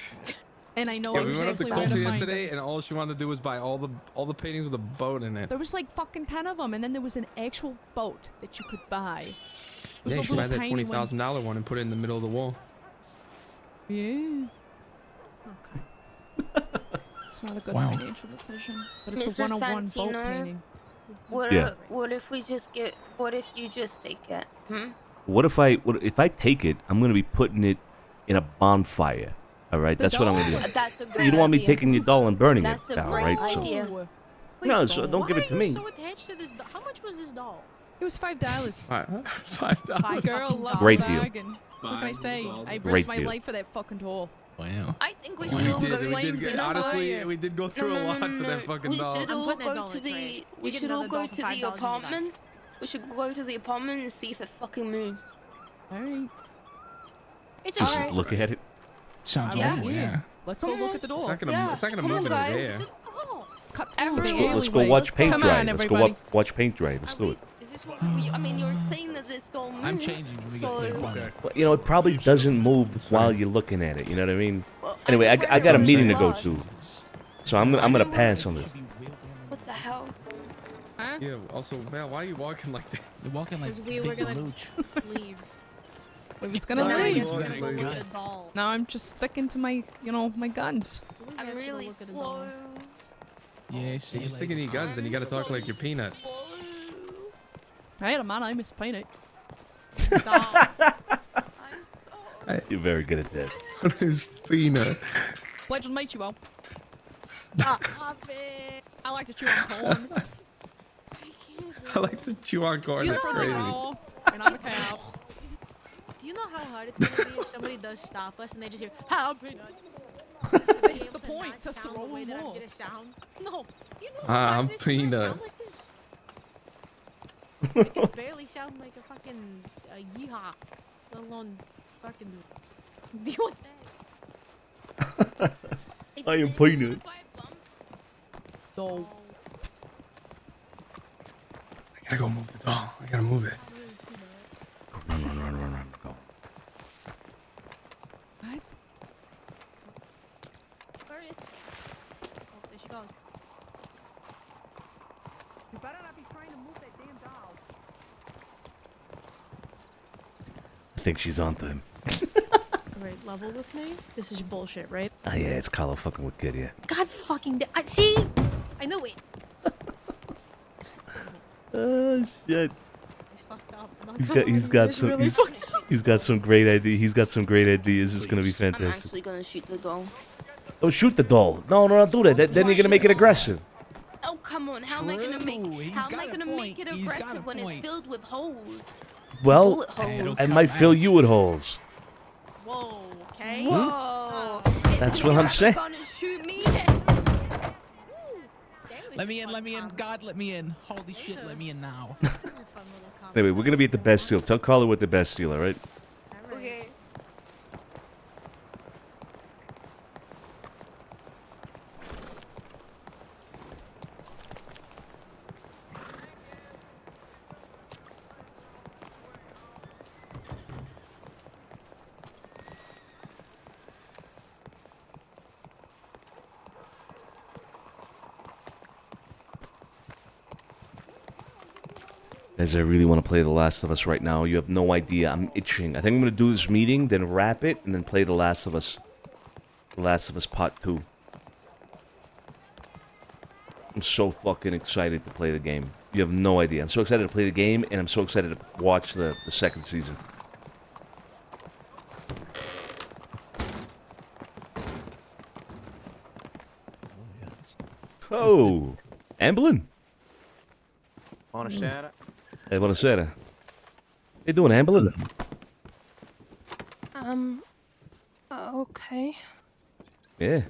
Speaker 16: And I know
Speaker 3: Yeah, we went up to
Speaker 16: exactly where to
Speaker 3: Culture
Speaker 16: find
Speaker 3: yesterday,
Speaker 16: them.
Speaker 3: and all she wanted to do was buy all the paintings with a boat in it.
Speaker 16: There was like fucking 10 of them, and then there was an actual boat that you could buy. It was
Speaker 3: Yeah,
Speaker 16: a
Speaker 3: you should buy
Speaker 16: little
Speaker 3: that
Speaker 16: tiny one.
Speaker 3: $20,000 one and put it in the middle of the wall.
Speaker 16: Yeah. Okay. It's not a good
Speaker 14: Wow.
Speaker 16: financial decision, but it's
Speaker 15: Mr.
Speaker 16: a one-on-one boat
Speaker 15: Santino,
Speaker 16: painting.
Speaker 15: What
Speaker 1: Yeah.
Speaker 15: what if we just get? What if you just take it?
Speaker 1: What if I take it? I'm gonna be putting it in a bonfire. All right, that's what I'm gonna do.
Speaker 15: That's a great
Speaker 1: You don't want me
Speaker 15: idea.
Speaker 1: taking your doll and burning
Speaker 15: That's
Speaker 1: it
Speaker 15: a
Speaker 1: down,
Speaker 15: great
Speaker 1: right? So,
Speaker 15: idea.
Speaker 1: no, so don't give it to
Speaker 8: Why are
Speaker 1: me.
Speaker 8: you so attached to this doll? How much was this doll?
Speaker 16: It was $5.
Speaker 3: $5.
Speaker 16: Girl loves
Speaker 1: Great
Speaker 16: a
Speaker 1: deal.
Speaker 16: bargain. What can I say? I
Speaker 1: Great
Speaker 16: risked my
Speaker 1: deal.
Speaker 16: life for that fucking doll.
Speaker 14: Wow.
Speaker 15: I think we
Speaker 3: We
Speaker 15: should all
Speaker 3: did,
Speaker 15: go.
Speaker 3: we did get, honestly, we did go through a lot for that fucking
Speaker 15: We
Speaker 3: doll.
Speaker 15: should
Speaker 8: I'm
Speaker 15: all
Speaker 8: putting that
Speaker 15: go
Speaker 8: doll
Speaker 15: to
Speaker 8: in the
Speaker 15: the.
Speaker 8: trash.
Speaker 15: We
Speaker 8: You get
Speaker 15: should all
Speaker 8: another
Speaker 15: go
Speaker 8: doll for
Speaker 15: to
Speaker 8: $5
Speaker 15: the
Speaker 8: when you're done.
Speaker 15: apartment. We should go to the apartment and see if it fucking moves.
Speaker 16: Alright.
Speaker 8: It's
Speaker 1: Just
Speaker 8: alright.
Speaker 1: look at it.
Speaker 14: Sounds
Speaker 15: Yeah.
Speaker 14: awful, yeah.
Speaker 16: Let's go look at the door.
Speaker 3: It's not gonna,
Speaker 15: Yeah,
Speaker 3: it's not gonna
Speaker 15: come
Speaker 3: move
Speaker 15: on,
Speaker 3: in
Speaker 15: guys.
Speaker 3: midair.
Speaker 16: Let's cut
Speaker 1: Let's
Speaker 16: the
Speaker 1: go. Let's go
Speaker 16: alleyway.
Speaker 1: watch paint
Speaker 16: Come
Speaker 1: dry.
Speaker 16: on,
Speaker 1: Let's
Speaker 16: everybody.
Speaker 1: go watch paint dry. Let's do it.
Speaker 8: Is this what?
Speaker 15: I mean, you're saying that this doll moves.
Speaker 14: I'm changing when we get to the apartment.
Speaker 1: Well, you know, it probably doesn't move while you're looking at it. You know what I mean? Anyway, I got a meeting to go to, so I'm gonna pass on this.
Speaker 15: What the hell?
Speaker 3: Yeah. Also, Val, why are you walking like that?
Speaker 14: You're walking like
Speaker 8: Because we were
Speaker 14: Big
Speaker 8: gonna
Speaker 14: Balooch.
Speaker 8: leave.
Speaker 16: We was gonna
Speaker 8: But now I
Speaker 16: leave.
Speaker 8: guess we're gonna go look at the doll.
Speaker 16: Now I'm just sticking to my, my guns.
Speaker 15: I'm really slow.
Speaker 14: Yeah, see
Speaker 3: You're
Speaker 14: you
Speaker 3: just sticking to your guns, and you gotta talk like your peanut.
Speaker 16: Hey, man, I miss Peanut.
Speaker 1: You're very good at that.
Speaker 3: His peanut.
Speaker 16: Pleasure to meet you all. Stop it. I like to chew on corn.
Speaker 3: I like to chew on corn.
Speaker 8: You
Speaker 3: That's
Speaker 8: know
Speaker 3: crazy.
Speaker 16: And I'm a cow.
Speaker 8: Do you know how hard it's gonna be if somebody does stop us and they just hear "How peanut"?
Speaker 16: It's the point to throw
Speaker 8: the way that I'm
Speaker 16: more.
Speaker 8: gonna sound. No. Do you know
Speaker 3: Ah,
Speaker 8: how hard
Speaker 3: I'm
Speaker 8: it is for me to
Speaker 3: peanut.
Speaker 8: sound like this? I can barely sound like a fucking yeehaw, let alone fucking deal with that.
Speaker 1: I am peanut.
Speaker 16: No.
Speaker 3: I gotta go move the doll. I gotta move it.
Speaker 1: Run, go.
Speaker 16: What?
Speaker 8: Where is? Oh, there she goes.
Speaker 16: You better not be trying to move that damn doll.
Speaker 1: I think she's onto him.
Speaker 8: Alright, level with me. This is bullshit, right?
Speaker 1: Oh yeah, it's Carlo fucking with kid, yeah.
Speaker 8: God fucking! I see. I knew it.
Speaker 1: Oh shit.
Speaker 8: He's fucked up. I'm not
Speaker 1: He's
Speaker 8: gonna
Speaker 1: got
Speaker 8: lie,
Speaker 1: he's got
Speaker 8: is
Speaker 1: some
Speaker 8: really
Speaker 1: he's,
Speaker 8: fucked up.
Speaker 1: he's got some great idea. He's got some great ideas. This is gonna be
Speaker 15: I'm
Speaker 1: fantastic.
Speaker 15: actually gonna shoot the doll.
Speaker 1: Oh, shoot the doll. No, don't do that. Then you're gonna make it aggressive.
Speaker 15: Oh come on! How am I gonna make?
Speaker 14: He's
Speaker 15: How am
Speaker 14: got
Speaker 15: I
Speaker 14: a
Speaker 15: gonna
Speaker 14: point.
Speaker 15: make it
Speaker 14: He's got a
Speaker 15: aggressive when it's
Speaker 14: point.
Speaker 15: filled with holes?
Speaker 1: Well,
Speaker 15: Bullet holes.
Speaker 1: I might fill you with holes.
Speaker 8: Whoa. Okay.
Speaker 15: Whoa!
Speaker 1: That's what I'm saying.
Speaker 15: Gonna shoot me?
Speaker 14: Let me in. God, let me in. Holy shit, let me in now.
Speaker 1: Anyway, we're gonna be at the Bastille. Tell Carlo we're at the Bastille, all right?
Speaker 15: Okay.
Speaker 1: Guys, I really want to play The Last of Us right now. You have no idea. I'm itching. I think I'm gonna do this meeting, then wrap it, and then play The Last of Us. The Last of Us Part 2. I'm so fucking excited to play the game. You have no idea. I'm so excited to play the game, and I'm so excited to watch the second season. Oh, Amblin.
Speaker 13: Buonasera.
Speaker 1: Hey, buonasera. How you doing, Amblin?
Speaker 9: Okay.
Speaker 1: Yeah.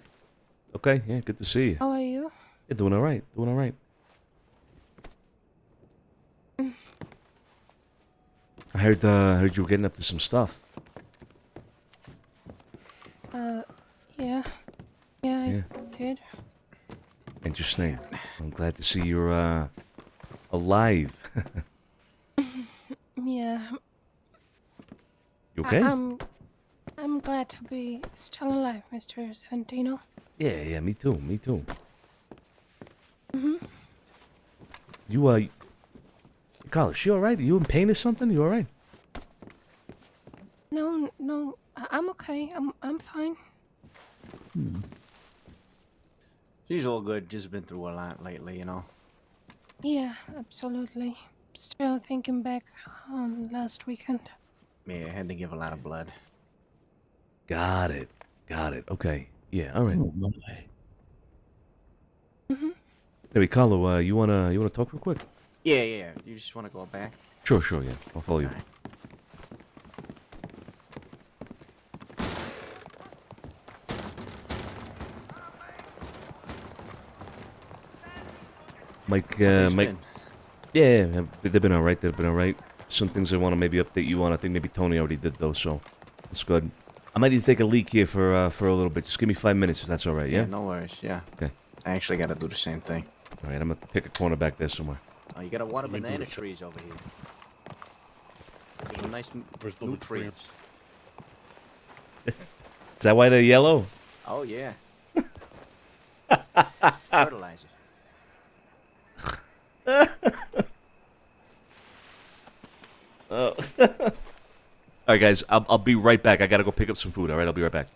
Speaker 1: Okay, yeah, good to see you.
Speaker 9: How are you?
Speaker 1: You're doing all right. Doing all right. I heard you were getting up to some stuff.
Speaker 9: Yeah. Yeah,
Speaker 1: Yeah.
Speaker 9: I did.
Speaker 1: Interesting. I'm glad to see you're alive.
Speaker 9: Yeah.
Speaker 1: You okay?
Speaker 9: I'm glad to be still alive, Mr. Santino.
Speaker 1: Yeah, me too, me too.
Speaker 9: Mm-hmm.
Speaker 1: You, Carl, is she all right? Are you in pain or something? You all right?
Speaker 9: No, I'm okay. I'm fine.
Speaker 13: She's all good. Just been through a lot lately, you know.
Speaker 9: Yeah, absolutely. Still thinking back on last weekend.
Speaker 13: Yeah, I had to give a lot of blood.
Speaker 1: Got it. Okay. Yeah, all right.
Speaker 20: Oh, my.
Speaker 9: Mm-hmm.
Speaker 1: Hey, Carlo, you wanna talk real quick?
Speaker 13: Yeah. You just want to go back?
Speaker 1: Sure, yeah. I'll follow you. Mike,
Speaker 13: been?
Speaker 1: yeah, they've been all right. Some things I want to maybe update you on. I think maybe Tony already did those, so that's good. I might need to take a leak here for a little bit. Just give me 5 minutes if that's all right. Yeah.
Speaker 13: No worries. Yeah.
Speaker 1: Okay.
Speaker 13: I actually got to do the same thing.
Speaker 1: All right, I'm gonna pick a corner back there somewhere.
Speaker 13: Oh, you got to water
Speaker 2: You can do
Speaker 13: banana
Speaker 2: the-
Speaker 13: trees over here. There's a nice
Speaker 2: Where's the
Speaker 13: nutrient.
Speaker 1: Is that why they're yellow?
Speaker 13: Oh yeah. Fertilizer.
Speaker 1: Oh. All right, guys. I'll be right back. I gotta go pick up some food. All right, I'll be right back.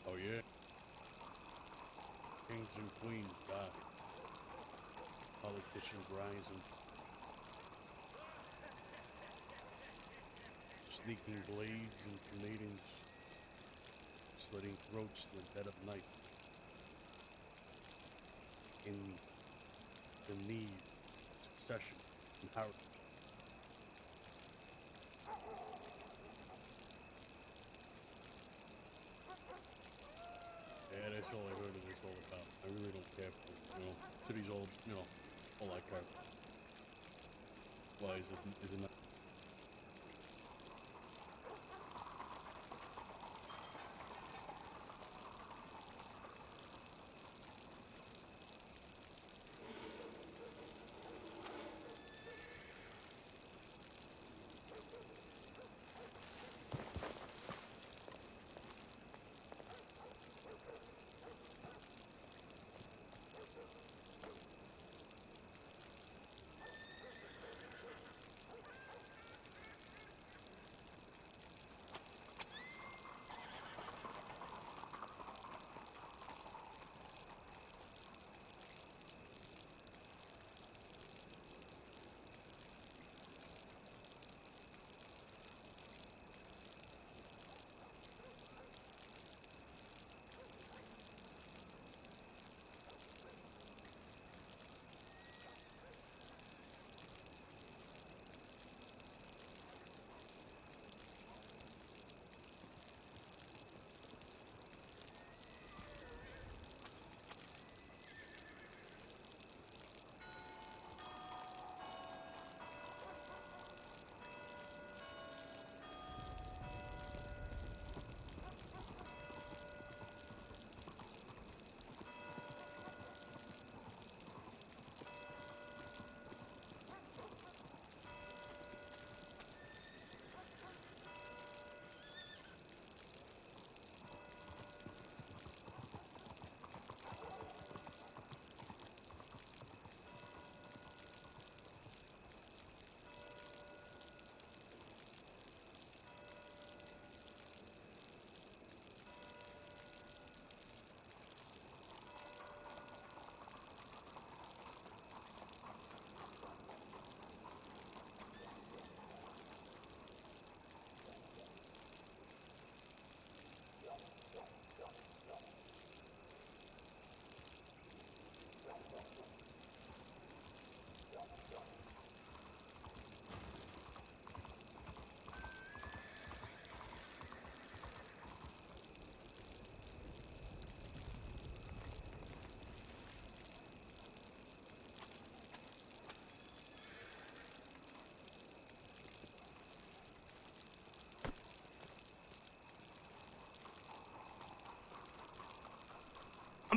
Speaker 2: Oh yeah. Kings and queens die. Politician grinds and sneaking blades and grenading, slitting throats in the dead of night. In the need, succession, and heritage. Yeah, that's all I heard of this all about. I really don't care for it, you know. City's all, you know, all I care about. Why is it not?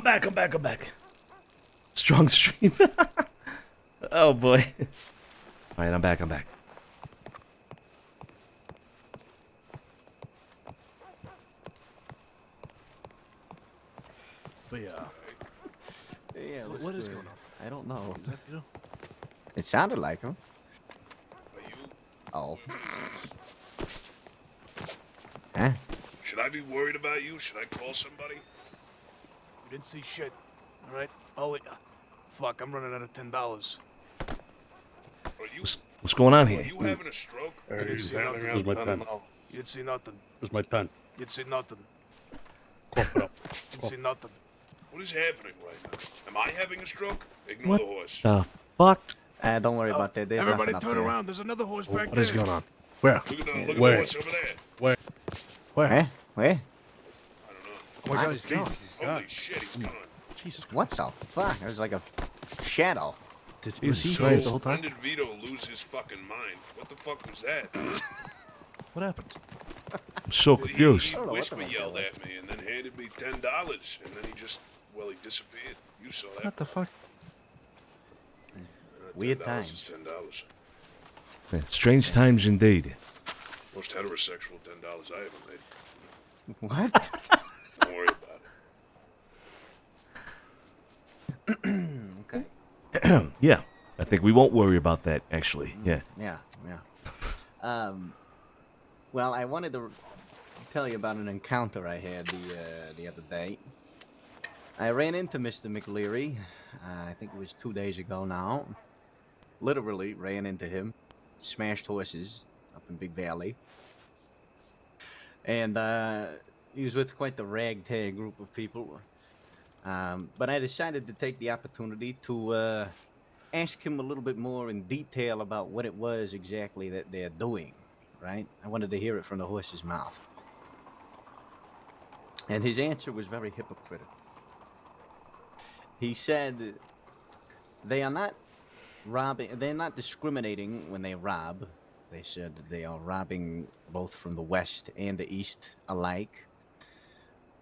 Speaker 1: I'm back. Strong stream. Oh boy. All right, I'm back.
Speaker 10: But yeah.
Speaker 13: Yeah,
Speaker 10: What is going on?
Speaker 13: I don't know.
Speaker 10: Is that you?
Speaker 13: It sounded like him. Oh. Huh?
Speaker 6: Should I be worried about you? Should I call somebody?
Speaker 10: You didn't see shit. All right. Oh, wait. Fuck, I'm running out of $10.
Speaker 1: What's going on here?
Speaker 6: Are you having a stroke?
Speaker 10: You didn't see nothing.
Speaker 2: Where's my pen?
Speaker 10: You didn't see nothing.
Speaker 2: Where's my pen?
Speaker 10: You didn't see nothing.
Speaker 2: Cough it up.
Speaker 10: You didn't see nothing.
Speaker 6: What is happening right now? Am I having a stroke? Ignore the horse.
Speaker 1: The fuck?
Speaker 13: Don't worry about that. There's
Speaker 10: Everybody
Speaker 13: nothing up
Speaker 10: turn
Speaker 13: there.
Speaker 10: around. There's another horse back
Speaker 2: What
Speaker 10: there.
Speaker 2: is going on? Where?
Speaker 6: Look at the
Speaker 2: Where?
Speaker 6: horse over there.
Speaker 2: Where?
Speaker 13: Where? Where?
Speaker 10: Oh my God, he's gone.
Speaker 6: Holy shit, he's gone.
Speaker 10: Jesus Christ.
Speaker 13: What the fuck? It was like a shadow.
Speaker 10: Was he
Speaker 1: Jesus
Speaker 10: here
Speaker 1: Christ.
Speaker 10: the whole
Speaker 6: When
Speaker 10: time?
Speaker 6: did Vito lose his fucking mind? What the fuck was that?
Speaker 10: What happened?
Speaker 1: I'm so confused.
Speaker 6: He whisper yelled at me and then handed me $10, and then he just, well, he disappeared. You saw that.
Speaker 10: What the fuck?
Speaker 13: Weird
Speaker 6: $10
Speaker 13: times.
Speaker 6: is $10.
Speaker 1: Yeah, strange times indeed.
Speaker 6: Most heterosexual $10 I ever made.
Speaker 13: What?
Speaker 6: Don't worry about it.
Speaker 13: Okay.
Speaker 1: Yeah, I think we won't worry about that, actually. Yeah.
Speaker 13: Yeah. Well, I wanted to tell you about an encounter I had the other day. I ran into Mr. McLeary. I think it was 2 days ago now. Literally ran into him. Smashed horses up in Big Valley. And he was with quite the ragtag group of people. But I decided to take the opportunity to ask him a little bit more in detail about what it was exactly that they're doing, right? I wanted to hear it from the horse's mouth. And his answer was very hypocritical. He said they are not robbing, they're not discriminating when they rob. They said that they are robbing both from the west and the east alike.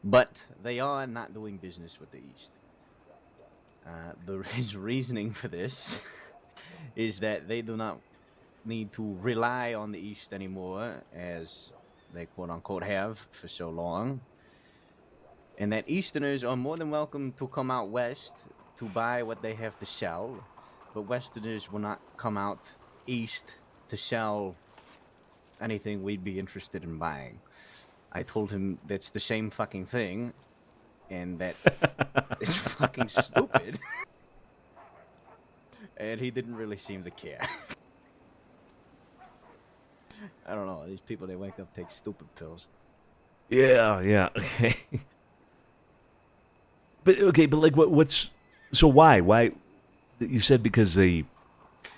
Speaker 13: But they are not doing business with the east. His reasoning for this is that they do not need to rely on the east anymore, as they quote-unquote have for so long. And that easterners are more than welcome to come out west to buy what they have to sell, but westerners will not come out east to sell anything we'd be interested in buying. I told him that's the same fucking thing, and that it's fucking stupid. And he didn't really seem to care. I don't know, these people, they wake up, take stupid pills.
Speaker 1: Yeah, okay. But like, what's... So why? You said because they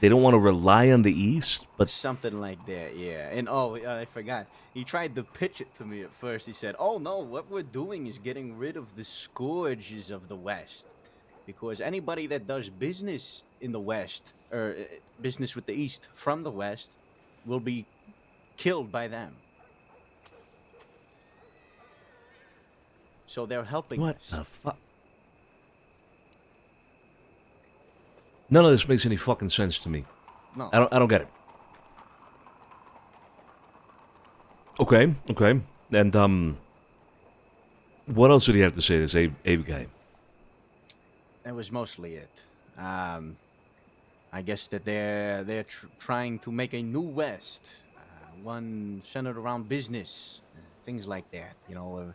Speaker 1: don't want to rely on the East, but...
Speaker 13: Something like that, yeah. And I forgot. He tried to pitch it to me at first. He said, oh no, what we're doing is getting rid of the scourges of the West. Because anybody that does business in the West, or business with the East from the West, will be killed by them. So they're helping
Speaker 1: What
Speaker 13: us.
Speaker 1: the fuck? None of this makes any fucking sense to me.
Speaker 13: No.
Speaker 1: I don't get it. Okay. And what else did he have to say, this Abe guy?
Speaker 13: That was mostly it. I guess that they're trying to make a new West, one centered around business, things like that. You know,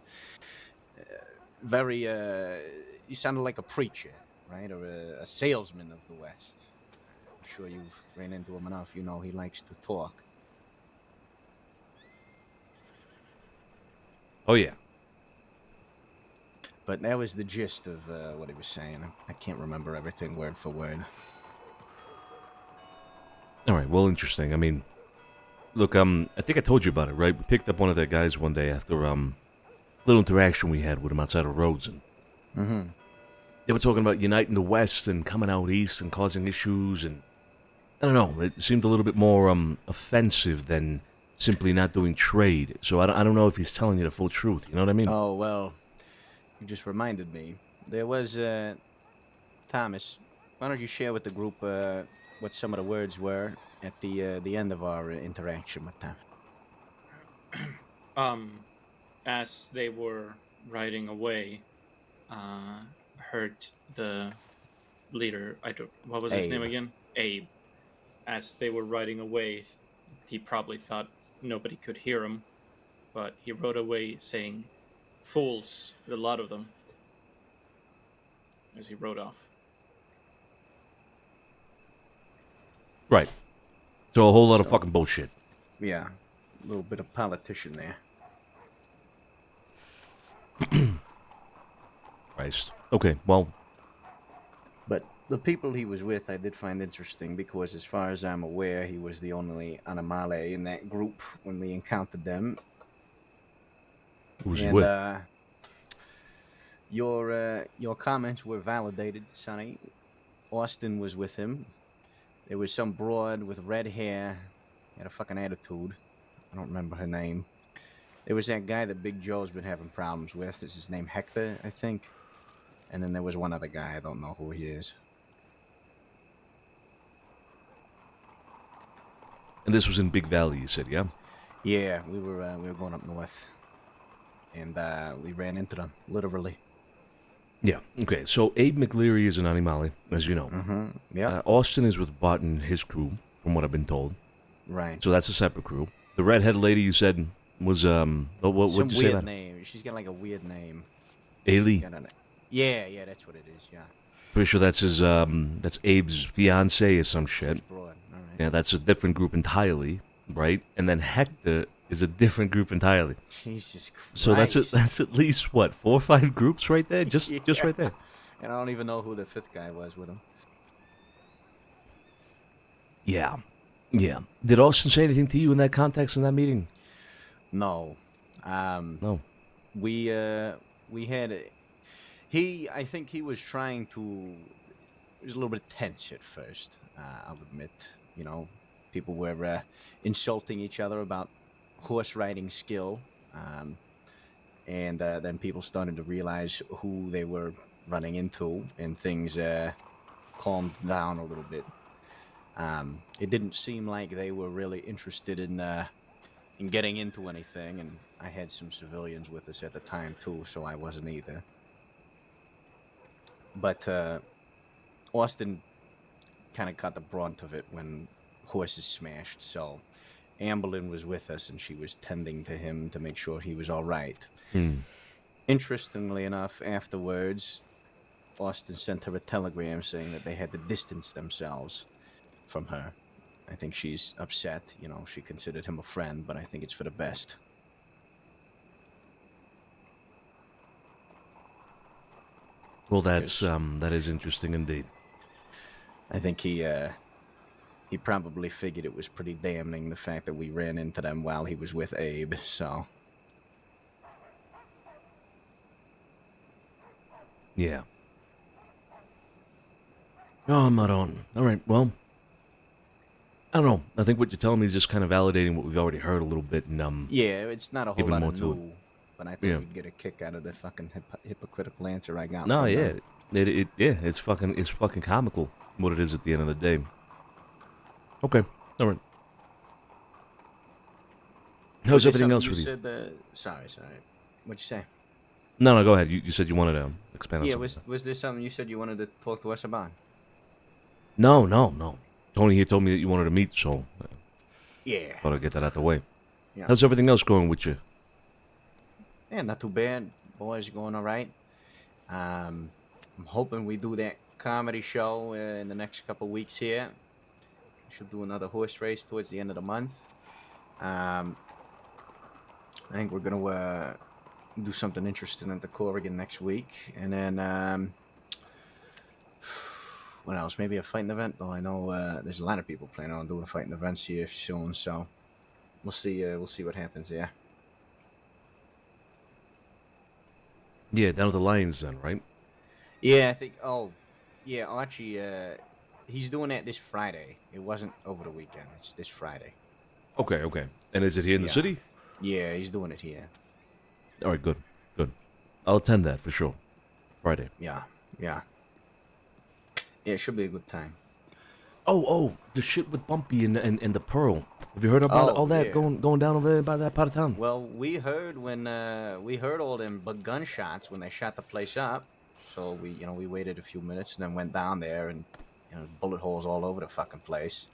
Speaker 13: very. You sounded like a preacher, right, or a salesman of the West. I'm sure you've ran into him enough. You know he likes to talk.
Speaker 1: Oh yeah.
Speaker 13: But that was the gist of what he was saying. I can't remember everything word for word.
Speaker 1: All right. Well, interesting. I mean, look. I think I told you about it, right? We picked up one of their guys one day after little interaction we had with him outside of Rhodes, and they were talking about uniting the West and coming out east and causing issues, and I don't know. It seemed a little bit more offensive than simply not doing trade. So I don't know if he's telling you the full truth. You know what I mean?
Speaker 13: Oh well. You just reminded me. there was Thomas. Why don't you share with the group what some of the words were at the end of our interaction with them?
Speaker 4: As they were riding away, heard the leader. What was his name
Speaker 13: Abe.
Speaker 4: again? Abe. As they were riding away, he probably thought nobody could hear him, but he rode away saying, "Fools," a lot of them, as he rode off.
Speaker 1: Right. So a whole lot of fucking bullshit.
Speaker 13: Yeah, a little bit of politician there.
Speaker 1: Christ. Okay, well.
Speaker 13: But the people he was with, I did find interesting because, as far as I'm aware, he was the only Animale in that group when we encountered them.
Speaker 1: Who was he with?
Speaker 13: Your comments were validated, Sonny. Austin was with him. There was some broad with red hair, had a fucking attitude. I don't remember her name. There was that guy that Big Joe's been having problems with. Is his name Hector, I think? And then there was one other guy. I don't know who he is.
Speaker 1: And this was in Big Valley, you said, yeah?
Speaker 13: Yeah, we were going up north, and we ran into them, literally.
Speaker 1: Yeah, okay. So Abe McLeary is an Animale, as you know.
Speaker 13: Mm-hmm, yeah.
Speaker 1: Austin is with Bot and his crew, from what I've been told.
Speaker 13: Right.
Speaker 1: So that's a separate crew. The redhead lady you said was, what
Speaker 13: Some
Speaker 1: did you say
Speaker 13: weird
Speaker 1: about?
Speaker 13: name. She's got like a weird name.
Speaker 1: Ailey?
Speaker 13: Yeah, that's what it is, yeah.
Speaker 1: Pretty sure that's his, that's Abe's fiance or some shit.
Speaker 13: Broad, all right.
Speaker 1: Yeah, that's a different group entirely, right? And then Hector is a different group entirely.
Speaker 13: Jesus Christ.
Speaker 1: So that's at least, what, 4 or 5 groups right there? Just right there.
Speaker 13: And I don't even know who the 5th guy was with him.
Speaker 1: Yeah. Yeah. Did Austin say anything to you in that context, in that meeting?
Speaker 13: No.
Speaker 1: No.
Speaker 13: We had I think he was trying to. It was a little bit tense at first. I'll admit. You know, people were insulting each other about horse riding skill, and then people started to realize who they were running into, and things calmed down a little bit. It didn't seem like they were really interested in getting into anything, and I had some civilians with us at the time too, so I wasn't either. But Austin kind of got the brunt of it when horses smashed, so Amberlyn was with us, and she was tending to him to make sure he was all right. Interestingly enough, afterwards, Austin sent her a telegram saying that they had to distance themselves from her. I think she's upset. You know, she considered him a friend, but I think it's for the best.
Speaker 1: Well, that's that is interesting indeed.
Speaker 13: I think he probably figured it was pretty damning, the fact that we ran into them while he was with Abe, so.
Speaker 1: Yeah. Oh, Maron. All right, well, I don't know. I think what you're telling me is just kind of validating what we've already heard a little bit, and
Speaker 13: Yeah, it's not a whole
Speaker 1: giving
Speaker 13: lot
Speaker 1: more
Speaker 13: of
Speaker 1: to it.
Speaker 13: new, but I think
Speaker 1: Yeah.
Speaker 13: we'd get a kick out of the fucking hypocritical answer I got.
Speaker 1: No,
Speaker 13: from
Speaker 1: yeah,
Speaker 13: them.
Speaker 1: it's fucking comical what it is at the end of the day. Okay, all right. How's
Speaker 13: Was there
Speaker 1: everything else
Speaker 13: something
Speaker 1: with you?
Speaker 13: Sorry. What'd you say?
Speaker 1: No, go ahead. You said you wanted to expand on
Speaker 13: Yeah,
Speaker 1: something.
Speaker 13: was there something you said you wanted to talk to us about?
Speaker 1: No. Tony here told me that you wanted to meet, so
Speaker 13: Yeah.
Speaker 1: thought I'd get that out the way.
Speaker 13: Yeah.
Speaker 1: How's everything else going with you?
Speaker 13: Yeah, not too bad. Boys going all right. I'm hoping we do that comedy show in the next couple weeks here. We should do another horse race towards the end of the month. I think we're gonna do something interesting at the Corrigan next week, and then what else? Maybe a fighting event. Though I know there's a lot of people planning on doing fighting events here soon, so we'll see. We'll see what happens there.
Speaker 1: Yeah, down at the Lions then, right?
Speaker 13: Yeah, I think. Oh, yeah, Archie. He's doing that this Friday. It wasn't over the weekend. It's this Friday.
Speaker 1: Okay. And is it here in the
Speaker 13: Yeah.
Speaker 1: city?
Speaker 13: Yeah, he's doing it here.
Speaker 1: All right, good. I'll attend that for sure. Friday.
Speaker 13: Yeah, yeah. Yeah, it should be a good time.
Speaker 1: Oh, the shit with Bumpy and the Pearl. Have you heard about all that
Speaker 13: yeah.
Speaker 1: going down over there by that part of town?
Speaker 13: Well, we heard when we heard all them gunshots when they shot the place up. So we waited a few minutes and then went down there and bullet holes all over the fucking place.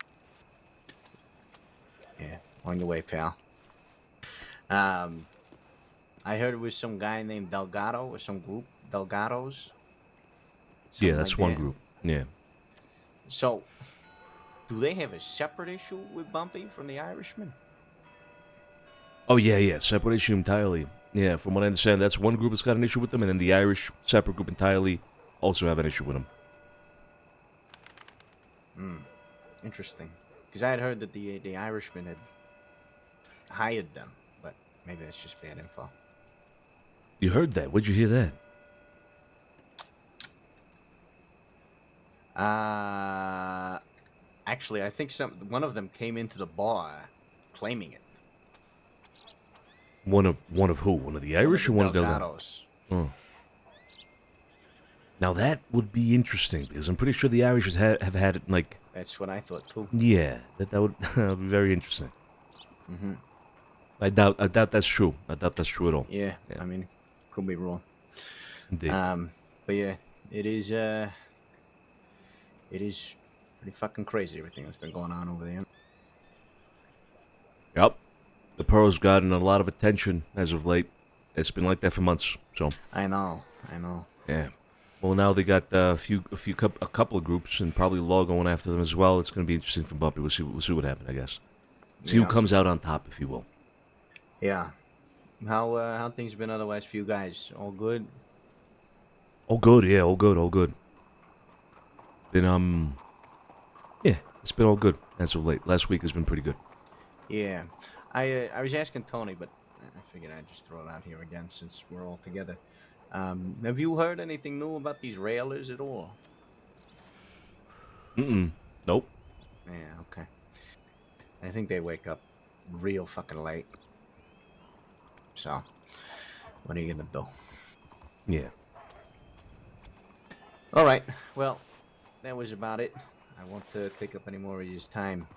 Speaker 13: Yeah, on your way, pal. I heard it was some guy named Delgado or some group Delgados.
Speaker 1: Yeah, that's
Speaker 13: like
Speaker 1: one
Speaker 13: that.
Speaker 1: group. Yeah.
Speaker 13: So, do they have a separate issue with Bumpy from the Irishman?
Speaker 1: Oh, yeah. Separate issue entirely. Yeah, from what I understand, that's one group that's got an issue with them, and then the Irish separate group entirely also have an issue with them.
Speaker 13: Interesting. Because I had heard that the Irishman had hired them, but maybe that's just bad info.
Speaker 1: You heard that? Where'd you hear that?
Speaker 13: Actually, I think one of them came into the bar claiming it.
Speaker 1: One of who? One of the Irish or one of the
Speaker 13: Delgados?
Speaker 1: Oh. Now that would be interesting because I'm pretty sure the Irish have had it like.
Speaker 13: That's what I thought too.
Speaker 1: Yeah, that would that would be very interesting.
Speaker 13: Mm-hmm.
Speaker 1: I doubt that's true. I doubt that's true at all.
Speaker 13: Yeah, I mean, could be wrong.
Speaker 1: Indeed.
Speaker 13: But yeah, it is pretty fucking crazy everything that's been going on over there.
Speaker 1: Yep. The Pearl's gotten a lot of attention as of late. It's been like that for months. So.
Speaker 13: I know.
Speaker 1: Yeah. Well, now they got a couple of groups and probably law going after them as well. It's going to be interesting for Bumpy. We'll see what happens, I guess. See who comes out on top, if you will.
Speaker 13: Yeah. How things been otherwise for you guys? All good?
Speaker 1: All good, yeah, all good. Been yeah, it's been all good as of late. Last week has been pretty good.
Speaker 13: Yeah. I was asking Tony, but I figured I'd just throw it out here again since we're all together. Have you heard anything new about these railers at all?
Speaker 1: Nope.
Speaker 13: Yeah, okay. I think they wake up real fucking late. So, what are you gonna do?
Speaker 1: Yeah.
Speaker 13: All right. Well, that was about it. I won't take up any more of his time.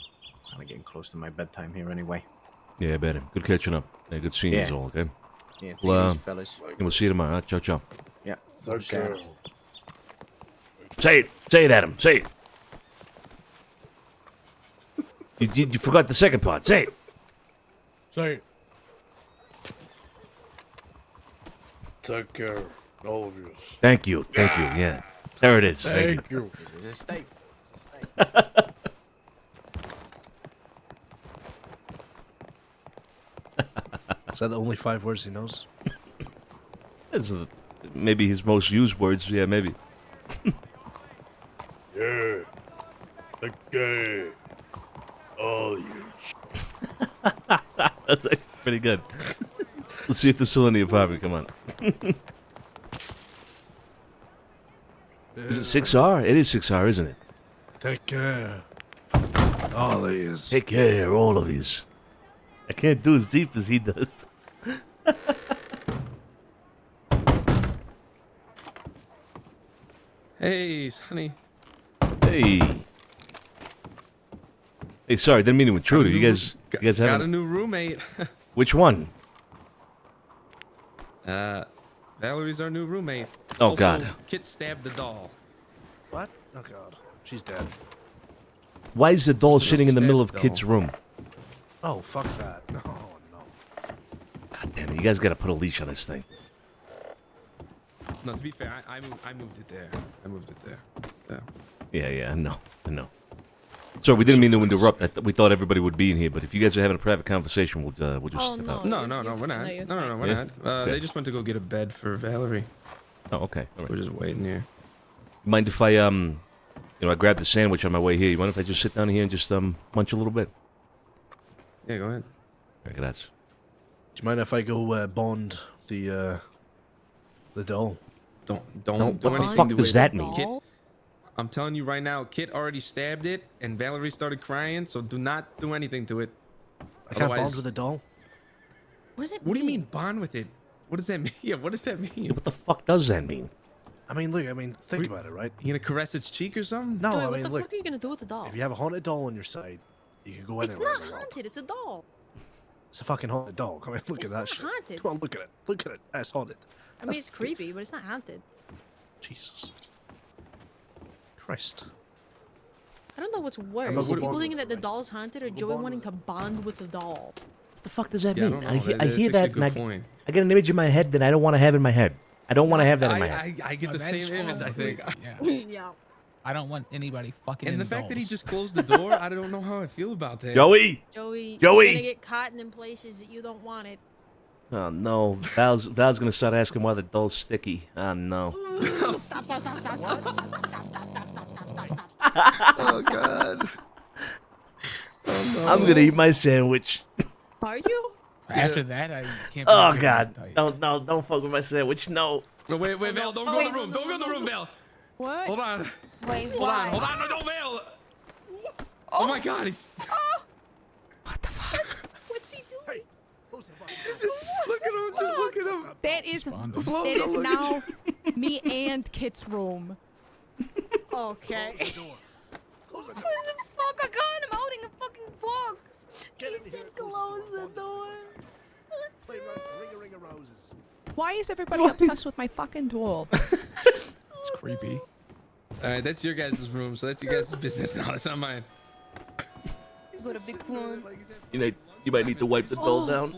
Speaker 13: I'm getting close to my bedtime here anyway.
Speaker 1: Yeah, I bet. Good catching up. Yeah, good seeing you all, okay?
Speaker 13: Yeah, take
Speaker 1: Well,
Speaker 13: it easy, fellas.
Speaker 1: and we'll see you tomorrow. Ciao, ciao.
Speaker 13: Yeah.
Speaker 6: Okay.
Speaker 1: Say it, Adam. Say it. You forgot the second part. Say it.
Speaker 2: Say it. Take care, all of you.
Speaker 1: Thank you. Yeah. There it is. Thank you.
Speaker 13: This is a steak.
Speaker 10: Is that the only 5 words he knows?
Speaker 1: This is maybe his most used words. Yeah, maybe.
Speaker 2: Yeah. Okay. All you.
Speaker 1: That's actually pretty good. Let's see if there's still in the apartment. Come on. Is it 6R? It is 6R, isn't it?
Speaker 10: Take care. All these.
Speaker 1: Take care, all of these. I can't do as deep as he does.
Speaker 3: Hey, Sonny.
Speaker 1: Hey. Hey, sorry, didn't mean to intrude. You guys
Speaker 3: Got a
Speaker 1: have
Speaker 3: new roommate.
Speaker 1: Which one?
Speaker 3: Valerie's our new roommate.
Speaker 1: Oh,
Speaker 3: Also,
Speaker 1: God.
Speaker 3: Kit stabbed the doll.
Speaker 10: What? Oh god. She's dead.
Speaker 1: Why is the doll sitting in the middle of
Speaker 3: doll.
Speaker 1: Kid's room?
Speaker 10: Oh, fuck that. No.
Speaker 1: God damn it, you guys gotta put a leash on this thing.
Speaker 3: No, to be fair, I moved it there. I moved it there.
Speaker 1: Yeah, I know. Sorry, we didn't mean to interrupt. We thought everybody would be in here, but if you guys are having a private conversation, we'll just step out.
Speaker 3: No, we're not. No, we're
Speaker 1: Yeah?
Speaker 3: not.
Speaker 1: Okay.
Speaker 3: They just went to go get a bed for Valerie.
Speaker 1: Oh, okay. All right.
Speaker 3: We're just waiting here.
Speaker 1: Mind if I I grabbed the sandwich on my way here. You mind if I just sit down here and just munch a little bit?
Speaker 3: Yeah, go ahead.
Speaker 1: Okay, that's.
Speaker 10: Do you mind if I go bond the doll?
Speaker 3: Don't
Speaker 1: No,
Speaker 3: do
Speaker 1: what the
Speaker 3: anything
Speaker 1: fuck
Speaker 3: to
Speaker 1: does
Speaker 3: it.
Speaker 1: that mean?
Speaker 3: Kit, I'm telling you right now, Kit already stabbed it, and Valerie started crying. So do not do anything to it.
Speaker 10: I can't bond with a doll.
Speaker 8: What does it
Speaker 3: What do you mean bond with it? What does that mean? Yeah, what does that mean?
Speaker 1: What the fuck does that mean?
Speaker 10: I mean, look. I mean, think about it, right?
Speaker 3: You gonna caress its cheek or something?
Speaker 10: No,
Speaker 8: Joey,
Speaker 10: I
Speaker 8: what
Speaker 10: mean,
Speaker 8: the
Speaker 10: look.
Speaker 8: fuck are you gonna do with the doll?
Speaker 10: If you have a haunted doll on your side, you can go
Speaker 8: It's
Speaker 10: anywhere
Speaker 8: not
Speaker 10: in the world.
Speaker 8: haunted. It's a doll.
Speaker 10: It's a fucking haunted doll. Come on, look
Speaker 8: It's
Speaker 10: at that
Speaker 8: not
Speaker 10: shit.
Speaker 8: haunted.
Speaker 10: Come on, look at it. Look at it. That's haunted.
Speaker 8: I mean, it's creepy, but it's not haunted.
Speaker 10: Jesus Christ.
Speaker 8: I don't know what's
Speaker 10: I'm
Speaker 8: worse.
Speaker 10: gonna go
Speaker 8: People
Speaker 10: bond
Speaker 8: thinking
Speaker 10: with
Speaker 8: that the doll's haunted or Joey wanting to bond with the doll.
Speaker 1: What the fuck does that
Speaker 3: Yeah, I
Speaker 1: mean?
Speaker 3: don't know.
Speaker 1: I hear
Speaker 3: That's
Speaker 1: that,
Speaker 3: actually a
Speaker 1: and
Speaker 3: good point.
Speaker 1: I get an image in my head that I don't want to have in my head. I don't want to have that in my head.
Speaker 3: I get the
Speaker 14: that is
Speaker 3: same image,
Speaker 14: fine.
Speaker 3: I think.
Speaker 14: Yeah.
Speaker 8: Yeah.
Speaker 14: I don't want anybody fucking
Speaker 3: And
Speaker 14: in
Speaker 3: the fact that he
Speaker 14: dolls.
Speaker 3: just closed the door, I don't know how I feel about that.
Speaker 1: Joey!
Speaker 8: Joey,
Speaker 1: Joey!
Speaker 8: you're gonna get caught in places that you don't want it.
Speaker 1: Oh no, Val's gonna start asking why the doll's sticky. Oh no.
Speaker 8: Stop, stop, stop, stop, stop, stop, stop, stop, stop, stop, stop, stop, stop.
Speaker 1: Oh god. Oh, no. I'm gonna eat my sandwich.
Speaker 8: Are you?
Speaker 14: After that, I can't.
Speaker 1: Oh
Speaker 14: believe
Speaker 1: god.
Speaker 14: it.
Speaker 1: Don't fuck with my sandwich. No.
Speaker 3: No, wait, Val, don't go in the room. Don't go in the room, Val.
Speaker 8: What?
Speaker 3: Hold on.
Speaker 15: Wait,
Speaker 3: Hold
Speaker 15: why?
Speaker 3: on, hold on. No, don't, Val. Oh my god, he's...
Speaker 8: What's he doing?
Speaker 3: Just look at him, just look at him.
Speaker 16: That is
Speaker 3: Flo,
Speaker 16: that is
Speaker 3: don't look at
Speaker 16: now me and Kit's room.
Speaker 8: Okay.
Speaker 15: What the fuck? I got him holding a fucking box.
Speaker 8: He said close the door.
Speaker 10: Ring of roses.
Speaker 16: Why is everybody obsessed with my fucking doll?
Speaker 14: It's creepy.
Speaker 3: All right, that's your guys' room, so that's your guys' business now. It's not mine.
Speaker 15: Got a big one.
Speaker 1: You might need to wipe the doll down.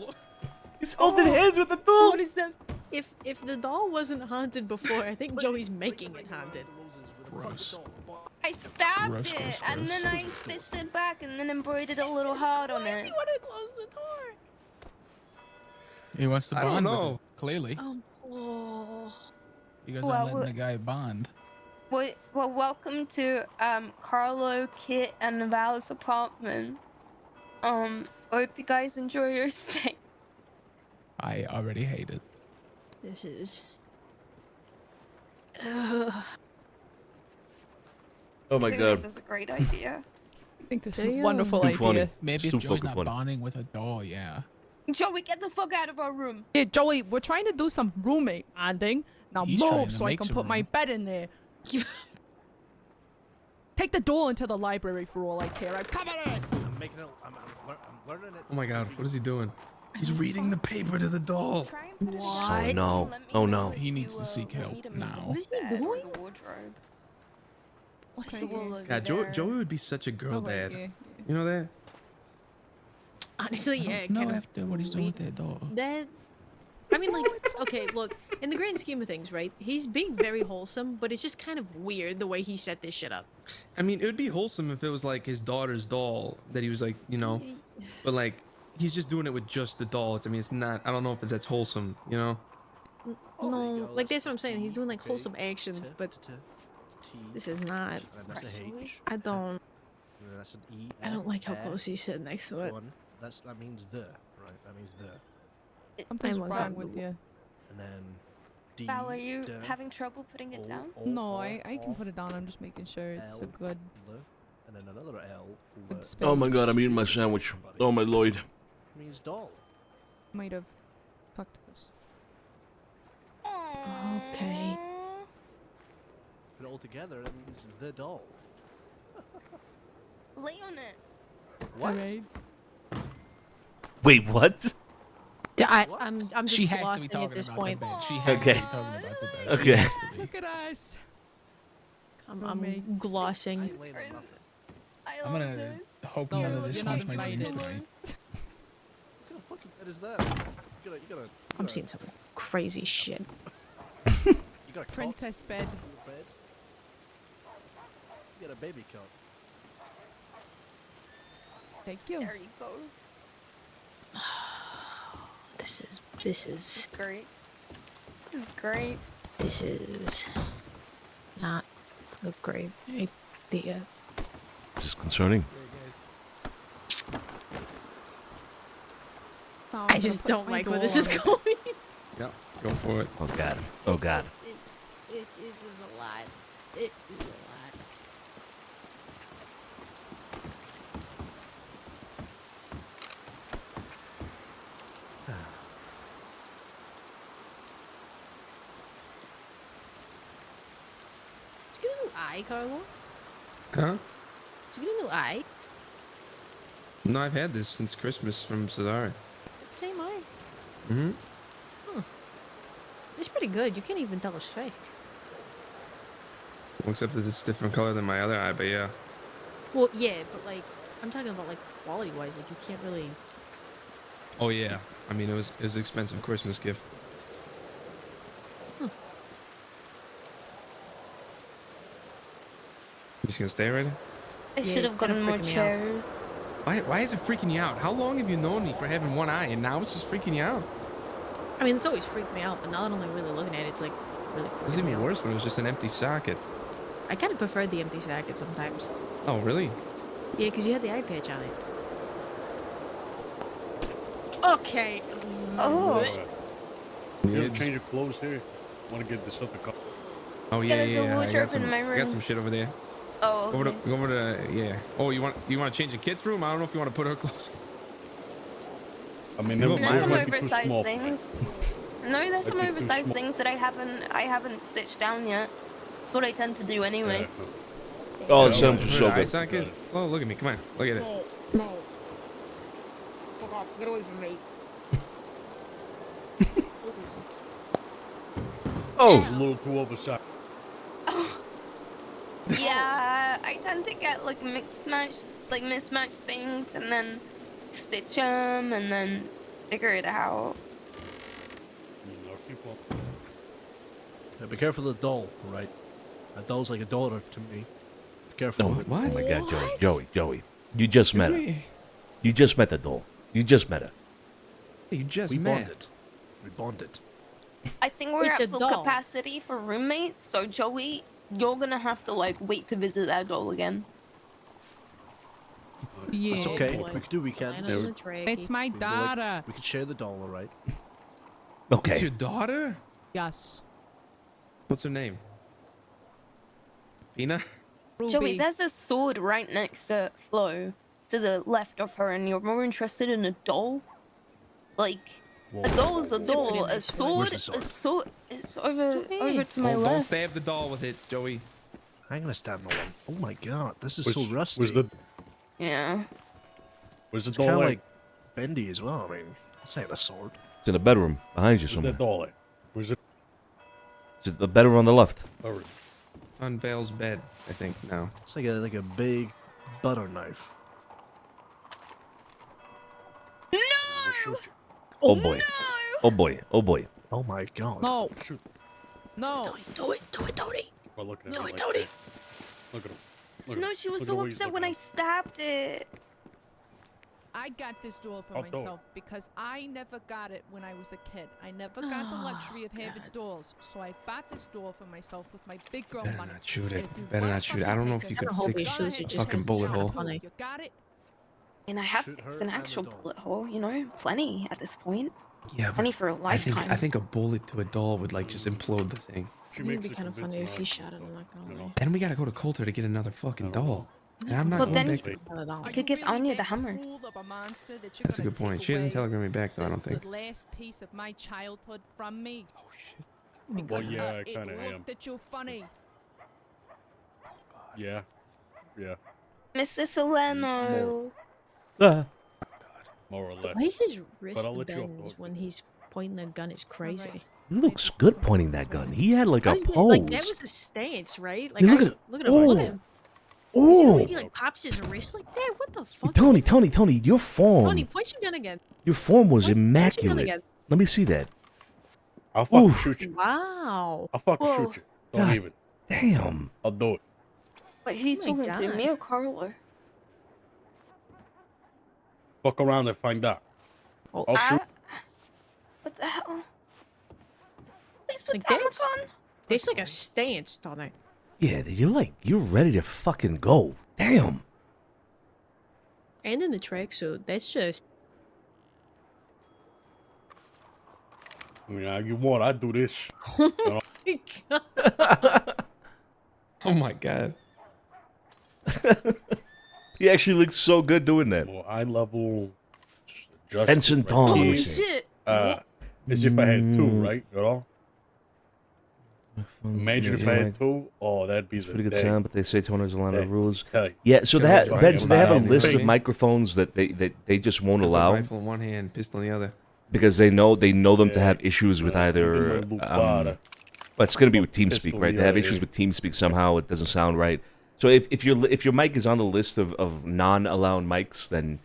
Speaker 1: He's
Speaker 8: holding
Speaker 1: hands with the doll.
Speaker 8: What is that? If the doll wasn't haunted before, I think Joey's making it haunted.
Speaker 14: Gross.
Speaker 15: I stabbed
Speaker 14: Gross,
Speaker 15: it,
Speaker 14: gross,
Speaker 15: and then I stitched it back, and then embroidered a little heart on
Speaker 8: Why does
Speaker 15: it.
Speaker 8: he want to close the door?
Speaker 14: He wants to
Speaker 3: I don't
Speaker 14: bond with
Speaker 3: know.
Speaker 14: her, clearly.
Speaker 8: Oh.
Speaker 14: You guys
Speaker 15: Well,
Speaker 14: aren't letting
Speaker 15: what-
Speaker 14: the guy bond.
Speaker 15: Well, welcome to Carlo, Kit, and Val's apartment. Hope you guys enjoy your stay.
Speaker 14: I already hate it.
Speaker 8: This is.
Speaker 1: Oh my
Speaker 15: I think
Speaker 1: god.
Speaker 15: this is a great idea.
Speaker 16: I think this is
Speaker 8: Do
Speaker 16: a
Speaker 8: you?
Speaker 16: wonderful
Speaker 1: Too
Speaker 16: idea.
Speaker 1: funny.
Speaker 14: Maybe
Speaker 1: It's
Speaker 14: if
Speaker 1: too
Speaker 14: Joey's
Speaker 1: fucking
Speaker 14: not
Speaker 1: funny.
Speaker 14: bonding with a doll, yeah.
Speaker 15: Joey, get the fuck out of our room.
Speaker 16: Yeah, Joey, we're trying to do some roommate bonding. Now
Speaker 14: He's trying
Speaker 16: move
Speaker 14: to
Speaker 16: so I
Speaker 14: make
Speaker 16: can
Speaker 14: some
Speaker 16: put my
Speaker 14: room.
Speaker 16: bed in there. Take the doll into the library for all I care. I'm coming in.
Speaker 10: I'm making it. I'm learning it.
Speaker 3: Oh my god, what is he doing? He's reading the paper to the doll.
Speaker 15: Try and put it
Speaker 8: What?
Speaker 1: Oh no.
Speaker 15: Let me
Speaker 1: Oh
Speaker 15: know
Speaker 1: no.
Speaker 15: if
Speaker 14: He needs
Speaker 15: you,
Speaker 14: to seek
Speaker 15: want
Speaker 14: help
Speaker 15: me to move
Speaker 14: now.
Speaker 15: the
Speaker 8: What is he
Speaker 15: bed or
Speaker 8: doing?
Speaker 15: the wardrobe.
Speaker 8: What is
Speaker 15: Okay,
Speaker 8: he
Speaker 15: we'll
Speaker 8: doing?
Speaker 15: look
Speaker 3: God,
Speaker 15: there.
Speaker 3: Joey would be such a girl
Speaker 16: Oh, wait,
Speaker 3: dad.
Speaker 16: yeah.
Speaker 3: You know that?
Speaker 8: Honestly, yeah.
Speaker 14: No,
Speaker 8: kind of
Speaker 14: after what he's doing with that doll.
Speaker 8: That. I mean, like, okay, look. In the grand scheme of things, right? He's being very wholesome, but it's just kind of weird the way he set this shit up.
Speaker 3: I mean, it would be wholesome if it was like his daughter's doll that he was like, you know, but like he's just doing it with just the doll. I mean, it's not. I don't know if that's wholesome, you know.
Speaker 8: No, like that's what I'm saying. He's doing like wholesome actions, but this is not.
Speaker 10: That's a H.
Speaker 8: I don't.
Speaker 10: That's an E.
Speaker 8: I don't like how
Speaker 10: F,
Speaker 8: close he's sitting next to it.
Speaker 10: One. That means the, right? That means the.
Speaker 16: Something's
Speaker 8: I'm
Speaker 16: wrong
Speaker 8: like-
Speaker 16: with you.
Speaker 10: And then D.
Speaker 15: Val, are you
Speaker 10: the,
Speaker 15: having trouble putting it down?
Speaker 16: No, I can put it down. I'm just making sure it's a
Speaker 10: L,
Speaker 16: good,
Speaker 10: L, and then another L.
Speaker 16: good
Speaker 10: L,
Speaker 16: space.
Speaker 1: Oh my god, I'm eating my sandwich. Oh my lord.
Speaker 10: means doll.
Speaker 16: Might have fucked this.
Speaker 8: Okay.
Speaker 10: Put it all together, that means the doll.
Speaker 15: Lay on it.
Speaker 10: What?
Speaker 16: Alright.
Speaker 1: Wait, what?
Speaker 8: I'm just
Speaker 14: She has to be
Speaker 8: glossing
Speaker 14: talking
Speaker 8: at this
Speaker 14: about
Speaker 8: point.
Speaker 14: the bed. She has
Speaker 1: Okay.
Speaker 14: to be talking about the bed. She
Speaker 1: Okay.
Speaker 14: has to be.
Speaker 16: Look at us.
Speaker 8: I'm
Speaker 16: Roommates.
Speaker 8: glossing.
Speaker 15: I
Speaker 14: I'm
Speaker 15: love
Speaker 14: gonna
Speaker 15: this.
Speaker 14: hope
Speaker 16: No,
Speaker 14: none of this
Speaker 16: you're not
Speaker 14: haunts my dreams
Speaker 16: invited.
Speaker 14: tonight.
Speaker 10: What kind of fucking bed is that? You gotta
Speaker 8: I'm seeing some crazy shit.
Speaker 10: You got a
Speaker 16: Princess bed.
Speaker 10: cot? Bed? You got a baby cot.
Speaker 16: Thank you.
Speaker 15: There you go.
Speaker 8: This is
Speaker 15: Great. This is great.
Speaker 8: this is not a great idea.
Speaker 1: This is concerning.
Speaker 16: Oh,
Speaker 8: I just don't like where this is going.
Speaker 3: Yeah, go for it.
Speaker 1: Oh god. Oh god.
Speaker 8: It is a lot. It is a lot. eye, Carlo?
Speaker 3: Huh?
Speaker 8: Did you get a new eye?
Speaker 3: No, I've had this since Christmas from Cesare.
Speaker 8: It's the same eye.
Speaker 3: Mm-hmm.
Speaker 8: Huh. It's pretty good. You can't even tell it's fake.
Speaker 3: Well, except that it's a different color than my other eye, but yeah.
Speaker 8: Well, yeah, but like, I'm talking about like quality-wise. Like, you can't really.
Speaker 3: Oh yeah. I mean, it was an expensive Christmas gift.
Speaker 8: Huh.
Speaker 3: You just gonna stay already?
Speaker 15: I should have gotten more chairs.
Speaker 3: Why is it freaking you out? How long have you known me for having one eye, and now it's just freaking you out?
Speaker 8: I mean, it's always freaked me out, but now that I'm like really looking at it, it's like really.
Speaker 3: It was even worse when it was just an empty socket.
Speaker 8: I kind of prefer the empty socket sometimes.
Speaker 3: Oh really?
Speaker 8: Yeah, because you had the eye patch on it. Okay.
Speaker 15: Oh.
Speaker 2: You have change of clothes here? Want to get this up a couple?
Speaker 3: Oh
Speaker 15: Yeah,
Speaker 3: yeah,
Speaker 15: there's a
Speaker 3: yeah. I
Speaker 15: wardrobe
Speaker 3: got
Speaker 15: in my
Speaker 3: I got
Speaker 15: room.
Speaker 3: some shit over there.
Speaker 15: Oh,
Speaker 3: Go
Speaker 15: okay.
Speaker 3: over to yeah. Oh, you want to change the kids' room? I don't know if you want to put her clothes.
Speaker 2: I mean,
Speaker 3: Never
Speaker 15: There's
Speaker 3: mind.
Speaker 15: some
Speaker 3: Might be too
Speaker 15: oversized
Speaker 3: small.
Speaker 15: things. No, there's some
Speaker 2: Might be too
Speaker 15: oversized
Speaker 2: small.
Speaker 15: things that I haven't stitched down yet. That's what I tend to do anyway.
Speaker 1: Oh, it sounds so
Speaker 3: Eye
Speaker 1: good.
Speaker 3: socket? Oh, look at me. Come on. Look at it.
Speaker 8: No. Fuck off. Get away from me.
Speaker 1: Oh.
Speaker 2: It's a little too oversized.
Speaker 15: Yeah, I tend to get like mismatched things, and then stitch them, and then figure it out.
Speaker 10: Yeah, be careful of the doll, right? A doll's like a daughter to me. Be careful.
Speaker 1: No,
Speaker 10: with it.
Speaker 1: oh my God, Joey. You just met her. You just met the doll. You just met her.
Speaker 3: You just
Speaker 10: we
Speaker 3: met.
Speaker 10: bonded. We bonded.
Speaker 15: I think we're
Speaker 8: It's
Speaker 15: at
Speaker 8: a
Speaker 15: full
Speaker 8: doll.
Speaker 15: capacity for roommates, so Joey, you're gonna have to like wait to visit that doll again.
Speaker 16: Yeah.
Speaker 10: It's okay.
Speaker 8: boy.
Speaker 10: We could do weekends.
Speaker 8: Plan on the tray.
Speaker 16: It's my
Speaker 10: We can do,
Speaker 16: daughter.
Speaker 10: we could share the doll, alright?
Speaker 1: Okay.
Speaker 3: It's your daughter?
Speaker 16: Yes.
Speaker 3: What's her name? Pina?
Speaker 15: Joey, there's a sword right next to Flo, to the left of her, and you're more interested in a doll? Like, a doll's a doll. A sword,
Speaker 10: Where's the
Speaker 15: a sword. It's over to my
Speaker 3: Don't
Speaker 15: left.
Speaker 3: stab the doll with it, Joey.
Speaker 10: I'm gonna stab no one. Oh my god, this is
Speaker 2: Where's-
Speaker 10: so rusty.
Speaker 2: where's the-
Speaker 15: Yeah.
Speaker 2: Where's the
Speaker 10: It's
Speaker 2: doll
Speaker 10: kind of
Speaker 2: at?
Speaker 10: like bendy as well. I mean, it's not a sword.
Speaker 1: It's in the bedroom behind you
Speaker 2: Where's
Speaker 1: somewhere.
Speaker 2: that doll at? Where's it?
Speaker 1: It's in the bedroom on the left.
Speaker 2: Hurry.
Speaker 3: On Bale's bed, I think, now.
Speaker 10: It's like a big butter knife.
Speaker 15: No!
Speaker 1: Oh boy. Oh boy. Oh boy.
Speaker 10: Oh my god.
Speaker 16: No.
Speaker 2: Shoot.
Speaker 16: No.
Speaker 8: Do it, Tony.
Speaker 2: Well, look at
Speaker 8: Do
Speaker 2: him
Speaker 8: it,
Speaker 2: like
Speaker 8: Tony.
Speaker 2: that. Look at him. Look at
Speaker 15: No,
Speaker 2: him.
Speaker 15: she was
Speaker 2: Look at
Speaker 15: so
Speaker 2: the way he's
Speaker 15: upset when
Speaker 2: looking
Speaker 15: I stabbed it.
Speaker 16: I got this doll for
Speaker 2: I'll do it.
Speaker 16: myself because I never got it when I was a kid. I never got the luxury of having dolls, so I bought this doll for myself with my big girl
Speaker 3: Better
Speaker 16: money.
Speaker 3: not shoot
Speaker 16: And
Speaker 3: it.
Speaker 16: if you
Speaker 3: Better
Speaker 16: wanna
Speaker 3: not shoot it. I
Speaker 16: fucking
Speaker 3: don't know
Speaker 16: take
Speaker 3: if you
Speaker 16: it,
Speaker 3: could
Speaker 8: I hope
Speaker 3: fix
Speaker 8: he shoots it just
Speaker 3: fucking
Speaker 8: 'cause
Speaker 3: bullet
Speaker 8: it's
Speaker 3: hole.
Speaker 8: funny.
Speaker 16: You got it?
Speaker 15: And I have
Speaker 10: Shoot her
Speaker 15: it's an
Speaker 10: and the
Speaker 15: actual
Speaker 10: doll.
Speaker 15: bullet hole, you know? Plenty at this point.
Speaker 3: Yeah,
Speaker 15: Plenty for a lifetime.
Speaker 3: I think a bullet to a doll would like just implode the thing.
Speaker 2: She
Speaker 8: It would
Speaker 2: makes
Speaker 8: be
Speaker 2: it
Speaker 8: kind of funny
Speaker 2: convincing
Speaker 8: if he
Speaker 2: argument,
Speaker 8: shot it. I'm not gonna lie.
Speaker 3: Then we gotta go to Coulter to get another fucking doll. And I'm not
Speaker 15: But
Speaker 3: going
Speaker 15: then
Speaker 3: back to...
Speaker 15: I could give Anya the hammer.
Speaker 3: That's a good point. She hasn't telegrammed me back, though, I don't think.
Speaker 16: The last piece of my childhood from me.
Speaker 3: Oh, shit.
Speaker 2: Well,
Speaker 16: Because
Speaker 2: yeah, I
Speaker 16: it
Speaker 2: kind of am.
Speaker 16: looked at you funny.
Speaker 2: Yeah. Yeah.
Speaker 15: Mr. Salerno.
Speaker 1: Ah.
Speaker 2: More or
Speaker 8: The
Speaker 2: less.
Speaker 8: way his
Speaker 2: But
Speaker 8: wrist
Speaker 2: I'll let you off
Speaker 8: bends
Speaker 2: the
Speaker 8: when he's pointing the gun is crazy.
Speaker 1: He looks good pointing that gun. He had like a
Speaker 8: How's that-
Speaker 1: pose.
Speaker 8: Like that was a stance, right? Like
Speaker 1: Yeah, look at it.
Speaker 8: Look at him. Look at him. You see the way
Speaker 1: Oh,
Speaker 8: he like pops his wrist like that? What the fuck?
Speaker 1: Tony,
Speaker 8: is that?
Speaker 1: Tony, your form.
Speaker 8: Tony, point your gun again.
Speaker 1: Your form was
Speaker 8: Point your gun
Speaker 1: immaculate.
Speaker 8: again.
Speaker 1: Let me see that.
Speaker 2: I'll fucking
Speaker 1: Oof.
Speaker 2: shoot you.
Speaker 8: Wow.
Speaker 2: I'll fucking
Speaker 15: Whoa.
Speaker 2: shoot you. Don't
Speaker 1: God
Speaker 2: even.
Speaker 1: Damn.
Speaker 2: I'll do it.
Speaker 15: Wait, who you
Speaker 8: Oh my
Speaker 15: talking to?
Speaker 8: God.
Speaker 15: Me or Carlo?
Speaker 2: Fuck around and find out.
Speaker 8: Oh,
Speaker 2: I'll shoot.
Speaker 15: What the hell? Please put
Speaker 8: Like
Speaker 15: down
Speaker 8: that's-
Speaker 15: the gun.
Speaker 8: That's like a stance, Tony.
Speaker 1: Yeah, you're ready to fucking go. Damn.
Speaker 8: And in the tracksuit, that's just.
Speaker 2: I mean, you want? I do this.
Speaker 3: Oh my god.
Speaker 1: He actually looks so good doing that.
Speaker 2: More eye level. Just
Speaker 1: Benson
Speaker 15: Holy
Speaker 1: Thomas.
Speaker 15: shit.
Speaker 2: as if I had two, right? You know? Imagine if I had two. Oh, that'd be
Speaker 1: It's
Speaker 2: the
Speaker 1: pretty good
Speaker 2: day.
Speaker 1: sound, but they say Toner's a lot of
Speaker 2: Hey,
Speaker 1: rules.
Speaker 2: hey.
Speaker 1: Yeah, so
Speaker 2: Sure,
Speaker 1: that
Speaker 2: right.
Speaker 1: beds they have a
Speaker 2: Bad
Speaker 1: list of
Speaker 3: thing.
Speaker 1: microphones that they just won't
Speaker 3: Got the
Speaker 1: allow
Speaker 3: rifle in one hand, pistol in the other.
Speaker 1: because they know them to
Speaker 2: Yeah,
Speaker 1: have issues with either. Well, it's going to be with TeamSpeak,
Speaker 2: pistol
Speaker 1: right?
Speaker 2: in
Speaker 1: They
Speaker 2: the
Speaker 1: have
Speaker 2: other
Speaker 1: issues
Speaker 2: hand.
Speaker 1: with TeamSpeak somehow. It doesn't sound right. So if your mic is on the list of non-allowed mics, then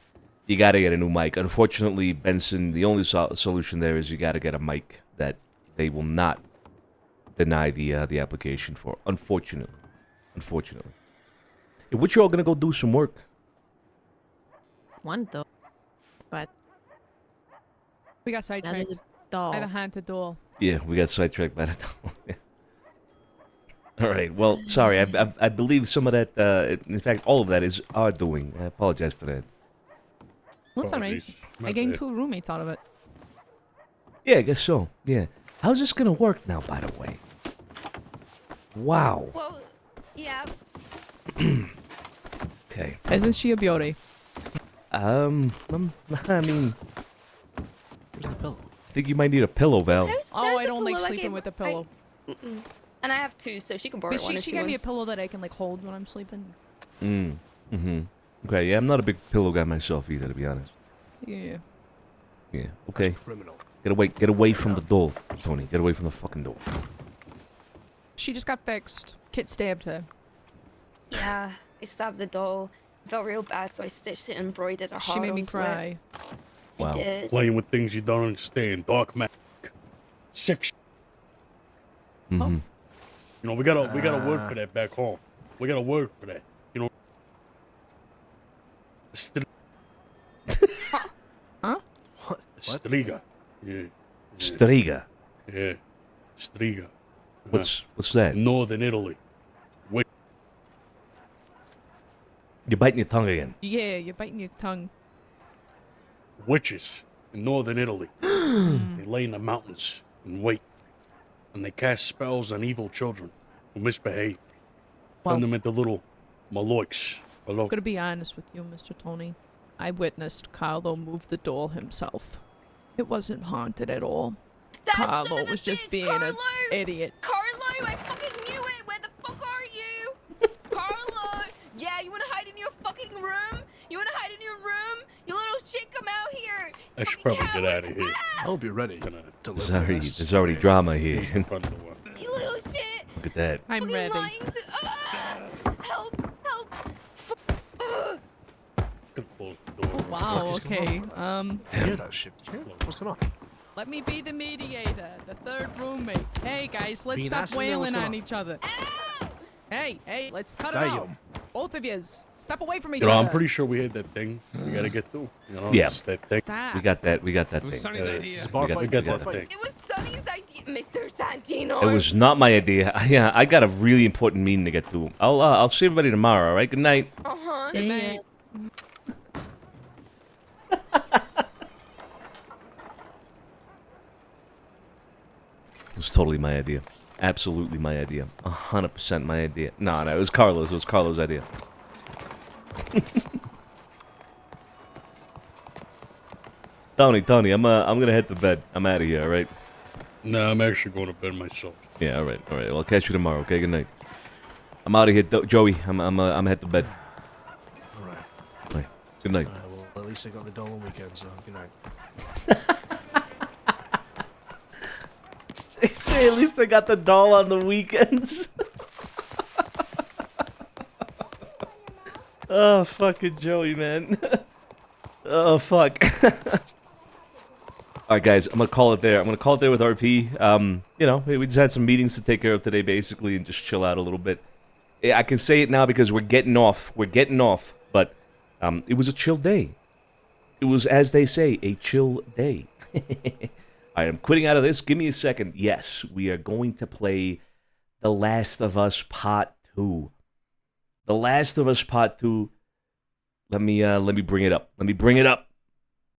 Speaker 1: you got to get a new mic. Unfortunately, Benson, the only solution there is you got to get a mic that they will not deny the application for. Unfortunately. Hey, what you all gonna go do some work?
Speaker 8: One though, but
Speaker 16: We got
Speaker 8: now
Speaker 16: sidetracked.
Speaker 8: there's a doll.
Speaker 16: I have a haunted doll.
Speaker 1: Yeah, we got sidetracked by that. All right. Well, sorry. I believe some of that, in fact, all of that is our doing. I apologize for that.
Speaker 16: What's alright? I gained 2 roommates out of it.
Speaker 1: Yeah, I guess so. Yeah. How's this gonna work now, by the way? Wow.
Speaker 8: Well, yeah.
Speaker 1: Okay.
Speaker 16: Isn't she a beauty?
Speaker 1: I mean,
Speaker 10: Where's the pillow?
Speaker 1: I think you might need a pillow, Val.
Speaker 16: Oh, I
Speaker 15: a
Speaker 16: don't like
Speaker 15: pillow I
Speaker 16: sleeping
Speaker 15: gave-
Speaker 16: with a pillow.
Speaker 15: Mm-mm. And I have 2, so she can borrow
Speaker 16: But
Speaker 15: one
Speaker 16: she
Speaker 15: if
Speaker 16: she
Speaker 15: she
Speaker 16: gave me a
Speaker 15: wants.
Speaker 16: pillow that I can like hold when I'm sleeping.
Speaker 1: Okay, yeah, I'm not a big pillow guy myself either, to be honest.
Speaker 16: Yeah.
Speaker 1: Yeah, okay.
Speaker 10: Criminal.
Speaker 1: Get away from the door, Tony. Get away from the fucking door.
Speaker 16: She just got fixed. Kit stabbed her.
Speaker 15: Yeah, I stabbed the doll. Felt real bad, so I stitched it and embroidered a heart
Speaker 16: She made me
Speaker 15: onto
Speaker 16: cry.
Speaker 15: It.
Speaker 1: Wow.
Speaker 15: I did.
Speaker 2: Playing with things you don't understand. Dark magic. Sick.
Speaker 1: Mm-hmm.
Speaker 2: You know, we got a word for that back home. We got a word for that. You know.
Speaker 16: Huh?
Speaker 10: What?
Speaker 2: Striga. Yeah.
Speaker 1: Striga.
Speaker 2: Yeah. Striga.
Speaker 1: What's that?
Speaker 2: Northern Italy. Wait.
Speaker 1: You're biting your tongue again.
Speaker 16: Yeah, you're biting your tongue.
Speaker 2: Witches in northern Italy. They lay in the mountains and wait. And they cast spells on evil children who misbehave.
Speaker 16: Well-
Speaker 2: Turn them into little maloiks.
Speaker 16: I'm gonna be honest with you, Mr. Tony. I witnessed Carlo move the doll himself. It wasn't haunted at all. Carlo was just being an idiot.
Speaker 15: Carlo, I fucking knew it. Where the fuck are you? Carlo. Yeah, you wanna hide in your fucking room? You wanna hide in your room? You little shit, come out here.
Speaker 2: I should probably get out of here.
Speaker 10: I hope you're ready to live with
Speaker 1: Sorry,
Speaker 10: us.
Speaker 1: there's already drama here.
Speaker 15: You little shit.
Speaker 1: Look at that.
Speaker 16: I'm
Speaker 15: Fucking
Speaker 16: ready.
Speaker 15: lying to. Help! Help!
Speaker 16: Wow,
Speaker 10: is going
Speaker 16: okay.
Speaker 10: You hear that shit? Did you hear that? What's going on?
Speaker 16: Let me be the mediator, the third roommate. Hey guys, let's
Speaker 10: Be
Speaker 16: stop
Speaker 10: nice to them, what's
Speaker 16: wailing
Speaker 10: going
Speaker 16: on
Speaker 10: on?
Speaker 16: each other. Hey, let's cut it out.
Speaker 10: Damn.
Speaker 16: Both of yous, step away from each
Speaker 2: You know,
Speaker 16: other.
Speaker 2: I'm pretty sure we had that thing we gotta get to. You know,
Speaker 1: Yeah.
Speaker 2: just that thing.
Speaker 16: Stop.
Speaker 1: We got that. We got that
Speaker 3: It was
Speaker 1: thing.
Speaker 3: Sonny's idea.
Speaker 2: We got that thing.
Speaker 15: It was Sonny's idea, Mr. Santino.
Speaker 1: It was not my idea. Yeah, I got a really important meeting to get to. I'll see everybody tomorrow. All right. Good night.
Speaker 15: Uh-huh.
Speaker 16: Good night.
Speaker 1: It was totally my idea. Absolutely my idea. 100% my idea. No, it was Carlos. It was Carlos' idea. Tony, I'm gonna head to bed. I'm out of here. All right.
Speaker 2: No, I'm actually going to bed myself.
Speaker 1: Yeah. All right. Well, I'll catch you tomorrow. Okay. Good night. I'm out of here, Joey. I'm head to bed.
Speaker 10: All right.
Speaker 1: All right. Good night.
Speaker 10: Well, at least I got the doll on weekend, so good night.
Speaker 1: They say at least I got the doll on the weekends. Oh, fucking Joey, man. Oh, fuck. All right, guys, I'm going to call it there. I'm going to call it there with RP. You know, we just had some meetings to take care of today, basically, and just chill out a little bit. Yeah, I can say it now because we're getting off. But it was a chill day. It was, as they say, a chill day. I am quitting out of this. Give me a second. Yes, we are going to play The Last of Us Part 2. The Last of Us Part 2. Let me bring it up.